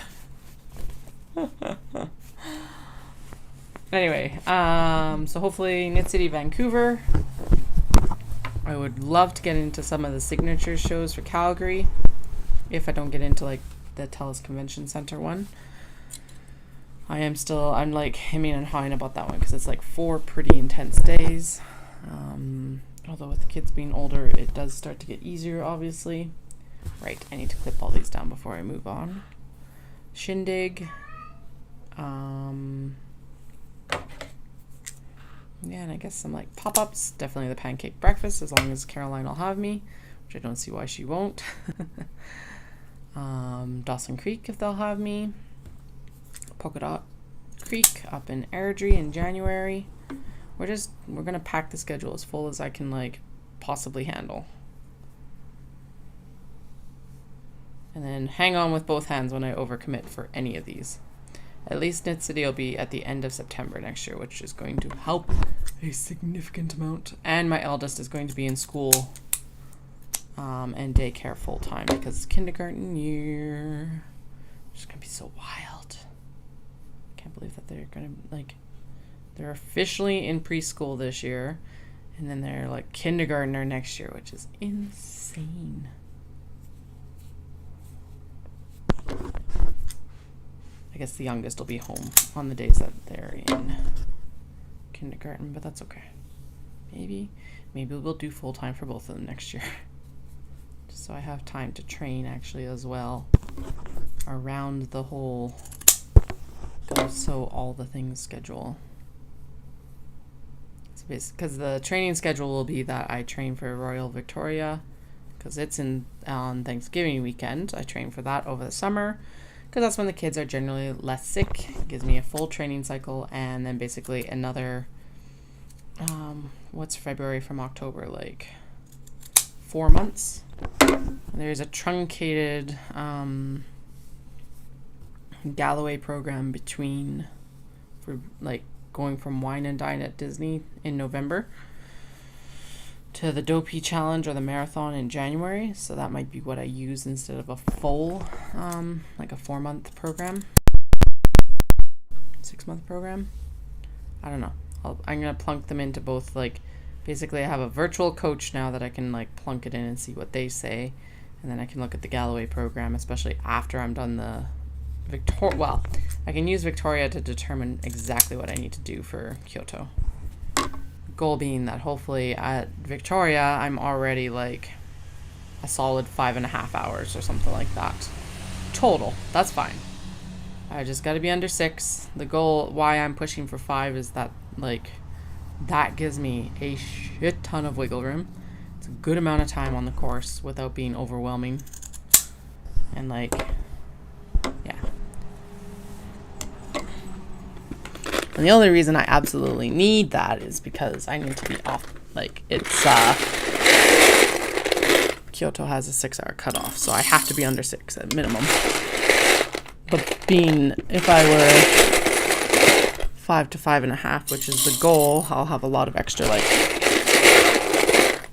Anyway, so hopefully Knit City, Vancouver. I would love to get into some of the signature shows for Calgary. If I don't get into like the TELUS Convention Center one. I'm like hemming and hawing about that one because it's like 4 pretty intense days. Although with the kids being older, it does start to get easier, obviously. Right, I need to clip all these down before I move on. Shindig. Yeah, and I guess some like pop-ups. Definitely the pancake breakfast, as long as Caroline will have me, which I don't see why she won't. Dawson Creek, if they'll have me. Polka Dot Creek up in Airdrie in January. We're gonna pack the schedule as full as I can like possibly handle. And then hang on with both hands when I overcommit for any of these. At least Knit City will be at the end of September next year, which is going to help a significant amount. And my eldest is going to be in school and daycare full time because it's kindergarten year. It's going to be so wild. Can't believe that they're going to, like, they're officially in preschool this year. And then they're, like, kindergartner next year, which is insane. I guess the youngest will be home on the days that they're in kindergarten, but that's okay. Maybe we'll do full time for both of them next year. Just so I have time to train actually as well around the whole all the things schedule. So because the training schedule will be that I train for Royal Victoria because it's on Thanksgiving weekend. I train for that over the summer. Because that's when the kids are generally less sick. It gives me a full training cycle and then basically another, what's February from October, like 4 months. And there's a truncated Galloway program for like going from Wine and Dine at Disney in November to the Dopey Challenge or the marathon in January. So that might be what I use instead of a full, like a 4-month program, 6-month program. I don't know. I'm going to plunk them into both. Like, basically I have a virtual coach now that I can like plunk it in and see what they say. And then I can look at the Galloway program, especially after I'm done the I can use Victoria to determine exactly what I need to do for Kyoto. Goal being that hopefully at Victoria I'm already like a solid 5.5 hours or something like that total. That's fine. I just got to be under 6. The goal, why I'm pushing for 5, is that, like, that gives me a shit ton of wiggle room. It's a good amount of time on the course without being overwhelming. And, like, yeah. And the only reason I absolutely need that is because I need to be off, like, it's, Kyoto has a 6-hour cutoff, so I have to be under 6 at minimum. But if I were 5 to 5.5, which is the goal, I'll have a lot of extra, like,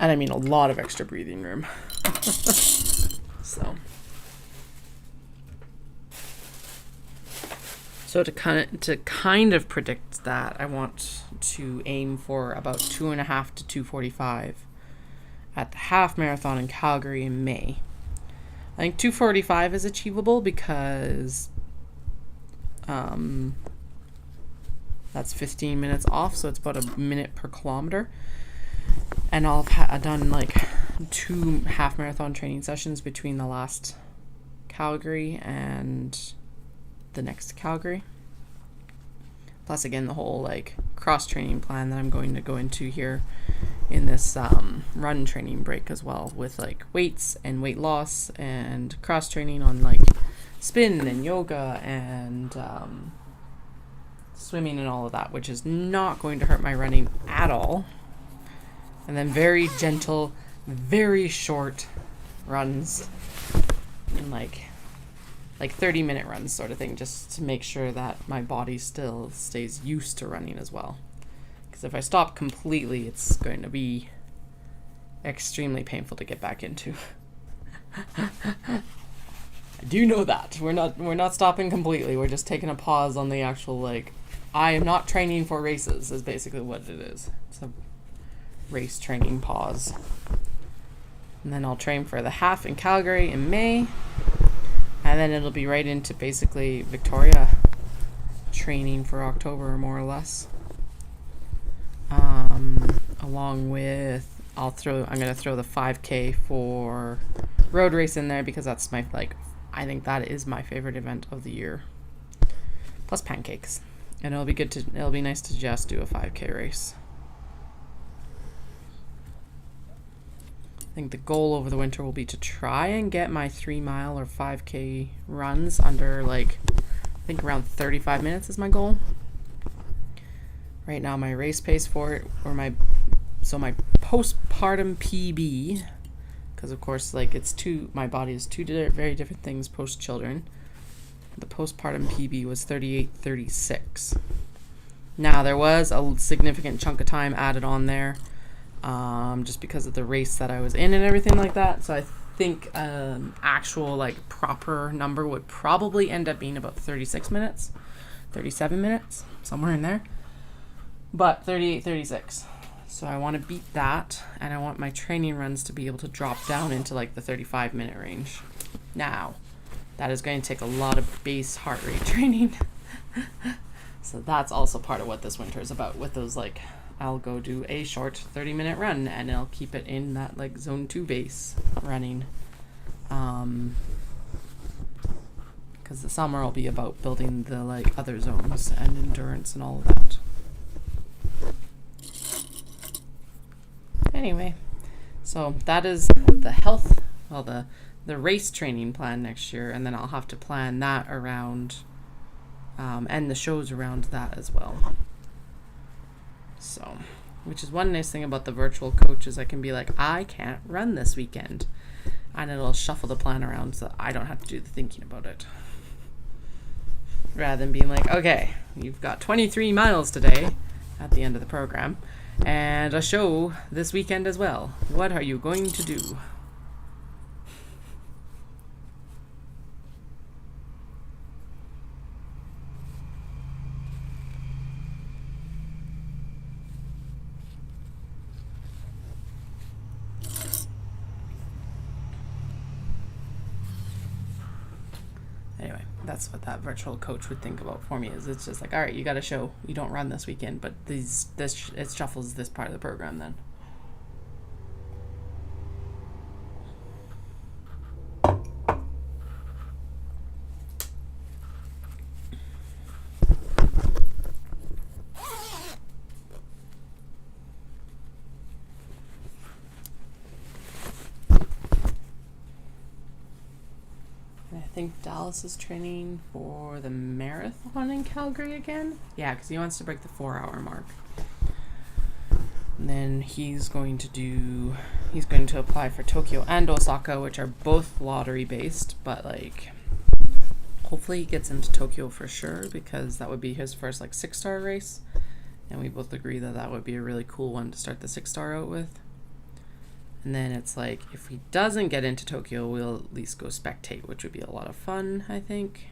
and I mean a lot of extra breathing room. So to kind of predict that, I want to aim for about 2.5 to 2:45 at the half marathon in Calgary in May. I think 2:45 is achievable because that's 15 minutes off, so it's about a minute per kilometer. And I'll have done like 2 half marathon training sessions between the last Calgary and the next Calgary. Plus, again, the whole like cross training plan that I'm going to go into here in this run training break as well, with like weights and weight loss and cross training on like spin and yoga and swimming and all of that, which is not going to hurt my running at all. And then very gentle, very short runs and like 30-minute runs sort of thing, just to make sure that my body still stays used to running as well. Because if I stop completely, it's going to be extremely painful to get back into. I do know that. We're not stopping completely. We're just taking a pause on the actual, like, I am not training for races is basically what it is. It's a race training pause. And then I'll train for the half in Calgary in May. And then it'll be right into basically Victoria training for October, more or less. Along with, I'm gonna throw the 5K for road race in there, because that's my, like, I think that is my favorite event of the year. Plus pancakes. And it'll be nice to just do a 5K race. I think the goal over the winter will be to try and get my 3-mile or 5K runs under, like, I think around 35 minutes is my goal. Right now my race pace for it, or my postpartum PB, because of course, like, my body is two very different things post children. The postpartum PB was 38:36. Now there was a significant chunk of time added on there, just because of the race that I was in and everything like that. So I think actual, like, proper number would probably end up being about 36 minutes, 37 minutes, somewhere in there. But 38:36. So I want to beat that, and I want my training runs to be able to drop down into, like, the 35-minute range. Now, that is going to take a lot of base heart rate training. So that's also part of what this winter is about, with those, like, I'll go do a short 30-minute run, and I'll keep it in that, like, zone 2 base running. Because the summer will be about building the, like, other zones and endurance and all of that. Anyway, so that is the race training plan next year, and then I'll have to plan that around, and the shows around that as well. So, which is one nice thing about the virtual coach, is I can be like, I can't run this weekend, and it'll shuffle the plan around so I don't have to do the thinking about it. Rather than being like, okay, you've got 23 miles today at the end of the program, and a show this weekend as well. What are you going to do? Anyway, that's what that virtual coach would think about for me. Is it's just like, all right, you got a show, you don't run this weekend, but it shuffles this part of the program then. think Dallas is training for the marathon in Calgary again. Yeah, because he wants to break the 4-hour mark. And then he's going to apply for Tokyo and Osaka, which are both lottery based, but like hopefully he gets into Tokyo for sure, because that would be his first like 6-star race, and we both agree that that would be a really cool one to start the 6-star out with. And then it's like, if he doesn't get into Tokyo, we'll at least go spectate, which would be a lot of fun, I think.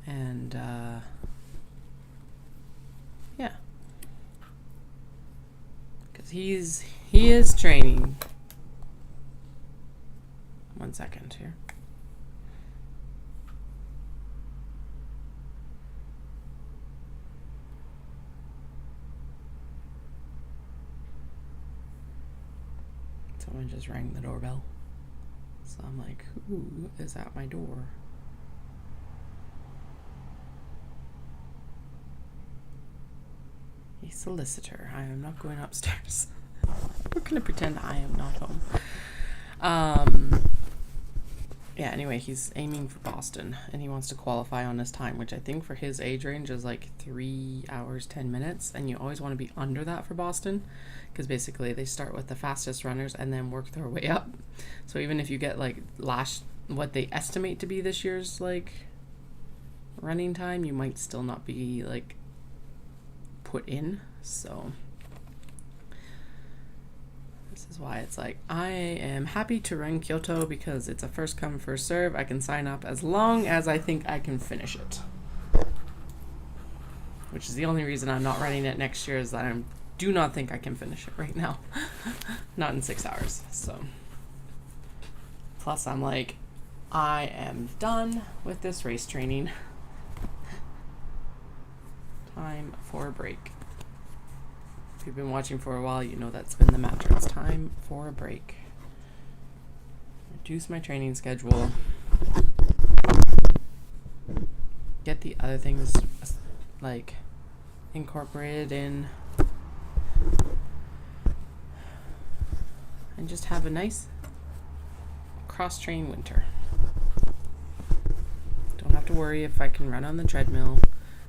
And yeah, because he is training. 1 second here. Someone just rang the doorbell. So I'm like, who is at my door? A solicitor. I am not going upstairs. We're gonna pretend I am not home. Yeah, anyway, he's aiming for Boston, and he wants to qualify on his time, which I think for his age range is like 3 hours, 10 minutes. And you always want to be under that for Boston, because basically they start with the fastest runners and then work their way up. So even if you get like what they estimate to be this year's like running time, you might still not be like put in. So this is why it's like, I am happy to run Kyoto because it's a first come, first serve. I can sign up as long as I think I can finish it. Which is the only reason I'm not running it next year, is that I do not think I can finish it right now. Not in 6 hours, so. Plus I'm like, I am done with this race training. Time for a break. If you've been watching for a while, you know that's been the mantra. It's time for a break. Reduce my training schedule. Get the other things like incorporated in. And just have a nice cross-train winter. Don't have to worry if I can run on the treadmill.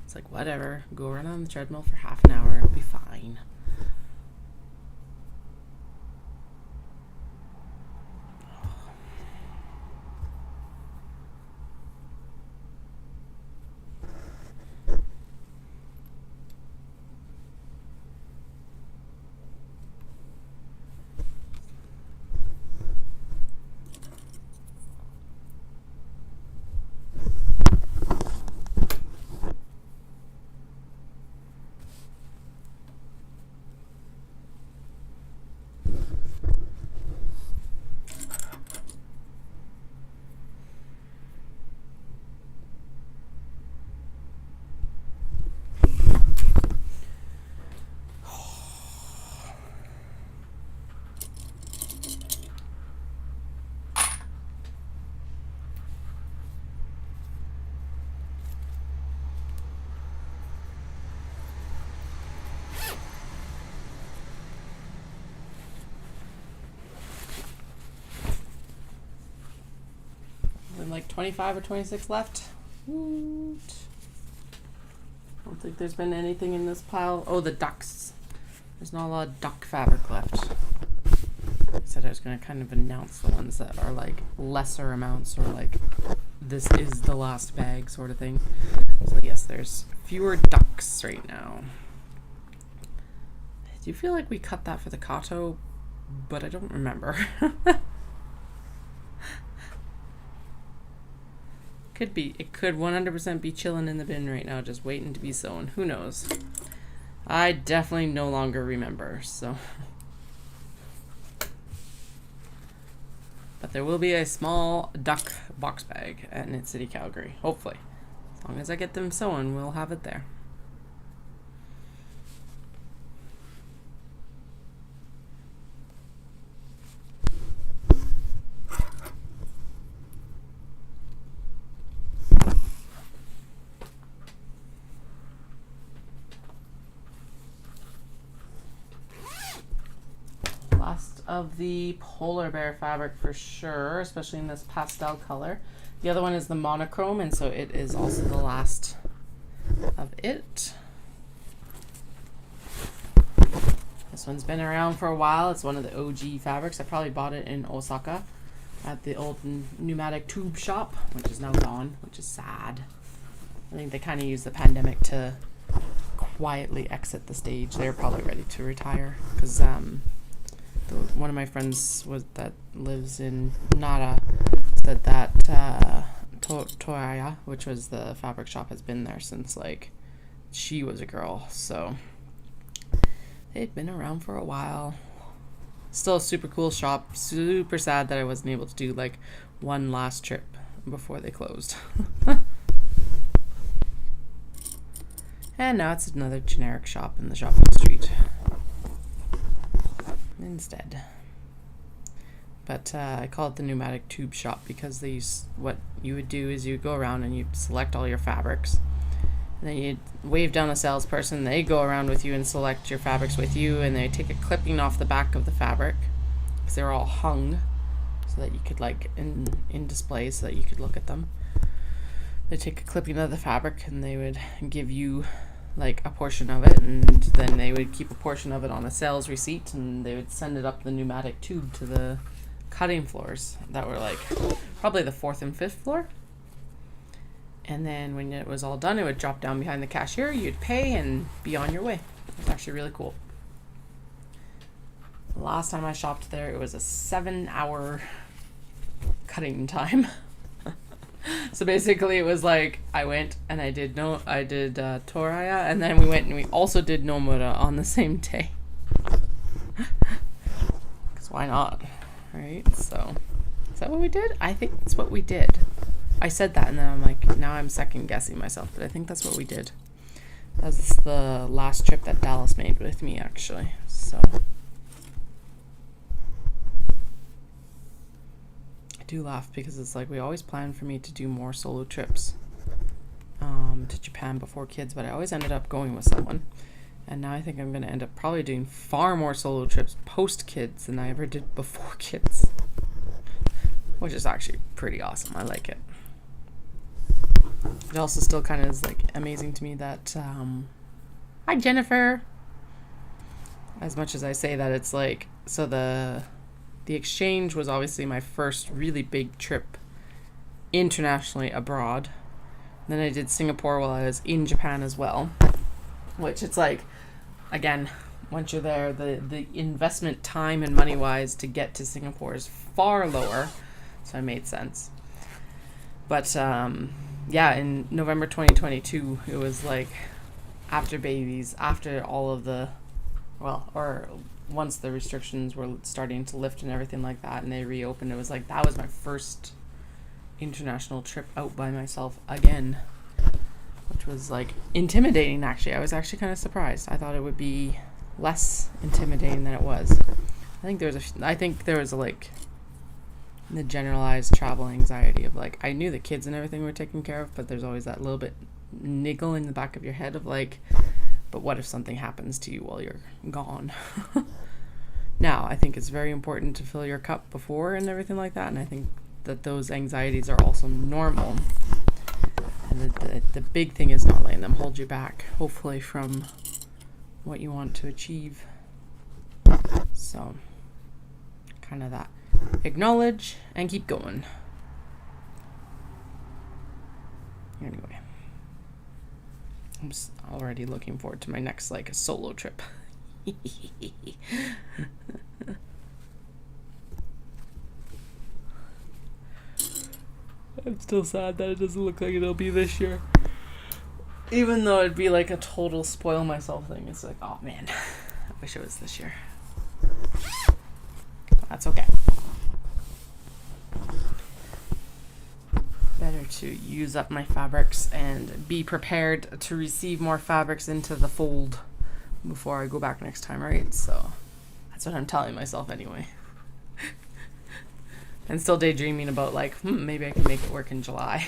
It's like, whatever, go run on the treadmill for half an hour, it'll be fine. Like 25 or 26 left. Woot. I don't think there's been anything in this pile. Oh, the ducks. There's not a lot of duck fabric left. I said I was going to kind of announce the ones that are like lesser amounts, or like this is the last bag sort of thing. So yes, there's fewer ducks right now. Do you feel like we cut that for the Kato? But I don't remember. Could be. It could 100% be chilling in the bin right now, just waiting to be sewn. Who knows? I definitely no longer remember, so. But there will be a small duck box bag at Knit City, Calgary. Hopefully. As long as I get them sewn, we'll have it there. last of the polar bear fabric for sure, especially in this pastel color. The other one is the monochrome, and so it is also the last of it. This one's been around for a while. It's one of the OG fabrics. I probably bought it in Osaka at the old pneumatic tube shop, which is now gone, which is sad. I think they kind of used the pandemic to quietly exit the stage. They're probably ready to retire because one of my friends that lives in Nara said that Toraya, which was the fabric shop, has been there since like she was a girl. So they've been around for a while. Still a super cool shop. Super sad that I wasn't able to do like one last trip before they closed. And now it's another generic shop in the shopping street instead. But I call it the pneumatic tube shop because what you would do is you go around and you select all your fabrics. And then you wave down a salesperson. They go around with you and select your fabrics with you, and they take a clipping off the back of the fabric because they're all hung so that you could like in display so that you could look at them. They take a clipping of the fabric and they would give you like a portion of it, and then they would keep a portion of it on a sales receipt, and they would send it up the pneumatic tube to the cutting floors that were like probably the 4th and 5th floor. And then when it was all done, it would drop down behind the cashier, you'd pay and be on your way. It was actually really cool. The last time I shopped there, it was a 7-hour cutting time. So basically it was like I went and I did Toraya, and then we went and we also did Nomura on the same day. Because why not? Right? So is that what we did? I think that's what we did. I said that and then I'm like, now I'm second guessing myself, but I think that's what we did. That was the last trip that Dallas made with me, actually. So I do laugh because it's like we always planned for me to do more solo trips to Japan before kids, but I always ended up going with someone. And now I think I'm going to end up probably doing far more solo trips post kids than I ever did before kids, which is actually pretty awesome. I like it. It also still kind of is like amazing to me that hi Jennifer, as much as I say that, it's like, so the exchange was obviously my first really big trip internationally abroad. And then I did Singapore while I was in Japan as well, which it's like, again, once you're there, the investment time and money wise to get to Singapore is far lower, so it made sense. But yeah, in November 2022, it was like after babies, after all of the, or once the restrictions were starting to lift and everything like that, and they reopened, it was like that was my first international trip out by myself again, which was like intimidating. Actually, I was actually kind of surprised. I thought it would be less intimidating than it was. I think there was like the generalized travel anxiety of like, I knew the kids and everything were taken care of, but there's always that little bit niggle in the back of your head of like, but what if something happens to you while you're gone? Now, I think it's very important to fill your cup before and everything like that, and I think that those anxieties are also normal. And the big thing is not letting them hold you back, hopefully, from what you want to achieve. So, kind of that. Acknowledge and keep going. Anyway, I'm just already looking forward to my next like solo trip. I'm still sad that it doesn't look like it'll be this year. Even though it'd be like a total spoil myself thing. It's like, oh man, I wish it was this year. That's okay. Better to use up my fabrics and be prepared to receive more fabrics into the fold before I go back next time, right? So that's what I'm telling myself anyway. And still daydreaming about like, maybe I can make it work in July.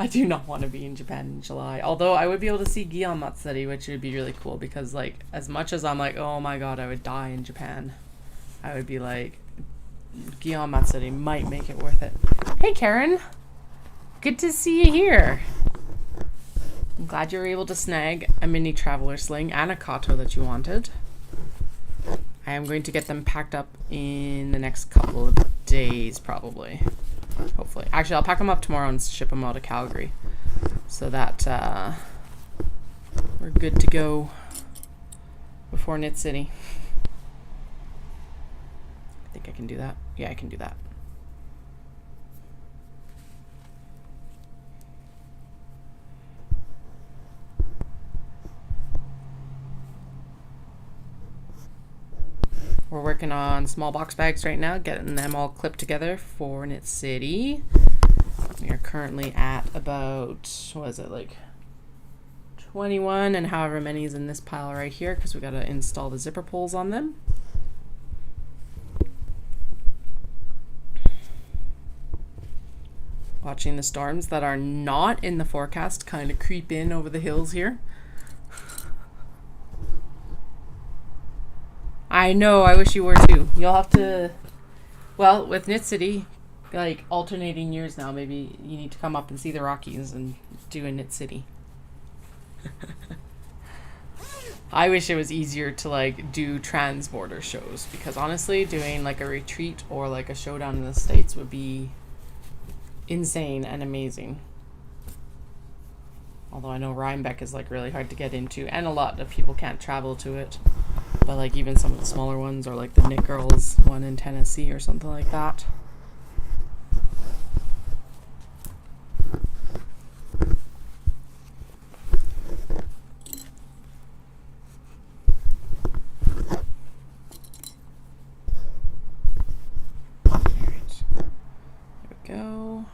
I do not want to be in Japan in July. Although I would be able to see Gion Matsuri, which would be really cool because, like, as much as I'm like, oh my god, I would die in Japan, I would be like, Gion Matsuri might make it worth it. Hey, Karen. Good to see you here. I'm glad you were able to snag a mini traveler sling and a kato that you wanted. I am going to get them packed up in the next couple of days, probably. Hopefully. Actually, I'll pack them up tomorrow and ship them out to Calgary so that we're good to go before Knit City. I think I can do that. Yeah, I can do that. We're working on small box bags right now, getting them all clipped together for Knit City. We are currently at about, what is it, like 21 and however many is in this pile right here because we got to install the zipper pulls on them. Watching the storms that are not in the forecast kind of creep in over the hills here. I know, I wish you were too. You'll have to, well, with Knit City, like alternating years now, maybe you need to come up and see the Rockies and do a Knit City. I wish it was easier to like do trans-border shows because honestly, doing like a retreat or like a showdown in the States would be insane and amazing. Although I know Rhinebeck is like really hard to get into and a lot of people can't travel to it. But like even some of the smaller ones or like the Knit Girls one in Tennessee or something like that. Alright. There we go.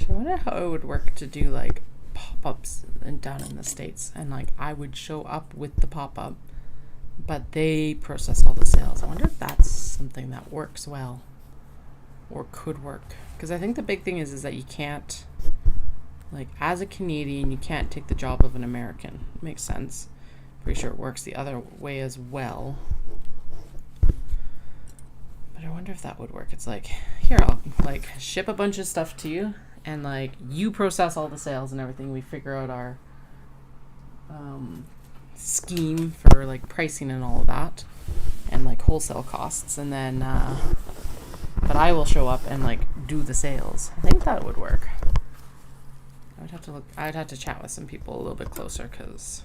I wonder how it would work to do like pop-ups down in the States and like I would show up with the pop-up but they process all the sales. I wonder if that's something that works well or could work because I think the big thing is that you can't, like as a Canadian, you can't take the job of an American. It makes sense. Pretty sure it works the other way as well. But I wonder if that would work. It's like, here, I'll like ship a bunch of stuff to you and like you process all the sales and everything. We figure out our scheme for like pricing and all of that and like wholesale costs and then but I will show up and like do the sales. I think that would work. I'd have to chat with some people a little bit closer because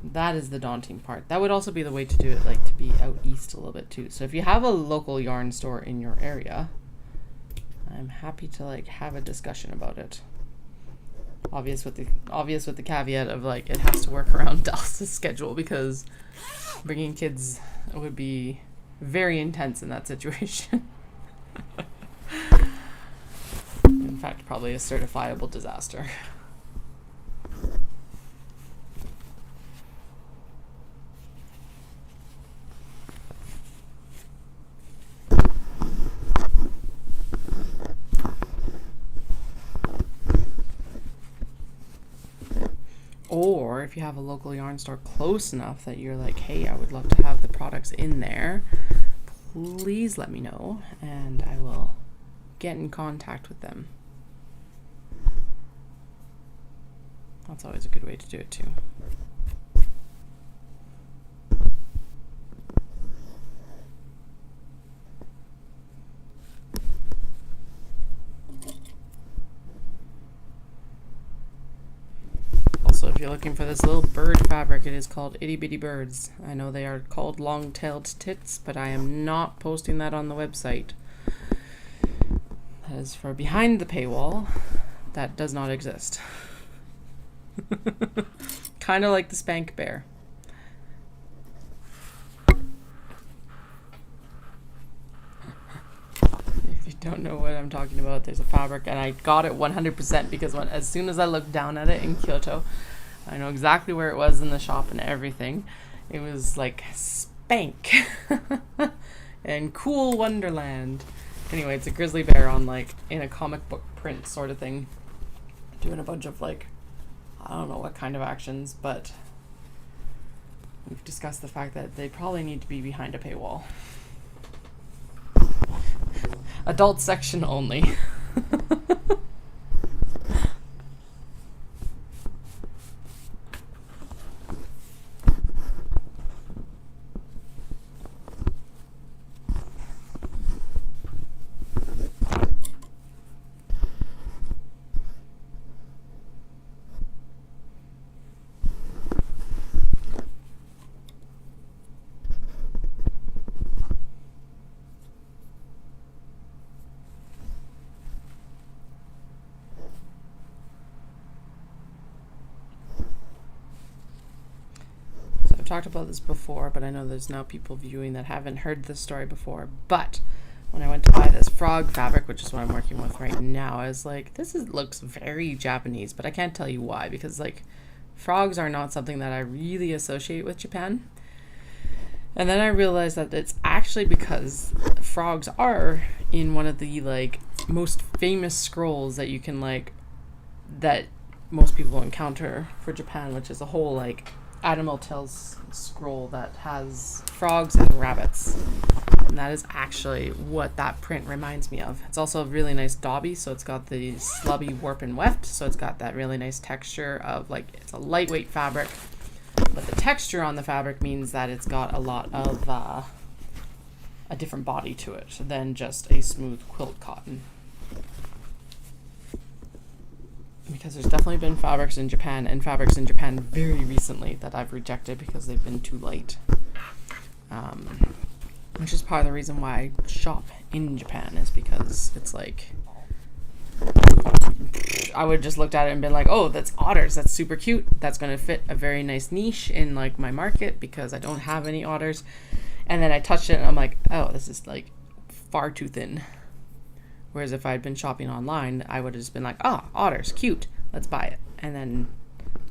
that is the daunting part. That would also be the way to do it, like to be out east a little bit too. So if you have a local yarn store in your area, I'm happy to like have a discussion about it. Obvious with the caveat of like it has to work around Dallas's schedule because bringing kids would be very intense in that situation. In fact, probably a certifiable disaster. Or if you have a local yarn store close enough that you're like, hey, I would love to have the products in there, please let me know and I will get in contact with them. That's always a good way to do it too. Also, if you're looking for this little bird fabric, it is called Itty Bitty Birds. I know they are called long-tailed tits, but I am not posting that on the website. That is for behind the paywall. That does not exist. Kind of like the Spank Bear. If you don't know what I'm talking about, there's a fabric, and I got it 100% because as soon as I looked down at it in Kyoto, I know exactly where it was in the shop and everything. It was like Spank and Cool Wonderland. Anyway, it's a grizzly bear on like in a comic book print sort of thing, doing a bunch of like, I don't know what kind of actions, but we've discussed the fact that they probably need to be behind a paywall. Adult section only. Talked about this before, but I know there's now people viewing that haven't heard this story before. But when I went to buy this frog fabric, which is what I'm working with right now, I was like, looks very Japanese, but I can't tell you why, because like frogs are not something that I really associate with Japan. And then I realized that it's actually because frogs are in one of the like most famous scrolls that you can like, that most people encounter for Japan, which is a whole like Animal Tales scroll that has frogs and rabbits, and that is actually what that print reminds me of. It's also a really nice dobby, so it's got the slubby warp and weft, so it's got that really nice texture of like, it's a lightweight fabric, but the texture on the fabric means that it's got a lot of a different body to it than just a smooth quilt cotton. Because there's definitely been fabrics in Japan very recently that I've rejected because they've been too light. Which is part of the reason why I shop in Japan, is because it's like, I would just looked at it and been like, oh, that's otters, that's super cute, that's going to fit a very nice niche in like my market because I don't have any otters. And then I touched it and I'm like, oh, this is like far too thin. Whereas if I'd been shopping online, I would have just been like, oh, otters, cute, let's buy it. And then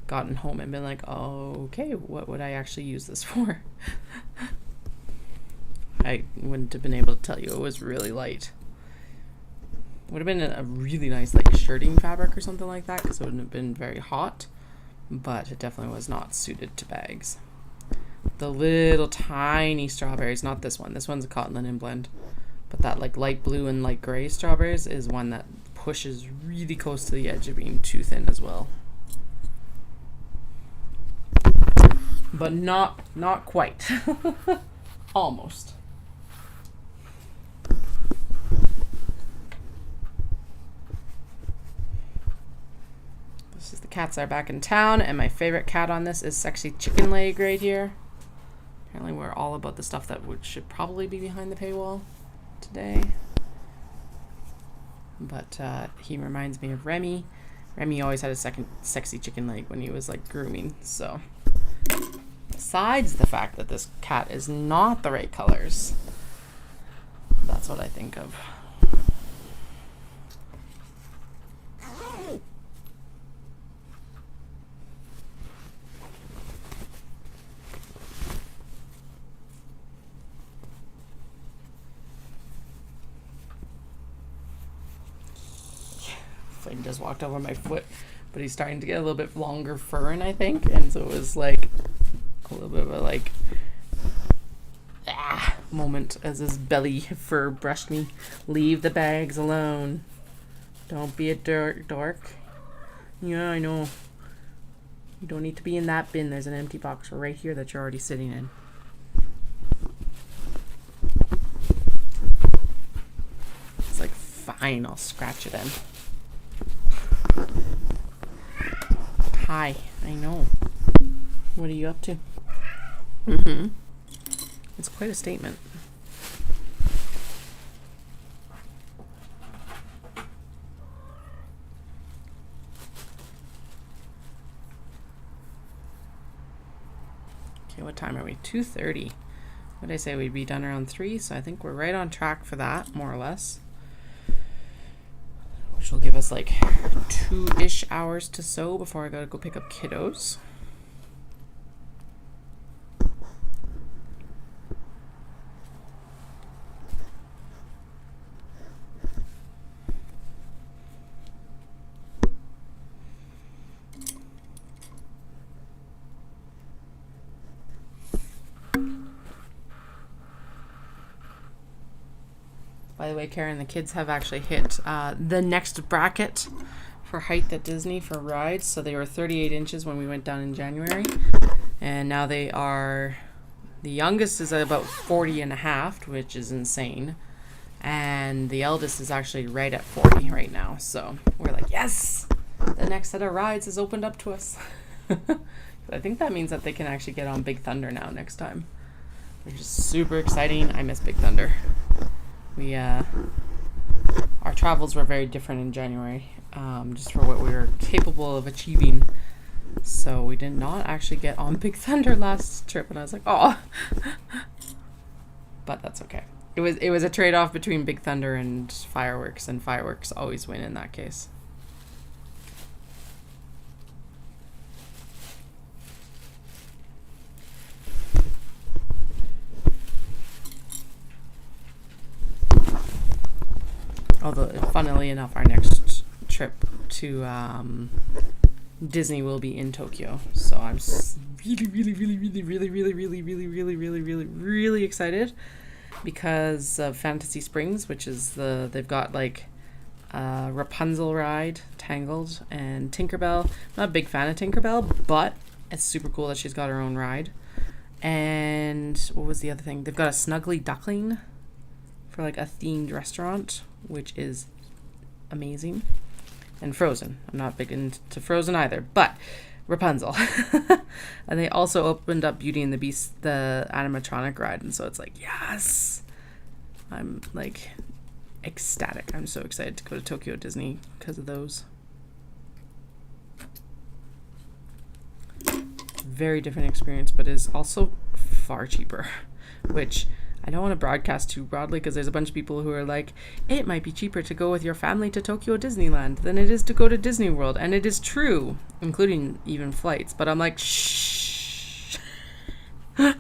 gotten home and been like, oh, okay, what would I actually use this for? I wouldn't have been able to tell you. It was really light. Would have been a really nice like shirting fabric or something like that, because it wouldn't have been very hot, but it definitely was not suited to bags. The little tiny strawberries, not this one. This one's a cotton linen blend. But that like light blue and light gray strawberries is one that pushes really close to the edge of being too thin as well. But not quite. Almost. This is the cats that are back in town, and my favorite cat on this is Sexy Chicken Leg right here. Apparently we're all about the stuff that should probably be behind the paywall today, but he reminds me of Remy. Remy always had a second sexy chicken leg when he was like grooming. So besides the fact that this cat is not the right colors, that's what I think of. Flame just walked over my foot, but he's starting to get a little bit longer fur in, I think, and so it was like a little bit of a like moment as his belly fur brushed me. Leave the bags alone. Don't be a dork. Yeah, I know. You don't need to be in that bin. There's an empty box right here that you're already sitting in. It's like, fine, I'll scratch it in. Hi, I know. What are you up to? It's quite a statement. time are we? 2:30. What did I say? We'd be done around 3, so I think we're right on track for that, more or less. Which will give us like 2-ish hours to sew before I gotta go pick up kiddos. By the way, Karen, the kids have actually hit the next bracket for height at Disney for rides. So they were 38 inches when we went down in January. And now they are, the youngest is at about 40 and a half, which is insane. And the eldest is actually right at 40 right now. So we're like, yes, the next set of rides is opened up to us. I think that means that they can actually get on Big Thunder now next time, which is super exciting. I miss Big Thunder. We our travels were very different in January, just for what we were capable of achieving. So we did not actually get on Big Thunder last trip, and I was like, oh. But that's okay. It was a trade-off between Big Thunder and fireworks always win in that case. Although, funnily enough, our next trip to Disney will be in Tokyo. So I'm really excited because of Fantasy Springs, which is they've got like Rapunzel ride, Tangled, and Tinkerbell. I'm not a big fan of Tinkerbell, but it's super cool that she's got her own ride. And what was the other thing? They've got a Snuggly Duckling for like a themed restaurant, which is amazing. And Frozen. I'm not big into Frozen either, but Rapunzel. And they also opened up Beauty and the Beast, the animatronic ride, and so it's like, yes! I'm like ecstatic. I'm so excited to go to Tokyo Disney because of those. Very different experience, but is also far cheaper, which I don't want to broadcast too broadly because there's a bunch of people who are like, it might be cheaper to go with your family to Tokyo Disneyland than it is to go to Disney World. And it is true, including even flights. But I'm like, shh. We're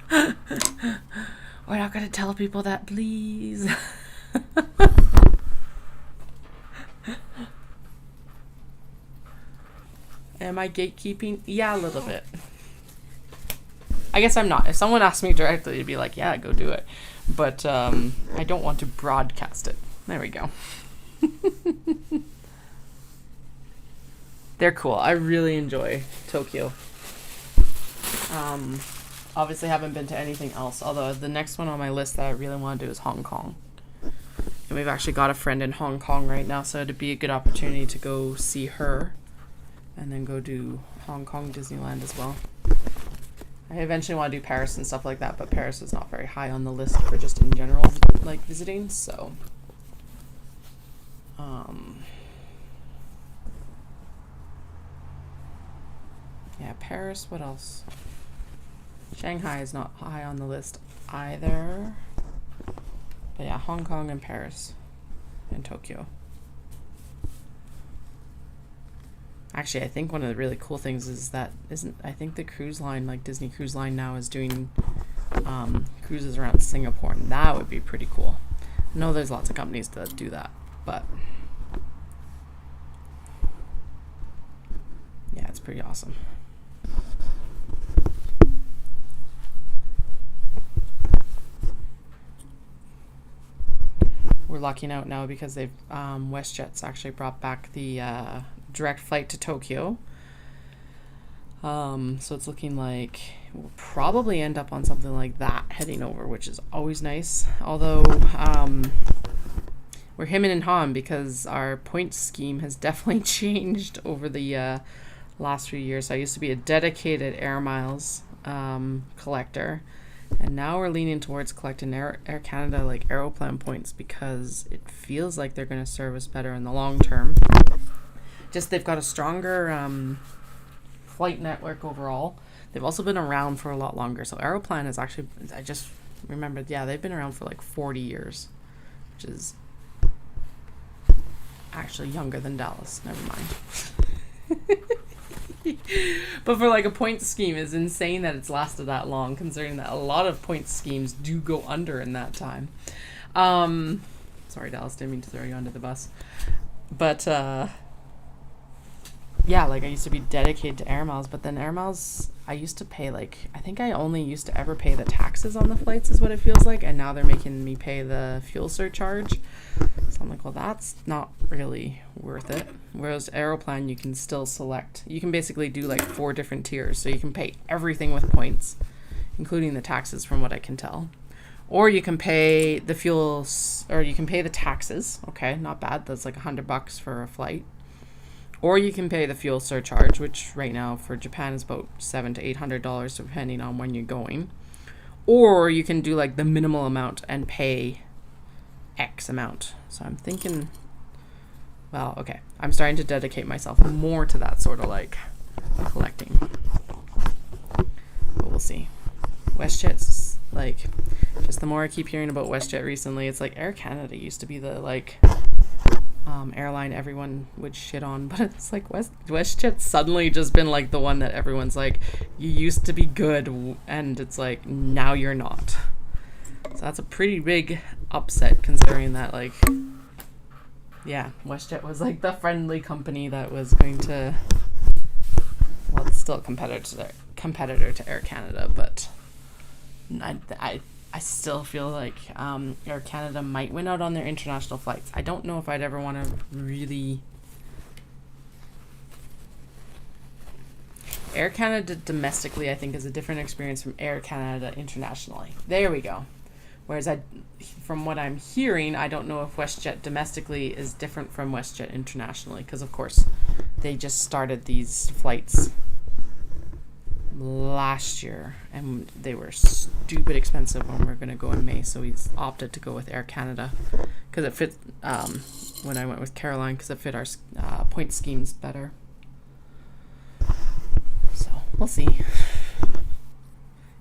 not going to tell people that, please. Am I gatekeeping? Yeah, a little bit. I guess I'm not. If someone asked me directly, it'd be like, yeah, go do it. But I don't want to broadcast it. There we go. They're cool. I really enjoy Tokyo. Obviously haven't been to anything else, although the next one on my list that I really want to do is Hong Kong. And we've actually got a friend in Hong Kong right now, so it'd be a good opportunity to go see her and then go do Hong Kong Disneyland as well. I eventually want to do Paris and stuff like that, but Paris is not very high on the list for just in general, like visiting, so. Yeah, Paris, what else? Shanghai is not high on the list either. But yeah, Hong Kong and Paris and Tokyo. Actually, I think one of the really cool things is that I think the cruise line, like Disney Cruise Line now, is doing cruises around Singapore, and that would be pretty cool. I know there's lots of companies that do that, but yeah, it's pretty awesome. We're lucking out now because they've WestJet's actually brought back the direct flight to Tokyo. So it's looking like we'll probably end up on something like that heading over, which is always nice. Although we're hemming and hawing because our points scheme has definitely changed over the last few years. So I used to be a dedicated Air Miles collector, and now we're leaning towards collecting Air Canada like Aeroplan points because it feels like they're going to serve us better in the long term. Just they've got a stronger flight network overall. They've also been around for a lot longer. So Aeroplan is actually, I just remembered, yeah, they've been around for like 40 years, which is actually younger than Dallas. Never mind. But for like a point scheme, it's insane that it's lasted that long, considering that a lot of point schemes do go under in that time. Sorry, Dallas, didn't mean to throw you under the bus. But yeah, like I used to be dedicated to air miles, but then air miles, I used to pay I think I only used to ever pay the taxes on the flights is what it feels like, and now they're making me pay the fuel surcharge. So I'm like, well, that's not really worth it. Whereas Aeroplan, you can still select, you can basically do like 4 different tiers, so you can pay everything with points, including the taxes from what I can tell. Or you can pay the fuels, or you can pay the taxes. Okay, not bad. That's like $100 for a flight. Or you can pay the fuel surcharge, which right now for Japan is about $700 to $800 depending on when you're going. Or you can do like the minimal amount and pay X amount. So I'm thinking, well, okay, I'm starting to dedicate myself more to that sort of like collecting. But we'll see. WestJet's like, just the more I keep hearing about WestJet recently, it's like Air Canada used to be the like airline everyone would shit on, but it's like WestJet's suddenly just been like the one that everyone's like, you used to be good, and it's like, now you're not. So that's a pretty big upset, considering that, like, yeah, WestJet was like the friendly company that was going to, well, it's still a competitor to Air Canada, but I still feel like Air Canada might win out on their international flights. I don't know if I'd ever want to really... Air Canada domestically, I think, is a different experience from Air Canada internationally. There we go. Whereas from what I'm hearing, I don't know if WestJet domestically is different from WestJet internationally, because of course they just started these flights last year, and they were stupid expensive when we were going to go in May, so we opted to go with Air Canada because it fit, when I went with Caroline, because it fit our point schemes better. So we'll see.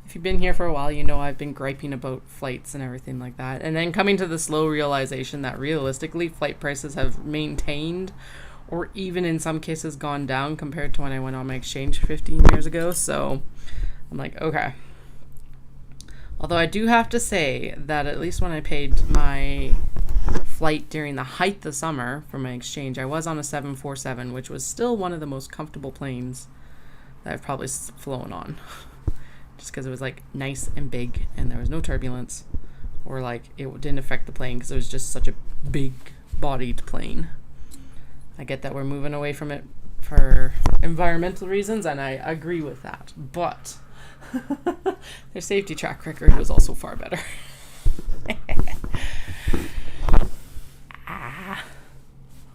If you've been here for a while, you know I've been griping about flights and everything like that, and then coming to the slow realization that realistically flight prices have maintained or even in some cases gone down compared to when I went on my exchange 15 years ago. So I'm like, okay. Although I do have to say that at least when I paid my flight during the height of summer for my exchange, I was on a 747, which was still one of the most comfortable planes that I've probably flown on. Just because it was like nice and big and there was no turbulence, or like it didn't affect the plane because it was just such a big bodied plane. I get that we're moving away from it for environmental reasons, and I agree with that. But their safety track record was also far better.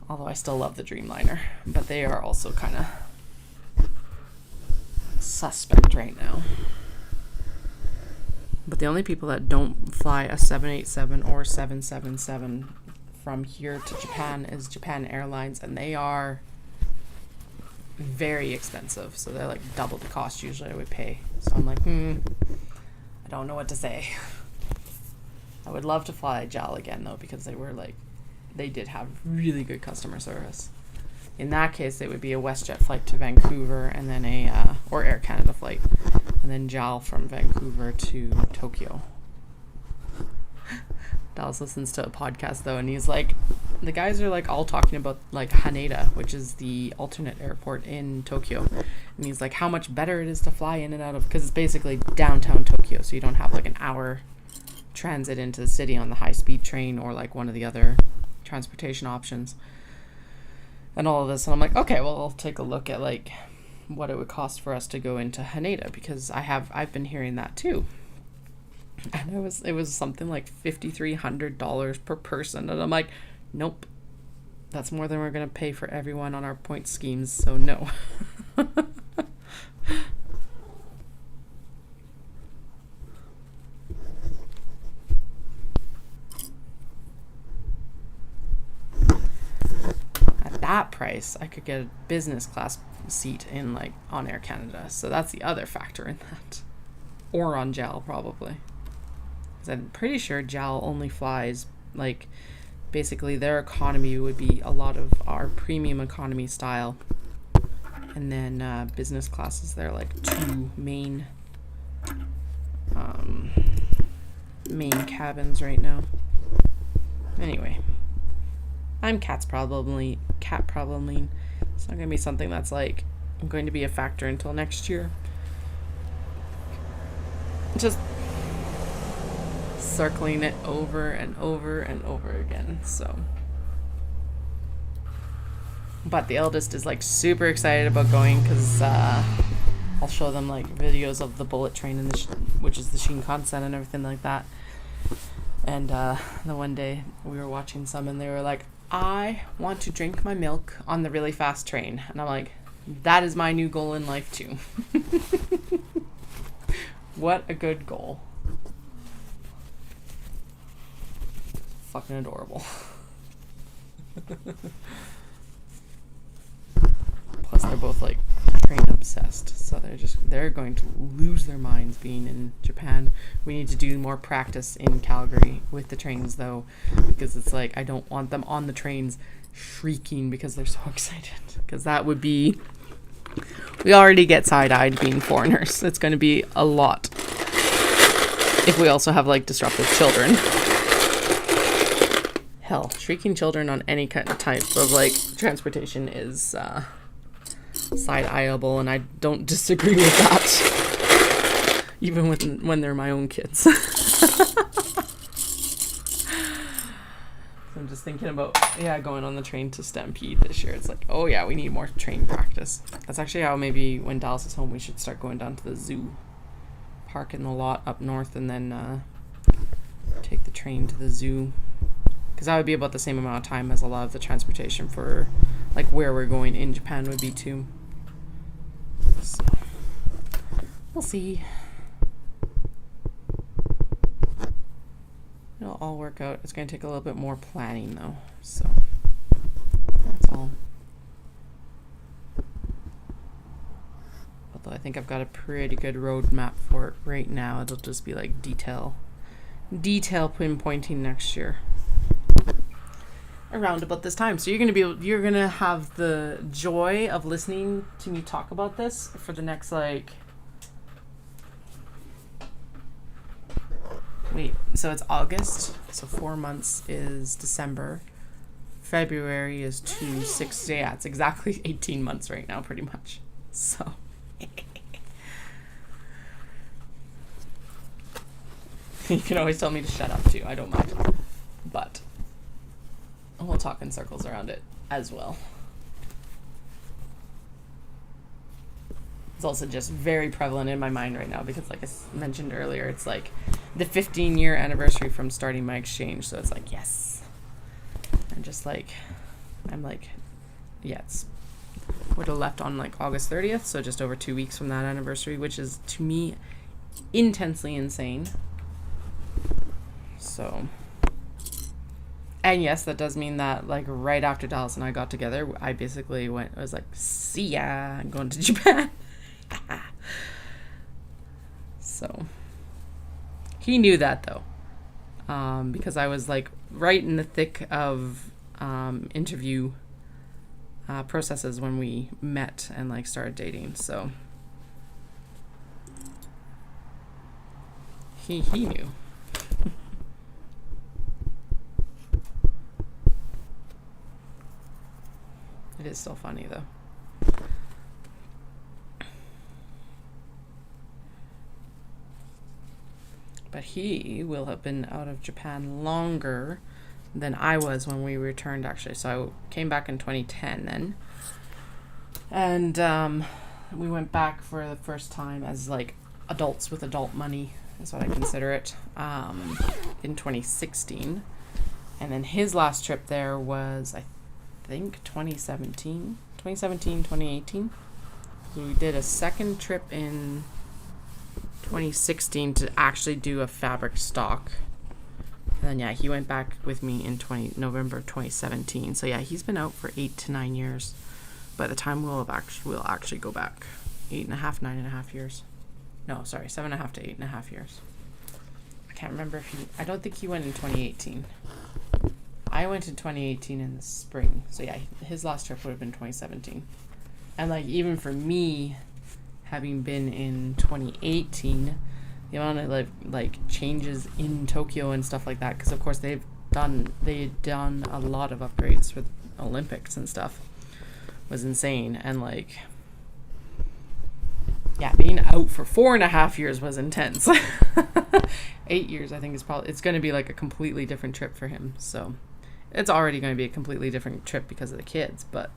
Although I still love the Dreamliner, but they are also kind of suspect right now. But the only people that don't fly a 787 or 777 from here to Japan is Japan Airlines, and they are very expensive. So they're like double the cost usually I would pay. So I'm like, I don't know what to say. I would love to fly JAL again though, because they did have really good customer service. In that case, it would be a WestJet flight to Vancouver, and then or Air Canada flight, and then JAL from Vancouver to Tokyo. Dallas listens to a podcast though, and he's like, the guys are like all talking about like Haneda, which is the alternate airport in Tokyo, and he's like how much better it is to fly in and out of, because it's basically downtown Tokyo, so you don't have like an hour transit into the city on the high-speed train or like one of the other transportation options and all of this. And I'm like, okay, well, I'll take a look at like what it would cost for us to go into Haneda, because I've been hearing that too. And it was something like $5,300 per person, and I'm like, nope, that's more than we're gonna pay for everyone on our point schemes, so no. At that price, I could get a business class seat in like on Air Canada. So that's the other factor in that. Or on JAL probably. Because I'm pretty sure JAL only flies like basically their economy would be a lot of our premium economy style. And then business class is their like two main cabins right now. Anyway, I'm cat problem. It's not gonna be something that's like going to be a factor until next year. Just circling it over and over and over again. So, but the eldest is like super excited about going because I'll show them like videos of the bullet train and which is the Shinkansen and everything like that. And the one day we were watching some and they were like, I want to drink my milk on the really fast train. And I'm like, that is my new goal in life too. What a good goal. Fucking adorable. Plus they're both like train obsessed, so they're going to lose their minds being in Japan. We need to do more practice in Calgary with the trains though, because it's like I don't want them on the trains shrieking because they're so excited, because that would be, we already get side-eyed being foreigners. It's going to be a lot if we also have like disruptive children. Hell, shrieking children on any kind of type of like transportation is side-eyeable, and I don't disagree with that, even when they're my own kids. I'm just thinking about going on the train to Stampede this year. It's like, oh yeah, we need more train practice. That's actually how maybe when Dallas is home we should start going down to the zoo, park in the lot up north, and then take the train to the zoo. Because that would be about the same amount of time as a lot of the transportation for like where we're going in Japan would be too. So we'll see. It'll all work out. It's going to take a little bit more planning though. So that's all. Although I think I've got a pretty good roadmap for it right now. It'll just be like detail pinpointing next year. Around about this time. So you're gonna have the joy of listening to me talk about this for the next so it's August, so 4 months is December, February is 6 yeah, it's exactly 18 months right now pretty much. So you can always tell me to shut up too, I don't mind, but we'll talk in circles around it as well. It's also just very prevalent in my mind right now because, like I mentioned earlier, it's like the 15-year anniversary from starting my exchange. So it's like, yes. It's would have left on like August 30th. So just over 2 weeks from that anniversary, which is to me intensely insane. So... And yes, that does mean that, like, right after Dallas and I got together, I basically I was like, see ya, I'm going to Japan. So, he knew that, though. Because I was, like, right in the thick of interview processes when we met and, like, started dating. So, he knew. It is still funny, though. But he will have been out of Japan longer than I was when we returned, actually. So I came back in 2010 then. And we went back for the first time as, like, adults with adult money, is what I consider it, in 2016. And then his last trip there was, I think 2018. So we did a second trip in 2016 to actually do a fabric stock. And then he went back with me in November 2017. So he's been out for 8 to 9 years. by the time we'll actually go back 9.5 years. No, sorry, 7.5 to 8.5 years. I can't remember if I don't think he went in 2018. I went in 2018 in the spring. So yeah, his last trip would have been 2017. And like, even for me, having been in 2018, the amount of like changes in Tokyo and stuff like that, because of course they'd done a lot of upgrades for the Olympics and stuff, was insane. And like, yeah, being out for 4.5 years was intense. 8 years, I think, it's going to be like a completely different trip for him. So it's already going to be a completely different trip because of the kids, but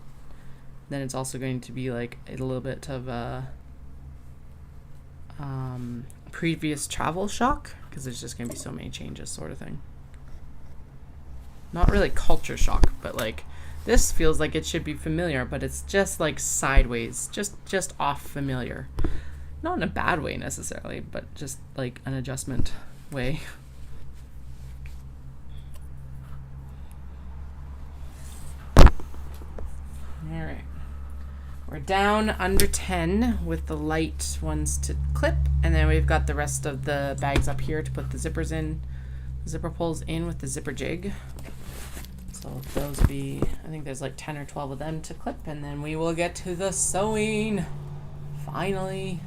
then it's also going to be like a little bit of a previous travel shock, because there's just going to be so many changes, sort of thing. Not really culture shock, but like, this feels like it should be familiar, but it's just like sideways, just off familiar. Not in a bad way necessarily, but just like an adjustment way. All right. We're down under 10 with the light ones to clip, and then we've got the rest of the bags up here to put the zippers in, zipper pulls in with the zipper jig. So those will be, I think there's like 10 or 12 of them to clip, and then we will get to the sewing. Finally.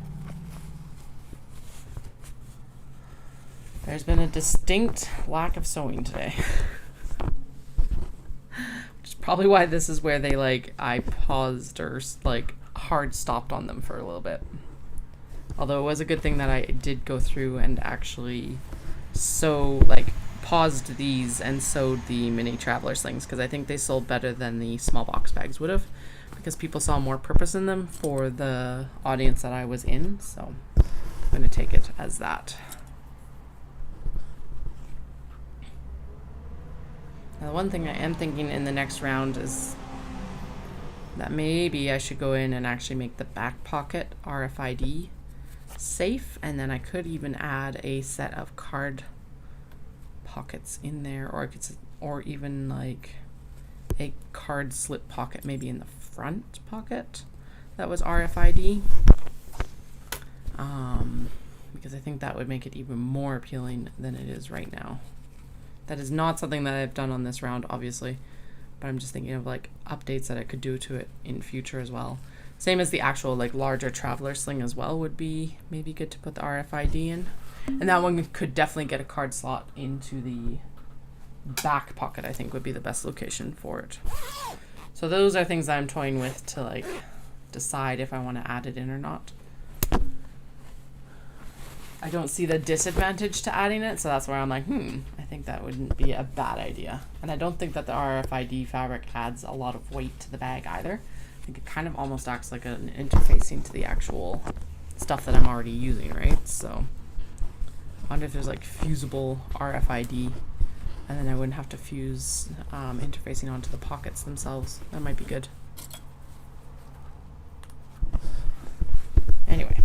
There's been a distinct lack of sewing today. Which is probably why this is where they I paused or like hard stopped on them for a little bit. Although it was a good thing that I did go through and actually sew, paused these and sewed the mini traveler slings, because I think they sold better than the small box bags would have, because people saw more purpose in them for the audience that I was in. So I'm going to take it as that. Now, the one thing I am thinking in the next round is that maybe I should go in and actually make the back pocket RFID safe, and then I could even add a set of card pockets in there, or even like a card slip pocket maybe in the front pocket that was RFID, because I think that would make it even more appealing than it is right now. That is not something that I've done on this round, obviously, but I'm just thinking of updates that I could do to it in future as well. Same as the actual larger traveler sling as well would be maybe good to put the RFID in. And that one could definitely get a card slot into the back pocket, I think would be the best location for it. So those are things that I'm toying with to decide if I want to add it in or not. I don't see the disadvantage to adding it, so that's where I'm I think that wouldn't be a bad idea. And I don't think that the RFID fabric adds a lot of weight to the bag either. I think it kind of almost acts like an interfacing to the actual stuff that I'm already using, right? So I wonder if there's fusible RFID, and then I wouldn't have to fuse interfacing onto the pockets themselves. That might be good. Anyway,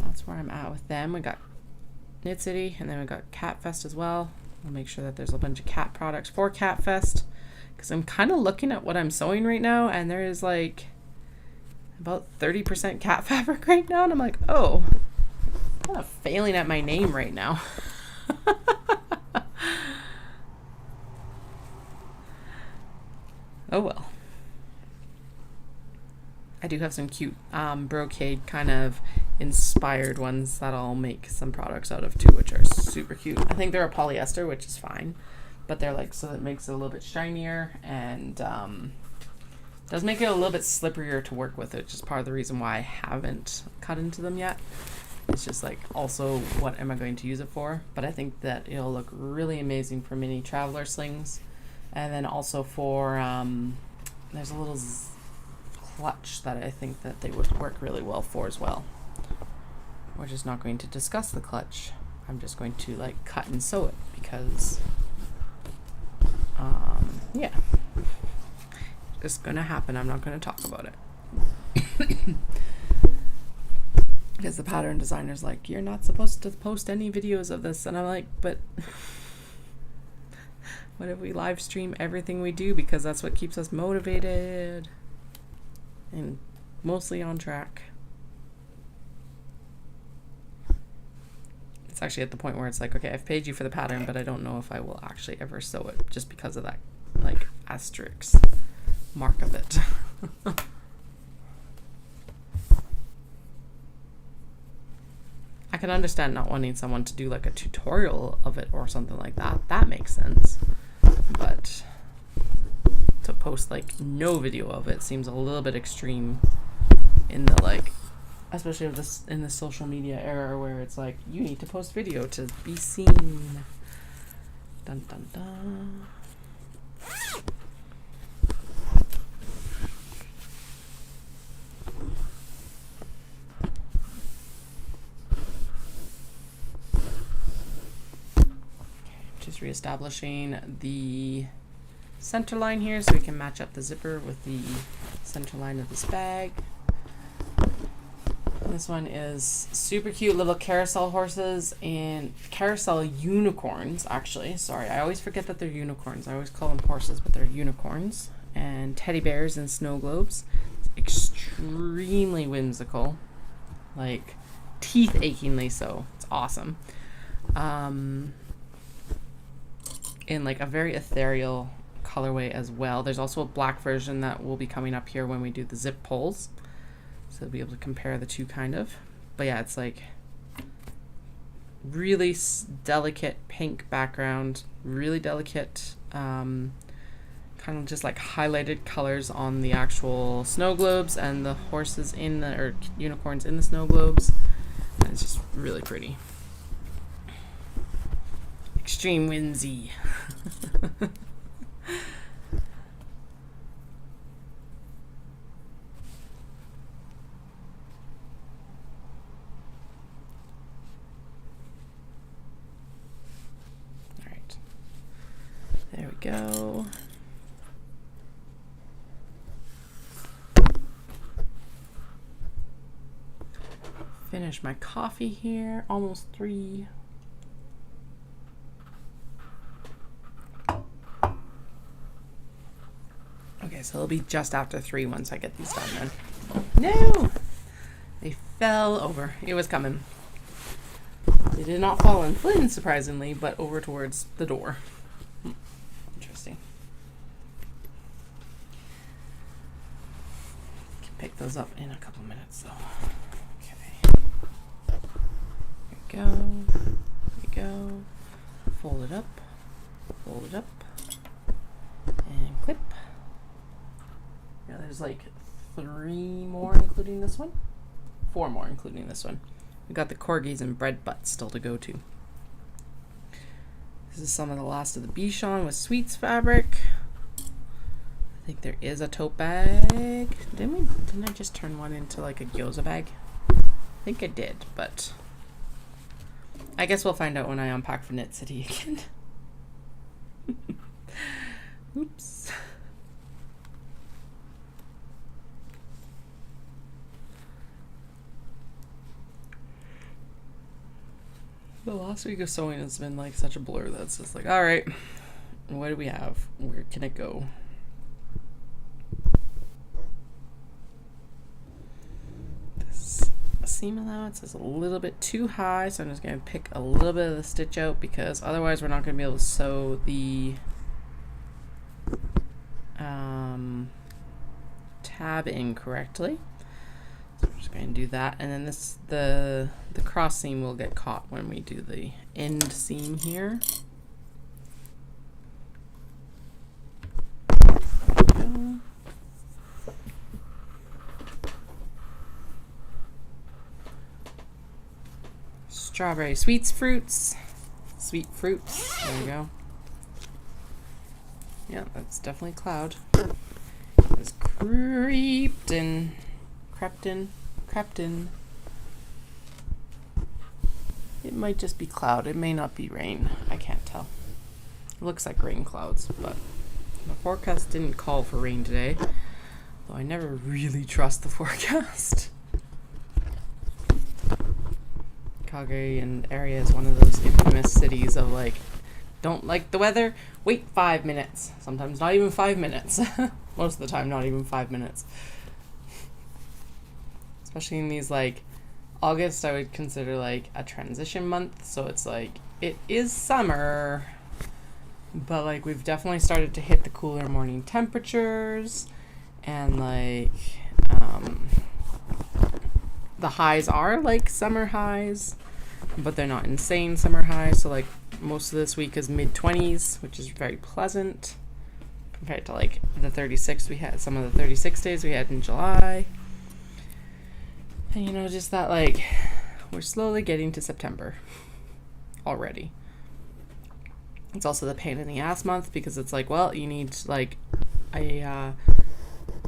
that's where I'm at with them. We got Knit City, and then we got Cat Fest as well. I'll make sure that there's a bunch of cat products for Cat Fest, because I'm kind of looking at what I'm sewing right now, and there is about 30% cat fabric right now, and I'm oh, I'm kind of failing at my name right now. Oh well. I do have some cute brocade kind of inspired ones that I'll make some products out of too, which are super cute. I think they're a polyester, which is fine, but they're so that makes it a little bit shinier, and does make it a little bit slipperier to work with, which is part of the reason why I haven't cut into them yet. It's just also what am I going to use it for, but I think that it'll look really amazing for mini traveler slings, and then also for there's a little clutch that I think that they would work really well for as well. We're just not going to discuss the clutch. I'm just going to cut and sew it, because yeah, it's gonna happen. I'm not gonna talk about it. Because the pattern designer's you're not supposed to post any videos of this, and I'm but What if we live stream everything we do, because that's what keeps us motivated and mostly on track. It's actually at the point where it's like, okay, I've paid you for the pattern, but I don't know if I will actually ever sew it, just because of that like asterisk mark of it. I can understand not wanting someone to do like a tutorial of it or something like that. That makes sense. But to post like no video of it seems a little bit extreme in the like, especially of this in the social media era where it's like you need to post video to be seen. Dun dun dun. Just reestablishing the center line here so we can match up the zipper with the center line of this bag. This one is super cute little carousel horses and carousel unicorns, actually. Sorry, I always forget that they're unicorns. I always call them horses, but they're unicorns. And teddy bears and snow globes. Extremely whimsical. Like, teeth-achingly so. It's awesome. In like a very ethereal colorway as well. There's also a black version that will be coming up here when we do the zip pulls. So we'll be able to compare the two kind of. But yeah, it's like really delicate pink background, really delicate kind of just like highlighted colors on the actual snow globes and the horses in the, or unicorns in the snow globes. And it's just really pretty. Extreme whimsy. All right. There we go. Finish my coffee here. Almost 3. Okay, so it'll be just after 3 once I get these done then. No! They fell over. It was coming. They did not fall in Flynn, surprisingly, but over towards the door. Interesting. Can pick those up in a couple minutes, though. Okay. There we go. There we go. Fold it up. Fold it up. And clip. Yeah, there's like 3 more, including this one. 4 more, including this one. We got the corgis and bread butts still to go to. This is some of the last of the Bichon with sweets fabric. I think there is a tote bag. Didn't I just turn one into like a gyoza bag? I think I did, but I guess we'll find out when I unpack for Knit City again. Oops. The last week of sewing has been like such a blur that it's just like, all right, what do we have? Where can it go? This seam allowance is a little bit too high, so I'm just going to pick a little bit of the stitch out because otherwise we're not going to be able to sew the tab in correctly. So we're just going to do that, and then this the cross seam will get caught when we do the end seam here. There we go. Strawberry sweet fruits. There we go. Yeah, that's definitely cloud. It's crept in. It might just be cloud. It may not be rain. I can't tell. It looks like rain clouds, but the forecast didn't call for rain today. Though I never really trust the forecast. Calgary and area is one of those infamous cities of like don't like the weather, wait 5 minutes. Sometimes not even 5 minutes. Most of the time, not even 5 minutes. Especially in these, like, August, I would consider, like, a transition month. So it's like, it is summer, but, like, we've definitely started to hit the cooler morning temperatures. And, like, the highs are, like, summer highs, but they're not insane summer highs. So, like, most of this week is mid-20s, which is very pleasant compared to, like, the 36 we had, some of the 36 days we had in July. And, you know, just that, like, we're slowly getting to September already. It's also the pain in the ass month because it's like, well, you need, like, a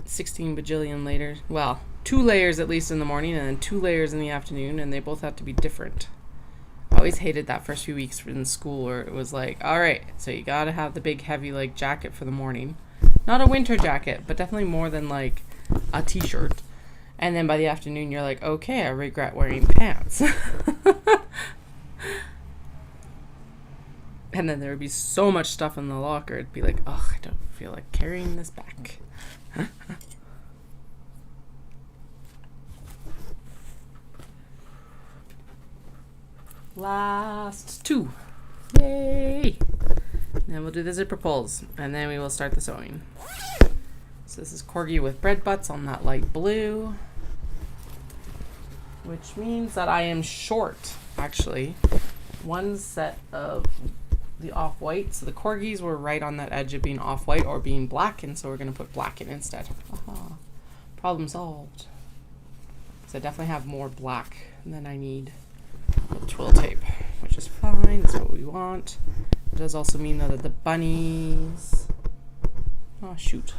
16 bajillion layers. Well, 2 layers at least in the morning and then 2 layers in the afternoon, and they both have to be different. I always hated that first few weeks in school where it was like, all right, so you got to have the big, heavy, like, jacket for the morning. Not a winter jacket, but definitely more than, like, a t-shirt. And then by the afternoon, you're like, okay, I regret wearing pants. And then there would be so much stuff in the locker. It'd be like, oh, I don't feel like carrying this back. Last 2. Yay! Then we'll do the zipper pulls, and then we will start the sewing. So this is Corgi with bread butts on that light blue, which means that I am short, actually, 1 set of the off-white. So the Corgis were right on that edge of being off-white or being black, and so we're going to put black in instead. Aha. Problem solved. So I definitely have more black than I need with twill tape, which is fine. That's what we want. It does also mean that the bunnies... Oh, shoot.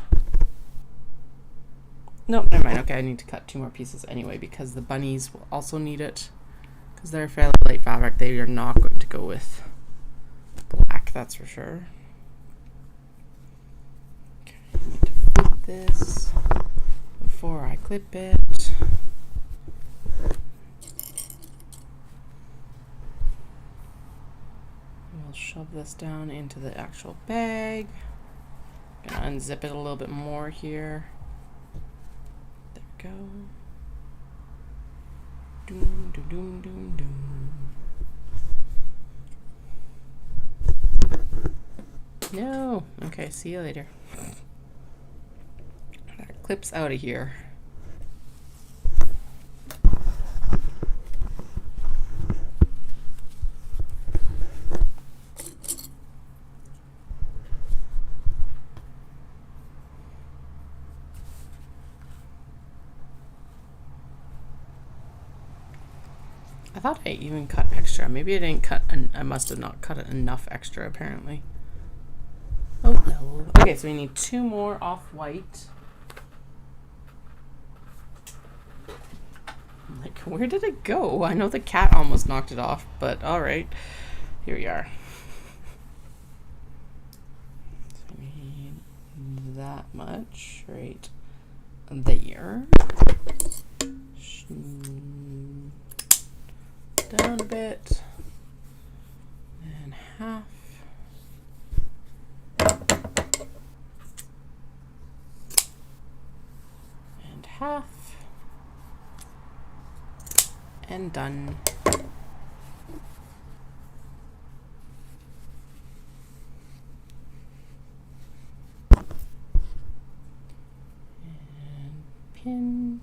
Nope, never mind. Okay, I need to cut 2 more pieces anyway because the bunnies will also need it. Because they're a fairly light fabric, they are not going to go with black, that's for sure. Okay, I need to flip this before I clip it. We'll shove this down into the actual bag. Gonna unzip it a little bit more here. There we go. Doom, doom, doom, doom, doom. No. Okay, see you later. That clips out of here. I thought I even cut extra. Maybe I didn't cut, I must have not cut enough extra apparently. Oh no. Okay, so we need 2 more off-white. Like, where did it go? I know the cat almost knocked it off, but alright. Here we are. So we need that much right there. Down a bit, and half, and half, and done. And pin.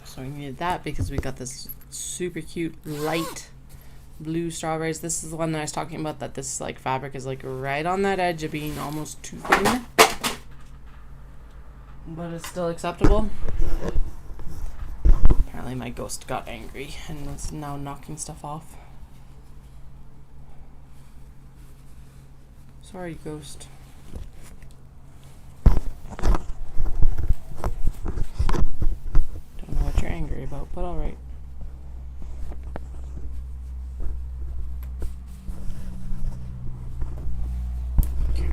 So we needed that because we got this super cute light blue strawberries. This is the one that I was talking about, that this like fabric is like right on that edge of being almost too thin, but it's still acceptable. Apparently my ghost got angry and is now knocking stuff off. Sorry, ghost. You're angry about, but alright. Okay.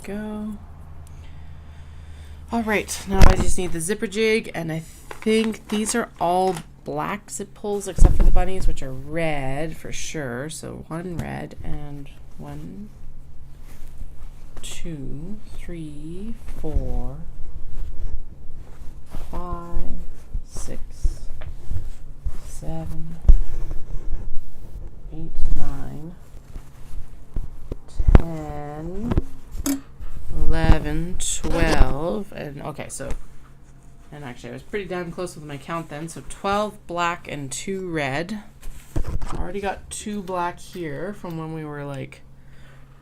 go. All right, now I just need the zipper jig, and I think these are all black zip pulls except for the bunnies, which are red for sure. So 1 red and 1, 2, 3, 4, 5, 6, 7, 8, 9, 10, 11, 12, and okay, so, and actually I was pretty damn close with my count then, so 12 black and 2 red. I already got 2 black here from when we were like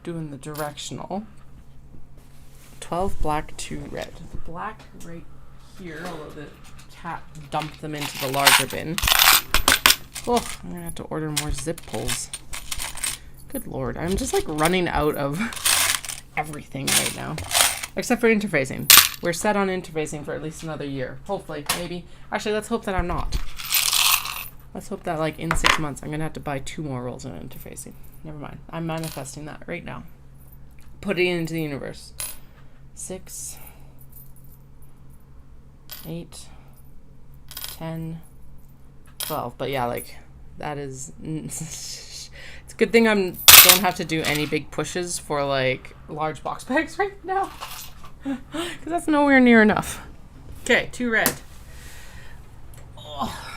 doing the directional. 12 black, 2 red. The black right here, although the cat dumped them into the larger bin. Oh, I'm gonna have to order more zip pulls. Good Lord, I'm just like running out of everything right now. Except for interfacing. We're set on interfacing for at least another year. Hopefully, maybe. Actually, let's hope that I'm not. Let's hope that like in 6 months I'm gonna have to buy 2 more rolls of interfacing. Never mind. I'm manifesting that right now. Putting it into the universe. 6, 8, 10, 12. But yeah, like that is it's a good thing I don't have to do any big pushes for like large box bags right now, because that's nowhere near enough. Okay, 2 red. Oh.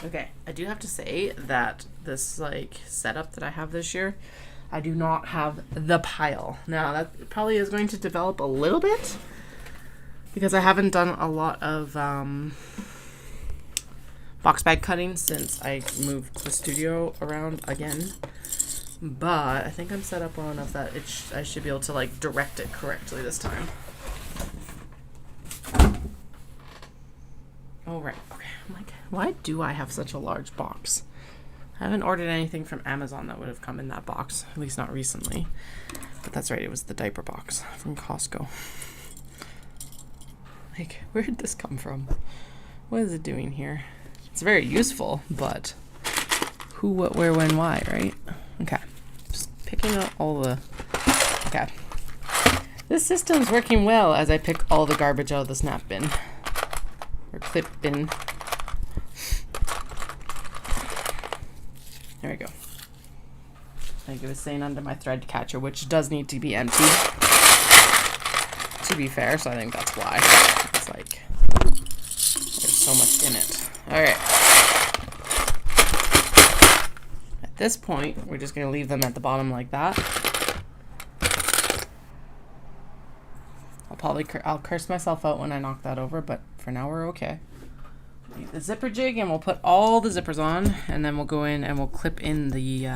Okay, I do have to say that this like setup that I have this year, I do not have the pile. Now that probably is going to develop a little bit because I haven't done a lot of box bag cutting since I moved the studio around again. But I think I'm set up well enough that I should be able to like direct it correctly this time. All right. Okay. I'm like, why do I have such a large box? I haven't ordered anything from Amazon that would have come in that box, at least not recently. But that's right, it was the diaper box from Costco. Like, where did this come from? What is it doing here? It's very useful, but who, what, where, when, why, right? Okay. Just picking up all the... Okay. This system's working well as I pick all the garbage out of the snap bin. Or clip bin. There we go. Like it was saying under my thread catcher, which does need to be emptied. To be fair, so I think that's why. It's like there's so much in it. Alright. At this point, we're just gonna leave them at the bottom like that. I'll curse myself out when I knock that over, but for now we're okay. The zipper jig, and we'll put all the zippers on, and then we'll go in and we'll clip in the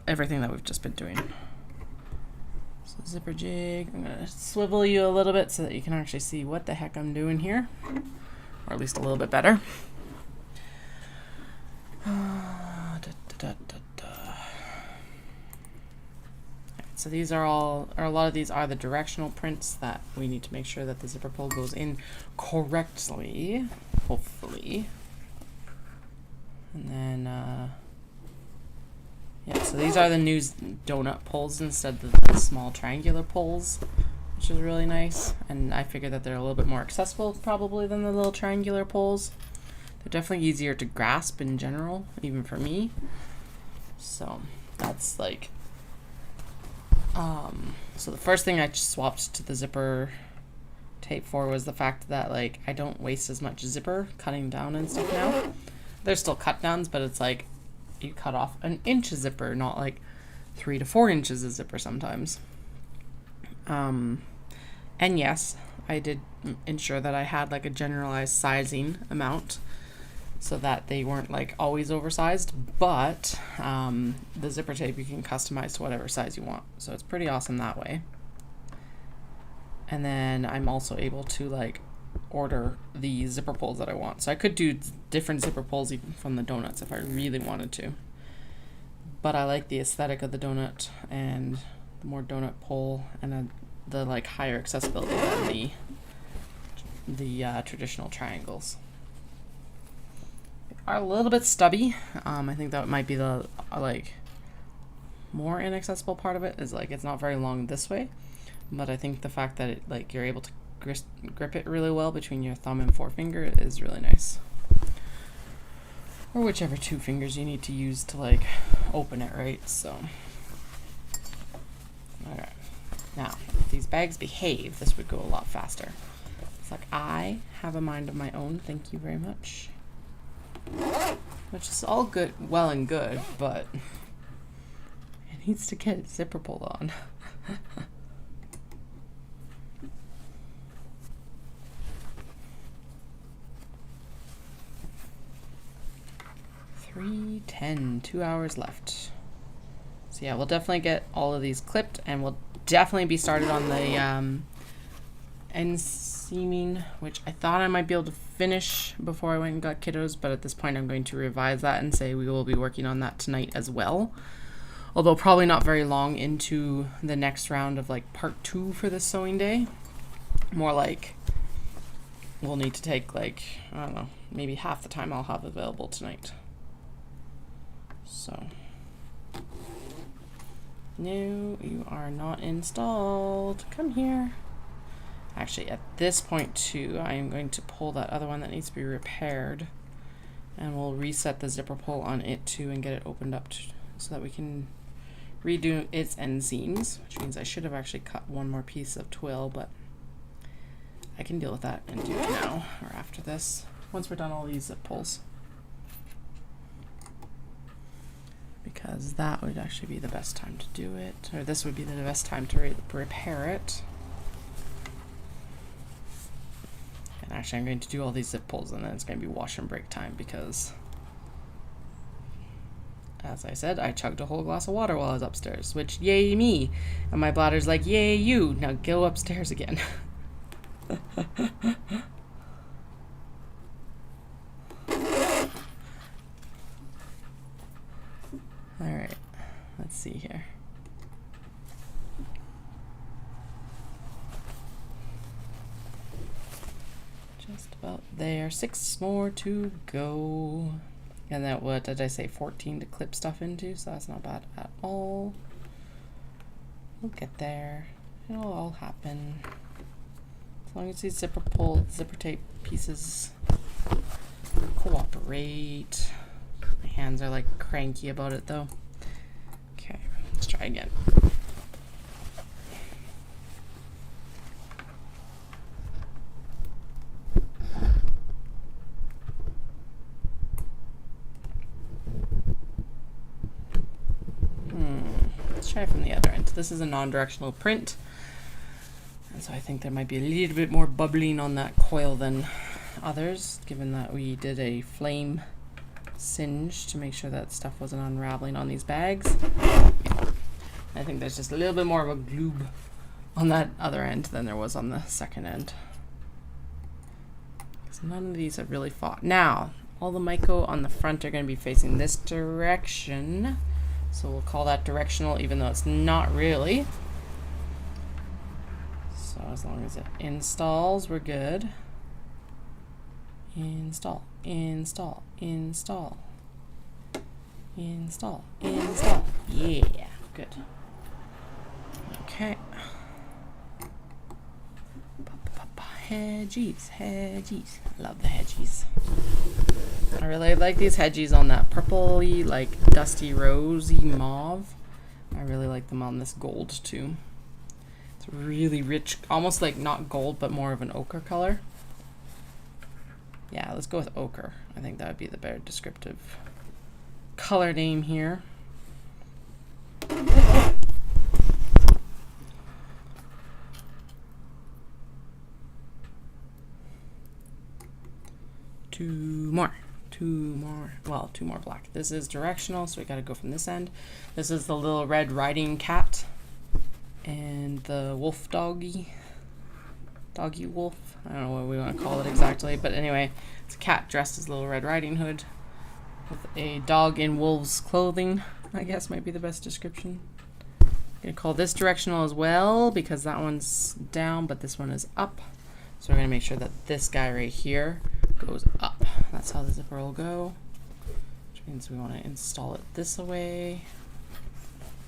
everything that we've just been doing. So zipper jig, I'm gonna swivel you a little bit so that you can actually see what the heck I'm doing here, or at least a little bit better. So these are all, or a lot of these are the directional prints that we need to make sure that the zipper pull goes in correctly, hopefully. And then, yeah, so these are the new donut pulls instead of the small triangular pulls, which is really nice. And I figure that they're a little bit more accessible probably than the little triangular pulls. They're definitely easier to grasp in general, even for me. So that's like... so the first thing I swapped to the zipper tape for was the fact that like I don't waste as much zipper cutting down and stuff now. There's still cut downs, but it's like you cut off an inch of zipper, not like 3 to 4 inches of zipper sometimes. And yes, I did ensure that I had like a generalized sizing amount. so that they weren't like always oversized, but the zipper tape you can customize to whatever size you want, so it's pretty awesome that way. And then I'm also able to like order the zipper pulls that I want, so I could do different zipper pulls even from the donuts if I really wanted to, but I like the aesthetic of the donut and the more donut pull and the like higher accessibility than the traditional triangles. Are a little bit stubby. I think that might be the like more inaccessible part of it, is like it's not very long this way, but I think the fact that it like you're able to grip it really well between your thumb and forefinger is really nice, or whichever two fingers you need to use to like open it, right? So alright, now if these bags behave, this would go a lot faster. It's like I have a mind of my own, thank you very much. Which is all good, well and good, but it needs to get its zipper pulled on. 3:10, 2 hours left. So yeah, we'll definitely get all of these clipped, and we'll definitely be started on the end seaming, which I thought I might be able to finish before I went and got kiddos, but at this point I'm going to revise that and say we will be working on that tonight as well. Although probably not very long into the next round of like part 2 for this sewing day. More like we'll need to take like, I don't know, maybe half the time I'll have available tonight. So, no, you are not installed. Come here. Actually, at this point too, I am going to pull that other one that needs to be repaired, and we'll reset the zipper pull on it too and get it opened up so that we can redo its end seams, which means I should have actually cut one more piece of twill, but I can deal with that and do it now or after this, once we're done all these zip pulls, because that would actually be the best time to do it, or this would be the best time to repair it. And actually I'm going to do all these zip pulls and then it's going to be wash and break time, because as I said, I chugged a whole glass of water while I was upstairs, which yay me, and my bladder's like yay you, now go upstairs again. Alright, let's see here. Just about there. 6 more to go. And that, what did I say, 14 to clip stuff into, so that's not bad at all. We'll get there. It'll all happen. As long as these zipper tape pieces cooperate. My hands are like cranky about it though. Okay, let's try again. Let's try from the other end. This is a non-directional print, and so I think there might be a little bit more bubbling on that coil than others, given that we did a flame singe to make sure that stuff wasn't unraveling on these bags. I think there's just a little bit more of a gloob on that other end than there was on the second end, because none of these have really fought. Now, all the Miko on the front are going to be facing this direction, so we'll call that directional, even though it's not really. So as long as it installs, we're good. Install, install, install, install, install. Yeah, good. Okay. Hedgies, hedgies. Love the hedgies. I really like these hedgies on that purpley, like dusty rosy mauve. I really like them on this gold too. It's really rich, almost like not gold, but more of an ochre color. Yeah, let's go with ochre. I think that would be the better descriptive color name here. Two two more black. This is directional, so we got to go from this end. This is the little red riding cat and the wolf doggy wolf. I don't know what we want to call it exactly, but anyway, it's a cat dressed as Little Red Riding Hood with a dog in wolf's clothing, I guess might be the best description. I'm gonna call this directional as well because that one's down, but this one is up. So we're gonna make sure that this guy right here goes up. That's how the zipper will go, which means we want to install it this way.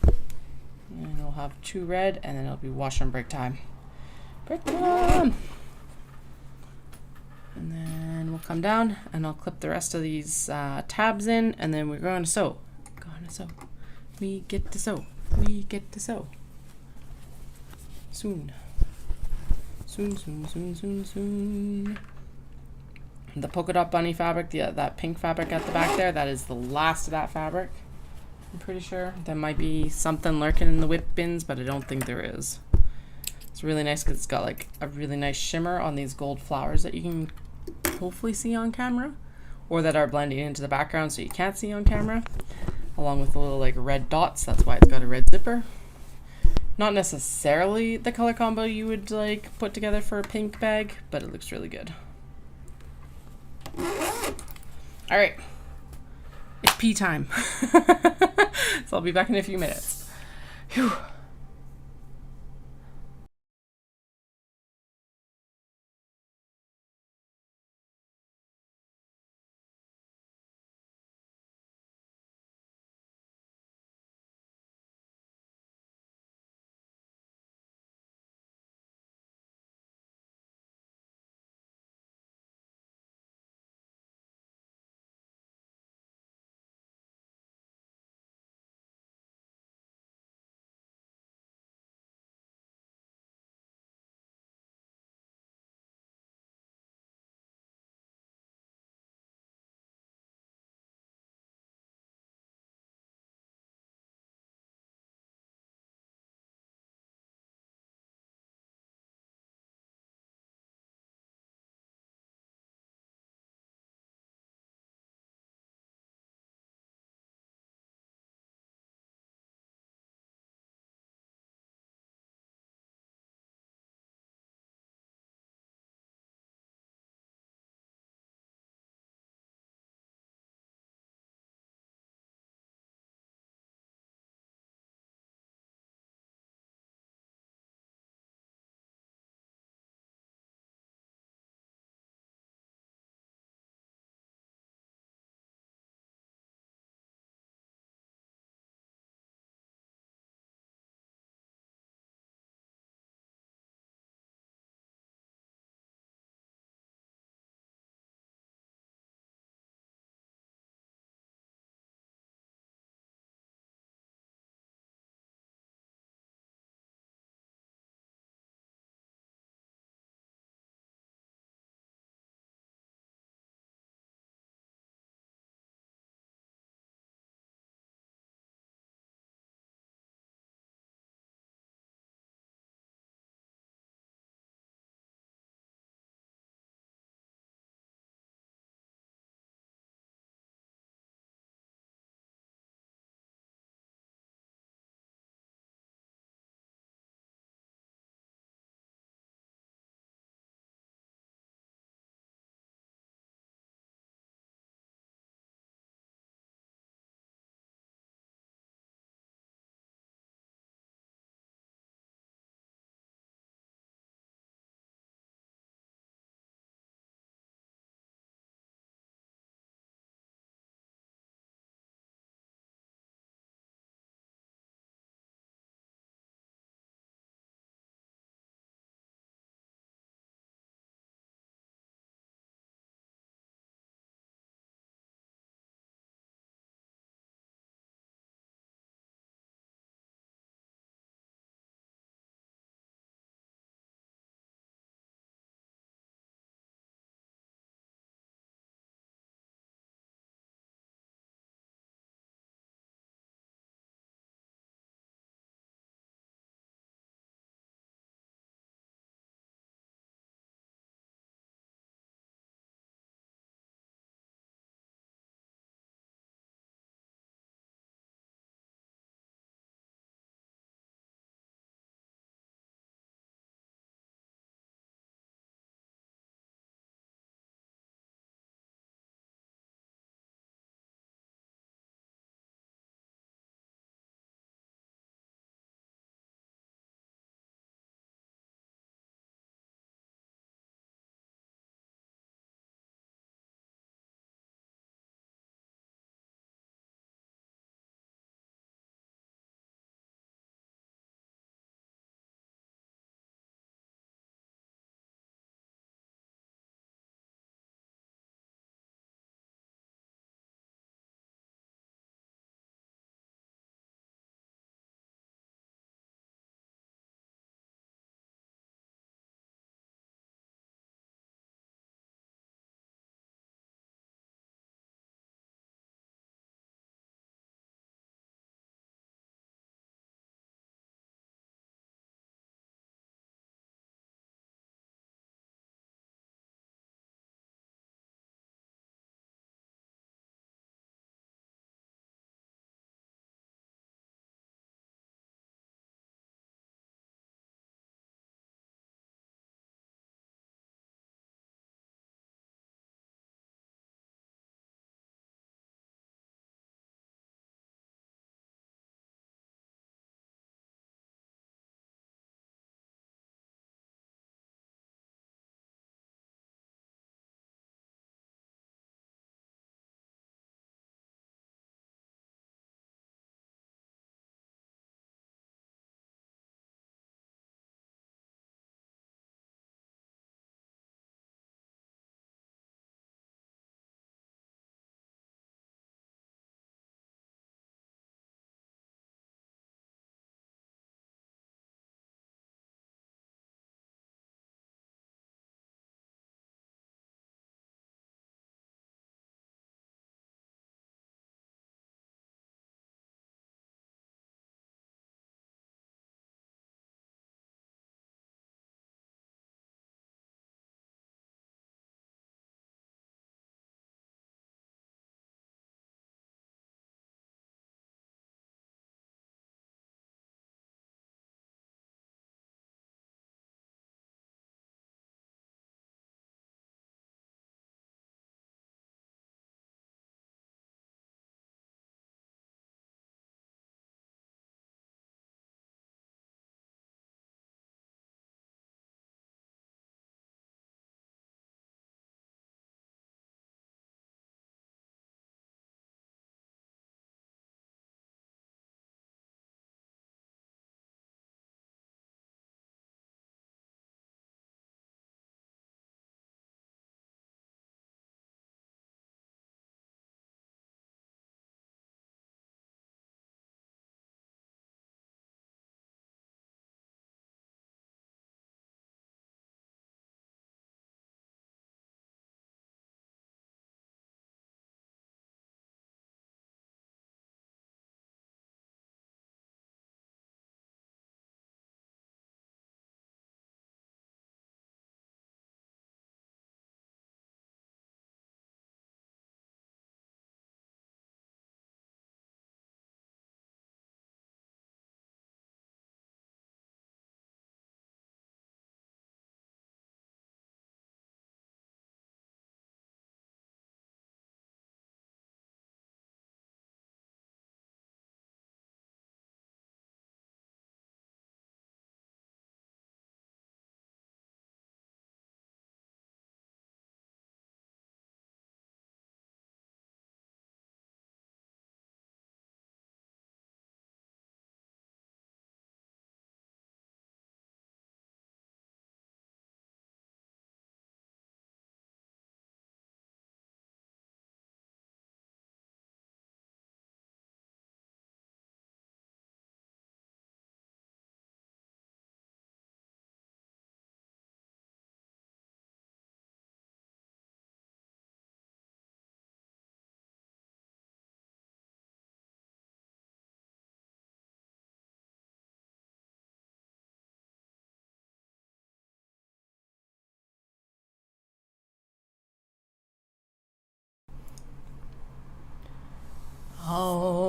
And we'll have 2 red, and then it'll be wash and break time. Break time! And then we'll come down, and I'll clip the rest of these tabs in, and then we're going to sew. Going to sew. We get to sew. We get to sew. Soon. Soon, soon, soon, soon, soon. The polka dot bunny fabric, that pink fabric at the back there, that is the last of that fabric. I'm pretty sure. There might be something lurking in the whip bins, but I don't think there is. It's really nice because it's got like a really nice shimmer on these gold flowers that you can hopefully see on camera, or that are blending into the background so you can't see on camera, along with the little like red dots. That's why it's got a red zipper. Not necessarily the color combo you would like put together for a pink bag, but it looks really good. All right, it's pee time. So I'll be back in a few minutes. Whew.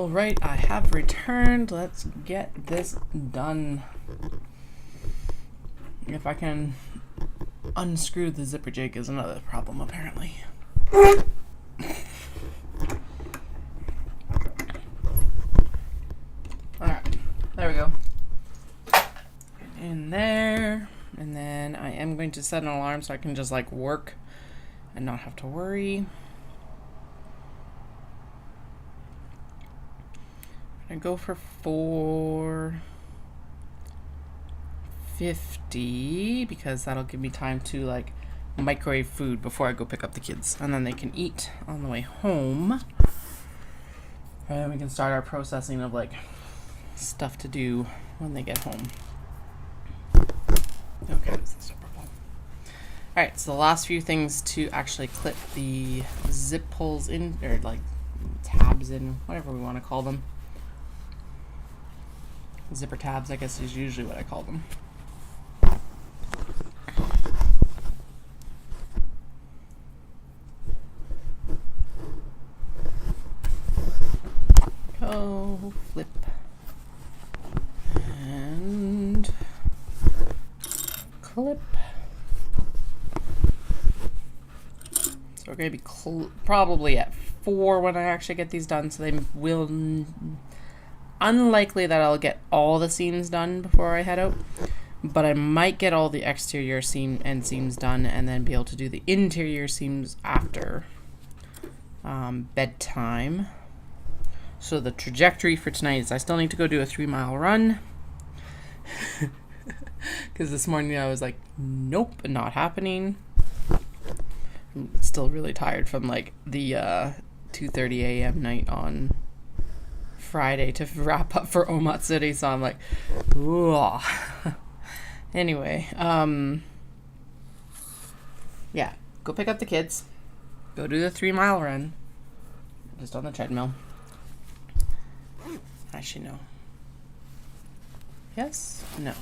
All right, I have returned. Let's get this done. If I can unscrew the zipper jig is another problem, apparently. Alright, there we go. In there. And then I am going to set an alarm so I can just like work and not have to worry. I'm gonna go for 4:50 because that'll give me time to like microwave food before I go pick up the kids, and then they can eat on the way home, and then we can start our processing of like stuff to do when they get home. Okay, this is super cool. Alright, so the last few things to actually clip the zip pulls in, or like tabs in, whatever we want to call them. Zipper tabs, I guess, is usually what I call them. Go, flip, and clip. So we're going to be probably at 4 when I actually get these done, so they will... Unlikely that I'll get all the seams done before I head out, but I might get all the exterior seams done and then be able to do the interior seams after bedtime. So the trajectory for tonight is I still need to go do a 3-mile run because this morning I was like, nope, not happening. I'm still really tired from like the 2:30 a.m. night on Friday to wrap up for Omat City, so I'm like, ooh. Anyway, yeah, go pick up the kids, go do the 3-mile run, just on the treadmill. Actually, no. Yes? No.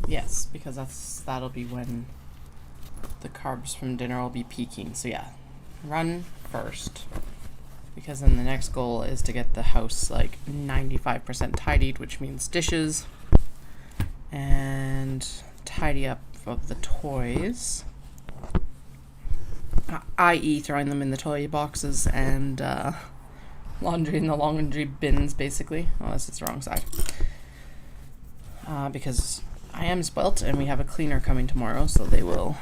Yes, because that'll be when the carbs from dinner will be peaking. So yeah, run first, because then the next goal is to get the house like 95% tidied, which means dishes, and tidy up of the toys, i.e. throwing them in the toy boxes and laundry in the laundry bins, basically. Oh, this is the wrong side. Because I am spoilt and we have a cleaner coming tomorrow, so they will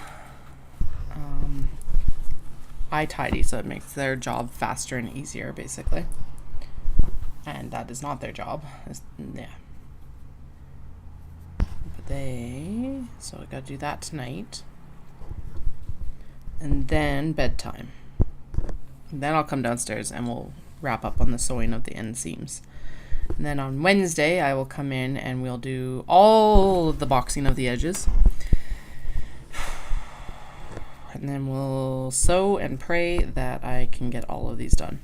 I tidy, so it makes their job faster and easier, basically. And that is not their job. Yeah. But so I gotta do that tonight. And then bedtime. And then I'll come downstairs and we'll wrap up on the sewing of the end seams. And then on Wednesday, I will come in and we'll do all of the boxing of the edges. And then we'll sew and pray that I can get all of these done.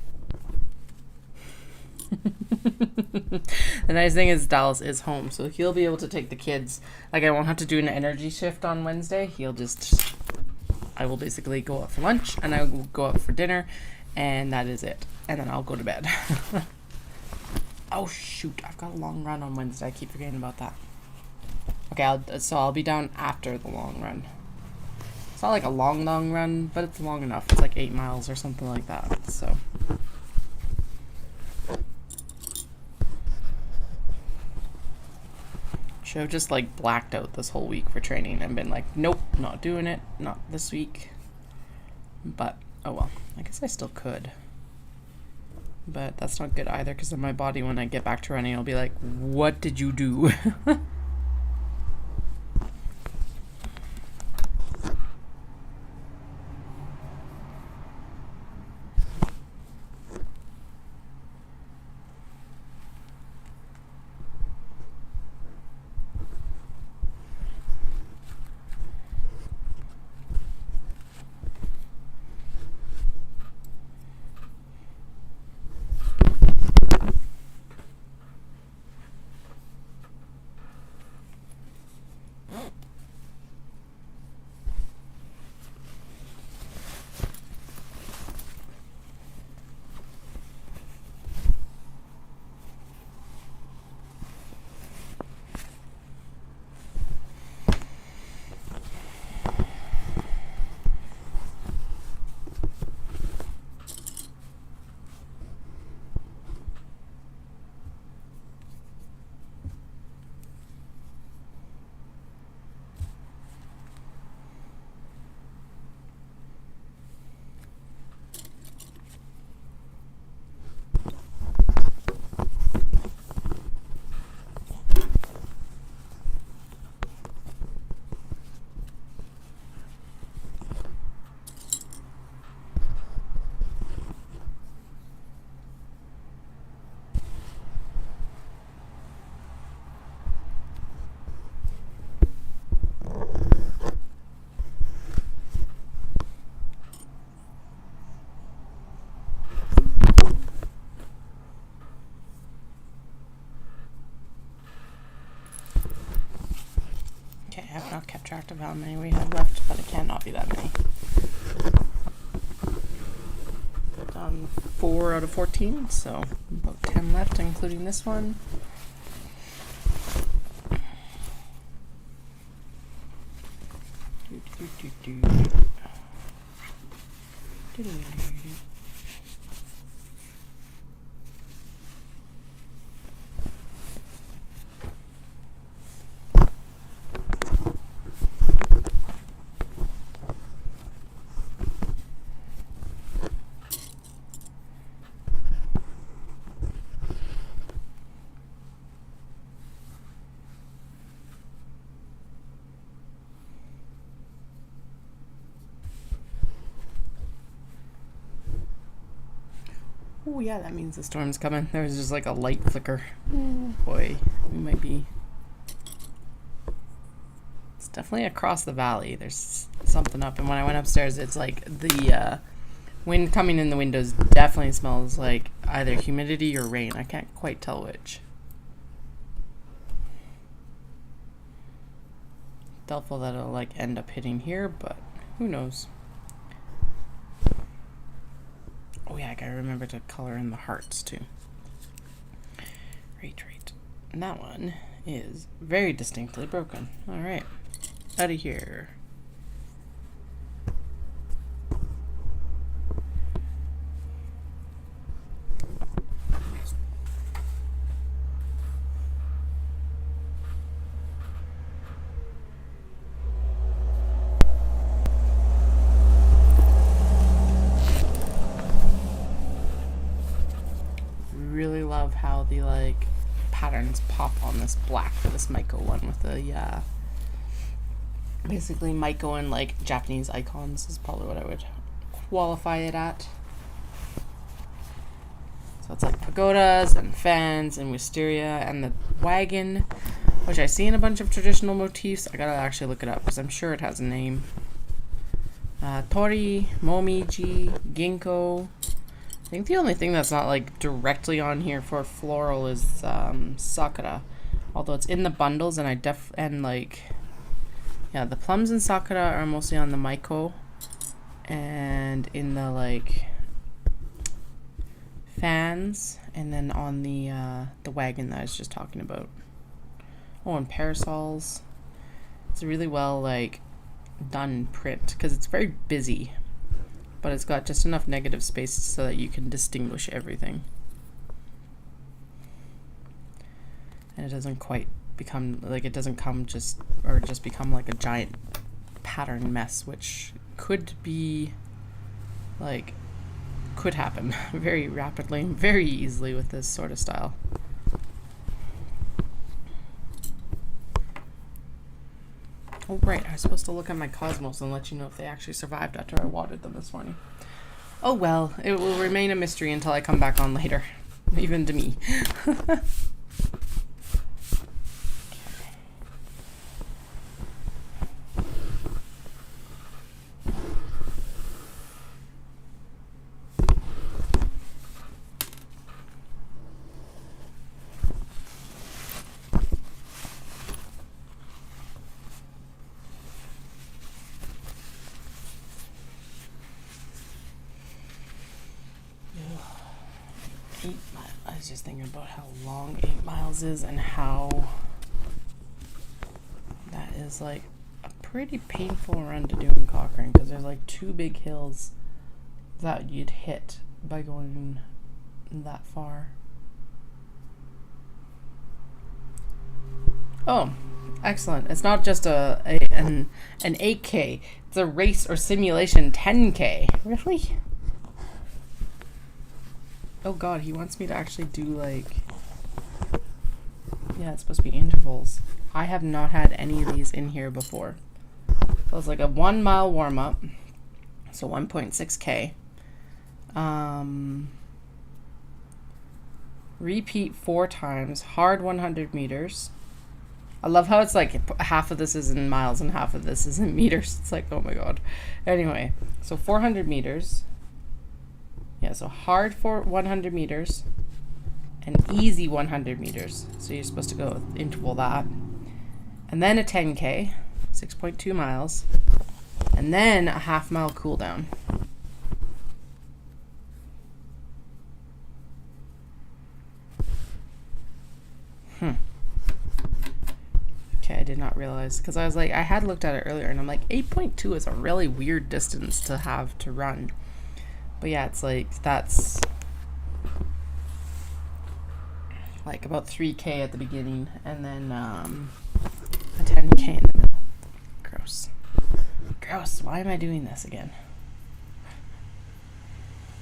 The nice thing is Dallas is home, so he'll be able to take the kids. Like, I won't have to do an energy shift on Wednesday. I will basically go out for lunch and I will go out for dinner, and that is it. And then I'll go to bed. Oh shoot, I've got a long run on Wednesday. I keep forgetting about that. Okay, I'll be down after the long run. It's not like a long run, but it's long enough. It's like 8 miles or something like that, so. Should have just like blacked out this whole week for training and been like, nope, not doing it, not this week. But, oh well, I guess I still could. But that's not good either, because then my body, when I get back to running, will be like, what did you do? track of how many we have left, but it cannot be that many. Done 4 out of 14, so about 10 left, including this one. Oh yeah, that means the storm's coming. There was just like a light flicker. Oh boy, we might be... It's definitely across the valley. There's something up, and when I went upstairs, it's like the wind coming in the windows definitely smells like either humidity or rain. I can't quite tell which. Doubtful that it'll like end up hitting here, but who knows. Oh yeah, I gotta remember to color in the hearts too. Right. And that one is very distinctly broken. Alright, out of here. Really love how the like patterns pop on this black for this Maiko one with the basically Maiko and like Japanese icons is probably what I would qualify it at. So it's like pagodas and fans and wisteria and the wagon, which I see in a bunch of traditional motifs. I gotta actually look it up because I'm sure it has a name. Tori, Momiji, Ginkgo. I think the only thing that's not like directly on here for floral is sakura, although it's in the bundles, and the plums and sakura are mostly on the Maiko, and in the like fans, and then on the wagon that I was just talking about. Oh, and parasols. It's a really well like done print because it's very busy. But it's got just enough negative space so that you can distinguish everything. And it doesn't quite become, like it doesn't come just become like a giant pattern mess, which could be, like, could happen very rapidly, very easily with this sort of style. Oh, right, I was supposed to look at my cosmos and let you know if they actually survived after I watered them this morning. Oh well, it will remain a mystery until I come back on later. Even to me. I was just thinking about how long 8 miles is and how that is like a pretty painful run to do in Cochrane, because there's like 2 big hills that you'd hit by going that far. Oh, excellent. It's not just an 8K. It's a race or simulation 10K. Really? Oh god, he wants me to actually do like... Yeah, it's supposed to be intervals. I have not had any of these in here before. So it's like a 1 mile warm-up. So 1.6K. Repeat 4 times. Hard 100 meters. I love how it's like half of this is in miles and half of this is in meters. It's like, oh my god. Anyway, so 400 meters. Yeah, so hard for 100 meters and easy 100 meters. So you're supposed to go interval that. And then a 10K. 6.2 miles, and then a half-mile cool down. Okay, I did not realize, because I was like, I had looked at it earlier, and I'm like, 8.2 is a really weird distance to have to run. But yeah, it's like, that's like about 3K at the beginning, and then a 10K in the middle. Gross. Gross. Why am I doing this again?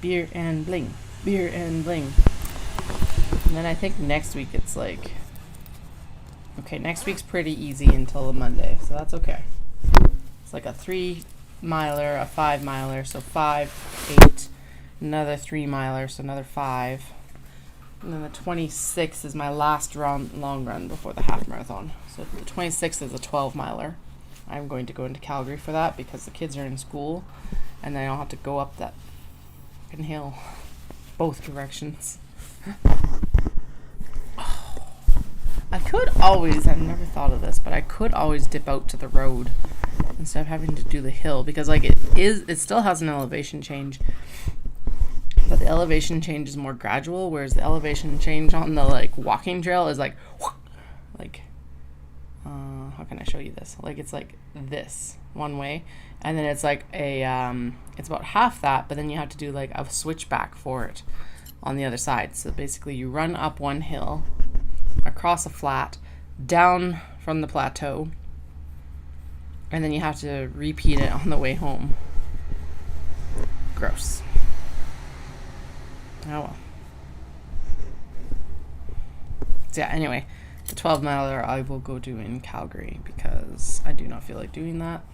Beer and bling. Beer and bling. And then I think next week it's like, okay, next week's pretty easy until the Monday, so that's okay. It's like a 3-miler, a 5-miler, so 5, 8, another 3-miler, so another 5. And then the 26th is my last long run before the half marathon. So the 26th is a 12-miler. I'm going to go into Calgary for that because the kids are in school, and then I'll have to go up that fucking hill, both directions. I could always, I've never thought of this, but I could always dip out to the road instead of having to do the hill, because like it still has an elevation change, but the elevation change is more gradual, whereas the elevation change on the like walking trail is like how can I show you this? Like it's like this one way, and then it's like a it's about half that, but then you have to do like a switchback for it on the other side. So basically you run up one hill, across a flat, down from the plateau, and then you have to repeat it on the way home. Gross. Oh well. So yeah, anyway, the 12-miler I will go do in Calgary because I do not feel like doing that.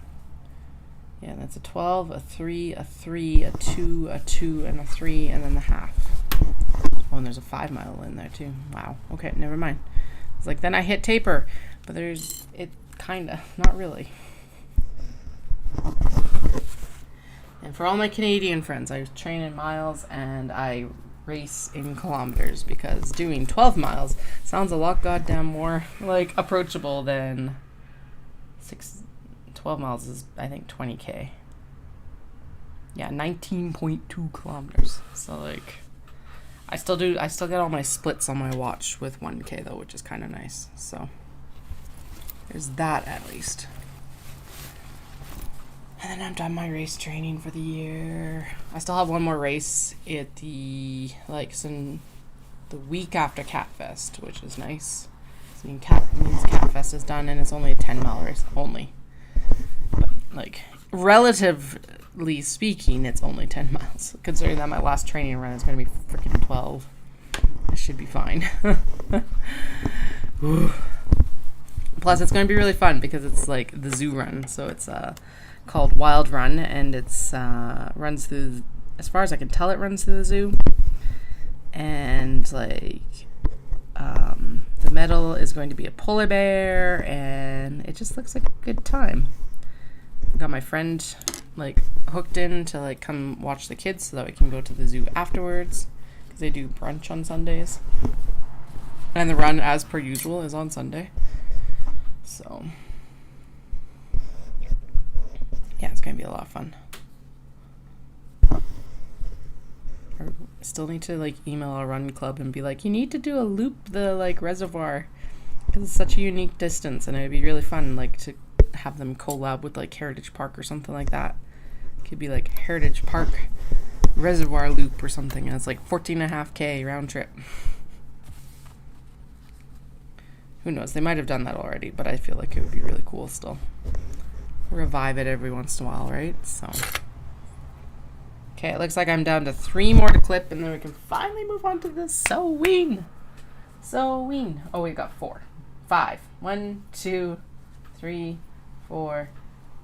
Yeah, that's a 12, a 3, a 3, a 2, a 2, and a 3, and then the half. Oh, and there's a 5-mile in there too. Wow. Okay, never mind. It's like then I hit taper, but there's it kinda, not really. And for all my Canadian friends, I train in miles and I race in kilometers because doing 12 miles sounds a lot goddamn more like approachable than 12 miles is I think 20K. Yeah, 19.2 kilometers. So like I still get all my splits on my watch with 1K though, which is kind of nice. So there's that at least. And then I'm done my race training for the year. I still have one more race at the week after CatFest, which is nice. So means CatFest is done and it's only a 10-mile race only. But like relatively speaking, it's only 10 miles. Considering that my last training run is going to be freaking 12. I should be fine. Plus, it's going to be really fun because it's like the zoo run. So it's called Wild Run, and it's runs through, as far as I can tell, it runs through the zoo. And like the medal is going to be a polar bear, and it just looks like a good time. Got my friend like hooked in to like come watch the kids so that we can go to the zoo afterwards because they do brunch on Sundays, and the run as per usual is on Sunday. So yeah, it's gonna be a lot of fun. I still need to like email a run club and be like, you need to do a loop the like reservoir because it's such a unique distance, and it'd be really fun like to have them collab with like Heritage Park or something like that. It could be like Heritage Park reservoir loop or something, and it's like 14.5K round trip. Who knows? They might have done that already, but I feel like it would be really cool still. Revive it every once in a while, right? So okay, it looks like I'm down to 3 more to clip, and then we can finally move on to the sewing. Oh, we got 4, 5. 1, 2, 3, 4,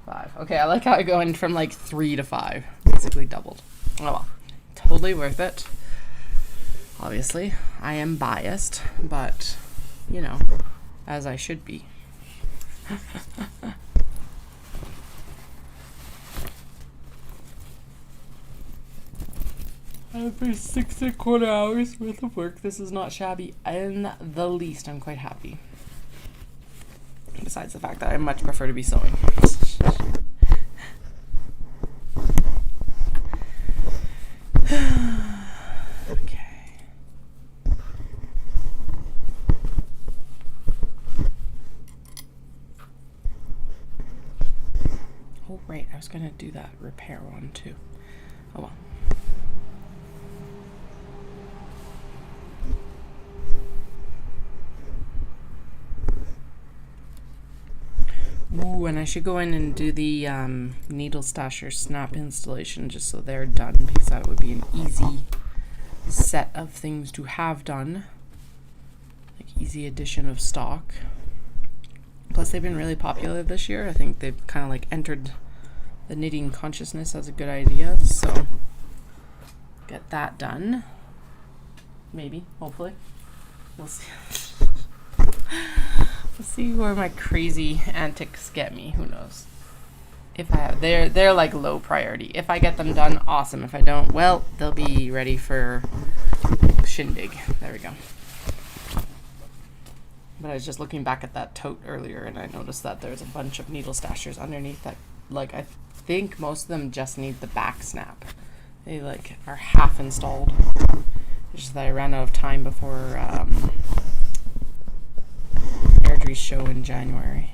5. Okay, I like how I go in from like 3 to 5, basically doubled. Oh well, totally worth it. Obviously, I am biased, but you know, as I should be. After 6.25 hours worth of work, this is not shabby in the least. I'm quite happy. Besides the fact that I much prefer to be sewing. was gonna do that repair one too. Oh well. Ooh, and I should go in and do the needle stasher snap installation just so they're done, because that would be an easy set of things to have done. Like easy addition of stock. Plus they've been really popular this year. I think they've kind of like entered the knitting consciousness as a good idea. So get that done. Maybe, hopefully. We'll see. We'll see where my crazy antics get me. Who knows? If I have, they're like low priority. If I get them done, awesome. If I don't, well, they'll be ready for Shindig. There we go. But I was just looking back at that tote earlier, and I noticed that there's a bunch of needle stashers underneath that. Like, I think most of them just need the back snap. They like are half installed. It's just that I ran out of time before Airdrie's show in January.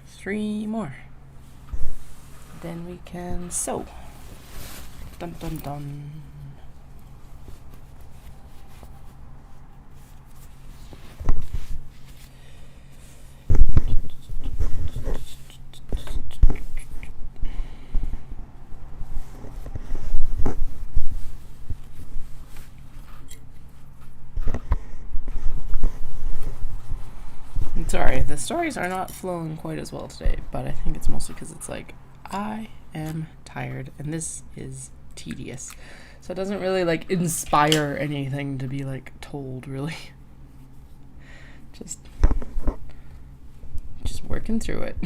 Three more. Then we can sew. Dun dun dun. Sorry, the stories are not flowing quite as well today, but I think it's mostly because it's like, I am tired, and this is tedious. So it doesn't really, like, inspire anything to be, like, told, really. Just working through it.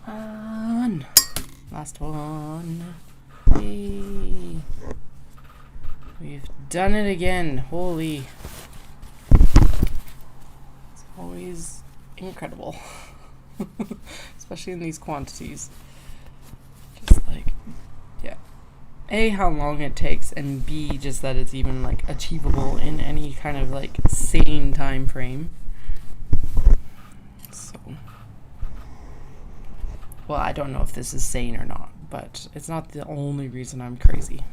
on. Last one. Yay. We've done it again. Holy. It's always incredible. Especially in these quantities. Just like, yeah. A, how long it takes, and B, just that it's even like achievable in any kind of like sane time frame. So, well, I don't know if this is sane or not, but it's not the only reason I'm crazy.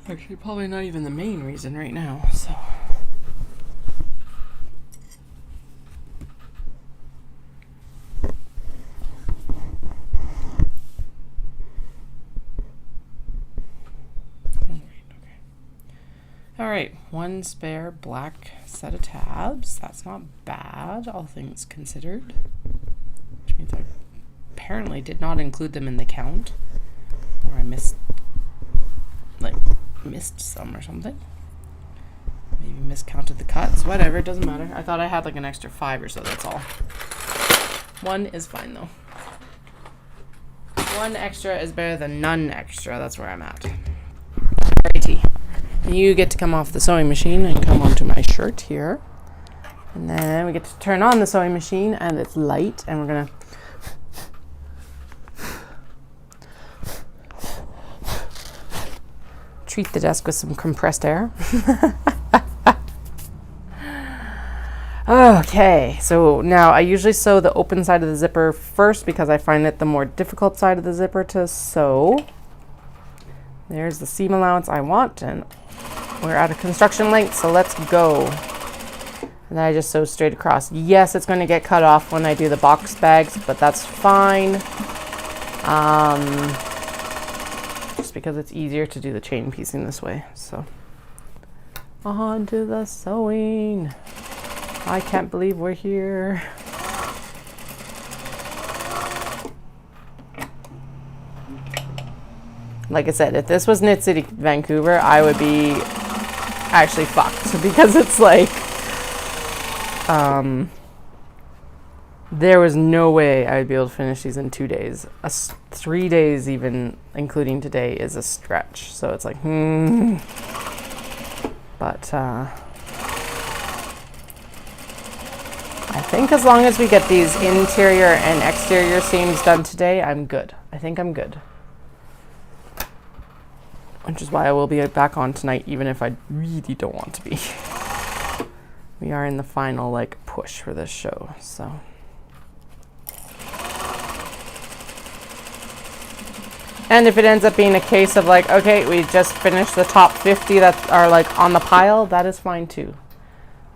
Actually, probably not even the main reason right now, so. Alright, one spare black set of tabs. That's not bad, all things considered. Which means I apparently did not include them in the count. Or I missed some or something. Maybe miscounted the cuts. Whatever, it doesn't matter. I thought I had like an extra 5 or so, that's all. One is fine though. One extra is better than none extra. That's where I'm at. Righty. You get to come off the sewing machine and come onto my shirt here. And then we get to turn on the sewing machine and it's light and we're gonna treat the desk with some compressed air. Okay, so now I usually sew the open side of the zipper first because I find it the more difficult side of the zipper to sew. There's the seam allowance I want, and we're at a construction length, so let's go. And then I just sew straight across. Yes, it's going to get cut off when I do the box bags, but that's fine. Just because it's easier to do the chain piecing this way. So on to the sewing. I can't believe we're here. Like I said, if this was Knit City, Vancouver, I would be actually fucked because it's like there was no way I would be able to finish these in 2 days. 3 days even, including today, is a stretch. So it's like, But I think as long as we get these interior and exterior seams done today, I'm good. I think I'm good. Which is why I will be back on tonight, even if I really don't want to be. We are in the final, like, push for this show, so. And if it ends up being a case of like, okay, we just finished the top 50 that are like on the pile, that is fine too.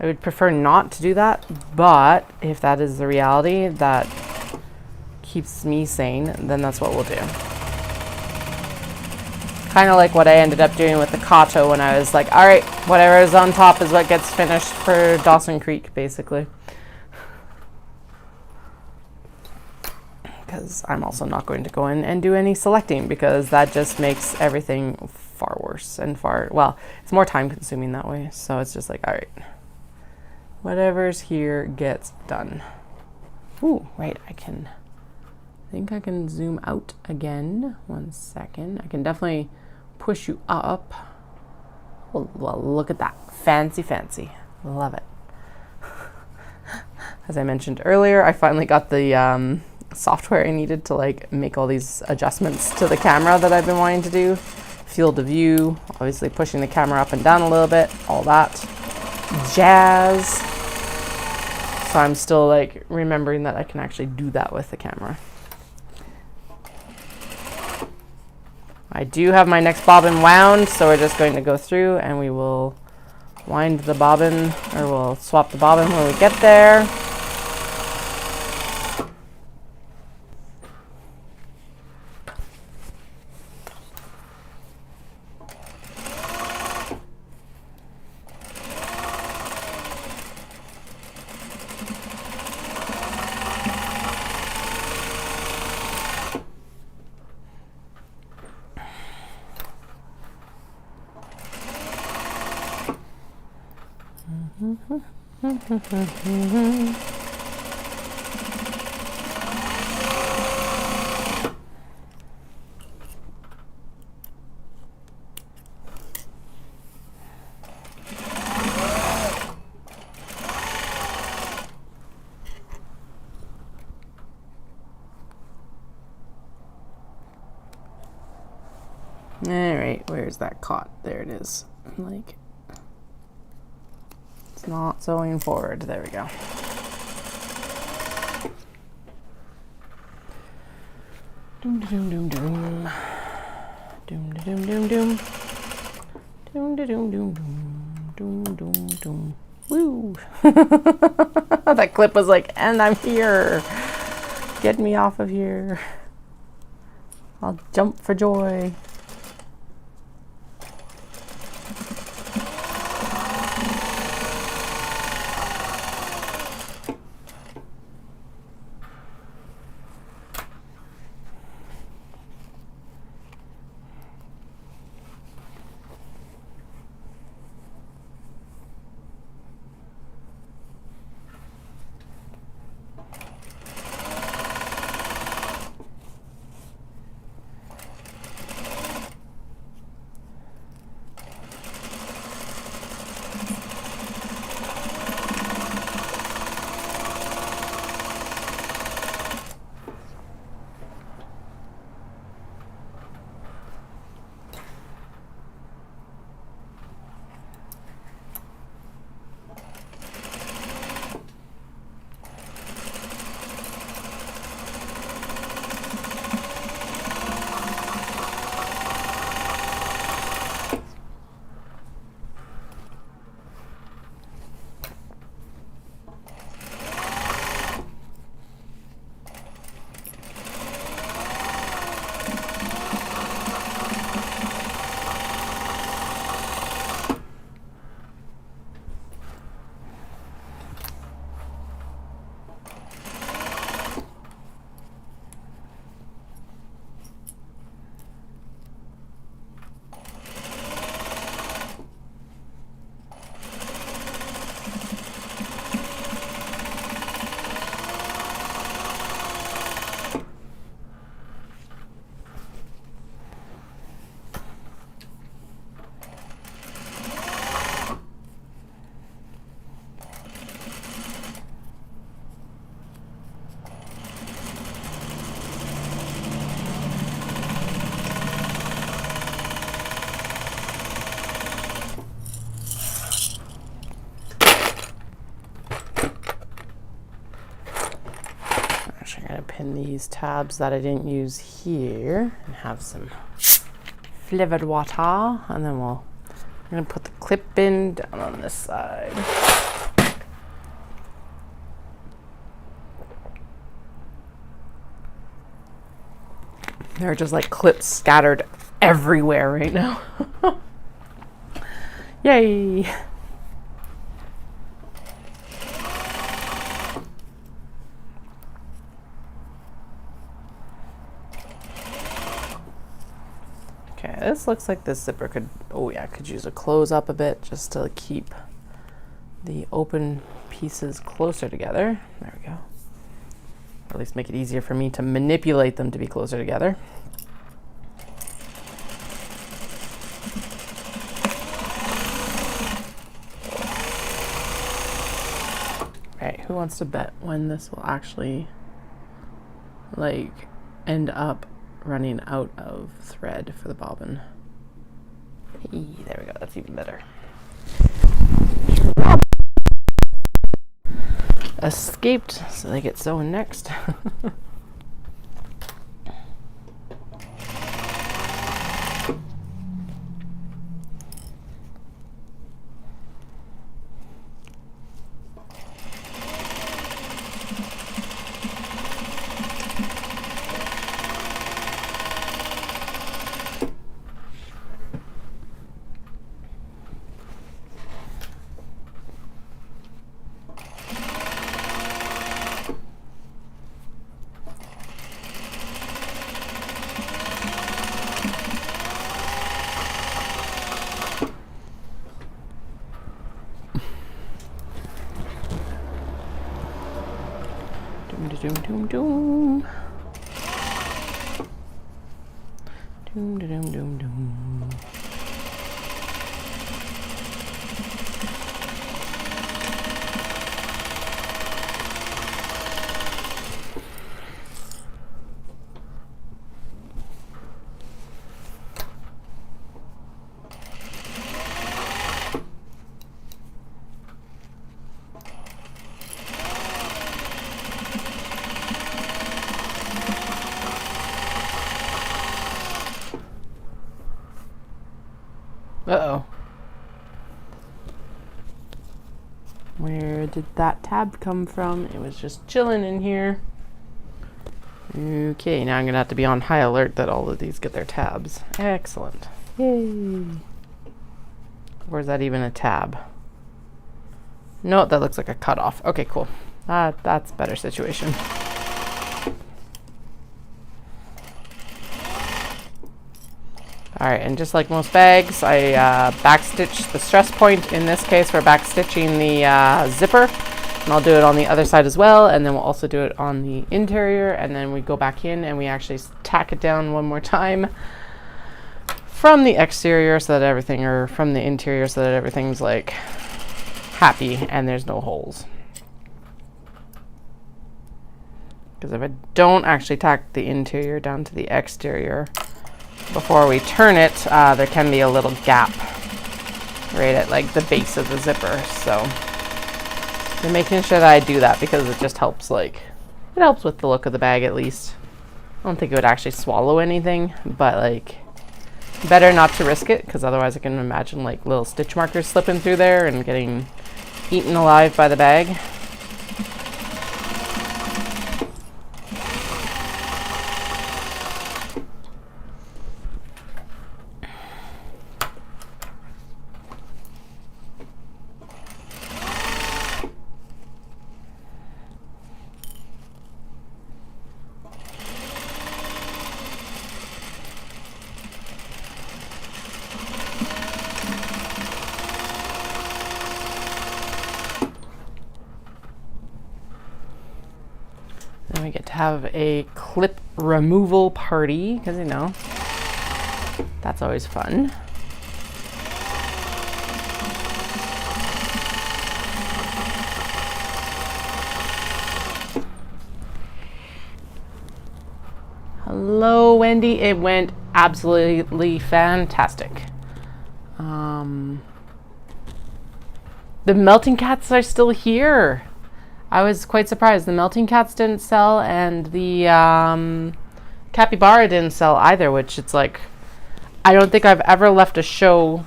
I would prefer not to do that, but if that is the reality that keeps me sane, then that's what we'll do. Kind of like what I ended up doing with the Kato when I was like, all right, whatever is on top is what gets finished for Dawson Creek, basically. Because I'm also not going to go in and do any selecting because that just makes everything far worse and well, it's more time consuming that way. So it's just like, all right, whatever's here gets done. Ooh, right, I think I can zoom out again. 1 second. I can definitely push you up. Well, look at that. Fancy, fancy. Love it. As I mentioned earlier, I finally got the software I needed to like make all these adjustments to the camera that I've been wanting to do. Field of view, obviously pushing the camera up and down a little bit, all that jazz. So I'm still like remembering that I can actually do that with the camera. I do have my next bobbin wound, so we're just going to go through and we will wind the bobbin, or we'll swap the bobbin when we get there. Alright, where's that caught? There it is. Like, it's not sewing forward. There we go. Doom doom doom doom. Doom doom doom doom. Doom doom doom doom. Doom doom doom. Woo! That clip was like, and I'm here. Get me off of here. I'll jump for joy. Pin these tabs that I didn't use here and have some flavored water, and then I'm gonna put the clip in down on this side. There are just like clips scattered everywhere right now. Yay! This looks like this zipper could, oh yeah, could use a close up a bit just to keep the open pieces closer together. There we go. Or at least make it easier for me to manipulate them to be closer together. Alright, who wants to bet when this will actually like end up running out of thread for the bobbin? Hey, there we go, that's even better. Escaped, so they get sewn next. Doom doom. Doom doom doom doom. Uh-oh. Where did that tab come from? It was just chilling in here. Okay, now I'm gonna have to be on high alert that all of these get their tabs. Excellent. Yay. Or is that even a tab? No, that looks like a cutoff. Okay, cool. That's a better situation. Alright, and just like most bags, I backstitch the stress point. In this case, we're backstitching the zipper. And I'll do it on the other side as well, and then we'll also do it on the interior, and then we go back in and we actually tack it down one more time from the exterior so that everything, or from the interior so that everything's like happy and there's no holes. Because if I don't actually tack the interior down to the exterior before we turn it, there can be a little gap right at like the base of the zipper. So I'm making sure that I do that because it just helps, like, it helps with the look of the bag at least. I don't think it would actually swallow anything, but like better not to risk it, because otherwise I can imagine like little stitch markers slipping through there and getting eaten alive by the bag. Then we get to have a clip removal party, because, you know, that's always fun. Hello, Wendy. It went absolutely fantastic. The melting cats are still here. I was quite surprised. The melting cats didn't sell, and the capybara didn't sell either, which it's like, I don't think I've ever left a show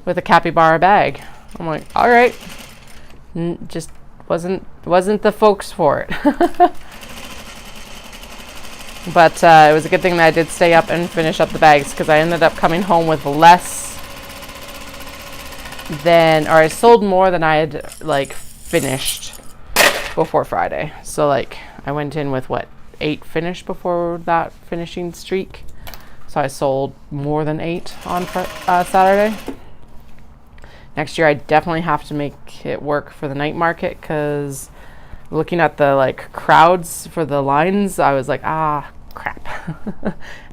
with a capybara bag. I'm like, all right. Just wasn't the folks for it. But it was a good thing that I did stay up and finish up the bags, because I ended up coming home with less than, or I sold more than I had like finished before Friday. So like I went in with what, 8 finished before that finishing streak. So I sold more than 8 on Saturday. Next year I definitely have to make it work for the night market, because looking at the like crowds for the lines, I was like, crap.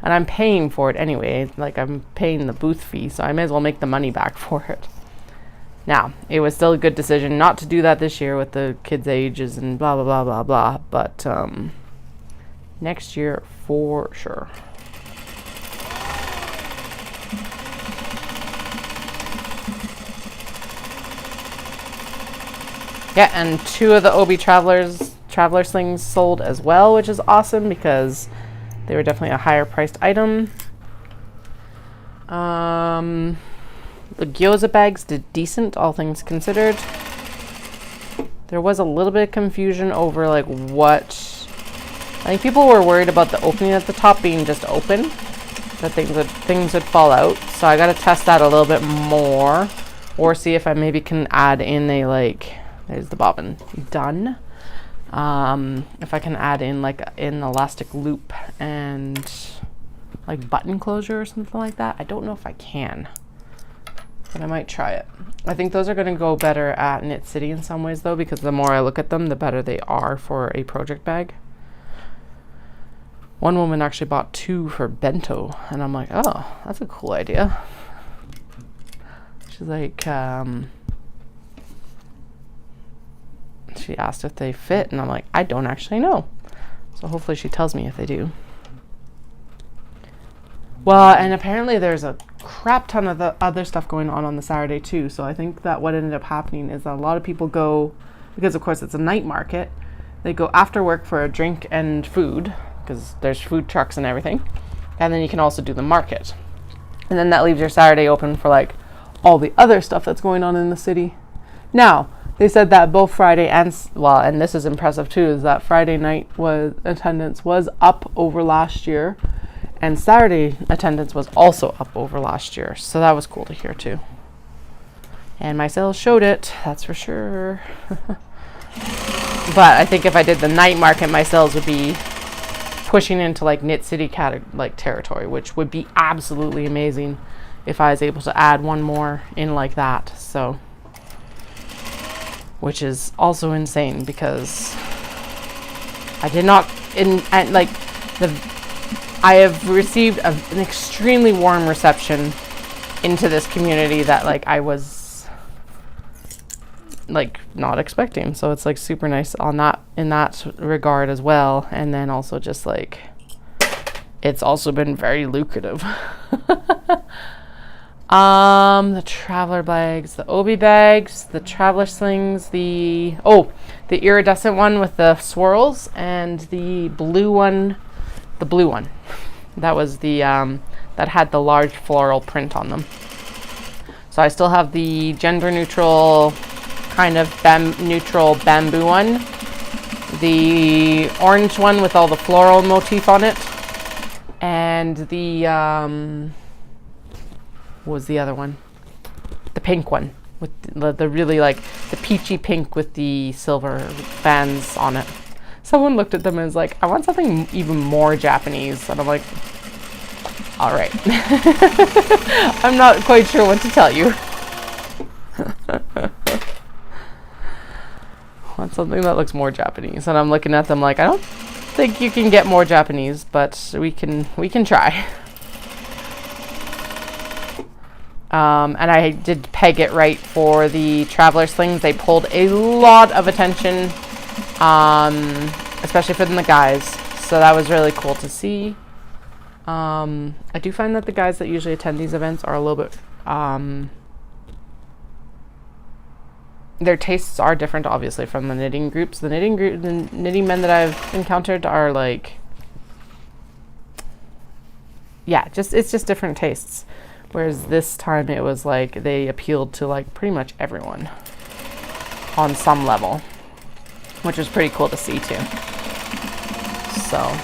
And I'm paying for it anyway. Like, I'm paying the booth fee, so I may as well make the money back for it. Now, it was still a good decision not to do that this year with the kids' ages and blah, blah, blah, blah, blah. But next year, for sure. Yeah, and 2 of the Obi Traveler slings sold as well, which is awesome because they were definitely a higher priced item. The gyoza bags did decent, all things considered. There was a little bit of confusion over like what, I think people were worried about the opening at the top being just open, that things would fall out. So I got to test that a little bit more, or see if I maybe can add in a like, there's the bobbin done. If I can add in like an elastic loop and like button closure or something like that. I don't know if I can. but I might try it. I think those are going to go better at Knit City in some ways though, because the more I look at them, the better they are for a project bag. One woman actually bought 2 for bento, and I'm like, oh, that's a cool idea. She's like, she asked if they fit, and I'm like, I don't actually know. So hopefully she tells me if they do. Well, and apparently there's a crap ton of the other stuff going on the Saturday too. So I think that what ended up happening is that a lot of people go, because of course it's a night market, they go after work for a drink and food, because there's food trucks and everything. And then you can also do the market. And then that leaves your Saturday open for like all the other stuff that's going on in the city. Now, they said that both Friday and this is impressive too, is that Friday night attendance was up over last year, and Saturday attendance was also up over last year. So that was cool to hear too. And my sales showed it, that's for sure. But I think if I did the night market, my sales would be pushing into like Knit City territory, which would be absolutely amazing if I was able to add one more in like that. So, which is also insane because I did not I have received an extremely warm reception into this community that like I was like not expecting. So it's like super nice on that, in that regard as well. And then also just like it's also been very lucrative. The traveler bags, the obi bags, the traveler slings, the iridescent one with the swirls, and the blue one. That was the that had the large floral print on them. So I still have the gender neutral kind of neutral bamboo one, the orange one with all the floral motif on it, and the what was the other one? The pink one with the really like the peachy pink with the silver bands on it. Someone looked at them and was like, I want something even more Japanese. And I'm like, all right. I'm not quite sure what to tell you. Want something that looks more Japanese. And I'm looking at them like, I don't think you can get more Japanese, but we can try. And I did peg it right for the traveler slings. They pulled a lot of attention, especially for the guys. So that was really cool to see. I do find that the guys that usually attend these events are a little bit, their tastes are different, obviously, from the knitting groups. The knitting men that I've encountered are like, yeah, it's just different tastes. Whereas this time it was like they appealed to like pretty much everyone on some level, which was pretty cool to see too. So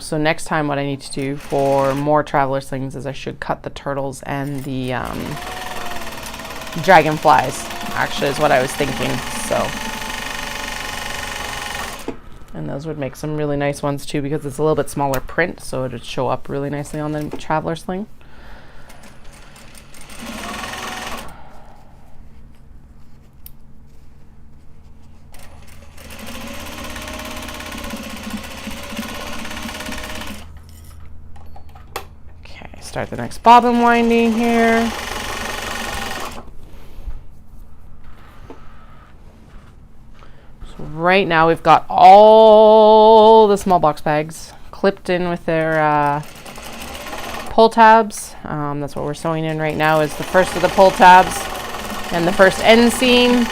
so next time what I need to do for more traveler slings is I should cut the turtles and the dragonflies, actually, is what I was thinking. So, and those would make some really nice ones too, because it's a little bit smaller print, so it would show up really nicely on the traveler sling. Okay, start the next bobbin winding here. Right now we've got all the small box bags clipped in with their pull tabs. That's what we're sewing in right now, is the first of the pull tabs and the first end seam.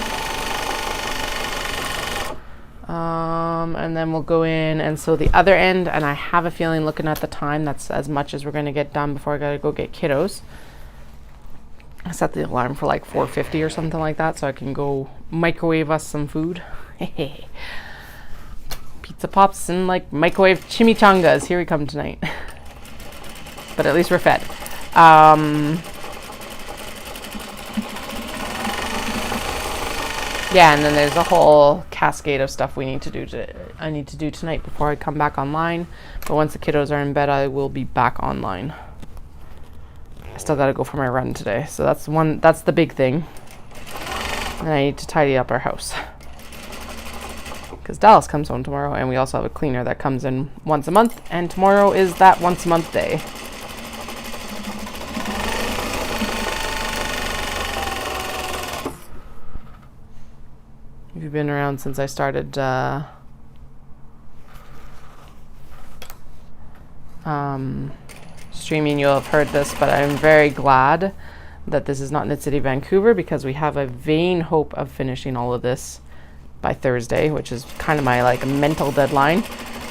And then we'll go in and sew the other end, and I have a feeling, looking at the time, that's as much as we're going to get done before I gotta go get kiddos. I set the alarm for like 4:50 or something like that, so I can go microwave us some food. Pizza pops and like microwave chimichangas. Here we come tonight. But at least we're fed. Yeah, and then there's a whole cascade of stuff we need to do. I need to do tonight before I come back online. But once the kiddos are in bed, I will be back online. I still gotta go for my run today, so that's the big thing. And I need to tidy up our house. Because Dallas comes home tomorrow, and we also have a cleaner that comes in once a month, and tomorrow is that once a month day. If you've been around since I started streaming, you'll have heard this, but I'm very glad that this is not in the city of Vancouver, because we have a vain hope of finishing all of this by Thursday, which is kind of my like mental deadline.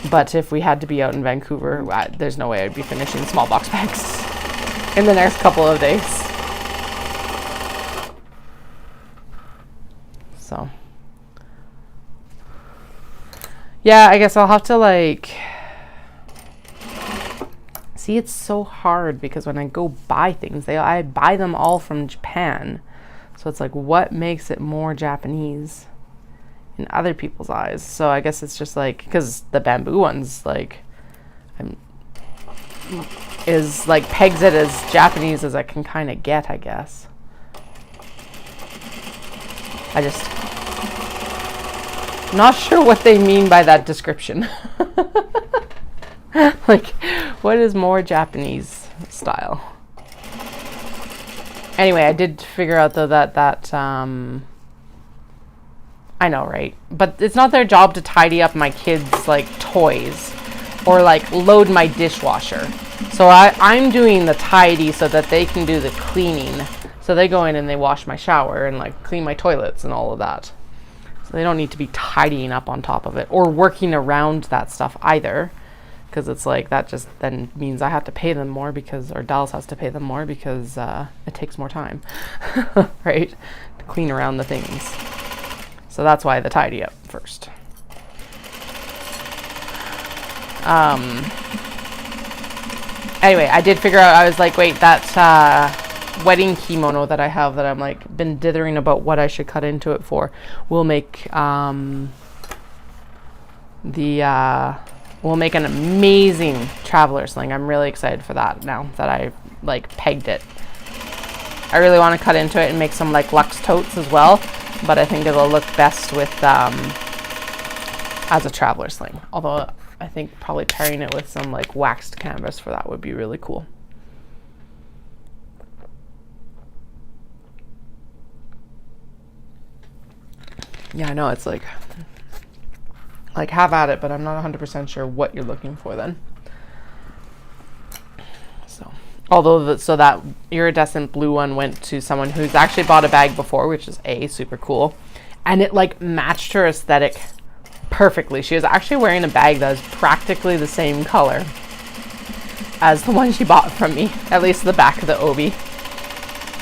But if we had to be out in Vancouver, there's no way I'd be finishing small box bags in the next couple of days. So yeah, I guess I'll have to like see. It's so hard because when I go buy things, I buy them all from Japan, so it's like, what makes it more Japanese in other people's eyes? So I guess it's just like, because the bamboo ones like is like pegs it as Japanese as I can kind of get, I guess. I just not sure what they mean by that description. Like, what is more Japanese style? Anyway, I did figure out though that I know, right? But it's not their job to tidy up my kids' like toys or like load my dishwasher. So I'm doing the tidy so that they can do the cleaning. So they go in and they wash my shower and like clean my toilets and all of that. So they don't need to be tidying up on top of it or working around that stuff either. Because it's like, that just then means I have to pay them more or Dallas has to pay them more because it takes more time, right? To clean around the things. So that's why the tidy up first. Anyway, I did figure out, I was like, wait, that wedding kimono that I have that I'm like been dithering about what I should cut into it for will make we'll make an amazing traveler sling. I'm really excited for that now that I like pegged it. I really want to cut into it and make some like luxe totes as well, but I think it'll look best with as a traveler sling. Although I think probably pairing it with some like waxed canvas for that would be really cool. Yeah, I know, it's like have at it, but I'm not 100% sure what you're looking for then. So, although that iridescent blue one went to someone who's actually bought a bag before, which is super cool, and it like matched her aesthetic perfectly. She was actually wearing a bag that was practically the same color as the one she bought from me, at least the back of the obi.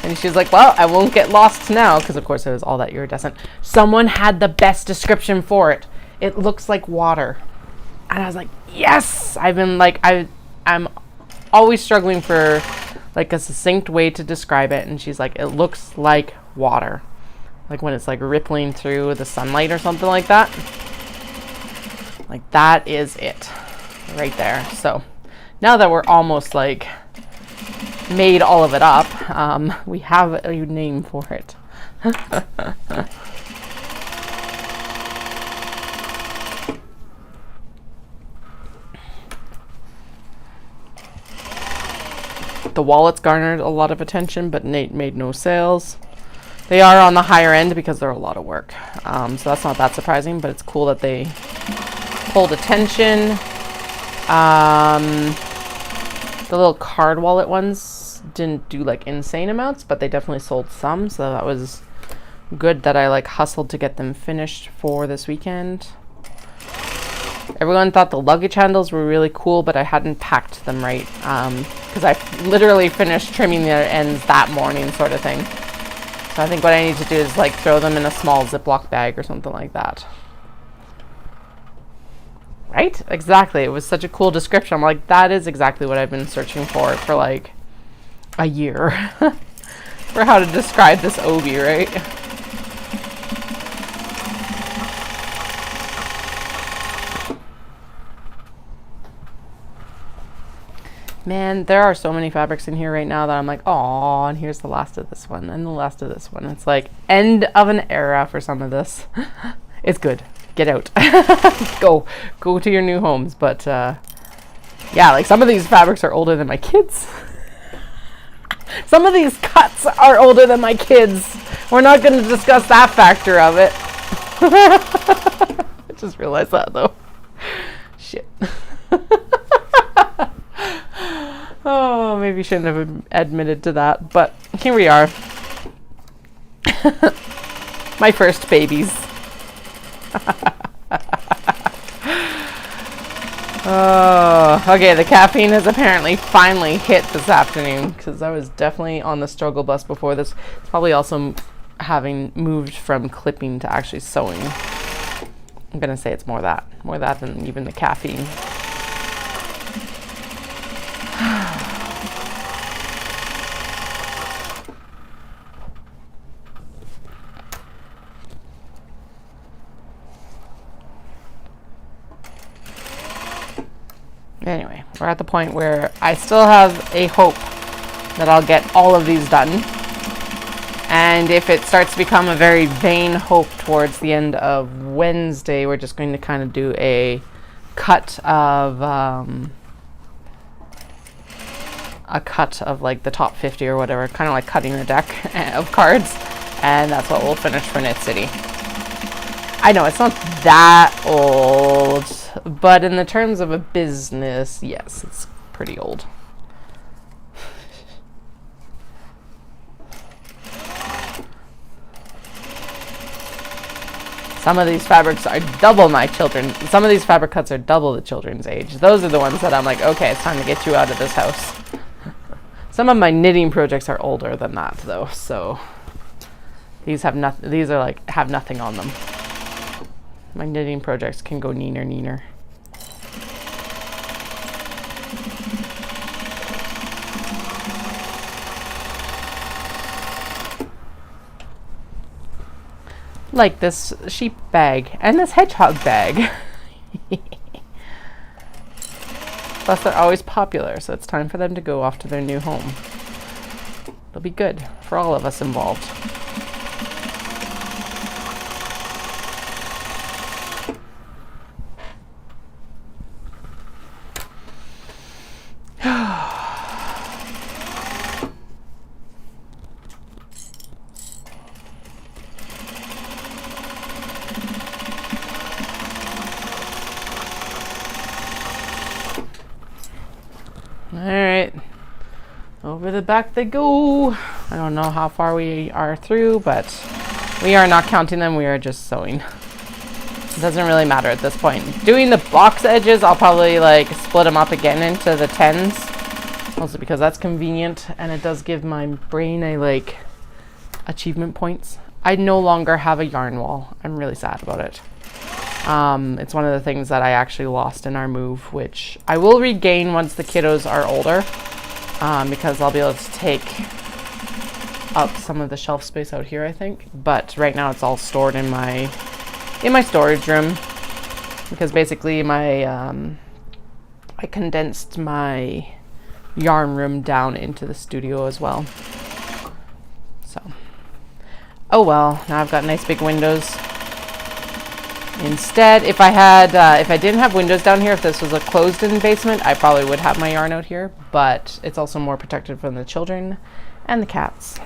And she was like, well, I won't get lost now, because of course it was all that iridescent. Someone had the best description for it. It looks like water. And I was like, yes! I've been like, I'm always struggling for like a succinct way to describe it. And she's like, it looks like water. Like when it's like rippling through the sunlight or something like that. Like that is it right there. So now that we're almost like made all of it up, we have a name for it. The wallets garnered a lot of attention, but Nate made no sales. They are on the higher end because they're a lot of work. So that's not that surprising, but it's cool that they pulled attention. The little card wallet ones didn't do like insane amounts, but they definitely sold some. So that was good that I like hustled to get them finished for this weekend. Everyone thought the luggage handles were really cool, but I hadn't packed them right because I literally finished trimming their ends that morning, sort of thing. So I think what I need to do is like throw them in a small Ziploc bag or something like that. Right? Exactly. It was such a cool description. I'm like, that is exactly what I've been searching for like a year for how to describe this obi, right? Man, there are so many fabrics in here right now that I'm like, oh, and here's the last of this one and the last of this one. It's like end of an era for some of this. It's good. Get out. Go to your new homes. But yeah, like some of these fabrics are older than my kids. Some of these cuts are older than my kids. We're not going to discuss that factor of it. I just realized that though. Shit. Oh, maybe shouldn't have admitted to that, but here we are. My first babies. Oh, okay, the caffeine has apparently finally hit this afternoon because I was definitely on the struggle bus before this. It's probably also having moved from clipping to actually sewing. I'm going to say it's more that than even the caffeine. Anyway, we're at the point where I still have a hope that I'll get all of these done. And if it starts to become a very vain hope towards the end of Wednesday, we're just going to kind of do a cut of like the top 50 or whatever, kind of like cutting a deck of cards, and that's what we'll finish for Knit City. I know it's not that old, but in the terms of a business, yes, it's pretty old. Some of these fabrics are double my children. Some of these fabric cuts are double the children's age. Those are the ones that I'm like, okay, it's time to get you out of this house. Some of my knitting projects are older than that though, so these have nothing. These are like have nothing on them. My knitting projects can go neener. Like this sheep bag and this hedgehog bag. Plus they're always popular, so it's time for them to go off to their new home. It'll be good for all of us involved. Alright, over the back they go. I don't know how far we are through, but we are not counting them, we are just sewing. It doesn't really matter at this point. Doing the box edges, I'll probably like split them up again into the 10s. Also because that's convenient and it does give my brain a like achievement points. I no longer have a yarn wall. I'm really sad about it. It's one of the things that I actually lost in our move, which I will regain once the kiddos are older, because I'll be able to take up some of the shelf space out here, I think. But right now it's all stored in my storage room, because basically I condensed my yarn room down into the studio as well. So, oh well, now I've got nice big windows. Instead, if I didn't have windows down here, if this was a closed-in basement, I probably would have my yarn out here, but it's also more protected from the children and the cats.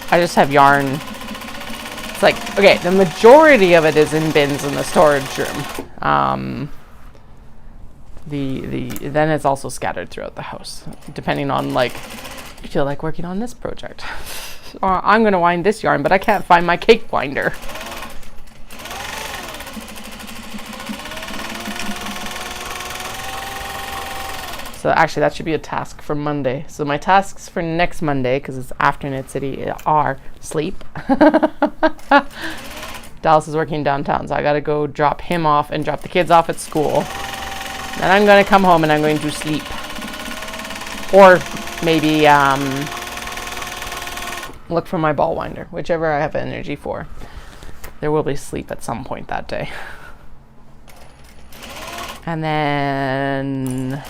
I just have yarn. It's like, okay, the majority of it is in bins in the storage room. Then it's also scattered throughout the house, depending on like, I feel like working on this project. Or I'm gonna wind this yarn, but I can't find my cake winder. So actually that should be a task for Monday. So my tasks for next Monday, because it's after Knit City, are sleep. Dallas is working downtown, so I gotta go drop him off and drop the kids off at school. Then I'm gonna come home and I'm going to sleep. Or maybe look for my ball winder, whichever I have energy for. there will be sleep at some point that day. And then,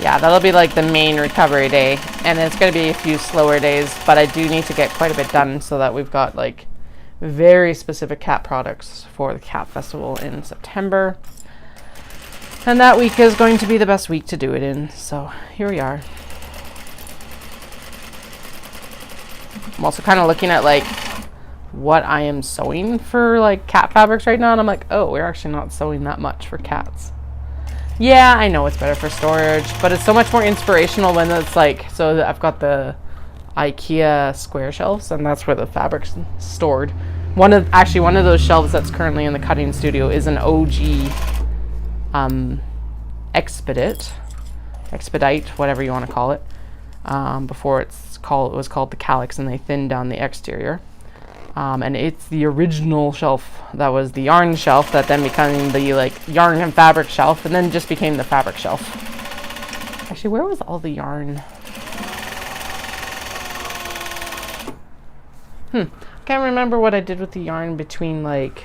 yeah, that'll be like the main recovery day. And it's going to be a few slower days, but I do need to get quite a bit done so that we've got like very specific cat products for the cat festival in September. And that week is going to be the best week to do it in. So here we are. I'm also kind of looking at like what I am sewing for like cat fabrics right now, and I'm like, oh, we're actually not sewing that much for cats. Yeah, I know it's better for storage, but it's so much more inspirational when it's like, so I've got the IKEA square shelves, and that's where the fabric's stored. One of those shelves that's currently in the cutting studio is an OG expedite, whatever you want to call it. Before it was called the calyx, and they thinned down the exterior. And it's the original shelf that was the yarn shelf that then became the like yarn and fabric shelf, and then just became the fabric shelf. Actually, where was all the yarn? Can't remember what I did with the yarn between like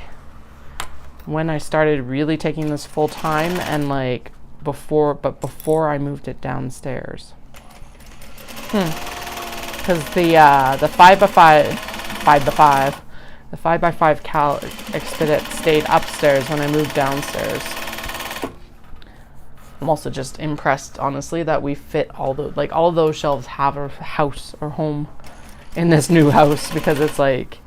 when I started really taking this full time and like before I moved it downstairs. Because the 5x5 cal expedite stayed upstairs when I moved downstairs. I'm also just impressed, honestly, that we fit all those shelves have a house or home in this new house, because it's like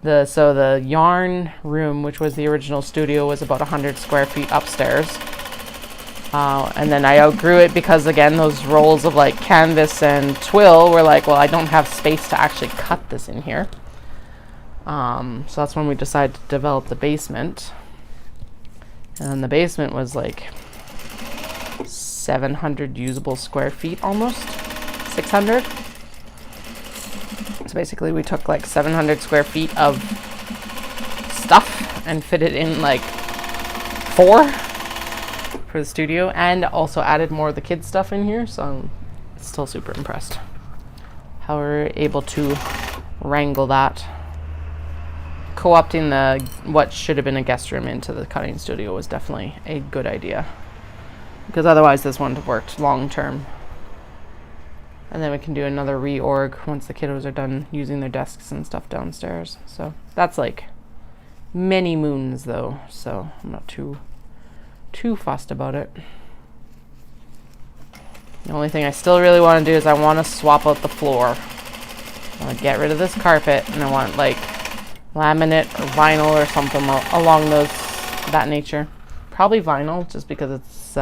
the yarn room, which was the original studio, was about 100 square feet upstairs. And then I outgrew it because, again, those rolls of like canvas and twill were like, well, I don't have space to actually cut this in here. So that's when we decided to develop the basement. And then the basement was like 700 usable square feet, almost 600. So basically we took like 700 square feet of stuff and fit it in like 4 for the studio, and also added more of the kids stuff in here. So I'm still super impressed how we're able to wrangle that. Co-opting what should have been a guest room into the cutting studio was definitely a good idea, because otherwise this wouldn't have worked long term. And then we can do another reorg once the kiddos are done using their desks and stuff downstairs. So that's like many moons though, so I'm not too fussed about it. The only thing I still really want to do is I want to swap out the floor. I want to get rid of this carpet, and I want like laminate or vinyl or something along that nature. Probably vinyl, just because it's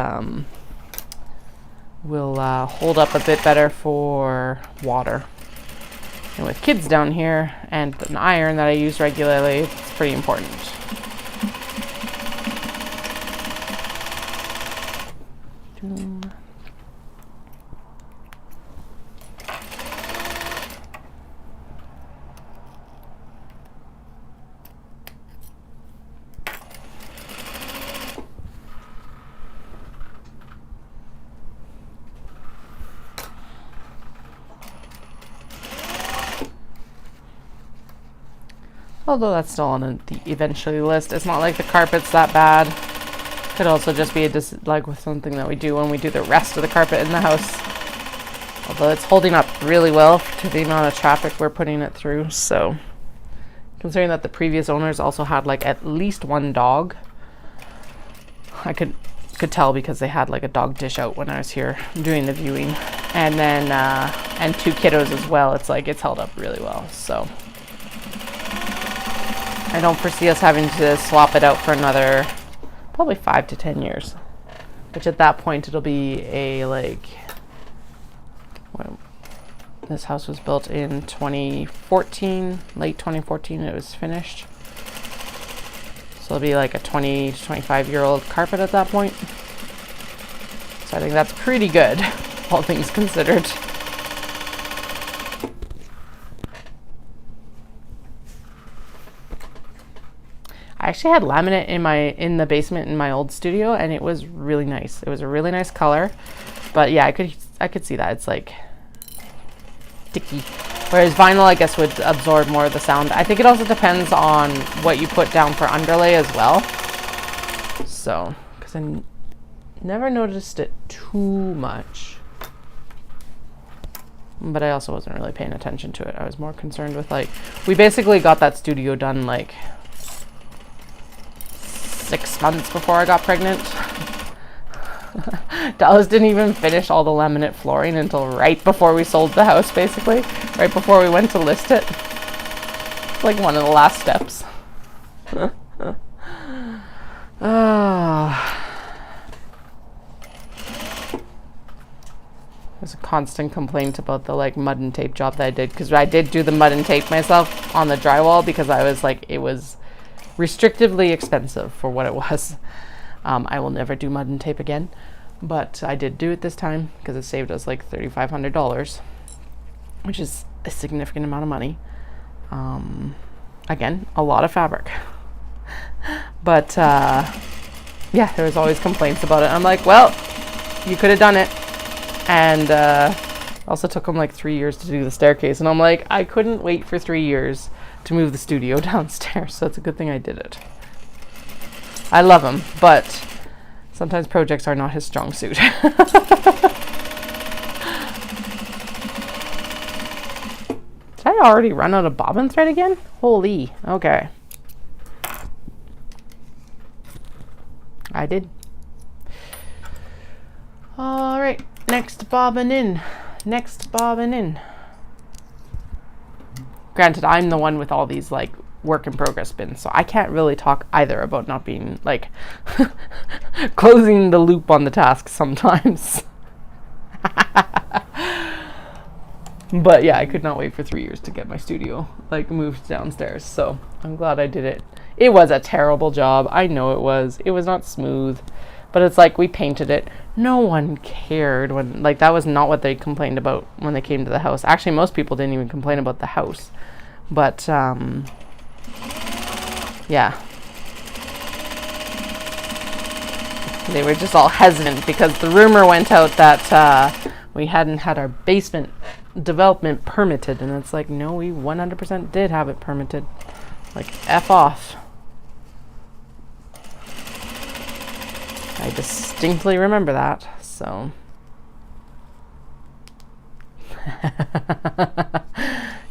will hold up a bit better for water. And with kids down here and an iron that I use regularly, it's pretty important. Although that's still on the eventually list. It's not like the carpet's that bad. Could also just be like with something that we do when we do the rest of the carpet in the house. Although it's holding up really well to the amount of traffic we're putting it through. So considering that the previous owners also had like at least one dog, I could tell because they had like a dog dish out when I was here doing the viewing, and then and 2 kiddos as well. It's like it's held up really well. So I don't foresee us having to swap it out for another probably 5 to 10 years, which at that point it'll be a like, well, this house was built in 2014, late 2014 it was finished. So it'll be like a 20 to 25 year old carpet at that point. So I think that's pretty good, all things considered. I actually had laminate in the basement in my old studio, and it was really nice. It was a really nice color, but yeah, I could see that it's like sticky Whereas vinyl, I guess, would absorb more of the sound. I think it also depends on what you put down for underlay as well. So, because I never noticed it too much. But I also wasn't really paying attention to it. I was more concerned with, like, we basically got that studio done, like, 6 months before I got pregnant. Dallas didn't even finish all the laminate flooring until right before we sold the house, basically. Right before we went to list it. Like one of the last steps. There's a constant complaint about the like mud and tape job that I did, because I did do the mud and tape myself on the drywall because I was like, it was restrictively expensive for what it was. I will never do mud and tape again, but I did do it this time because it saved us like $3,500, which is a significant amount of money. Again, a lot of fabric. But yeah, there was always complaints about it. I'm like, well, you could have done it. And also took them like 3 years to do the staircase. And I'm like, I couldn't wait for 3 years to move the studio downstairs. So it's a good thing I did it. I love him, but sometimes projects are not his strong suit. Did I already run out of bobbin thread again? Holy, okay. I did. All right, next bobbin in. Next bobbin in. Granted, I'm the one with all these like work in progress bins, so I can't really talk either about not being like closing the loop on the task sometimes. But yeah, I could not wait for 3 years to get my studio like moved downstairs, so I'm glad I did it. It was a terrible job. I know it was. It was not smooth, but it's like we painted it. No one cared when, like, that was not what they complained about when they came to the house. Actually, most people didn't even complain about the house, but yeah, they were just all hesitant because the rumor went out that we hadn't had our basement development permitted, and it's like, no, we 100% did have it permitted. Like, F off. I distinctly remember that, so.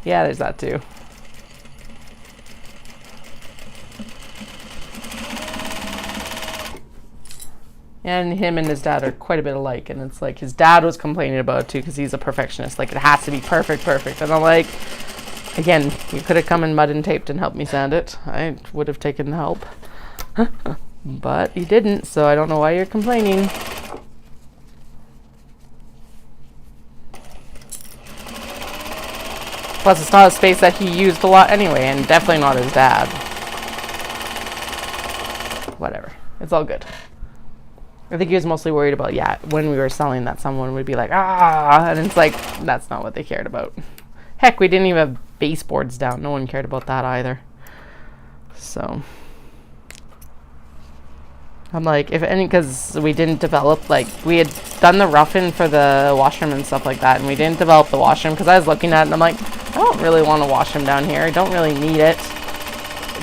Yeah, there's that too. And him and his dad are quite a bit alike, and it's like his dad was complaining about it too because he's a perfectionist. Like, it has to be perfect. And I'm like, again, you could have come and mud and taped and helped me sand it. I would have taken the help. But you didn't, so I don't know why you're complaining. Plus, it's not a space that he used a lot anyway, and definitely not his dad. Whatever. It's all good. I think he was mostly worried about, yeah, when we were selling that someone would be like, ah, and it's like, that's not what they cared about. Heck, we didn't even have baseboards down. No one cared about that either. So I'm like, if any, because we didn't develop, like, we had done the rough-in for the washroom and stuff like that, and we didn't develop the washroom because I was looking at it and I'm like, I don't really want to wash them down here. I don't really need it.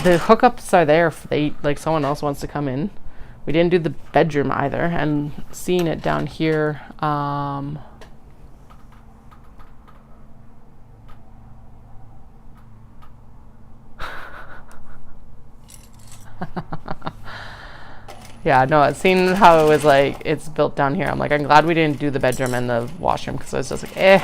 The hookups are there if they, like, someone else wants to come in. We didn't do the bedroom either, and seeing it down here, yeah, no, seeing how it was like, it's built down here, I'm like, I'm glad we didn't do the bedroom and the washroom, because I was just like, eh.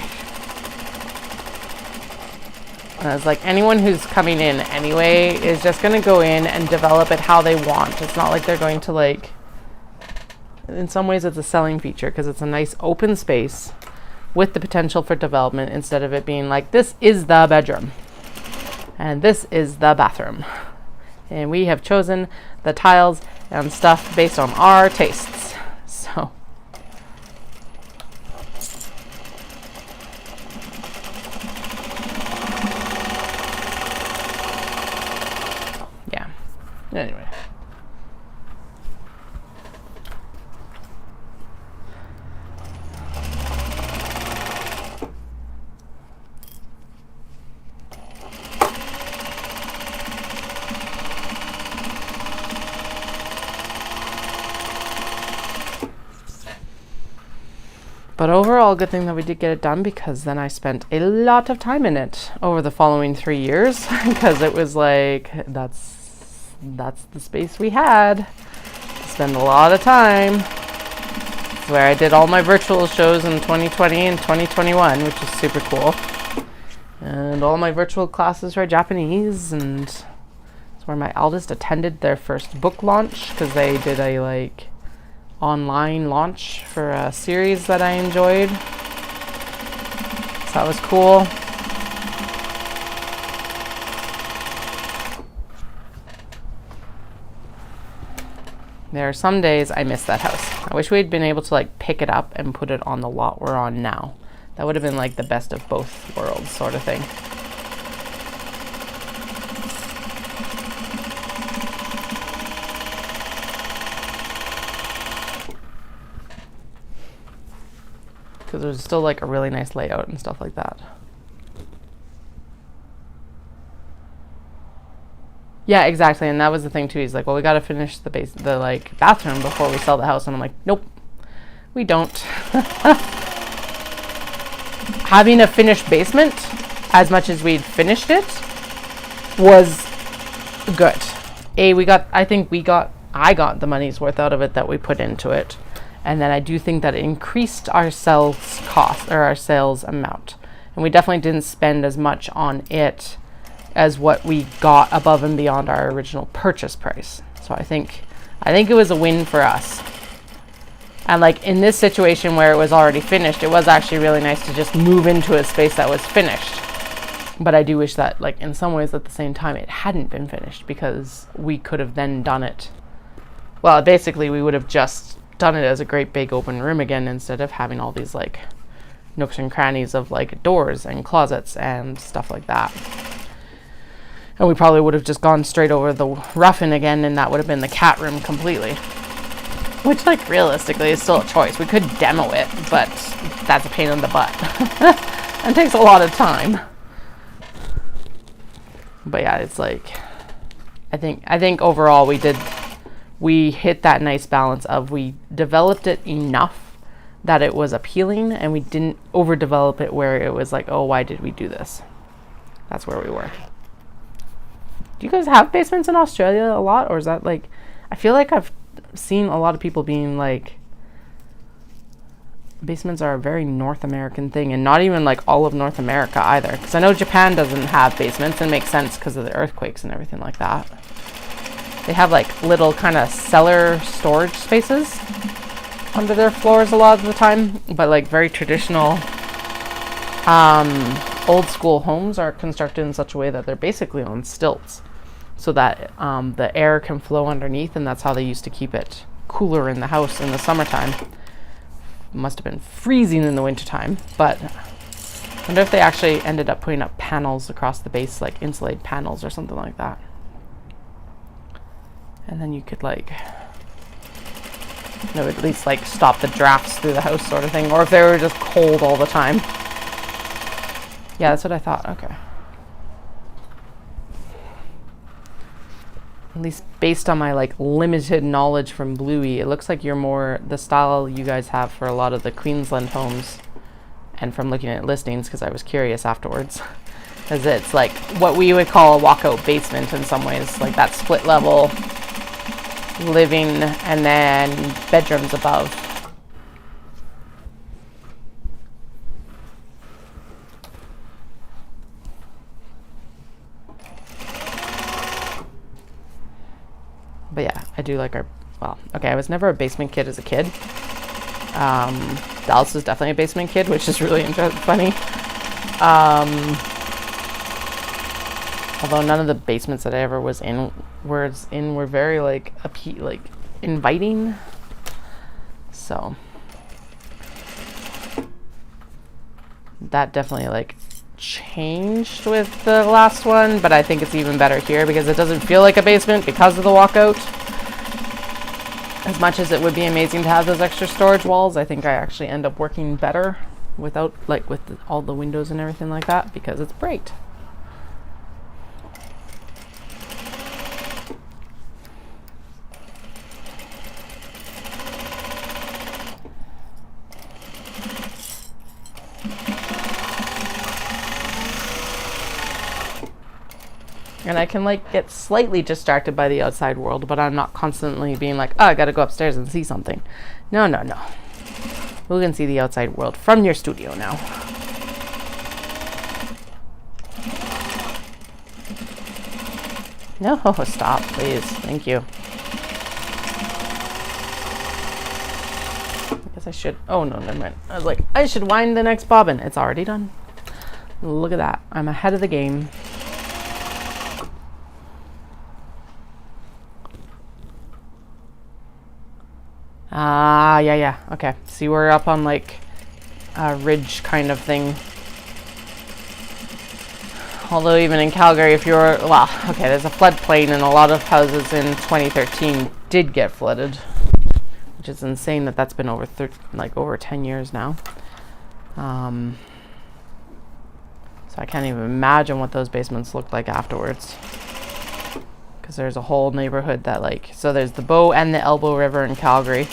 And I was like, anyone who's coming in anyway is just going to go in and develop it how they want. It's not like they're going to, like, in some ways it's a selling feature because it's a nice open space with the potential for development instead of it being like, this is the bedroom and this is the bathroom. And we have chosen the tiles and stuff based on our tastes. So. Anyway. But overall, good thing that we did get it done, because then I spent a lot of time in it over the following 3 years, because it was like, that's the space we had to spend a lot of time. It's where I did all my virtual shows in 2020 and 2021, which is super cool. And all my virtual classes for Japanese, and it's where my eldest attended their first book launch, because they did a like online launch for a series that I enjoyed. So that was cool. There are some days I miss that house. I wish we'd been able to like pick it up and put it on the lot we're on now. That would have been like the best of both worlds sort of thing. Because there's still like a really nice layout and stuff like that. Yeah, exactly. And that was the thing too. He's like, well, we got to finish the bathroom before we sell the house. And I'm like, nope, we don't. Having a finished basement, as much as we'd finished it, was good. I got the money's worth out of it that we put into it. And then I do think that it increased our sales cost, or our sales amount. And we definitely didn't spend as much on it as what we got above and beyond our original purchase price. So I think it was a win for us. And like in this situation where it was already finished, it was actually really nice to just move into a space that was finished. But I do wish that like in some ways at the same time it hadn't been finished, because we could have then done it. Well, basically we would have just done it as a great big open room again, instead of having all these like nooks and crannies of like doors and closets and stuff like that. And we probably would have just gone straight over the rough-in again, and that would have been the cat room completely. Which, like, realistically is still a choice. We could demo it, but that's a pain in the butt. And takes a lot of time. But yeah, it's like, I think overall we hit that nice balance of, we developed it enough that it was appealing, and we didn't overdevelop it where it was like, oh, why did we do this? That's where we were. Do you guys have basements in Australia a lot? Or is that like, I feel like I've seen a lot of people being like, basements are a very North American thing, and not even like all of North America either. Because I know Japan doesn't have basements, and makes sense because of the earthquakes and everything like that. They have like little kind of cellar storage spaces under their floors a lot of the time, but like very traditional old school homes are constructed in such a way that they're basically on stilts, so that the air can flow underneath, and that's how they used to keep it cooler in the house in the summertime. Must have been freezing in the wintertime, but I wonder if they actually ended up putting up panels across the base, like insulated panels or something like that. And then you could like, at least like stop the drafts through the house sort of thing, or if they were just cold all the time. Yeah, that's what I thought. Okay. At least based on my like limited knowledge from Bluey, it looks like you're more the style you guys have for a lot of the Queensland homes, and from looking at listings, because I was curious afterwards, because it's like what we would call a walkout basement in some ways, like that split level living and then bedrooms above. But yeah, I do like I was never a basement kid as a kid. Dallas was definitely a basement kid, which is really funny. Although none of the basements that I ever was in were very like inviting. So that definitely like changed with the last one, but I think it's even better here because it doesn't feel like a basement because of the walkout. As much as it would be amazing to have those extra storage walls, I think I actually end up working better without all the windows and everything like that, because it's bright. And I can like get slightly distracted by the outside world, but I'm not constantly being like, oh, I gotta go upstairs and see something. No, no, no. We can see the outside world from your studio now. No, stop, please. Thank you. I guess I should. Oh, no, never mind. I was like, I should wind the next bobbin. It's already done. Look at that. I'm ahead of the game. Yeah. Okay. See, we're up on like a ridge kind of thing. Although even in Calgary, if you're, well, okay, there's a floodplain and a lot of houses in 2013 did get flooded, which is insane that that's been over over 10 years now. So I can't even imagine what those basements looked like afterwards. Because there's a whole neighborhood that so there's the Bow and the Elbow River in Calgary.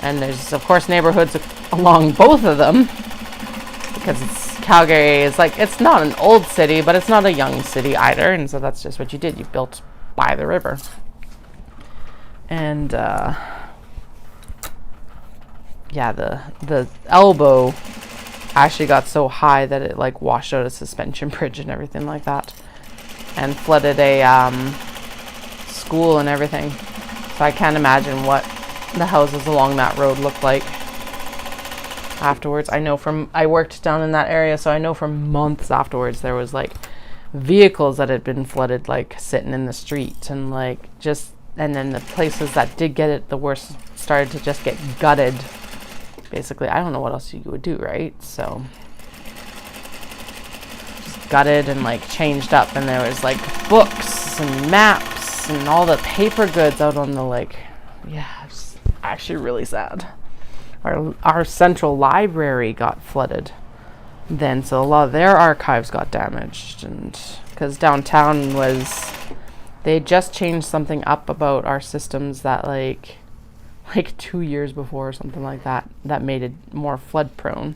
And there's, of course, neighborhoods along both of them. Because Calgary is it's not an old city, but it's not a young city either. And so that's just what you did. You built by the river. And, yeah, the Elbow actually got so high that it washed out a suspension bridge and everything like that. And flooded a, school and everything. So I can't imagine what the houses along that road looked like afterwards. I worked down in that area, so I know for months afterwards there was vehicles that had been flooded sitting in the street, and and then the places that did get it the worst started to just get gutted. Basically, I don't know what else you would do, right? So just gutted and changed up, and there was books and maps and all the paper goods out on the yeah, it's actually really sad. Our central library got flooded then, so a lot of their archives got damaged, and because downtown they just changed something up about our systems that 2 years before or something like that made it more flood prone,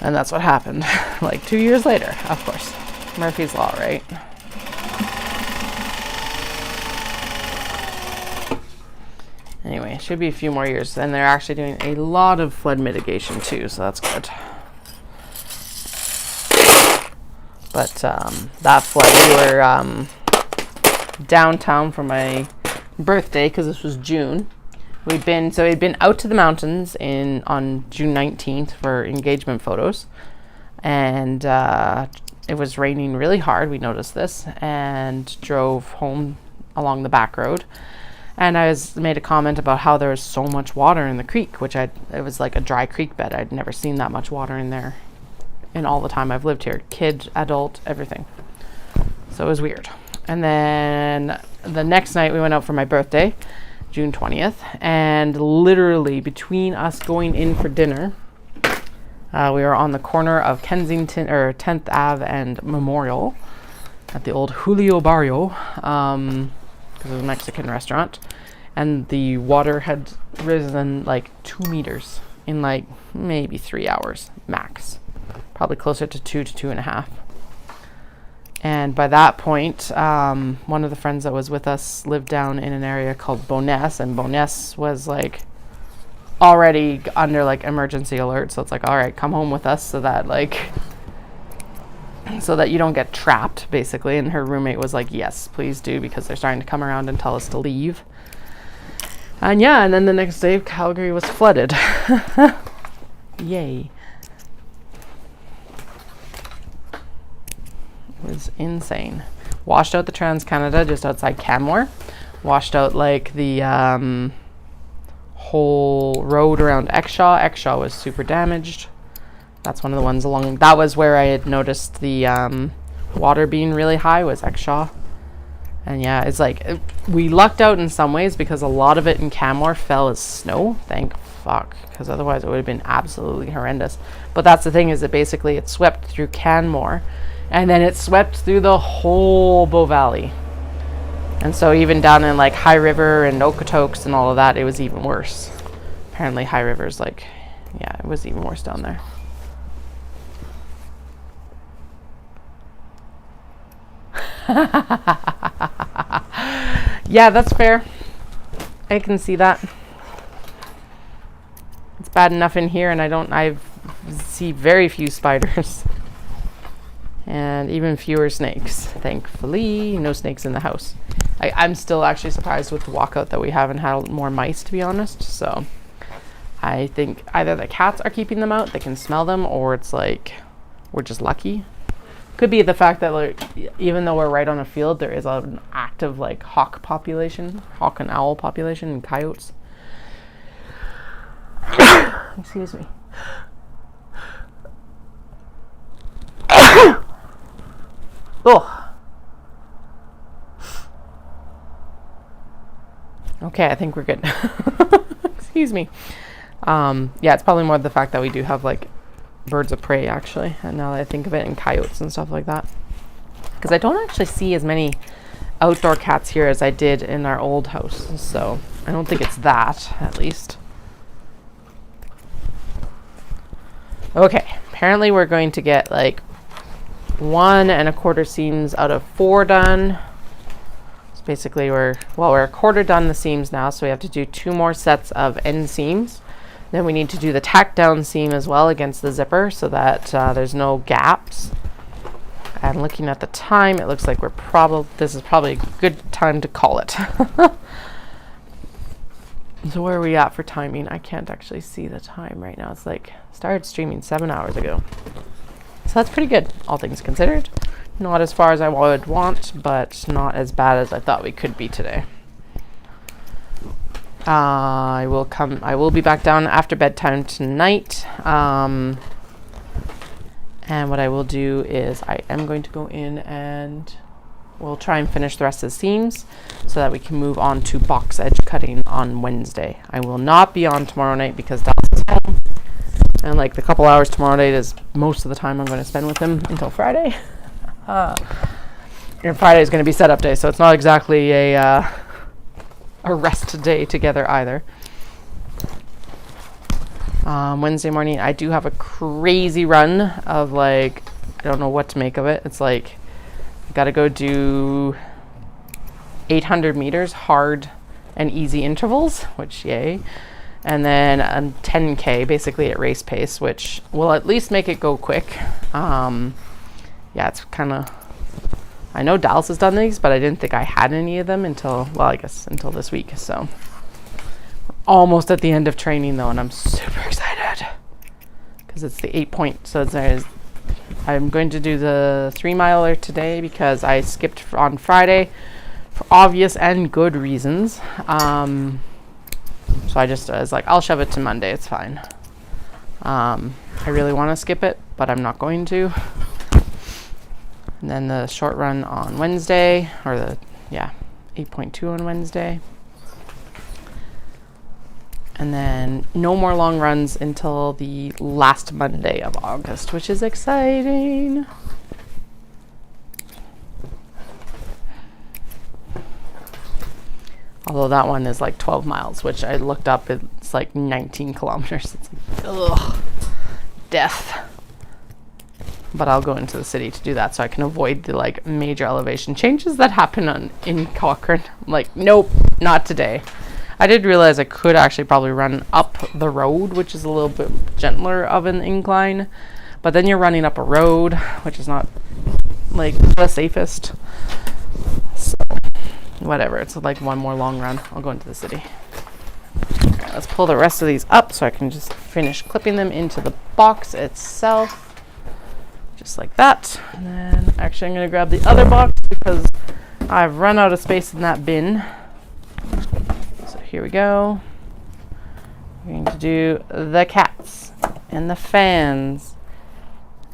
and that's what happened 2 years later. Of course, Murphy's Law, right? Anyway, it should be a few more years. And they're actually doing a lot of flood mitigation too, so that's good. But that flood, we were downtown for my birthday because this was June. We'd been out to the mountains on June 19th for engagement photos, and it was raining really hard. We noticed this and drove home along the back road. And I made a comment about how there was so much water in the creek, it was like a dry creek bed. I'd never seen that much water in there in all the time I've lived here. Kid, adult, everything. So it was weird. And then the next night we went out for my birthday, June 20th. And literally between us going in for dinner, we were on the corner of Kensington, or 10th Ave and Memorial at the old Julio Barrio. Because it was a Mexican restaurant, and the water had risen 2 meters in maybe 3 hours max, probably closer to 2 to 2.5. And by that point, one of the friends that was with us lived down in an area called Boness, and Boness was already under emergency alert. So it's all right, come home with us so that so that you don't get trapped, basically. And her roommate was yes, please do, because they're starting to come around and tell us to leave. And yeah, and then the next day Calgary was flooded. Yay. It was insane. Washed out the Trans-Canada just outside Canmore. Washed out the whole road around Exshaw. Exshaw was super damaged. That's one of the ones that was where I had noticed the water being really high, was Exshaw. And yeah, it's we lucked out in some ways because a lot of it in Canmore fell as snow. Thank fuck, because otherwise it would have been absolutely horrendous. But that's the thing, is that basically it swept through Canmore, and then it swept through the whole Bow Valley. And so even down in High River and Okotoks and all of that, it was even worse. Apparently High River's yeah, it was even worse down there. Yeah, that's fair. I can see that. It's bad enough in here, and I see very few spiders. And even fewer snakes. Thankfully, no snakes in the house. I'm still actually surprised with the walkout that we haven't had more mice, to be honest. So I think either the cats are keeping them out, they can smell them, or it's like we're just lucky. Could be the fact that, like, even though we're right on a field, there is an active like hawk and owl population, and coyotes. Excuse me. Oh. Okay, I think we're good. Excuse me. Yeah, it's probably more the fact that we do have like birds of prey, actually, and now that I think of it, and coyotes and stuff like that, because I don't actually see as many outdoor cats here as I did in our old house, so I don't think it's that, at least. Okay, apparently we're going to get like 1 1/4 seams out of 4 done. So basically we're a quarter done the seams now, so we have to do 2 more sets of end seams. Then we need to do the tack down seam as well against the zipper so that there's no gaps. And looking at the time, it looks like this is probably a good time to call it. So where are we at for timing? I can't actually see the time right now. It's like started streaming 7 hours ago. So that's pretty good, all things considered. Not as far as I would want, but not as bad as I thought we could be today. I will be back down after bedtime tonight. And what I will do is I am going to go in and we'll try and finish the rest of the seams so that we can move on to box edge cutting on Wednesday. I will not be on tomorrow night because Dallas is home. And like the couple hours tomorrow night is most of the time I'm going to spend with him until Friday. And Friday is going to be setup day, so it's not exactly a rest day together either. Wednesday morning, I do have a crazy run of like, I don't know what to make of it. It's like, I got to go do 800 meters, hard and easy intervals, which yay. And then a 10K, basically at race pace, which will at least make it go quick. Yeah, it's kind of, I know Dallas has done these, but I didn't think I had any of them until this week. So almost at the end of training though, and I'm super excited because it's the 8 point. So I'm going to do the 3 miler today because I skipped on Friday for obvious and good reasons. So I was like, I'll shove it to Monday. It's fine. I really want to skip it, but I'm not going to. And then the short run on Wednesday, or 8.2 on Wednesday. And then no more long runs until the last Monday of August, which is exciting. Although that one is like 12 miles, which I looked up, it's like 19 kilometers. It's like, ugh, death. But I'll go into the city to do that so I can avoid the like major elevation changes that happen in Cochrane. I'm like, nope, not today. I did realize I could actually probably run up the road, which is a little bit gentler of an incline. But then you're running up a road, which is not like the safest. So whatever, it's like one more long run. I'll go into the city. Alright, let's pull the rest of these up so I can just finish clipping them into the box itself. Just like that. And then actually I'm going to grab the other box because I've run out of space in that bin. So here we go. We're going to do the cats and the fans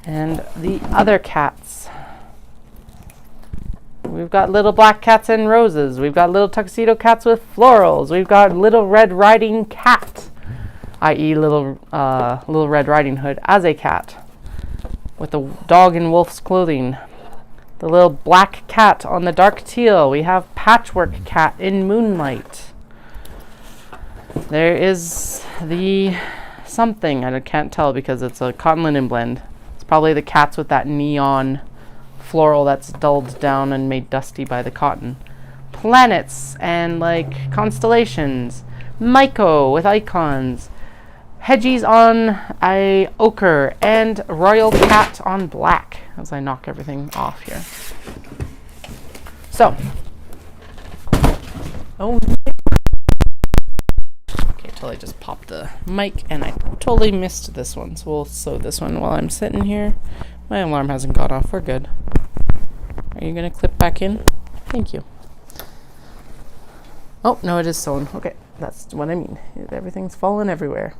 and the other cats. We've got little black cats and roses. We've got little tuxedo cats with florals. We've got little Red Riding Cat, i.e. little Red Riding Hood as a cat with the dog in wolf's clothing. The little black cat on the dark teal. We have patchwork cat in moonlight. There is the something, I can't tell because it's a cotton linen blend. It's probably the cats with that neon floral that's dulled down and made dusty by the cotton. Planets and like constellations. Myco with icons. Hedgies on a ochre and royal cat on black as I knock everything off here. So, oh, okay, totally just popped the mic and I totally missed this one. So we'll sew this one while I'm sitting here. My alarm hasn't got off. We're good. Are you gonna clip back in? Thank you. Oh, no, it is sewn. Okay, that's what I mean. Everything's falling everywhere.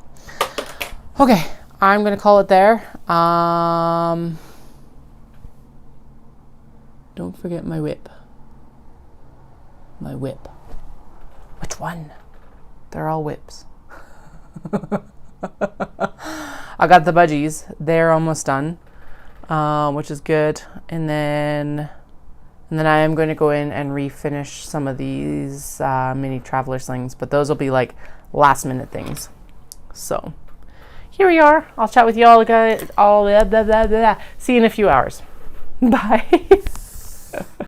Okay, I'm going to call it there. Don't forget my whip. My whip. Which one? They're all whips. I got the budgies. They're almost done, which is good. And then I am going to go in and refinish some of these mini traveler slings, but those will be like last minute things. So here we are. I'll chat with you all, guys. All blah, blah, blah, blah. See you in a few hours. Bye.